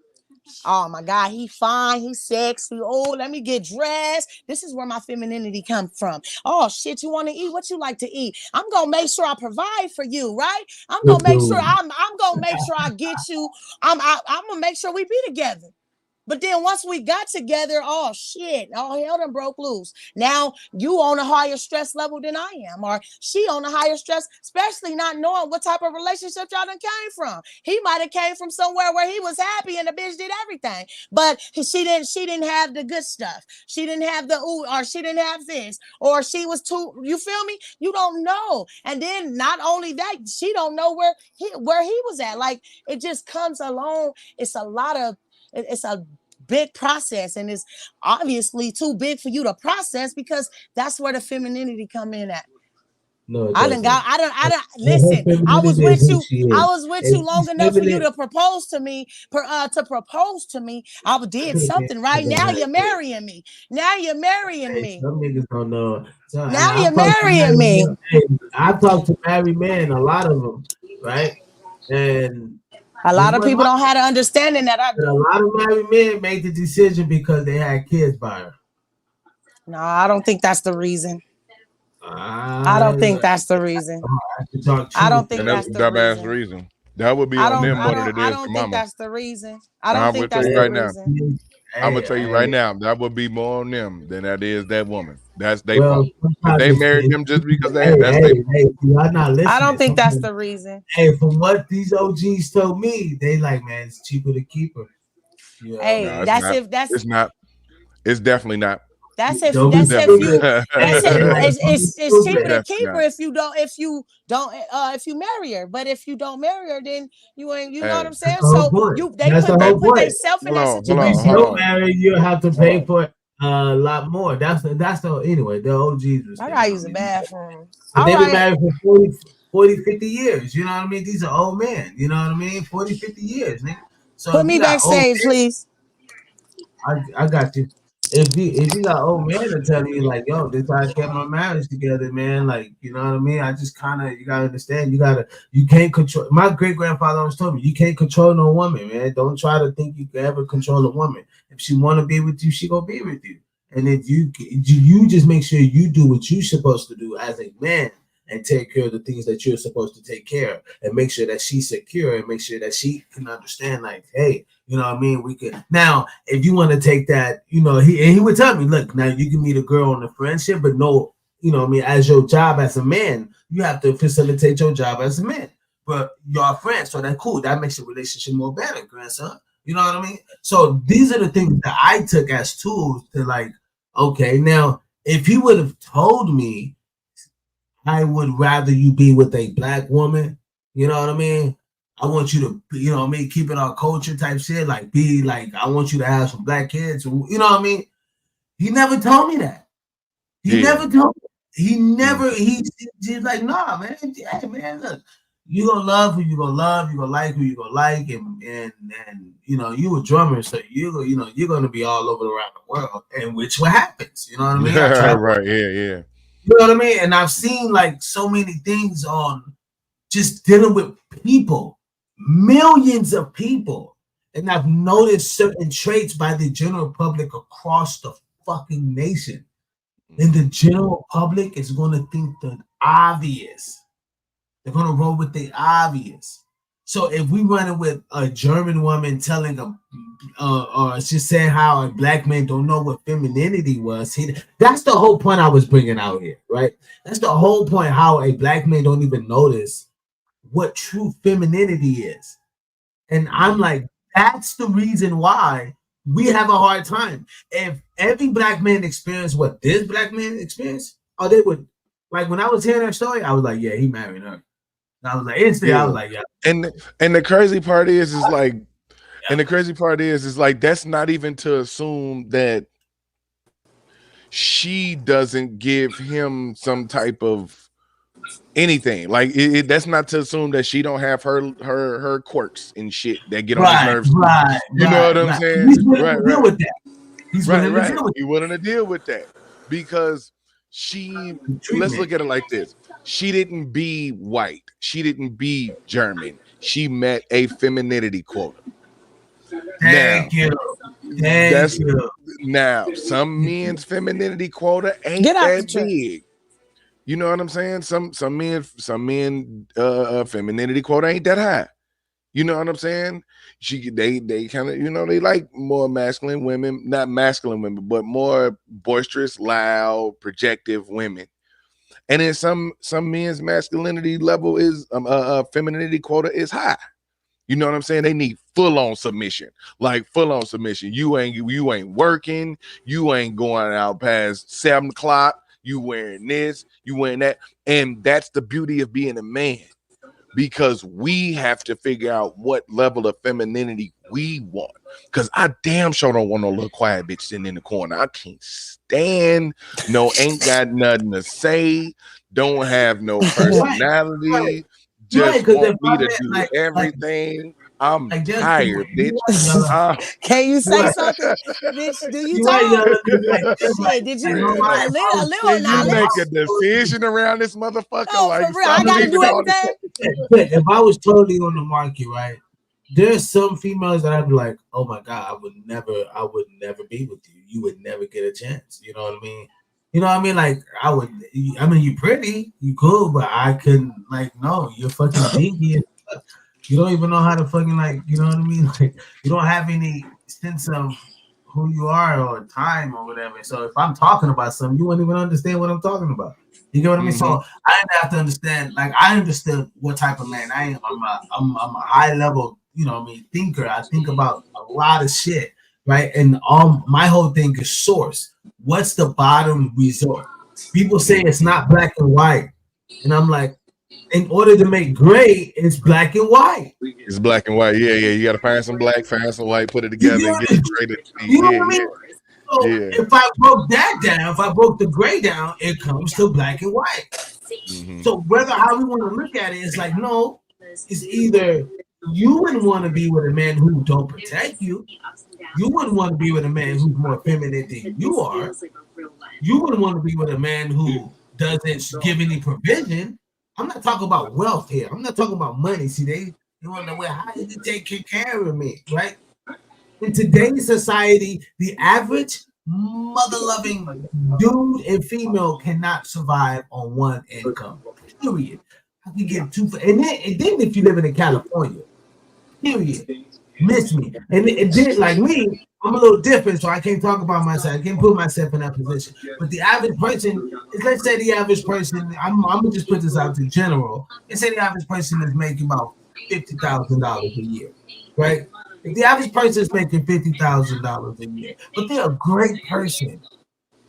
Oh my God, he fine, he's sexy. Oh, let me get dressed. This is where my femininity comes from. Oh shit, you want to eat? What you like to eat? I'm gonna make sure I provide for you, right? I'm gonna make sure I get you. I'm gonna make sure we be together. But then once we got together, oh shit, all hell done broke loose. Now you on a higher stress level than I am, or she on a higher stress, especially not knowing what type of relationship y'all done came from. He might have came from somewhere where he was happy and the bitch did everything, but she didn't have the good stuff. She didn't have the ooh, or she didn't have this, or she was too. You feel me? You don't know. And then not only that, she don't know where he was at. Like it just comes along. It's a big process, and it's obviously too big for you to process because that's where the femininity come in at. No, I don't listen. I was with you long enough for you to propose to me. I did something right now. You're marrying me. Some niggas don't know. So, now you're marrying me. I've talked to married men, a lot of them, right? And a lot of people don't have the understanding that I do. A lot of married men make the decision because they had kids by her. No, I don't think that's the reason. I don't think that's the reason. I don't think that's the reason. That would be on them more than it is to Mama. I don't think that's the reason. I don't think that's the reason. I'm gonna tell you right now, that would be more on them than that is that woman. That's their fault. They married them just because they had. That's their fault. I don't think that's the reason. Hey, from what these OGs told me, they like, man, it's cheaper to keep her. Hey, it's definitely not. It's cheaper to keep her if you marry her. But if you don't marry her, then you ain't. You know what I'm saying? So they put themselves in that situation. If you don't marry, you have to pay for a lot more. That's the anyway. The OGs. I gotta use the bathroom. They've been married for 40, 50 years. You know what I mean? These are old men. You know what I mean? 40, 50 years, nigga. So put me backstage, please. I got you. If you got old men to tell you like, yo, this how I kept my marriage together, man. Like, you know what I mean? I just you gotta understand. You can't control. My great grandfather always told me, you can't control no woman, man. Don't try to think you can ever control a woman. If she want to be with you, she gonna be with you. And if you just make sure you do what you're supposed to do as a man and take care of the things that you're supposed to take care of, and make sure that she's secure, and make sure that she can understand, like, hey, you know what I mean? We can now, if you want to take that, you know, he would tell me, look, now you can meet a girl on a friendship, but no, you know what I mean, as your job as a man, you have to facilitate your job as a man. But you're friends, so that's cool. That makes the relationship more better, grandson. You know what I mean? So these are the things that I took as tools to like, okay, now if he would have told me, I would rather you be with a black woman, you know what I mean? I want you to, you know what I mean, keep it our culture type shit, like be like, I want you to have some black kids, you know what I mean? He never told me that. He's like, nah, man. Hey, man, look, you gonna love who you gonna love, you gonna like who you gonna like, and you know, you a drummer, so you're gonna be all over around the world, and which what happens, you know what I mean? Right, yeah. You know what I mean? And I've seen like so many things on just dealing with people, millions of people, and I've noticed certain traits by the general public across the fucking nation. And the general public is going to think the obvious. They're going to roll with the obvious. So if we run it with a German woman telling a or she's saying how a black man don't know what femininity was, that's the whole point I was bringing out here, right? That's the whole point, how a black man don't even notice what true femininity is. And I'm like, that's the reason why we have a hard time. If every black man experienced what this black man experienced, oh, they would, like, when I was hearing that story, I was like, yeah, he married her. And I was like, instantly, I was like, yeah. And the crazy part is like, and the crazy part is like, that's not even to assume that she doesn't give him some type of anything. Like that's not to assume that she don't have her quirks and shit that get on his nerves. You know what I'm saying? He's willing to deal with that. He's willing to deal with He's willing to deal with that because let's look at it like this. She didn't be white. She didn't be German. She met a femininity quota. Thank you. Now, some men's femininity quota ain't that big. You know what I'm saying? Some men femininity quota ain't that high. You know what I'm saying? They kind of, you know, they like more masculine women, not masculine women, but more boisterous, loud, projective women. And then some men's masculinity level is femininity quota is high. You know what I'm saying? They need full-on submission. Like full-on submission. You ain't working, you ain't going out past 7 o'clock, you wearing this, you wearing that. And that's the beauty of being a man. Because we have to figure out what level of femininity we want. Because I damn sure don't want no little quiet bitch sitting in the corner. I can't stand ain't got nothing to say, don't have no personality, just want me to do everything. I'm tired, bitch. Can you say something, bitch? Do you talk? Did you a little now? You make a decision around this motherfucker. No, like, for real, I gotta do everything. If I was totally on the market, right? There's some females that I'd be like, oh my God, I would never be with you. You would never get a chance. You know what I mean? You know what I mean? Like you pretty, you cool, but I couldn't, like, no, you're fucking dingy. You don't even know how to fucking, like, you know what I mean? Like, you don't have any sense of who you are or time or whatever. So if I'm talking about something, you won't even understand what I'm talking about. You get what I mean? So I didn't have to understand. Like, I understood what type of man I am. I'm a high level, you know what I mean, thinker. I think about a lot of shit, right? And my whole thing is source. What's the bottom resort? People say it's not black and white, and I'm like, in order to make gray, it's black and white. It's black and white. Yeah. You got to find some black, find some white, put it together, and get it graded. You know what I mean? So if I broke that down, if I broke the gray down, it comes to black and white. So how we want to look at it is like, no, it's either you wouldn't want to be with a man who don't protect you. You wouldn't want to be with a man who's more feminine than you are. You wouldn't want to be with a man who doesn't give any provision. I'm not talking about wealth here. I'm not talking about money. See, they want to know, well, how did you take care of me, right? In today's society, the average mother-loving dude and female cannot survive on one income. Period. I can get two, and then if you live in California, period. Miss me, and then like me, I'm a little different, so I can't talk about myself. I can't put myself in that position. But the average person, let's say the average person, I'm gonna just put this out in general. Let's say the average person is making about $50,000 a year, right? If the average person is making $50,000 a year, but they're a great person,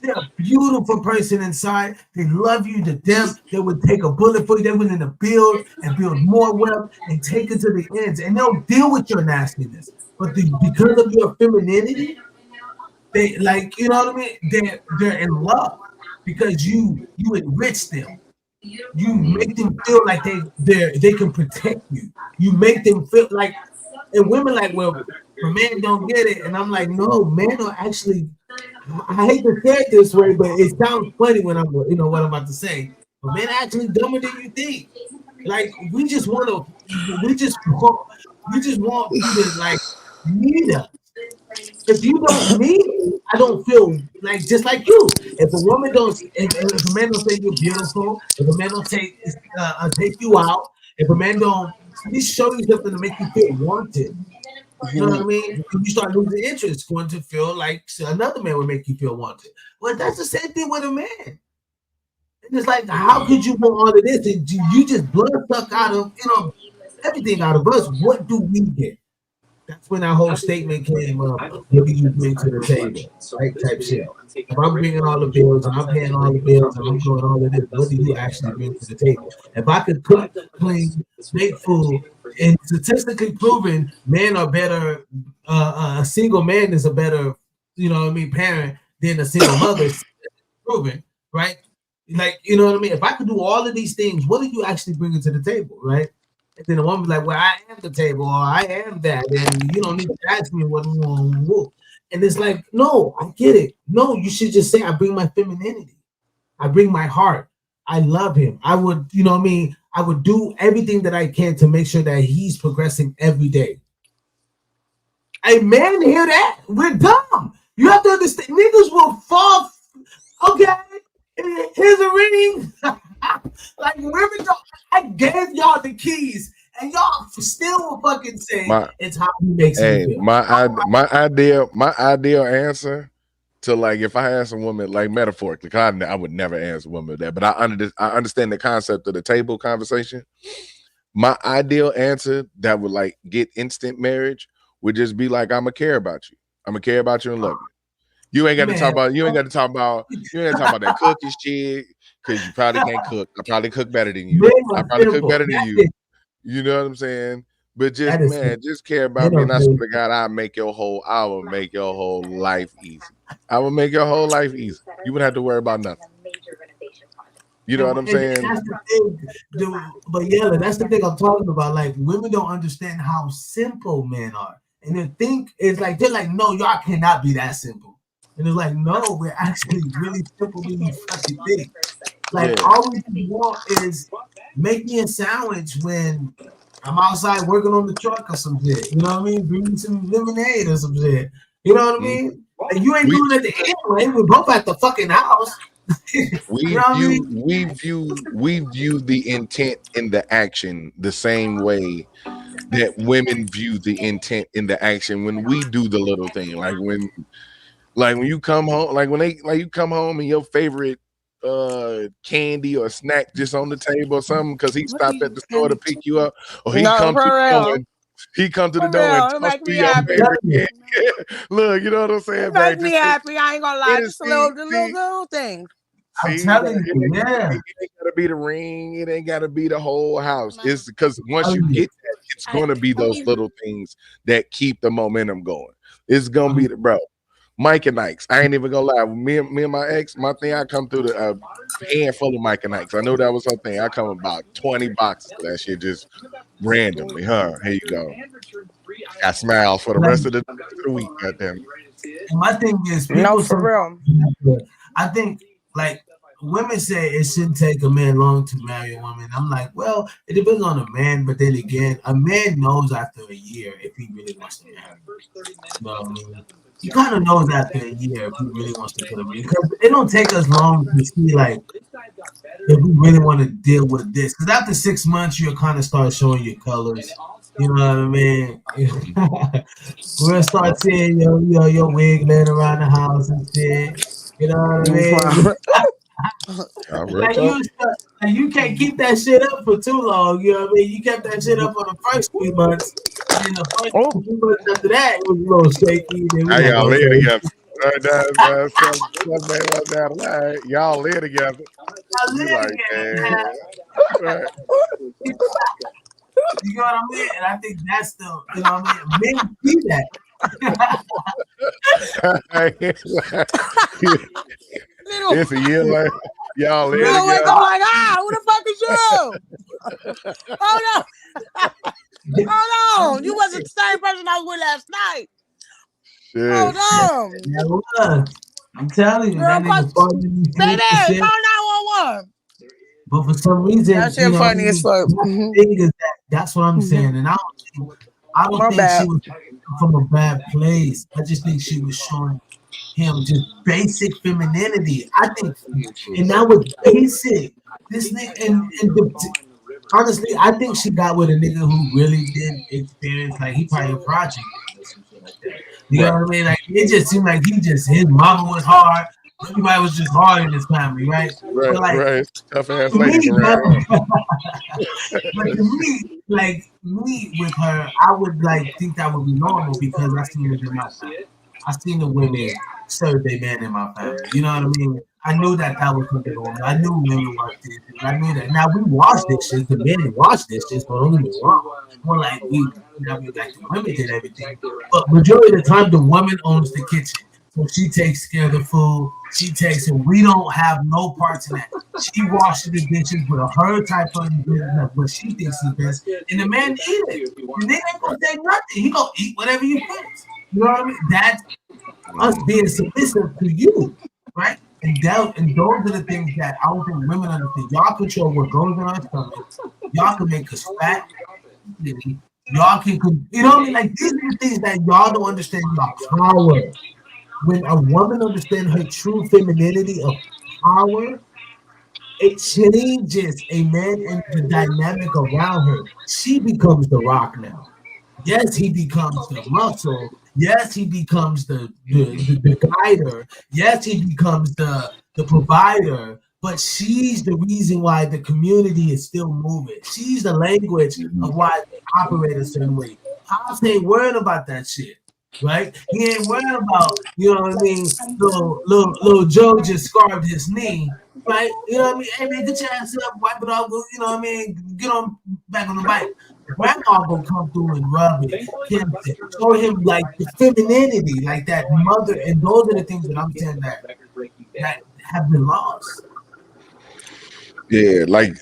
they're a beautiful person inside. They love you to death. They would take a bullet for you. They're willing to build and build more wealth and take it to the ends. And they'll deal with your nastiness. But because of your femininity, they, like, you know what I mean? They're in love because you enrich them. You make them feel like they can protect you. You make them feel like, and women like, well, men don't get it. And I'm like, no, men are actually, I hate to say it this way, but it sounds funny when I'm, you know what I'm about to say. But men are actually dumber than you think. Like, we just want you to, like, need us. If you don't need me, I don't feel like, just like you. If a woman if a man don't say you're beautiful, if a man don't take you out, if a man don't at least show you something to make you feel wanted. You know what I mean? When you start losing interest, it's going to feel like another man would make you feel wanted. Well, that's the same thing with a man. And it's like, how could you want all of this? And you just blood suck out of, everything out of us. What do we get? That's when our whole statement came up. What do you bring to the table? Right? Type shit. If I'm bringing all the bills and I'm paying all the bills and I'm doing all of this, what do you actually bring to the table? If I could cook, clean, make food, and statistically proven, men are better. A single man is a better, parent than a single mother. Proven, right? Like, you know what I mean? If I could do all of these things, what are you actually bringing to the table, right? And then the woman's like, well, I am the table, or I am that, and you don't need to ask me what I'm going to do. And it's like, no, I get it. No, you should just say, I bring my femininity. I bring my heart. I love him. I would, I would do everything that I can to make sure that he's progressing every day. Hey, man, hear that? We're dumb. You have to understand, niggas will fall. Okay, here's a ring. Like, women don't. I gave y'all the keys, and y'all still will fucking say it's how he makes me feel. My ideal answer to, like, if I ask a woman, like, metaphorically, I would never ask a woman that, but I understand the concept of the table conversation. My ideal answer that would, like, get instant marriage would just be like, I'm gonna care about you. I'm gonna care about you and love you. You ain't got to talk about that cookie shit, because you probably can't cook. I probably cook better than you. I probably cook better than you. You know what I'm saying? But just care about me, and I swear to God, I will make your whole life easy. I will make your whole life easy. You wouldn't have to worry about nothing. You know what I'm saying? That's the thing, but yeah, that's the thing I'm talking about. Like, women don't understand how simple men are, and they think they're like, no, y'all cannot be that simple. And it's like, no, we're actually really simple when you fucking think. Like, all we want is make me a sandwich when I'm outside working on the truck or some shit. You know what I mean? Bring me some lemonade or some shit. You know what I mean? And you ain't doing it the anyway. We're both at the fucking house. We view the intent in the action the same way that women view the intent in the action when we do the little thing. Like when you come home, you come home and your favorite candy or snack just on the table or something because he stopped at the store to pick you up, or he come to the door and toss you your favorite candy. Look, you know what I'm saying? It makes me happy. I ain't gonna lie. Just a little thing. I'm telling you, it ain't gotta be the ring. It ain't gotta be the whole house. It's because once you get that, it's gonna be those little things that keep the momentum going. It's gonna be Mike and Ike's. I ain't even gonna lie. Me and my ex, my thing, I come through the handful of Mike and Ike's. I know that was her thing. I come about 20 boxes of that shit just randomly. Here you go. I smile for the rest of the week. Goddamn. My thing is, for real. I think, like, women say it shouldn't take a man long to marry a woman. I'm like, well, it depends on the man, but then again, a man knows after a year if he really wants to marry. You know what I mean? He kind of knows after a year if he really wants to put a ring, because it don't take us long to see, like, if we really want to deal with this. Because after 6 months, you'll kind of start showing your colors. You know what I mean? We're gonna start seeing your wig laying around the house and shit. You know what I mean? You can't keep that shit up for too long. You know what I mean? You kept that shit up for the first 3 months, and then the first 2 months after that, it was a little shaky. Y'all live together. Y'all live together. You know what I mean? And I think that's you know what I mean? Men see that. It's a year later. Y'all live together. I'm like, who the fuck is you? Hold on. You wasn't the same person I was with last night. Shit. Hold on. Yeah, well, I'm telling you, that nigga funny. Baby, call 911. But for some reason, that shit funny as fuck. That's what I'm saying. And I don't think she was from a bad place. I just think she was showing him just basic femininity. I think, and that was basic. This nigga, and honestly, I think she got with a nigga who really did experience, like he probably a project nigga or some shit like that. You know Right. what I mean? Like it just seemed like his mama was hard. Everybody was just hard in his family, right? Right, But like right. Tough ass to ladies me, around. but to me, like me with her, I would like think that would be normal because I seen it in my family. I seen the women serve their man in my family. You know what I mean? I knew that was something normal. I knew women wash dishes. I knew that. Now we wash dishes. The men wash dishes. So don't get me wrong. More like like the women did everything. But majority of the time, the woman owns the kitchen. So she takes care of the food. She takes it. We don't have no parts in that. She washes the dishes with her type of what she thinks is best, and the man eat it. The nigga ain't gonna say nothing. He gonna eat whatever you fix. You know what I mean? That's us being submissive to you, right? And those are the things that I don't think women understand. Y'all control what goes in our stomachs. Y'all can make us fat. Y'all can, you know what I mean? Like these are the things that y'all don't understand. Y'all power. When a woman understands her true femininity of power, it changes a man and the dynamic around her. She becomes the rock now. Yes, he becomes the muscle. Yes, he becomes the guider. Yes, he becomes the provider. But she's the reason why the community is still moving. She's the language of why they operate a certain way. Pops ain't worried about that shit, right? He ain't worried about, you know what I mean? Little Joe just scarred his knee, right? You know what I mean? Hey man, get your ass up, wipe it off, you know what I mean? Get on back on the bike. Grandma gonna come through and rub it, kiss it, show him like the femininity, like that mother, and those are the things that I'm saying that have been lost. Yeah, man,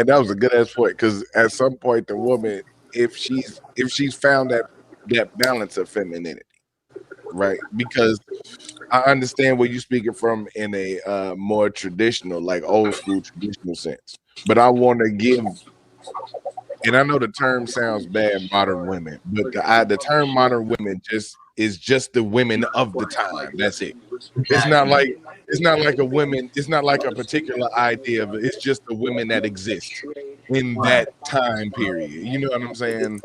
that was a good ass point. Because at some point, the woman, if she's found that balance of femininity, right? Because I understand where you're speaking from in a more traditional, like old school traditional sense, but I want to give. And I know the term sounds bad, modern women, but the term modern women is just the women of the time. That's it. It's not like a women. It's not like a particular idea, but it's just the women that exist in that time period. You know what I'm saying?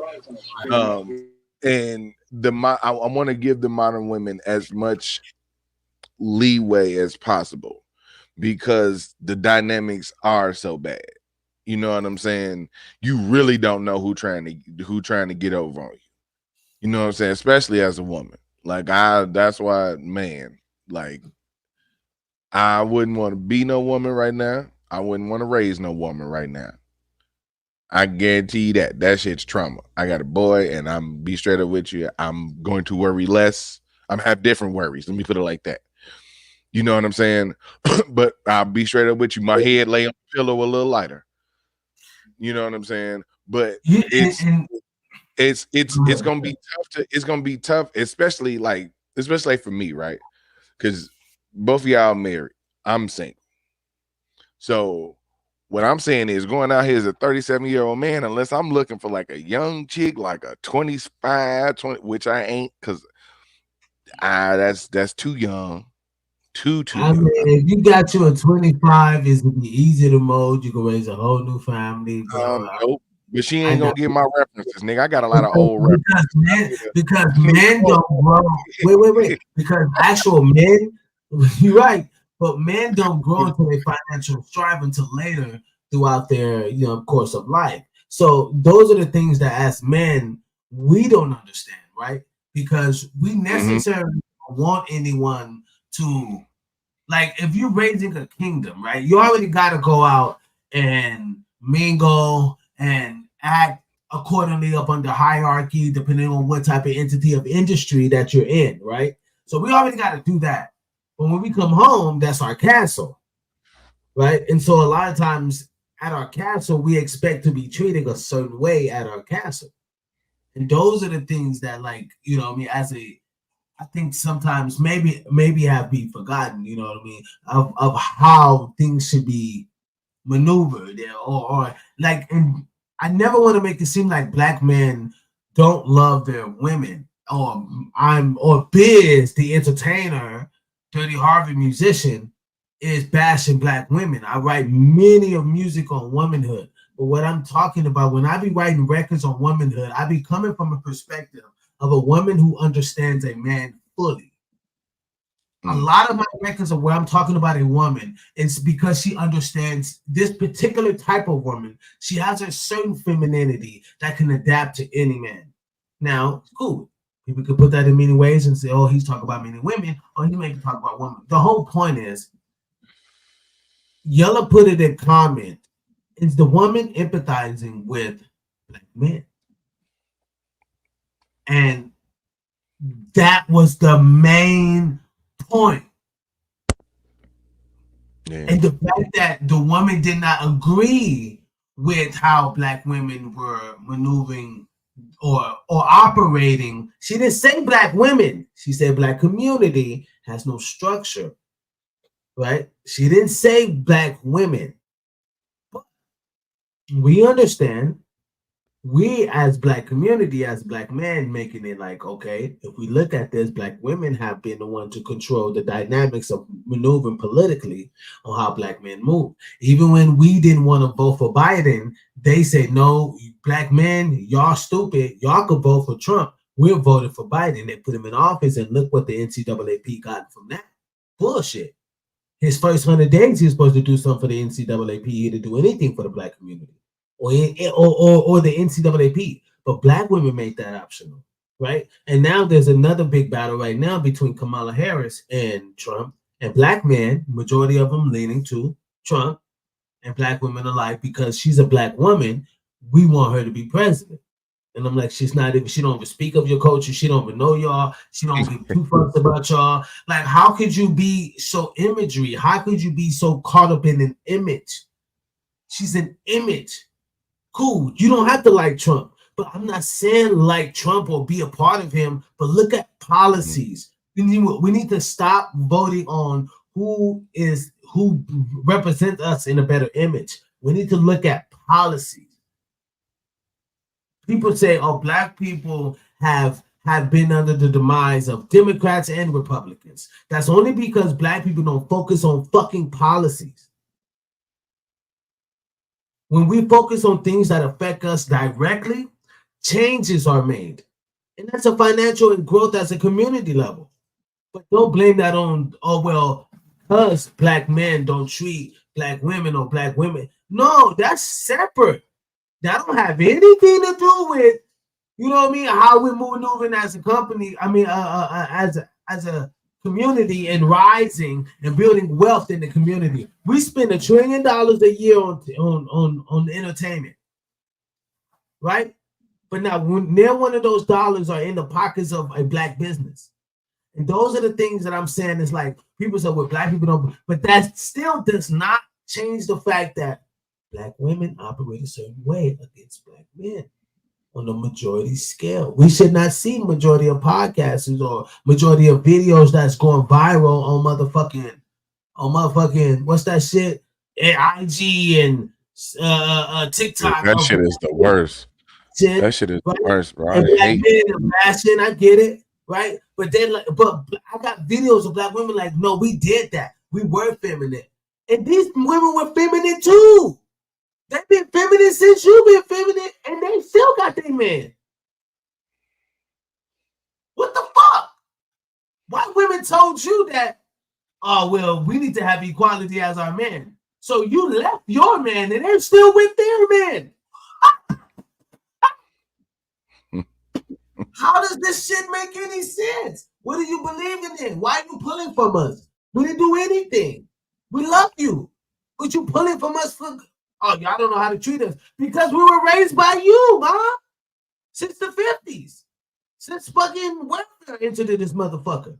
And I want to give the modern women as much leeway as possible because the dynamics are so bad. You know what I'm saying? You really don't know who trying to get over on you. You know what I'm saying? Especially as a woman. That's why, man, like I wouldn't want to be no woman right now. I wouldn't want to raise no woman right now. I guarantee you that shit's trauma. I got a boy, and I'm be straight up with you. I'm going to worry less. I'm have different worries. Let me put it like that. You know what I'm saying? But I'll be straight up with you. My head lay on the pillow a little lighter. You know what I'm saying? But it's gonna be tough it's gonna be tough, especially for me, right? Because both of y'all married. I'm single. So what I'm saying is going out here as a 37-year-old man, unless I'm looking for like a young chick, like a 25, 20, which I ain't, because that's too young. Too I young. mean, if you got you a 25, it's gonna be easy to mold. You can raise a whole new family, bro. Nope. But she ain't gonna get my references, nigga. I got a lot of old references. Because men don't grow. Wait. Because actual men, you're right, but men don't grow into their financial strive until later throughout their course of life. So those are the things that as men we don't understand, right? Because we necessarily don't want anyone to, like, if you're raising a kingdom, right? You already got to go out and mingle and act accordingly up under hierarchy, depending on what type of entity of industry that you're in, right? So we already got to do that. But when we come home, that's our castle, right? And so a lot of times at our castle, we expect to be treated a certain way at our castle. And those are the things that, like, I think sometimes maybe have been forgotten, you know what I mean, of how things should be maneuvered or like, and I never want to make it seem like black men don't love their women or Biz the entertainer, Dirty Harvey musician. is bashing black women. I write many of music on womanhood. But what I'm talking about, when I be writing records on womanhood, I be coming from a perspective of a woman who understands a man fully. A lot of my records are where I'm talking about a woman. It's because she understands this particular type of woman. She has a certain femininity that can adapt to any man. Now, cool. People could put that in many ways and say, oh, he's talking about many women, or he may be talking about women. The whole point is, Yella put it in comment, is the woman empathizing with black men. And that was the main point. Yeah. And the fact that the woman did not agree with how black women were maneuvering or operating. She didn't say black women. She said black community has no structure, right? She didn't say black women. But we understand, we as black community, as black men, making it like, okay, if we look at this, black women have been the one to control the dynamics of maneuvering politically on how black men move. Even when we didn't want to vote for Biden, they said, no, black men, y'all stupid, y'all could vote for Trump. We're voting for Biden. They put him in office, and look what the NCAAP got from that. Bullshit. His first 100 days, he was supposed to do something for the NCAAP. He didn't do anything for the black community. Or the NCAAP, but black women made that optional, right? And now there's another big battle right now between Kamala Harris and Trump, and black men, majority of them leaning to Trump, and black women alike, because she's a black woman, we want her to be president. And I'm like, she's not even, she don't even speak of your culture, she don't even know y'all, she don't give two fucks about y'all. Like, how could you be so imagery? How could you be so caught up in an image? She's an image. Cool, you don't have to like Trump, but I'm not saying like Trump or be a part of him, but look at policies. We need to stop voting on who represents us in a better image. We need to look at policies. People say, oh, black people have been under the demise of Democrats and Republicans. That's only because black people don't focus on fucking policies. When we focus on things that affect us directly, changes are made. And that's a financial and growth as a community level. But don't blame that on, oh, well, because black men don't treat black women or black women. No, that's separate. That don't have anything to do with, you know what I mean, how we're moving as a company, as a community and rising and building wealth in the community. We spend $1 trillion a year on entertainment, right? But now, near one of those dollars are in the pockets of a black business. And those are the things that I'm saying is like, people say, well, black people don't, but that still does not change the fact that black women operate a certain way against black men on the majority scale. We should not see majority of podcasts or majority of videos that's going viral on motherfucking what's that shit? IG and TikTok. That shit is the worst. That shit is the worst, bro. And black men are bashing, I get it, right? But then, but I got videos of black women like, no, we did that. We were feminine. And these women were feminine too. They've been feminine since you've been feminine, and they still got their man. What the fuck? White women told you that, oh, well, we need to have equality as our men. So you left your man, and they're still with their man. How does this shit make any sense? What are you believing in? Why are you pulling from us? We didn't do anything. We love you. But you pulling from us for... Oh, y'all don't know how to treat us because we were raised by you, Mom. Since the 50s. Since fucking welfare entered this motherfucker.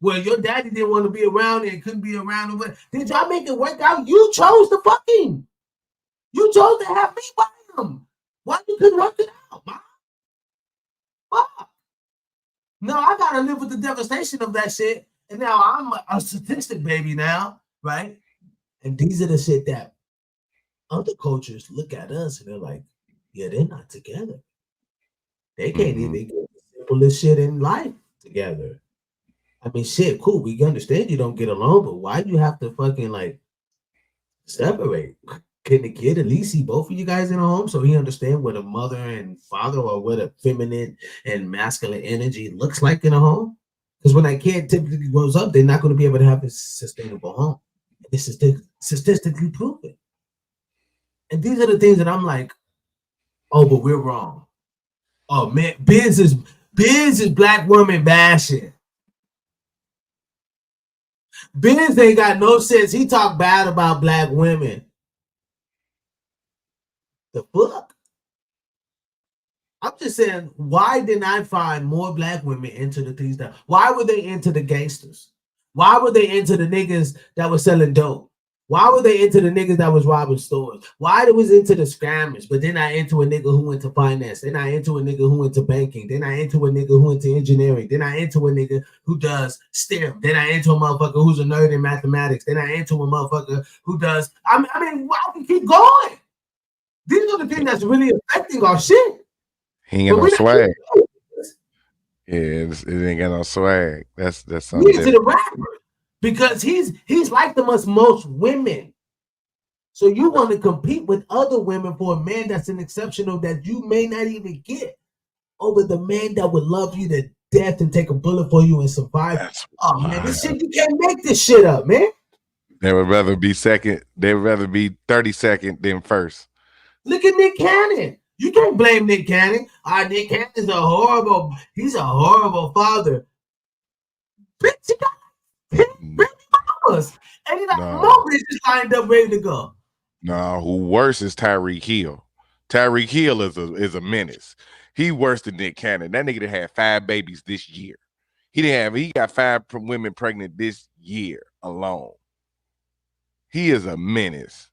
Well, your daddy didn't want to be around and couldn't be around. Did y'all make it work out? You chose to fucking. You chose to have me by him. Why you couldn't work it out, Mom? Fuck. No, I gotta live with the devastation of that shit. And now I'm a statistic baby now, right? And these are the shit that other cultures look at us and they're like, yeah, they're not together. They can't even get the simplest shit in life together. I mean, shit, cool. We understand you don't get along, but why do you have to fucking like separate? Can the kid at least see both of you guys in a home so he understand what a mother and father or what a feminine and masculine energy looks like in a home? Because when that kid typically grows up, they're not going to be able to have a sustainable home. This is statistically proven. And these are the things that I'm like, oh, but we're wrong. Oh man, Biz is black woman bashing. Biz ain't got no sense. He talk bad about black women. The fuck? I'm just saying, why didn't I find more black women into the things that? Why were they into the gangsters? Why were they into the niggas that were selling dope? Why were they into the niggas that was robbing stores? Why they was into the scammers, but they're not into a nigga who went to finance. They're not into a nigga who went to banking. They're not into a nigga who went to engineering. They're not into a nigga who does STEM. They're not into a motherfucker who's a nerd in mathematics. They're not into a motherfucker who does. I mean, I can keep going. These are the things that's really affecting our shit. He ain't got no swag. Yeah, it ain't got no swag. That's something. He's to the rapper because he's like the most women. So you want to compete with other women for a man that's an exceptional that you may not even get over the man that would love you to death and take a bullet for you and survive. Oh man, this shit, you can't make this shit up, man. They would rather be second. They would rather be 32nd than first. Look at Nick Cannon. You can't blame Nick Cannon. Nick Cannon's he's a horrible father. Bitch, he got baby mamas. And he got nobody just lined up ready to go. No, who worse is Tyreek Hill. Tyreek Hill is a menace. He worse than Nick Cannon. That nigga had 5 babies this year. He got 5 women pregnant this year alone. He is a menace.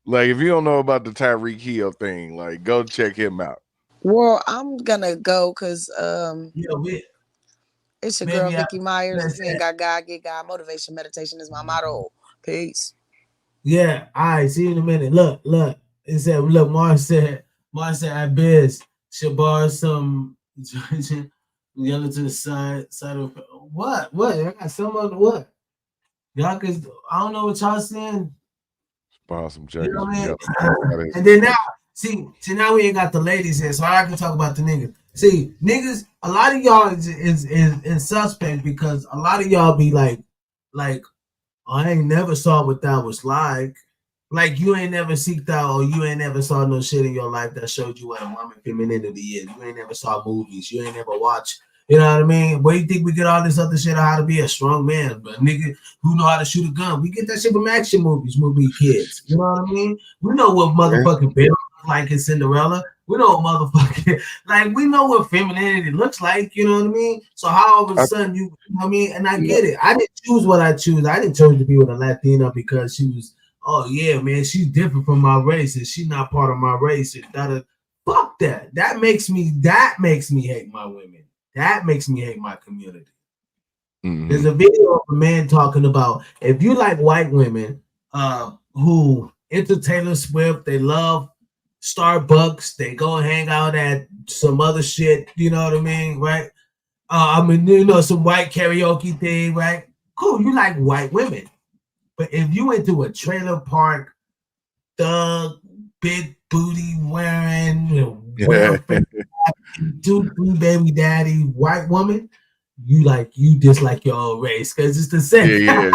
Like, if you don't know about the Tyreek Hill thing, like, go check him out. Well, I'm gonna go because it's your girl Vicky Myers. Ain't got God, get God. Motivation, meditation is my motto. Peace. Yeah, all right. See you in a minute. Look. It said, look, Mars said, I Biz should borrow some yellow to the side of what? I got some on what? Y'all could, I don't know what y'all saying. Borrow some jackets. You know what I mean? And then now, see, now we ain't got the ladies here, so I can talk about the niggas. See, niggas, a lot of y'all is suspect because a lot of y'all be like, I ain't never saw what that was like. Like, you ain't never seeked out, or you ain't never saw no shit in your life that showed you what a woman femininity is. You ain't never saw movies. You ain't never watched, you know what I mean? Where you think we get all this other shit on how to be a strong man? But nigga who know how to shoot a gun. We get that shit from action movies when we kids. You know what I mean? We know what motherfucking Bill like in Cinderella. We know what motherfucking, like, we know what femininity looks like, you know what I mean? So how all of a sudden, you know what I mean? And I get it. I didn't choose what I choose. I didn't choose to be with a Latina because she was, oh yeah, man, she's different from my race and she's not part of my race. And fuck that. That makes me hate my women. That makes me hate my community. Mm-hmm. There's a video of a man talking about if you like white women who into Taylor Swift, they love Starbucks, they go hang out at some other shit, you know what I mean, right? Some white karaoke thing, right? Cool, you like white women. But if you into a trailer park, thug, big booty wearing, two baby daddy white woman, you dislike your own race because it's the same. Yeah.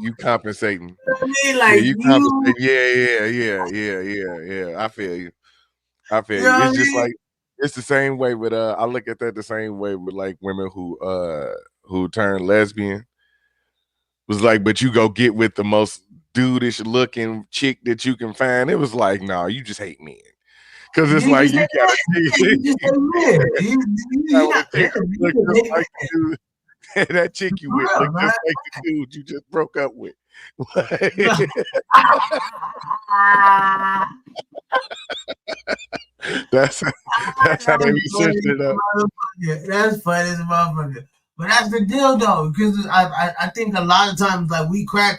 You compensating. You know what I mean? Like you compensate. Yeah. I feel you. It's just like it's the same way with I look at that the same way with like women who turn lesbian. Was like, but you go get with the most dudish looking chick that you can find. It was like, no, you just hate men. Because it's like you gotta that chick you with look just like the dude you just broke up with. That's how they be switching it up. Yeah, that's funny as a motherfucker. But that's the deal though, because I think a lot of times like we get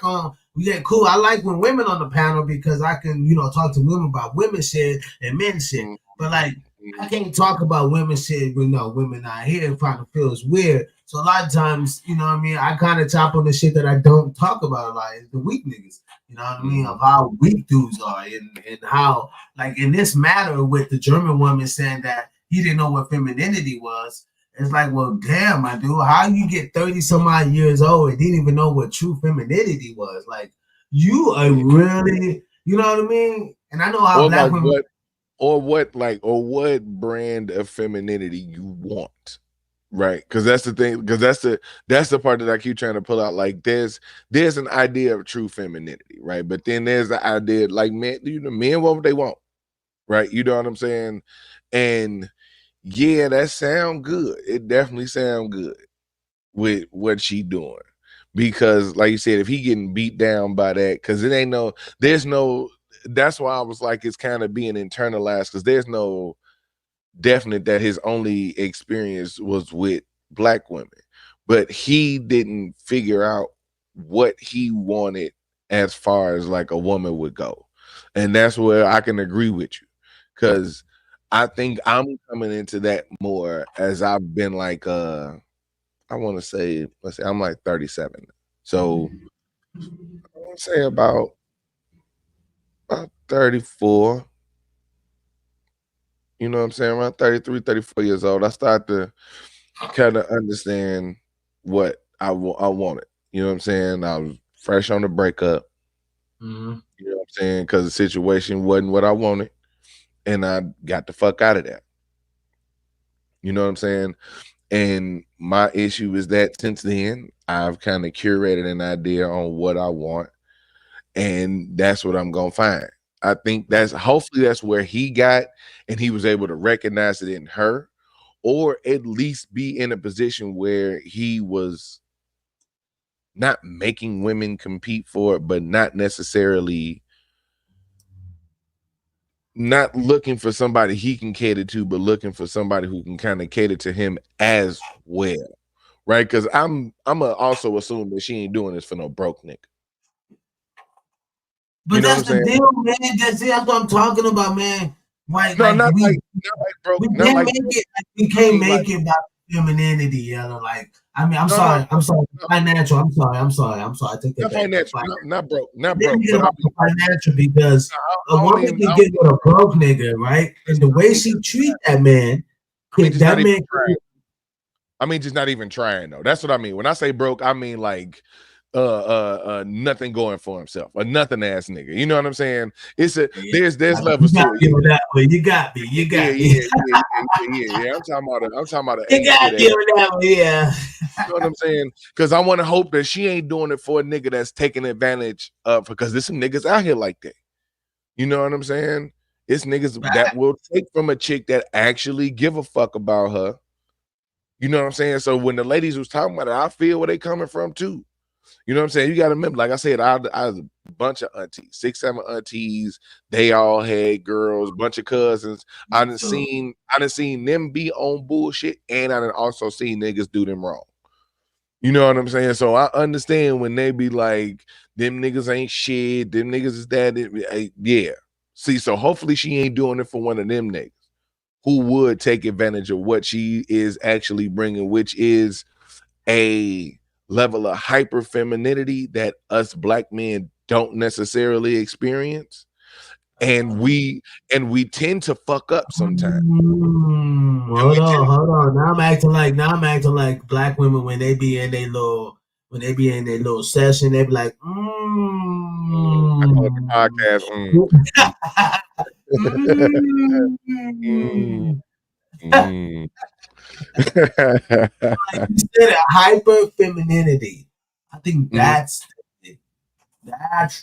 cool. I like when women on the panel because I can, talk to women about women shit and men shit. But like I can't talk about women shit with no women out here. It probably feels weird. So a lot of times, you know what I mean, I kind of chop on the shit that I don't talk about a lot, is the weak niggas. You know what I mean? Of how weak dudes are, and how, like, in this matter with the German woman saying that he didn't know what femininity was. It's like, well, damn, my dude, how you get 30 some odd years old and didn't even know what true femininity was? Like, you are really, you know what I mean? And I know how Or black like women. what brand of femininity you want, right? Because that's the thing. Because that's the part that I keep trying to pull out. Like there's an idea of true femininity, right? But then there's the idea like men want what they want, right? You know what I'm saying? And yeah, that sound good. It definitely sound good with what she doing. Because like you said, if he getting beat down by that, because that's why I was like, it's kind of being internalized, because there's no definite that his only experience was with black women, but he didn't figure out what he wanted as far as like a woman would go. And that's where I can agree with you, because I think I'm coming into that more as I've been like I want to say, let's say I'm like 37. So I want to say about 34. You know what I'm saying? Around 33, 34 years old, I start to kind of understand what I wanted. You know what I'm saying? I was fresh on the breakup. Mm-hmm. You know what I'm saying? Because the situation wasn't what I wanted. And I got the fuck out of there. You know what I'm saying? And my issue is that since then, I've kind of curated an idea on what I want. And that's what I'm going to find. I think hopefully that's where he got, and he was able to recognize it in her, or at least be in a position where he was not making women compete for it, but not necessarily not looking for somebody he can cater to, but looking for somebody who can kind of cater to him as well. Right? Because I'm also assume that she ain't doing this for no broke nigga. But you know that's what I'm the saying? deal, man. That's what I'm talking about, man. Right? No, Like not we like broke. we Not can't like make broke. it. Like, we I can't mean, make like, it about femininity, yellow. Like, I mean, I'm no, sorry. no. Financial. I'm sorry. I take that Not back. financial. Not broke. Not Then broke. we get But I about the mean, financial, because a I don't woman mean. can get with a broke nigga, right? And the way mean, she treat that man, I mean, just that not even man. trying. I mean, just not even trying though. That's what I mean. When I say broke, I mean like nothing going for himself, a nothing ass nigga. You know what I'm saying? It's there's levels to it. You got me. You got me. Yeah. I'm talking about an You ain't got shit me ass. on that one, yeah. You know what I'm saying? Because I want to hope that she ain't doing it for a nigga that's taking advantage of, because there's some niggas out here like that. You know what I'm saying? It's niggas that will take from a chick that actually give a fuck about her. You know what I'm saying? So when the ladies was talking about it, I feel where they coming from too. You know what I'm saying? You got to remember, like I said, I was a bunch of aunties, 6, 7 aunties. They all had girls, bunch of cousins. I done seen them be on bullshit, and I done also seen niggas do them wrong. You know what I'm saying? So I understand when they be like, them niggas ain't shit, them niggas is that. Yeah. See, so hopefully she ain't doing it for one of them niggas who would take advantage of what she is actually bringing, which is a level of hyper femininity that us black men don't necessarily experience, and we tend to fuck up sometimes. Hold on. Now I'm acting like black women when they be in their little session, they be like, I call it the podcast. Like you said, hyper femininity. I think that's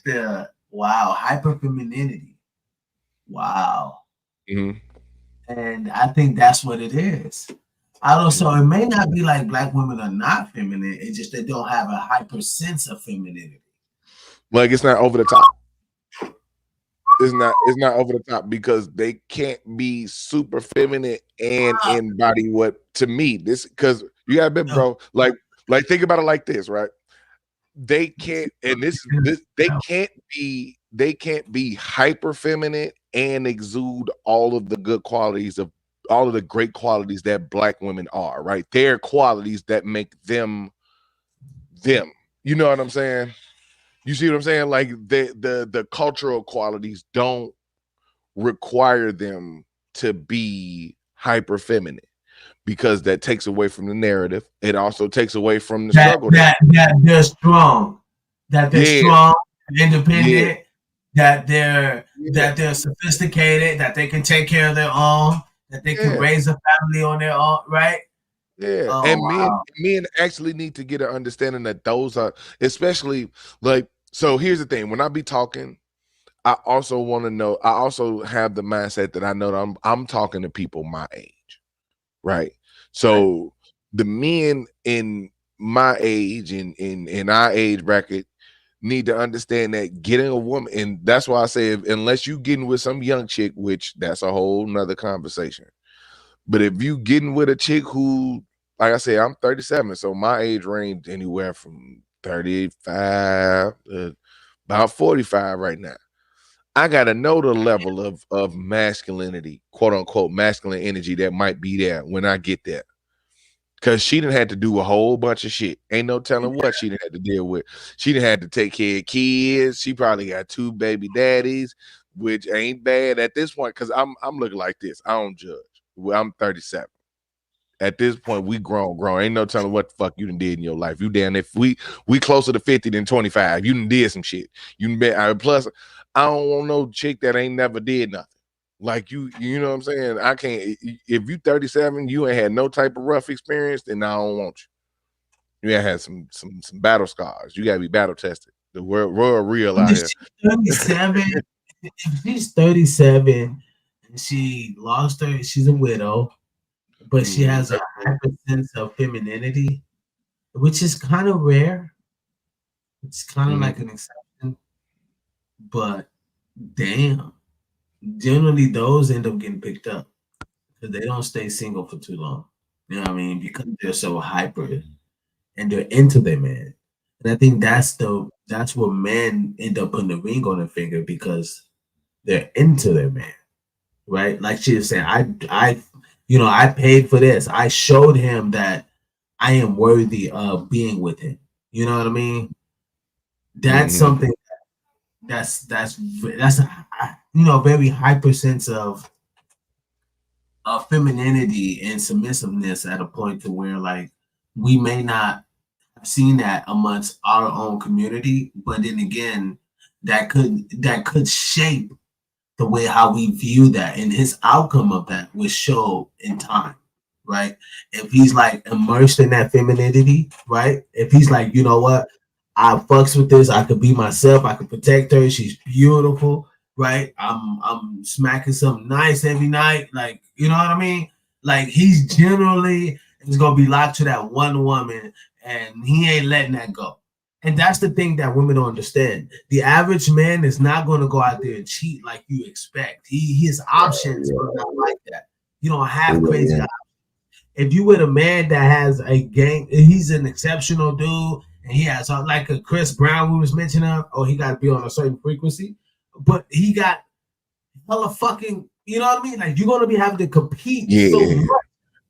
the wow, hyper femininity. Wow. And I think that's what it is. Also, it may not be like black women are not feminine. It's just they don't have a hyper sense of femininity. Like it's not over the top. It's not over the top because they can't be super feminine and embody what, to me, this, because you gotta be, bro, like think about it like this, right? They can't, and they can't be hyper feminine and exude all of the good qualities of the great qualities that Black women are, right? They're qualities that make them them. You know what I'm saying? You see what I'm saying? Like the cultural qualities don't require them to be hyper feminine, because that takes away from the narrative. It also takes away from the struggle that they're strong, that they're strong, independent, that they're sophisticated, that they can take care of their own, that they can raise a family on their own, right? Yeah, Oh, and wow. men actually need to get an understanding that those are, especially like, so here's the thing, when I be talking, I also want to know, I also have the mindset that I know that I'm talking to people my age, right? So the men in my age, in our age bracket, need to understand that getting a woman, and that's why I say, unless you getting with some young chick, which that's a whole nother conversation. But if you getting with a chick who, like I said, I'm 37, so my age range anywhere from 35 to about 45 right now. I gotta know the level of masculinity, quote unquote masculine energy, that might be there when I get there. Cause she done had to do a whole bunch of shit. Ain't no telling what she done had to deal with. She done had to take care of kids. She probably got 2 baby daddies, which ain't bad at this point. Cause I'm looking like this. I don't judge. Well, I'm 37. At this point, we grown. Ain't no telling what the fuck you done did in your life. You damn, if we closer to 50 than 25. You done did some shit. You done been, plus, I don't want no chick that ain't never did nothing. Like you know what I'm saying? I can't. If you 37, you ain't had no type of rough experience, then I don't want you. You gotta have some battle scars. You gotta be battle tested. The world real out here. 37. If she's 37 and she lost her, she's a widow, but she has a hyper sense of femininity, which is kind of rare. It's kind of like an exception, but damn, generally those end up getting picked up because they don't stay single for too long. You know what I mean? Because they're so hyper and they're into their man. And I think that's what men end up putting the ring on their finger because they're into their man, right? Like she was saying, I paid for this. I showed him that I am worthy of being with him. You know what I mean? That's something that's a very hyper sense of femininity and submissiveness at a point to where like we may not have seen that amongst our own community, but then again, that could shape the way how we view that, and his outcome of that will show in time, right? If he's like immersed in that femininity, right? If he's like, you know what, I fucks with this, I could be myself, I could protect her, she's beautiful, right? I'm smacking something nice every night, like, you know what I mean? Like he's generally is gonna be locked to that one woman, and he ain't letting that go. And that's the thing that women don't understand. The average man is not going to go out there and cheat like you expect. His options are not like that. You don't have crazy options. If you with a man that has a gang, he's an exceptional dude, and he has like a Chris Brown we was mentioning, he got to be on a certain frequency, but he got hella fucking, you know what I mean? Like you're going to be having to compete so much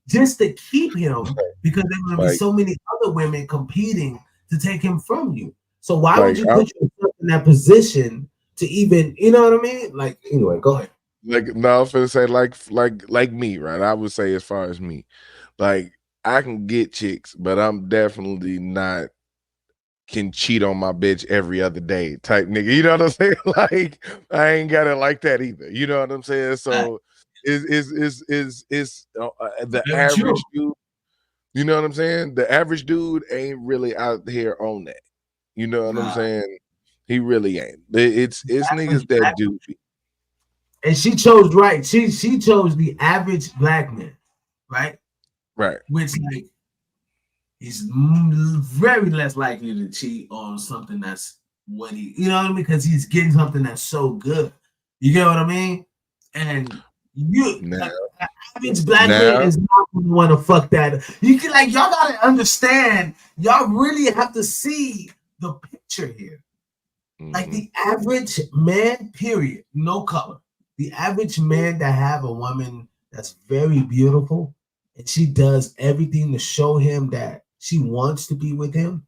just to keep him because there's going to be so many other women competing to take him from you. So why would you put yourself in that position to even, you know what I mean? Like, anyway, go ahead. Like, no, I was gonna say like me, right? I would say as far as me, like I can get chicks, but I'm definitely not can cheat on my bitch every other day type nigga. You know what I'm saying? Like I ain't got it like that either. You know what I'm saying? So is the average dude. You know what I'm saying? The average dude ain't really out here on that. You know what I'm saying? He really ain't. It's niggas that do. And she chose right. She chose the average black man, right? Right. Which like he's very less likely to cheat on something that's what he, you know what I mean? Because he's getting something that's so good. You get what I mean? And average black man is not going to want to fuck that. You can like y'all gotta understand. Y'all really have to see the picture here. Like the average man, period, no color. The average man that have a woman that's very beautiful, and she does everything to show him that she wants to be with him,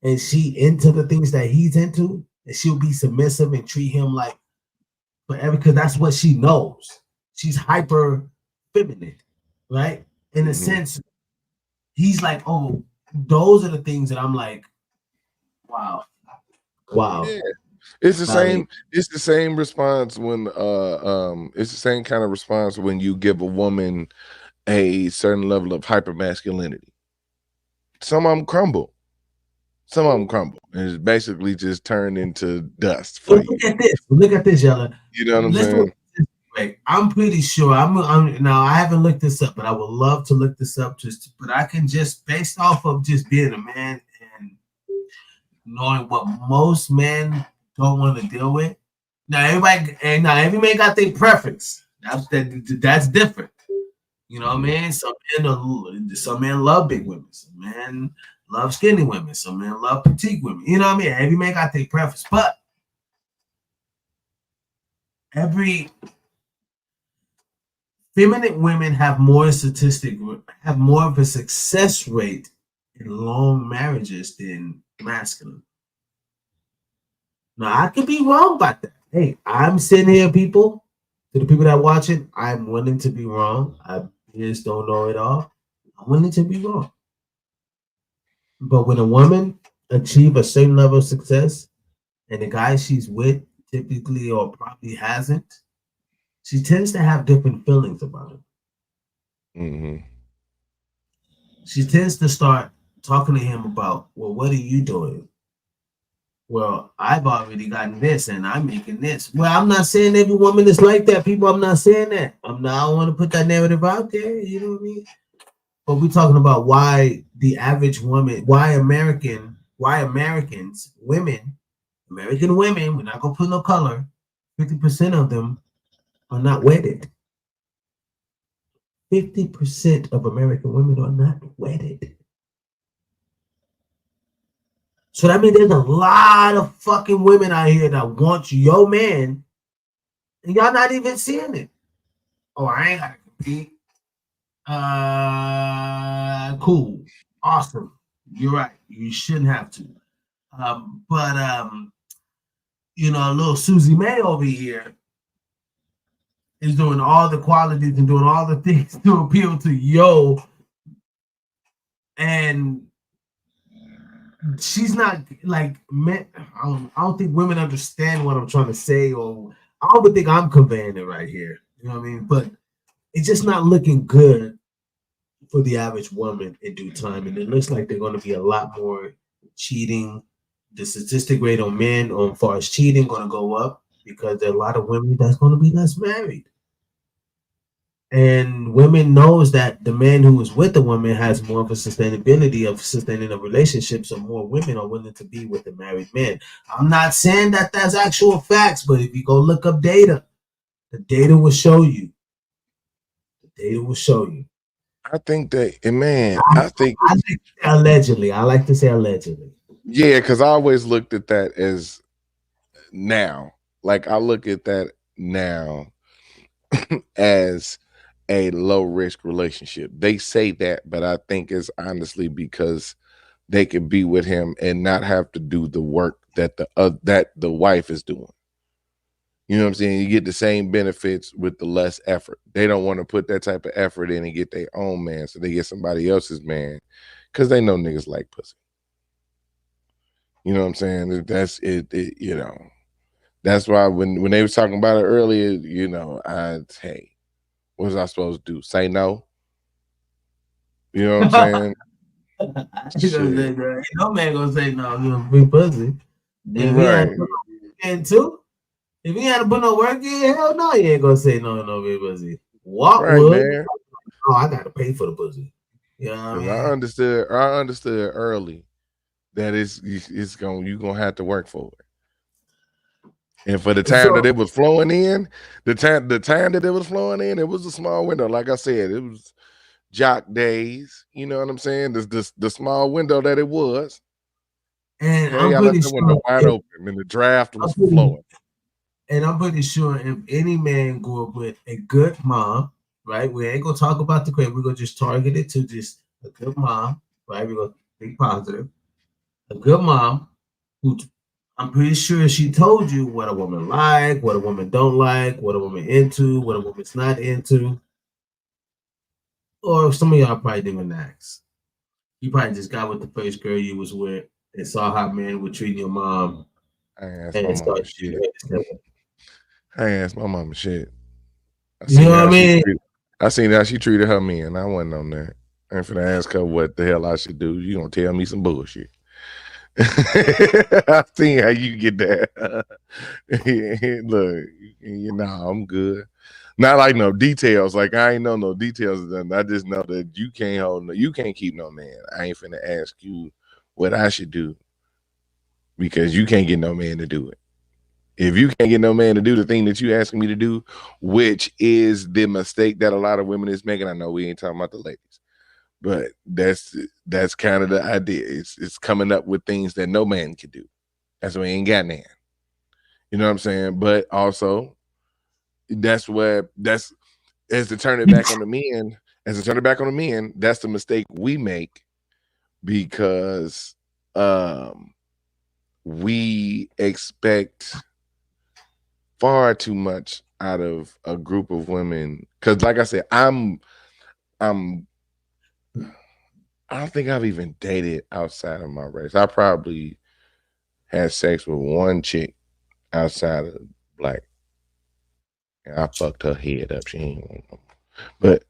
and she into the things that he's into, and she'll be submissive and treat him like forever because that's what she knows. She's hyper feminine, right? In a sense, he's like, oh, those are the things that I'm like, wow. Yeah. It's the same. It's the same response when it's the same kind of response when you give a woman a certain level of hyper masculinity. Some of them crumble. Some of them crumble, and it's basically just turned into dust for you. Look at this. Look at this, Yella. You know what I'm saying? I'm pretty sure. I'm now. I haven't looked this up, but I would love to look this up. But I can just based off of just being a man and knowing what most men don't want to deal with. Now every man got their preference. That's different. You know what I mean? Some men love big women. Some men love skinny women. Some men love petite women. You know what I mean? Every man got their preference, but every feminine women have more of a success rate in long marriages than masculine. Now I could be wrong about that. Hey, I'm sitting here, people. To the people that watch it, I'm willing to be wrong. I just don't know it all. I'm willing to be wrong. But when a woman achieves a certain level of success, and the guy she's with typically or probably hasn't, she tends to have different feelings about it. She tends to start talking to him about, well, what are you doing? Well, I've already gotten this and I'm making this. Well, I'm not saying every woman is like that, people. I'm not saying that. I don't want to put that narrative out there. You know what I mean? But we're talking about why the average woman, American women, we're not going to put no color, 50% of them are not wedded. 50% of American women are not wedded. So that means there's a lot of fucking women out here that want your man, and y'all not even seeing it. Oh, I ain't gotta compete. Cool, awesome. You're right. You shouldn't have to. But little Susie May over here is doing all the qualities and doing all the things to appeal to yo, and she's not like men. I don't think women understand what I'm trying to say, or I don't think I'm conveying it right here. You know what I mean? But it's just not looking good for the average woman in due time, and it looks like they're going to be a lot more cheating. The statistic rate on men on far as cheating going to go up because there are a lot of women that's going to be less married. And women knows that the man who is with the woman has more of a sustainability of sustaining a relationship, so more women are willing to be with a married man. I'm not saying that that's actual facts, but if you go look up data, the data will show you. I think that, man, I think allegedly. I like to say allegedly. Yeah, because I always looked at that as now. Like I look at that now as a low risk relationship. They say that, but I think it's honestly because they can be with him and not have to do the work that the wife is doing. You know what I'm saying? You get the same benefits with the less effort. They don't want to put that type of effort in and get their own man, so they get somebody else's man because they know niggas like pussy. You know what I'm saying? That's it. You know, that's why when they was talking about it earlier, you know, hey, what was I supposed to do? Say no? You know what I'm saying? No man gonna say no. You're free pussy. Right. If he had to put no work in, hell no, he ain't gonna say no free pussy. What right, would? Man. Oh, I gotta pay for the pussy. You know what I mean? I understood early that you're gonna have to work for it. And for the time that it was flowing in, the time that it was flowing in, it was a small window. Like I said, it was jock days. You know what I'm saying? The small window that it was. And I'm pretty sure wide open, and the draft was flowing. And I'm pretty sure if any man grew up with a good mom, right? We ain't gonna talk about the crazy. We're gonna just target it to just a good mom, right? We're gonna be positive. A good mom who I'm pretty sure she told you what a woman like, what a woman don't like, what a woman into, what a woman's not into. Or some of y'all probably didn't even ask. You probably just got with the first girl you was with and saw how men were treating your mom. I asked my mama shit. I asked my mama shit. You know what I mean? I seen how she treated her men. I wasn't on that. I ain't finna ask her what the hell I should do. You gonna tell me some bullshit. I seen how you get that. Look, you know, I'm good. Not like no details. Like I ain't know no details of them. I just know that you can't keep no man. I ain't finna ask you what I should do because you can't get no man to do it. If you can't get no man to do the thing that you asking me to do, which is the mistake that a lot of women is making. I know we ain't talking about the ladies, but that's kind of the idea. It's coming up with things that no man can do. That's why we ain't got none. You know what I'm saying? But also, that's as to turn it back on the men. As to turn it back on the men, that's the mistake we make because we expect far too much out of a group of women. Because, like I said, I don't think I've even dated outside of my race. I probably had sex with one chick outside of black. And I fucked her head up. She ain't want no. But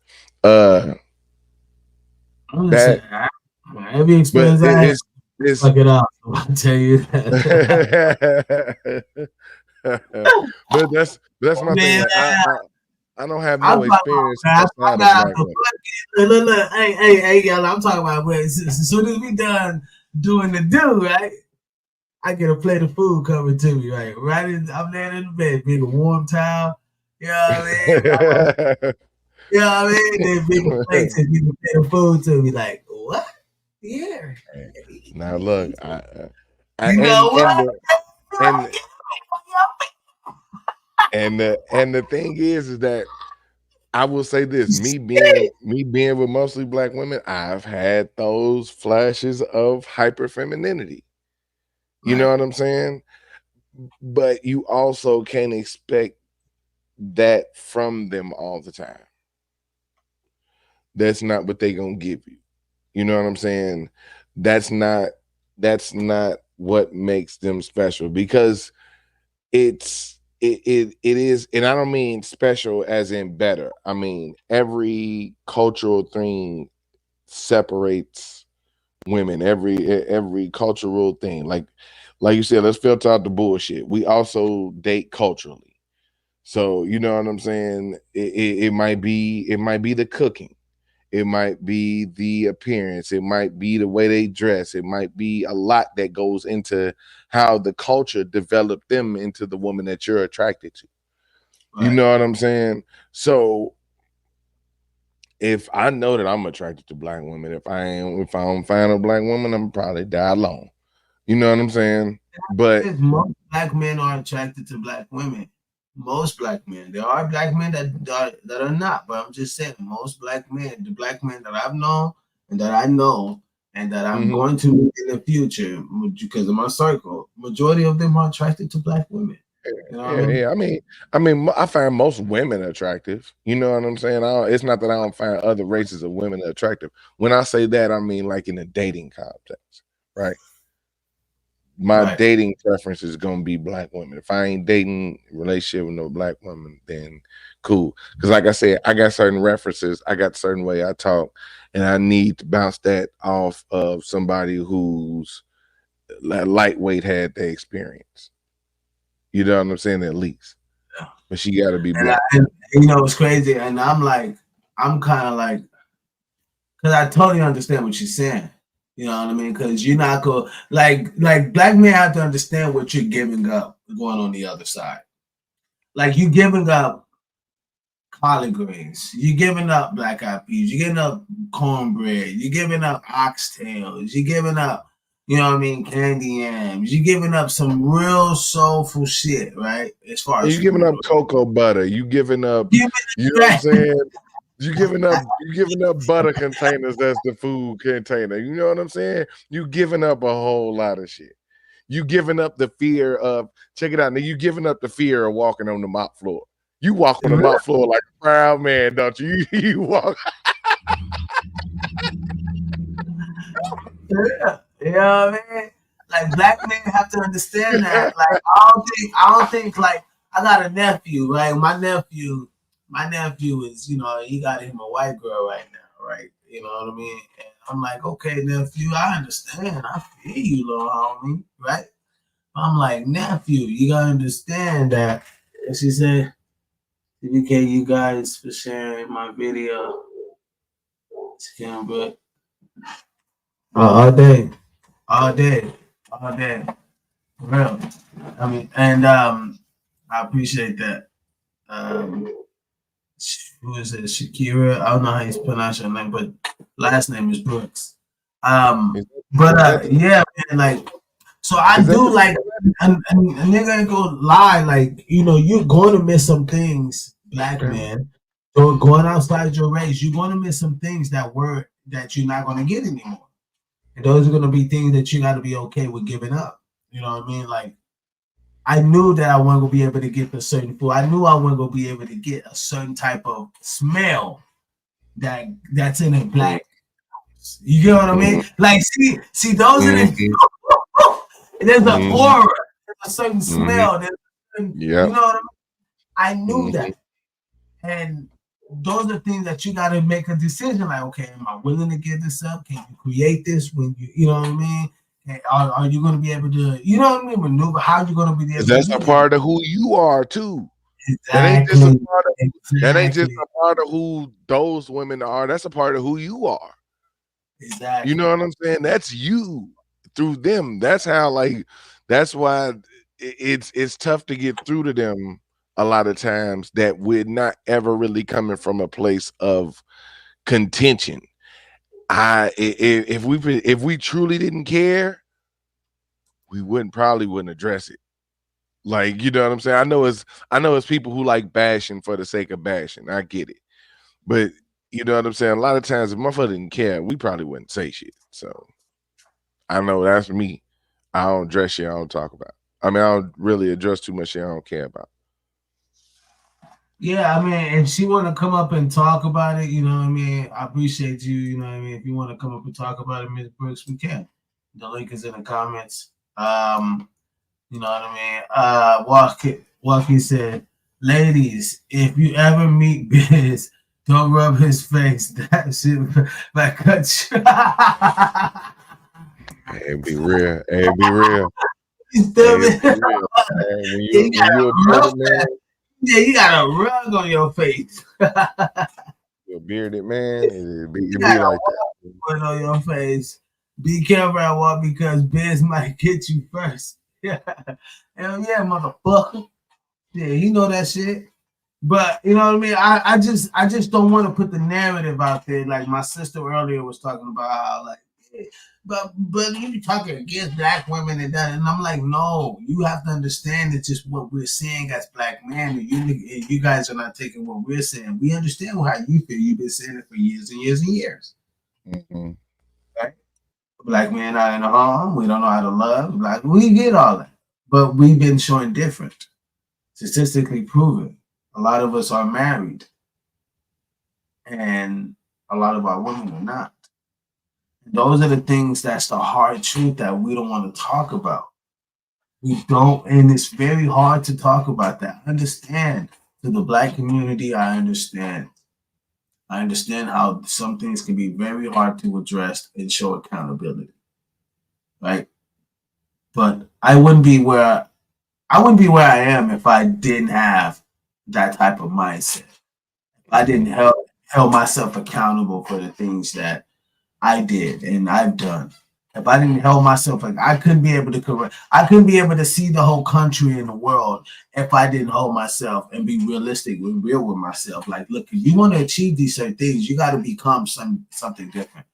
every experience I had, fuck it up. I'll tell you that. But that's my thing. Like, I don't have no experience outside of black women. Look, hey, y'all. I'm talking about as soon as we done doing the do, right? I get a plate of food coming to me, right? I'm laying in the bed, big warm towel. You know what I mean? You know what I mean? Then big plates and big plate of food to me, like what? Yeah. Now look, and the thing is that I will say this: me being with mostly black women, I've had those flashes of hyper femininity. You know what I'm saying? But you also can't expect that from them all the time. That's not what they gonna give you. You know what I'm saying? That's not what makes them special, because it is, and I don't mean special as in better. I mean every cultural thing separates women. Every cultural thing, like you said, let's filter out the bullshit. We also date culturally, so you know what I'm saying. It might be the cooking. It might be the appearance. It might be the way they dress. It might be a lot that goes into how the culture developed them into the woman that you're attracted to. Right. You know what I'm saying? So if I know that I'm attracted to black women, if I don't find a black woman, I'm probably die alone. You know what I'm saying? But most black men are attracted to black women. Most black men. There are black men that are not, but I'm just saying most black men, the black men that I've known and that I know and that I'm going to meet in the future because of my circle, majority of them are attracted to black women. You know what I mean? I mean, I find most women attractive. You know what I'm saying? It's not that I don't find other races of women attractive. When I say that, I mean like in a dating context, right? My dating preference is gonna be black women. If I ain't dating a relationship with no black woman, then cool. Because like I said, I got certain references, I got a certain way I talk, and I need to bounce that off of somebody who's lightweight had the experience. You know what I'm saying? At least. But she gotta be black. And you know it's crazy, and I'm kind of like, because I totally understand what you're saying. You know what I mean? Because you're not going like black men have to understand what you're giving up going on the other side. Like you giving up collard greens, you're giving up black eyed peas, you're giving up cornbread, you're giving up oxtails, you're giving up, you know what I mean, candy yams, you're giving up some real soulful shit, right? As far as you're giving up cocoa butter, you giving up, you know what I'm saying? You giving up butter containers as the food container. You know what I'm saying? You giving up a whole lot of shit. You giving up the fear of, check it out. Now you giving up the fear of walking on the mop floor. You walk on the mop floor like a proud man, don't you? You walk. Yeah, you know what I mean? Like black men have to understand that. Like I don't think like I got a nephew, right? My nephew is, you know, he got him a white girl right now, right? You know what I mean? And I'm like, okay, nephew, I understand. I feel you, little homie, right? I'm like, nephew, you gotta understand that. And she said, "Okay, you guys for sharing my video." But all day, all day, all day, for real. I mean, and I appreciate that. Um, who is it? Shakira. I don't know how you pronounce her name, but last name is Brooks. Yeah, man, like, so I do like, and a nigga ain't gonna lie, like, you know, you're going to miss some things, black man. So going outside your race, you're going to miss some things that you're not going to get anymore. And those are going to be things that you got to be okay with giving up. You know what I mean? Like, I knew that I wasn't going to be able to get a certain food. I knew I wasn't going to be able to get a certain type of smell that's in a black. You get what I mean? Like, see, those are the. There's an aura, there's a certain smell. There's a certain, you know what I mean? I knew that, and those are things that you got to make a decision. Like, okay, am I willing to give this up? Can you create this when you know what I mean? Are you going to be able to, you know what I mean, maneuver? How are you going to be able to? That's a part of who you are too. Exactly. That ain't just a part of who those women are. That's a part of who you are. Exactly. You know what I'm saying? That's you through them. That's how, like, that's why it's tough to get through to them a lot of times, that we're not ever really coming from a place of contention. If we truly didn't care, we probably wouldn't address it. Like, you know what I'm saying? I know it's people who like bashing for the sake of bashing. I get it. But you know what I'm saying? A lot of times if motherfucker didn't care, we probably wouldn't say shit. So I know that's me. I don't address shit I don't talk about. I mean, I don't really address too much shit I don't care about. Yeah, I mean, if she want to come up and talk about it, you know what I mean? I appreciate you, you know what I mean? If you want to come up and talk about it, Ms. Brooks, we can. The link is in the comments. You know what I mean? Walkie said, ladies, if you ever meet Biz, don't rub his face. That shit like cut you. Hey, be real. Hey, be real. You feel me? Yeah, you got a rug on your face. You're a bearded man. It be like that. On your face. Be careful at what, because Biz might get you first. Yeah. Hell yeah, motherfucker. Yeah, you know that shit. But you know what I mean? I just don't want to put the narrative out there. Like my sister earlier was talking about how, like, but you be talking against black women and that, and I'm like, no, you have to understand it's just what we're saying as black men, and you guys are not taking what we're saying. We understand how you feel. You've been saying it for years and years and years. Mm-hmm. Right? Black men are in the home. We don't know how to love. Like, we get all that, but we've been showing different. Statistically proven, a lot of us are married, and a lot of our women are not. Those are the things that's the hard truth that we don't want to talk about. We don't, and it's very hard to talk about that. I understand. To the black community, I understand. I understand how some things can be very hard to address and show accountability. Right? But I wouldn't be where I am if I didn't have that type of mindset. If I didn't held myself accountable for the things that I did and I've done. If I didn't hold myself, like, I couldn't be able to correct. I couldn't be able to see the whole country and the world if I didn't hold myself and be realistic and real with myself. Like, look, if you want to achieve these certain things, you got to become something different,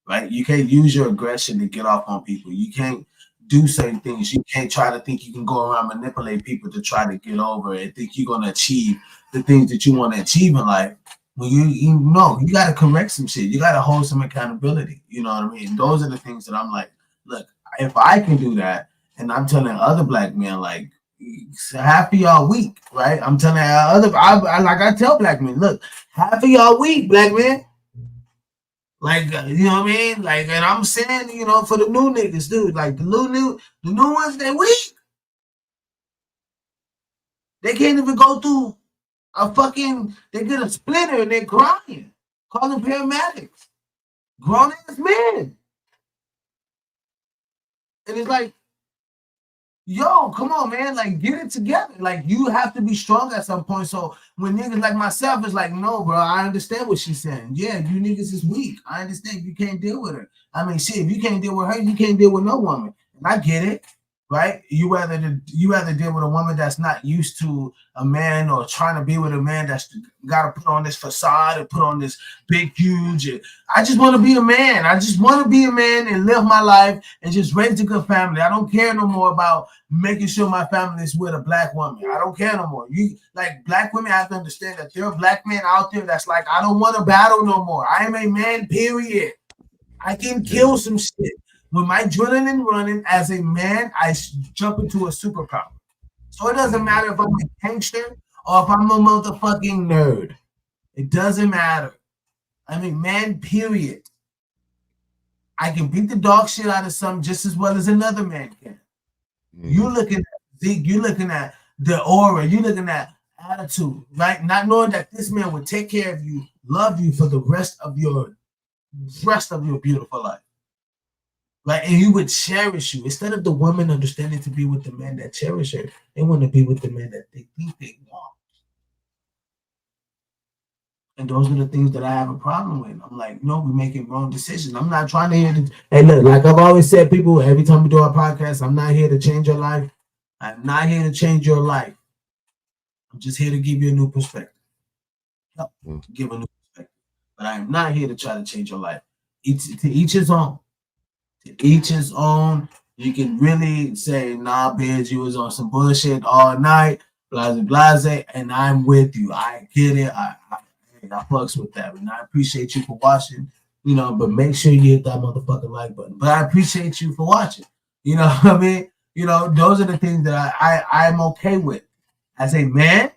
right? You can't use your aggression to get off on people. You can't do certain things. You can't try to think you can go around manipulate people to try to get over and think you're going to achieve the things that you want to achieve in life When you know, you gotta correct some shit. You gotta hold some accountability. You know what I mean? Those are the things that I'm like, look, if I can do that, and I'm telling other black men, like, half of y'all weak, right? I'm telling I tell black men, look, half of y'all weak, black men. Like, you know what I mean? Like, and I'm saying, you know, for the new niggas, dude, like the new ones, they weak. They can't even go through they get a splinter and they're crying, calling paramedics, grown ass men. And it's like, yo, come on, man, like, get it together. Like, you have to be strong at some point. So when niggas like myself is like, no, bro, I understand what she's saying. Yeah, you niggas is weak. I understand you can't deal with her. I mean, shit, if you can't deal with her, you can't deal with no woman. And I get it, right? You rather deal with a woman that's not used to a man, or trying to be with a man that's got to put on this facade and put on this big, huge. I just want to be a man. I just want to be a man and live my life and just raise a good family. I don't care no more about making sure my family is with a black woman. I don't care no more. You, like, black women have to understand that there are black men out there that's like, I don't want to battle no more. I am a man, period. I can kill some shit. When my adrenaline running as a man, I jump into a superpower. So it doesn't matter if I'm a gangster or if I'm a motherfucking nerd. It doesn't matter. I'm a man, period. I can beat the dog shit out of some just as well as another man can. You looking at Zeke, you looking at the aura, you looking at attitude, right? Not knowing that this man would take care of you, love you for the rest of your beautiful life. Right? And he would cherish you. Instead of the woman understanding to be with the man that cherish her, they want to be with the man that they think they want. And those are the things that I have a problem with. I'm like, no, we're making wrong decisions. I'm not trying to hear the, hey, look, like I've always said, people, every time we do our podcast, I'm not here to change your life. I'm not here to change your life. I'm just here to give you a new perspective. Help give a new perspective. But I am not here to try to change your life. To each his own. To each his own. You can really say, nah, bitch, you was on some bullshit all night, blase, and I'm with you. I get it. I fucks with that. And I appreciate you for watching, you know, but make sure you hit that motherfucking like button. But I appreciate you for watching. You know what I mean? You know, those are the things that I'm okay with. As a man,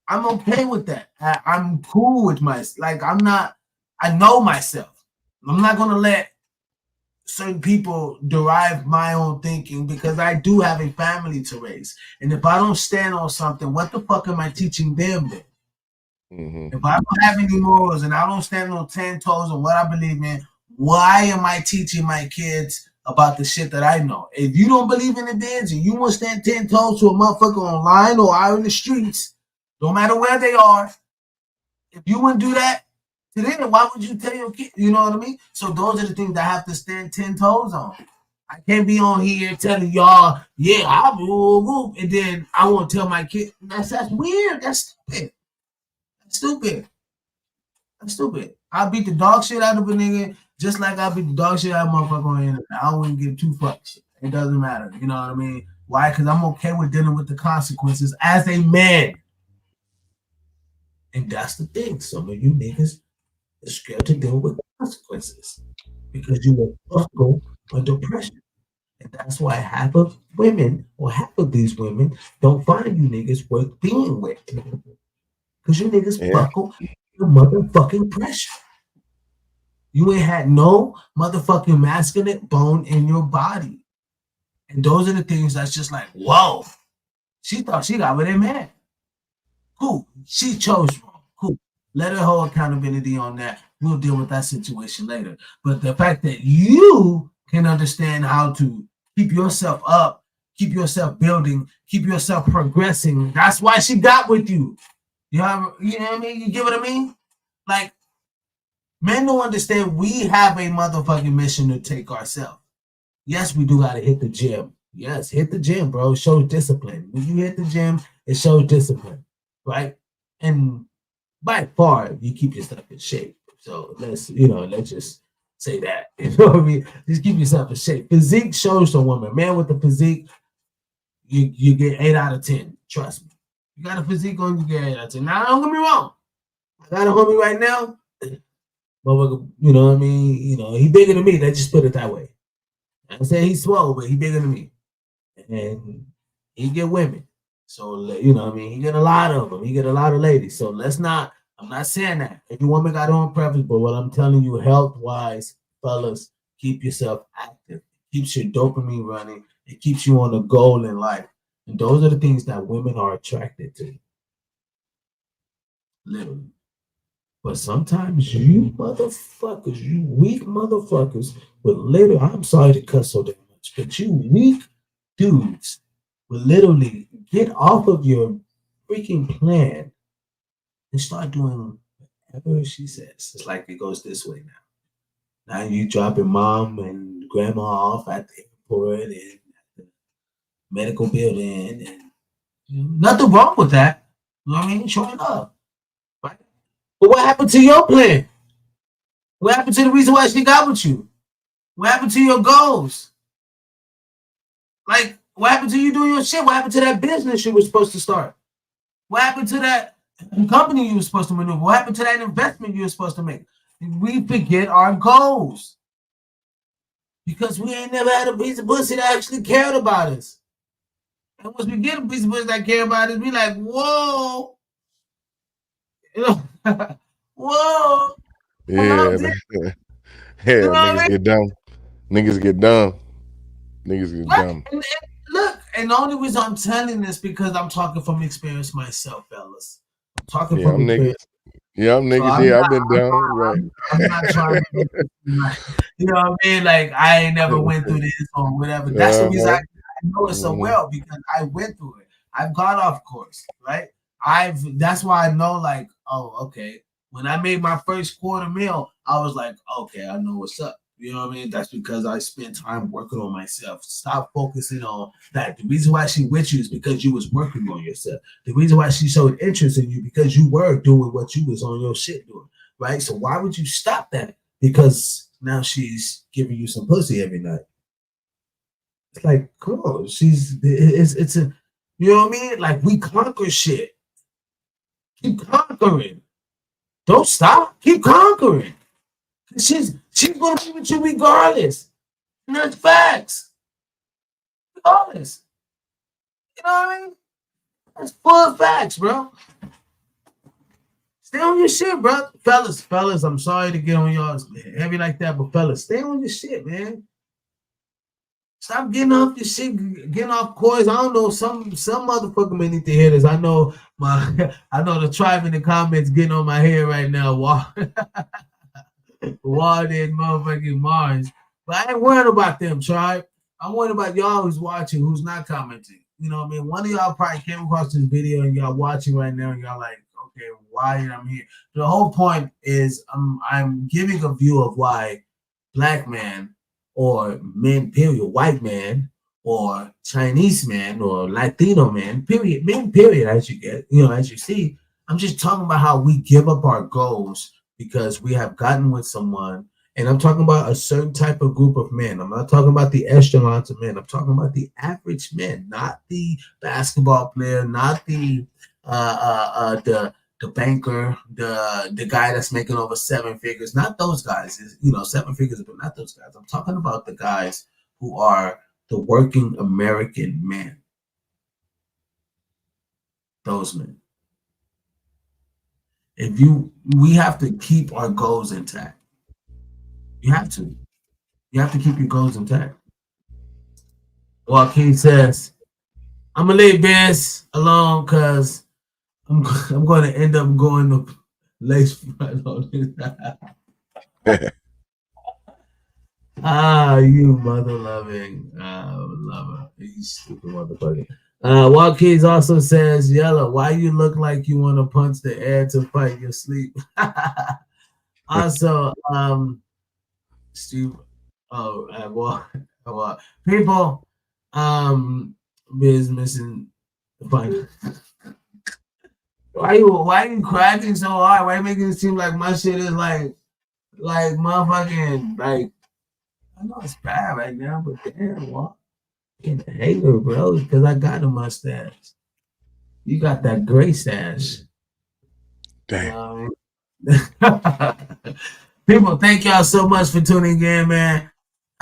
I'm okay with that. I'm cool with like, I know myself. I'm not going to let certain people derive my own thinking, because I do have a family to raise. And if I don't stand on something, what the fuck am I teaching them then? If I don't have any morals and I don't stand on 10 toes on what I believe in, why am I teaching my kids about the shit that I know? If you don't believe in the dance and you want to stand 10 toes to a motherfucker online or out in the streets, no matter where they are, if you wouldn't do that to them, why would you tell your kid? You know what I mean? So those are the things that I have to stand 10 toes on. I can't be on here telling y'all, yeah, I'll whoop, and then I won't tell my kid. That's weird. That's stupid. That's stupid. I beat the dog shit out of a nigga just like I beat the dog shit out of a motherfucker on the internet. I don't even give two fucks. It doesn't matter. You know what I mean? Why? Because I'm okay with dealing with the consequences as a man. And that's the thing. Some of you niggas are scared to deal with the consequences because you will go under pressure. And that's why half of these women don't find you niggas worth being with. Because you niggas buckle the motherfucking pressure. You ain't had no motherfucking masculine bone in your body. And those are the things that's just like, whoa. She thought she got with a man. Cool. She chose wrong. Cool. Let her hold accountability on that. We'll deal with that situation later. But the fact that you can understand how to keep yourself up, keep yourself building, keep yourself progressing, that's why she got with you. You know what I mean? You get what I mean? Like, men don't understand we have a motherfucking mission to take ourselves. Yes, we do gotta hit the gym. Yes, hit the gym, bro. It shows discipline. When you hit the gym, it shows discipline, right? And by far, you keep yourself in shape. So let's just say that. You know what I mean? Just keep yourself in shape. Physique shows a woman. Man with the physique, you get 8 out of 10. Trust me. You got a physique on, you get 8 out of 10. Now, don't get me wrong. I got a homie right now. Motherfucker, you know what I mean? You know, he bigger than me. Let's just put it that way. I'm saying he's swole, but he bigger than me. And he get women. So, you know what I mean? He get a lot of them. He get a lot of ladies. So let's not, I'm not saying that. Every woman got her own preference, but what I'm telling you, health-wise, fellas, keep yourself active. It keeps your dopamine running. It keeps you on a goal in life. And those are the things that women are attracted to. Literally. But sometimes you motherfuckers, you weak motherfuckers, will literally, I'm sorry to cuss so damn much, but you weak dudes will literally get off of your freaking plan and start doing whatever she says. It's like it goes this way now. Now you dropping mom and grandma off at the airport and at the medical building, and nothing wrong with that. You know what I mean? Showing up. Right? But what happened to your plan? What happened to the reason why she got with you? What happened to your goals? Like, what happened to you doing your shit? What happened to that business you were supposed to start? What happened to that company you were supposed to maneuver? What happened to that investment you were supposed to make? We forget our goals because we ain't never had a piece of pussy that actually cared about us. And once we get a piece of pussy that care about us, we like, whoa, you know, whoa. Yeah, man. Yeah, You know what I niggas mean? get dumb. Niggas get dumb. Niggas get Right. dumb. And look, and the only reason I'm telling this because I'm talking from experience myself, fellas. I'm talking Yeah, from I'm niggas. experience. Yeah, I'm So niggas. I'm Yeah, not, I've been dumb. Right. I'm not trying to make it like, you know what I mean? Like I ain't never went through this or whatever. That's the reason Uh-huh. I know it so Mhm. well because I went through it. I've got off course, right? That's why I know like, oh, okay. When I made my first quarter meal, I was like, okay, I know what's up. You know what I mean? That's because I spent time working on myself. Stop focusing on that. The reason why she with you is because you was working on yourself. The reason why she showed interest in you because you were doing what you was on your shit doing, right? So why would you stop that? Because now she's giving you some pussy every night. It's like, come on, it's a, you know what I mean? Like we conquer shit. Keep conquering. Don't stop. Keep conquering. She's gonna be with you regardless. And that's facts. Regardless. You know what I mean? That's full facts, bro. Stay on your shit, bro. Fellas, I'm sorry to get on y'all heavy like that, but fellas, stay on your shit, man. Stop getting off your shit, getting off course. I don't know. Some motherfucker may need to hear this. I know I know the tribe in the comments getting on my head right now. Ward and motherfucking Mars. But I ain't worried about them, tribe. I'm worried about y'all who's watching, who's not commenting. You know what I mean? One of y'all probably came across this video and y'all watching right now and y'all like, okay, why am I here? The whole point is I'm giving a view of why black man or men, period, white man or Chinese man or Latino man, period, men, period, as you get, you know, as you see. I'm just talking about how we give up our goals because we have gotten with someone. And I'm talking about a certain type of group of men. I'm not talking about the echelons of men. I'm talking about the average men, not the basketball player, not the banker, the guy that's making over seven figures, not those guys. You know, seven figures, but not those guys. I'm talking about the guys who are the working American men. Those men. We have to keep our goals intact. You have to. You have to keep your goals intact. Joaquin says, I'm gonna leave this alone because I'm going to end up going to lace front on this. You mother loving lover. You stupid motherfucker. Joaquin also says, Yellow, why you look like you want to punch the air to fight your sleep? Also, Steve, people, is missing the point. Why you cracking so hard? Why you making it seem like my shit is like motherfucking like I know it's bad right now, but damn, what? Getting a hater, bro, because I got a mustache. You got that gray stash. Damn. You know what I mean? People, thank y'all so much for tuning in, man.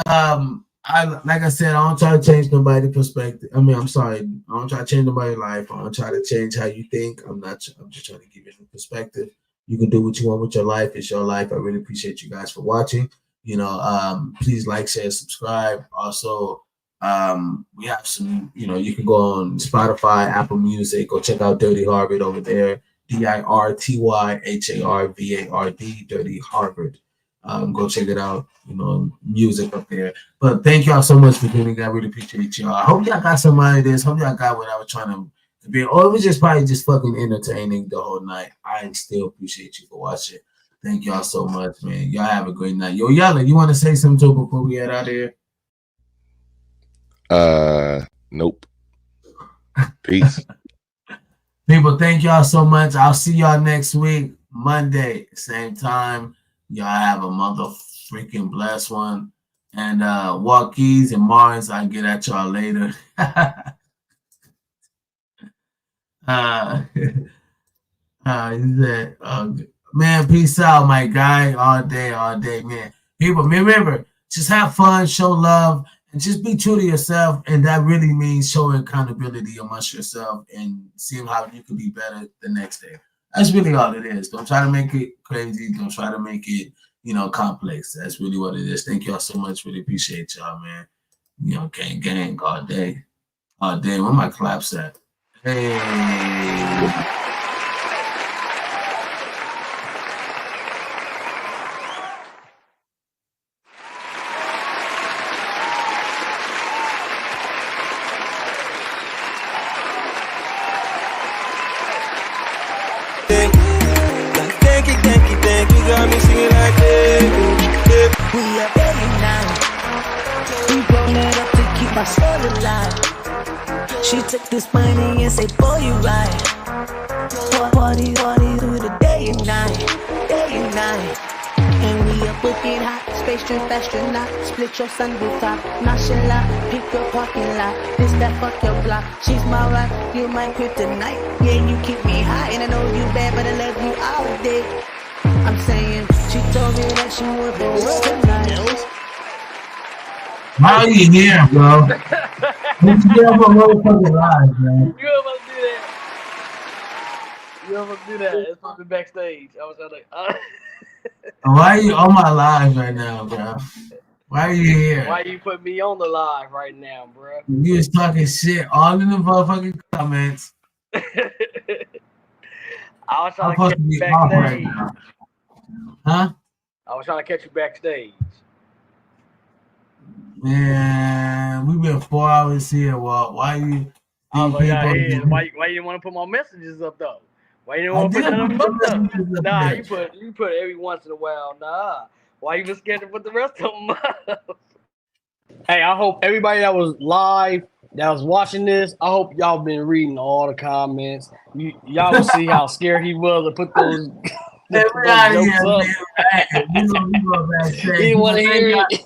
Like I said, I don't try to change nobody's perspective. I mean, I'm sorry, I don't try to change nobody's life. I don't try to change how you think. I'm just trying to give you a perspective. You can do what you want with your life. It's your life. I really appreciate you guys for watching. Please like, share, subscribe. Also, we have some, you can go on Spotify, Apple Music, go check out Dirty Harvard over there. DIRTYHARVARD, Dirty Harvard. Go check it out. Music up there. But thank y'all so much for tuning in. I really appreciate y'all. I hope y'all got some out of this. Hope y'all got what I was trying to be. Or it was just probably just fucking entertaining the whole night. I still appreciate you for watching. Thank y'all so much, man. Y'all have a great night. Yo, Yalla, you want to say something too before we get out of here? Nope. Peace. People, thank y'all so much. I'll see y'all next week, Monday, same time. Y'all have a mother freaking blessed one. And Walkies and Mars, I'll get at y'all later. Man, peace out, my guy. All day, man. People, remember, just have fun, show love, and just be true to yourself. And that really means showing accountability amongst yourself and seeing how you can be better the next day. That's really all it is. Don't try to make it crazy. Don't try to make it, complex. That's really what it is. Thank y'all so much. Really appreciate y'all, man. Gang, all day. All day. Where my claps at? Hey. Thank you, got me singing like we are ready now. We roll it up to keep my soul alive. She took this money and said, boy, you right. Party through the day and night. And we up looking hot, space train astronaut. Split your sunroof top, nonchalant. Pick your parking lot, this that fuck your block. She's my rock, you my kryptonite. Yeah, you keep me high, and I know you bad, but I love you all day. I'm saying, she told me that she would the world tonight. How are you here, bro? Let's get up a motherfucking live, man. You almost do that. It's supposed to be backstage. I was like, Why are you on my live right now, bro? Why are you here? Why you put me on the live right now, bro? You was talking shit all in the motherfucking comments. I was trying to catch you backstage. Right now. Huh? I was trying to catch you backstage. Man, we've been 4 hours here. Well, why you? I was like, why you didn't want to put my messages up though? Why you didn't want to put none of them up? Nah, you put every once in a while. Nah, why you was scared to put the rest of them up? Hey, I hope everybody that was live, that was watching this, I hope y'all been reading all the comments. Y'all will see how scared he was to put those. Hey, we're out of here, man. We go backstage. He didn't want to hear it.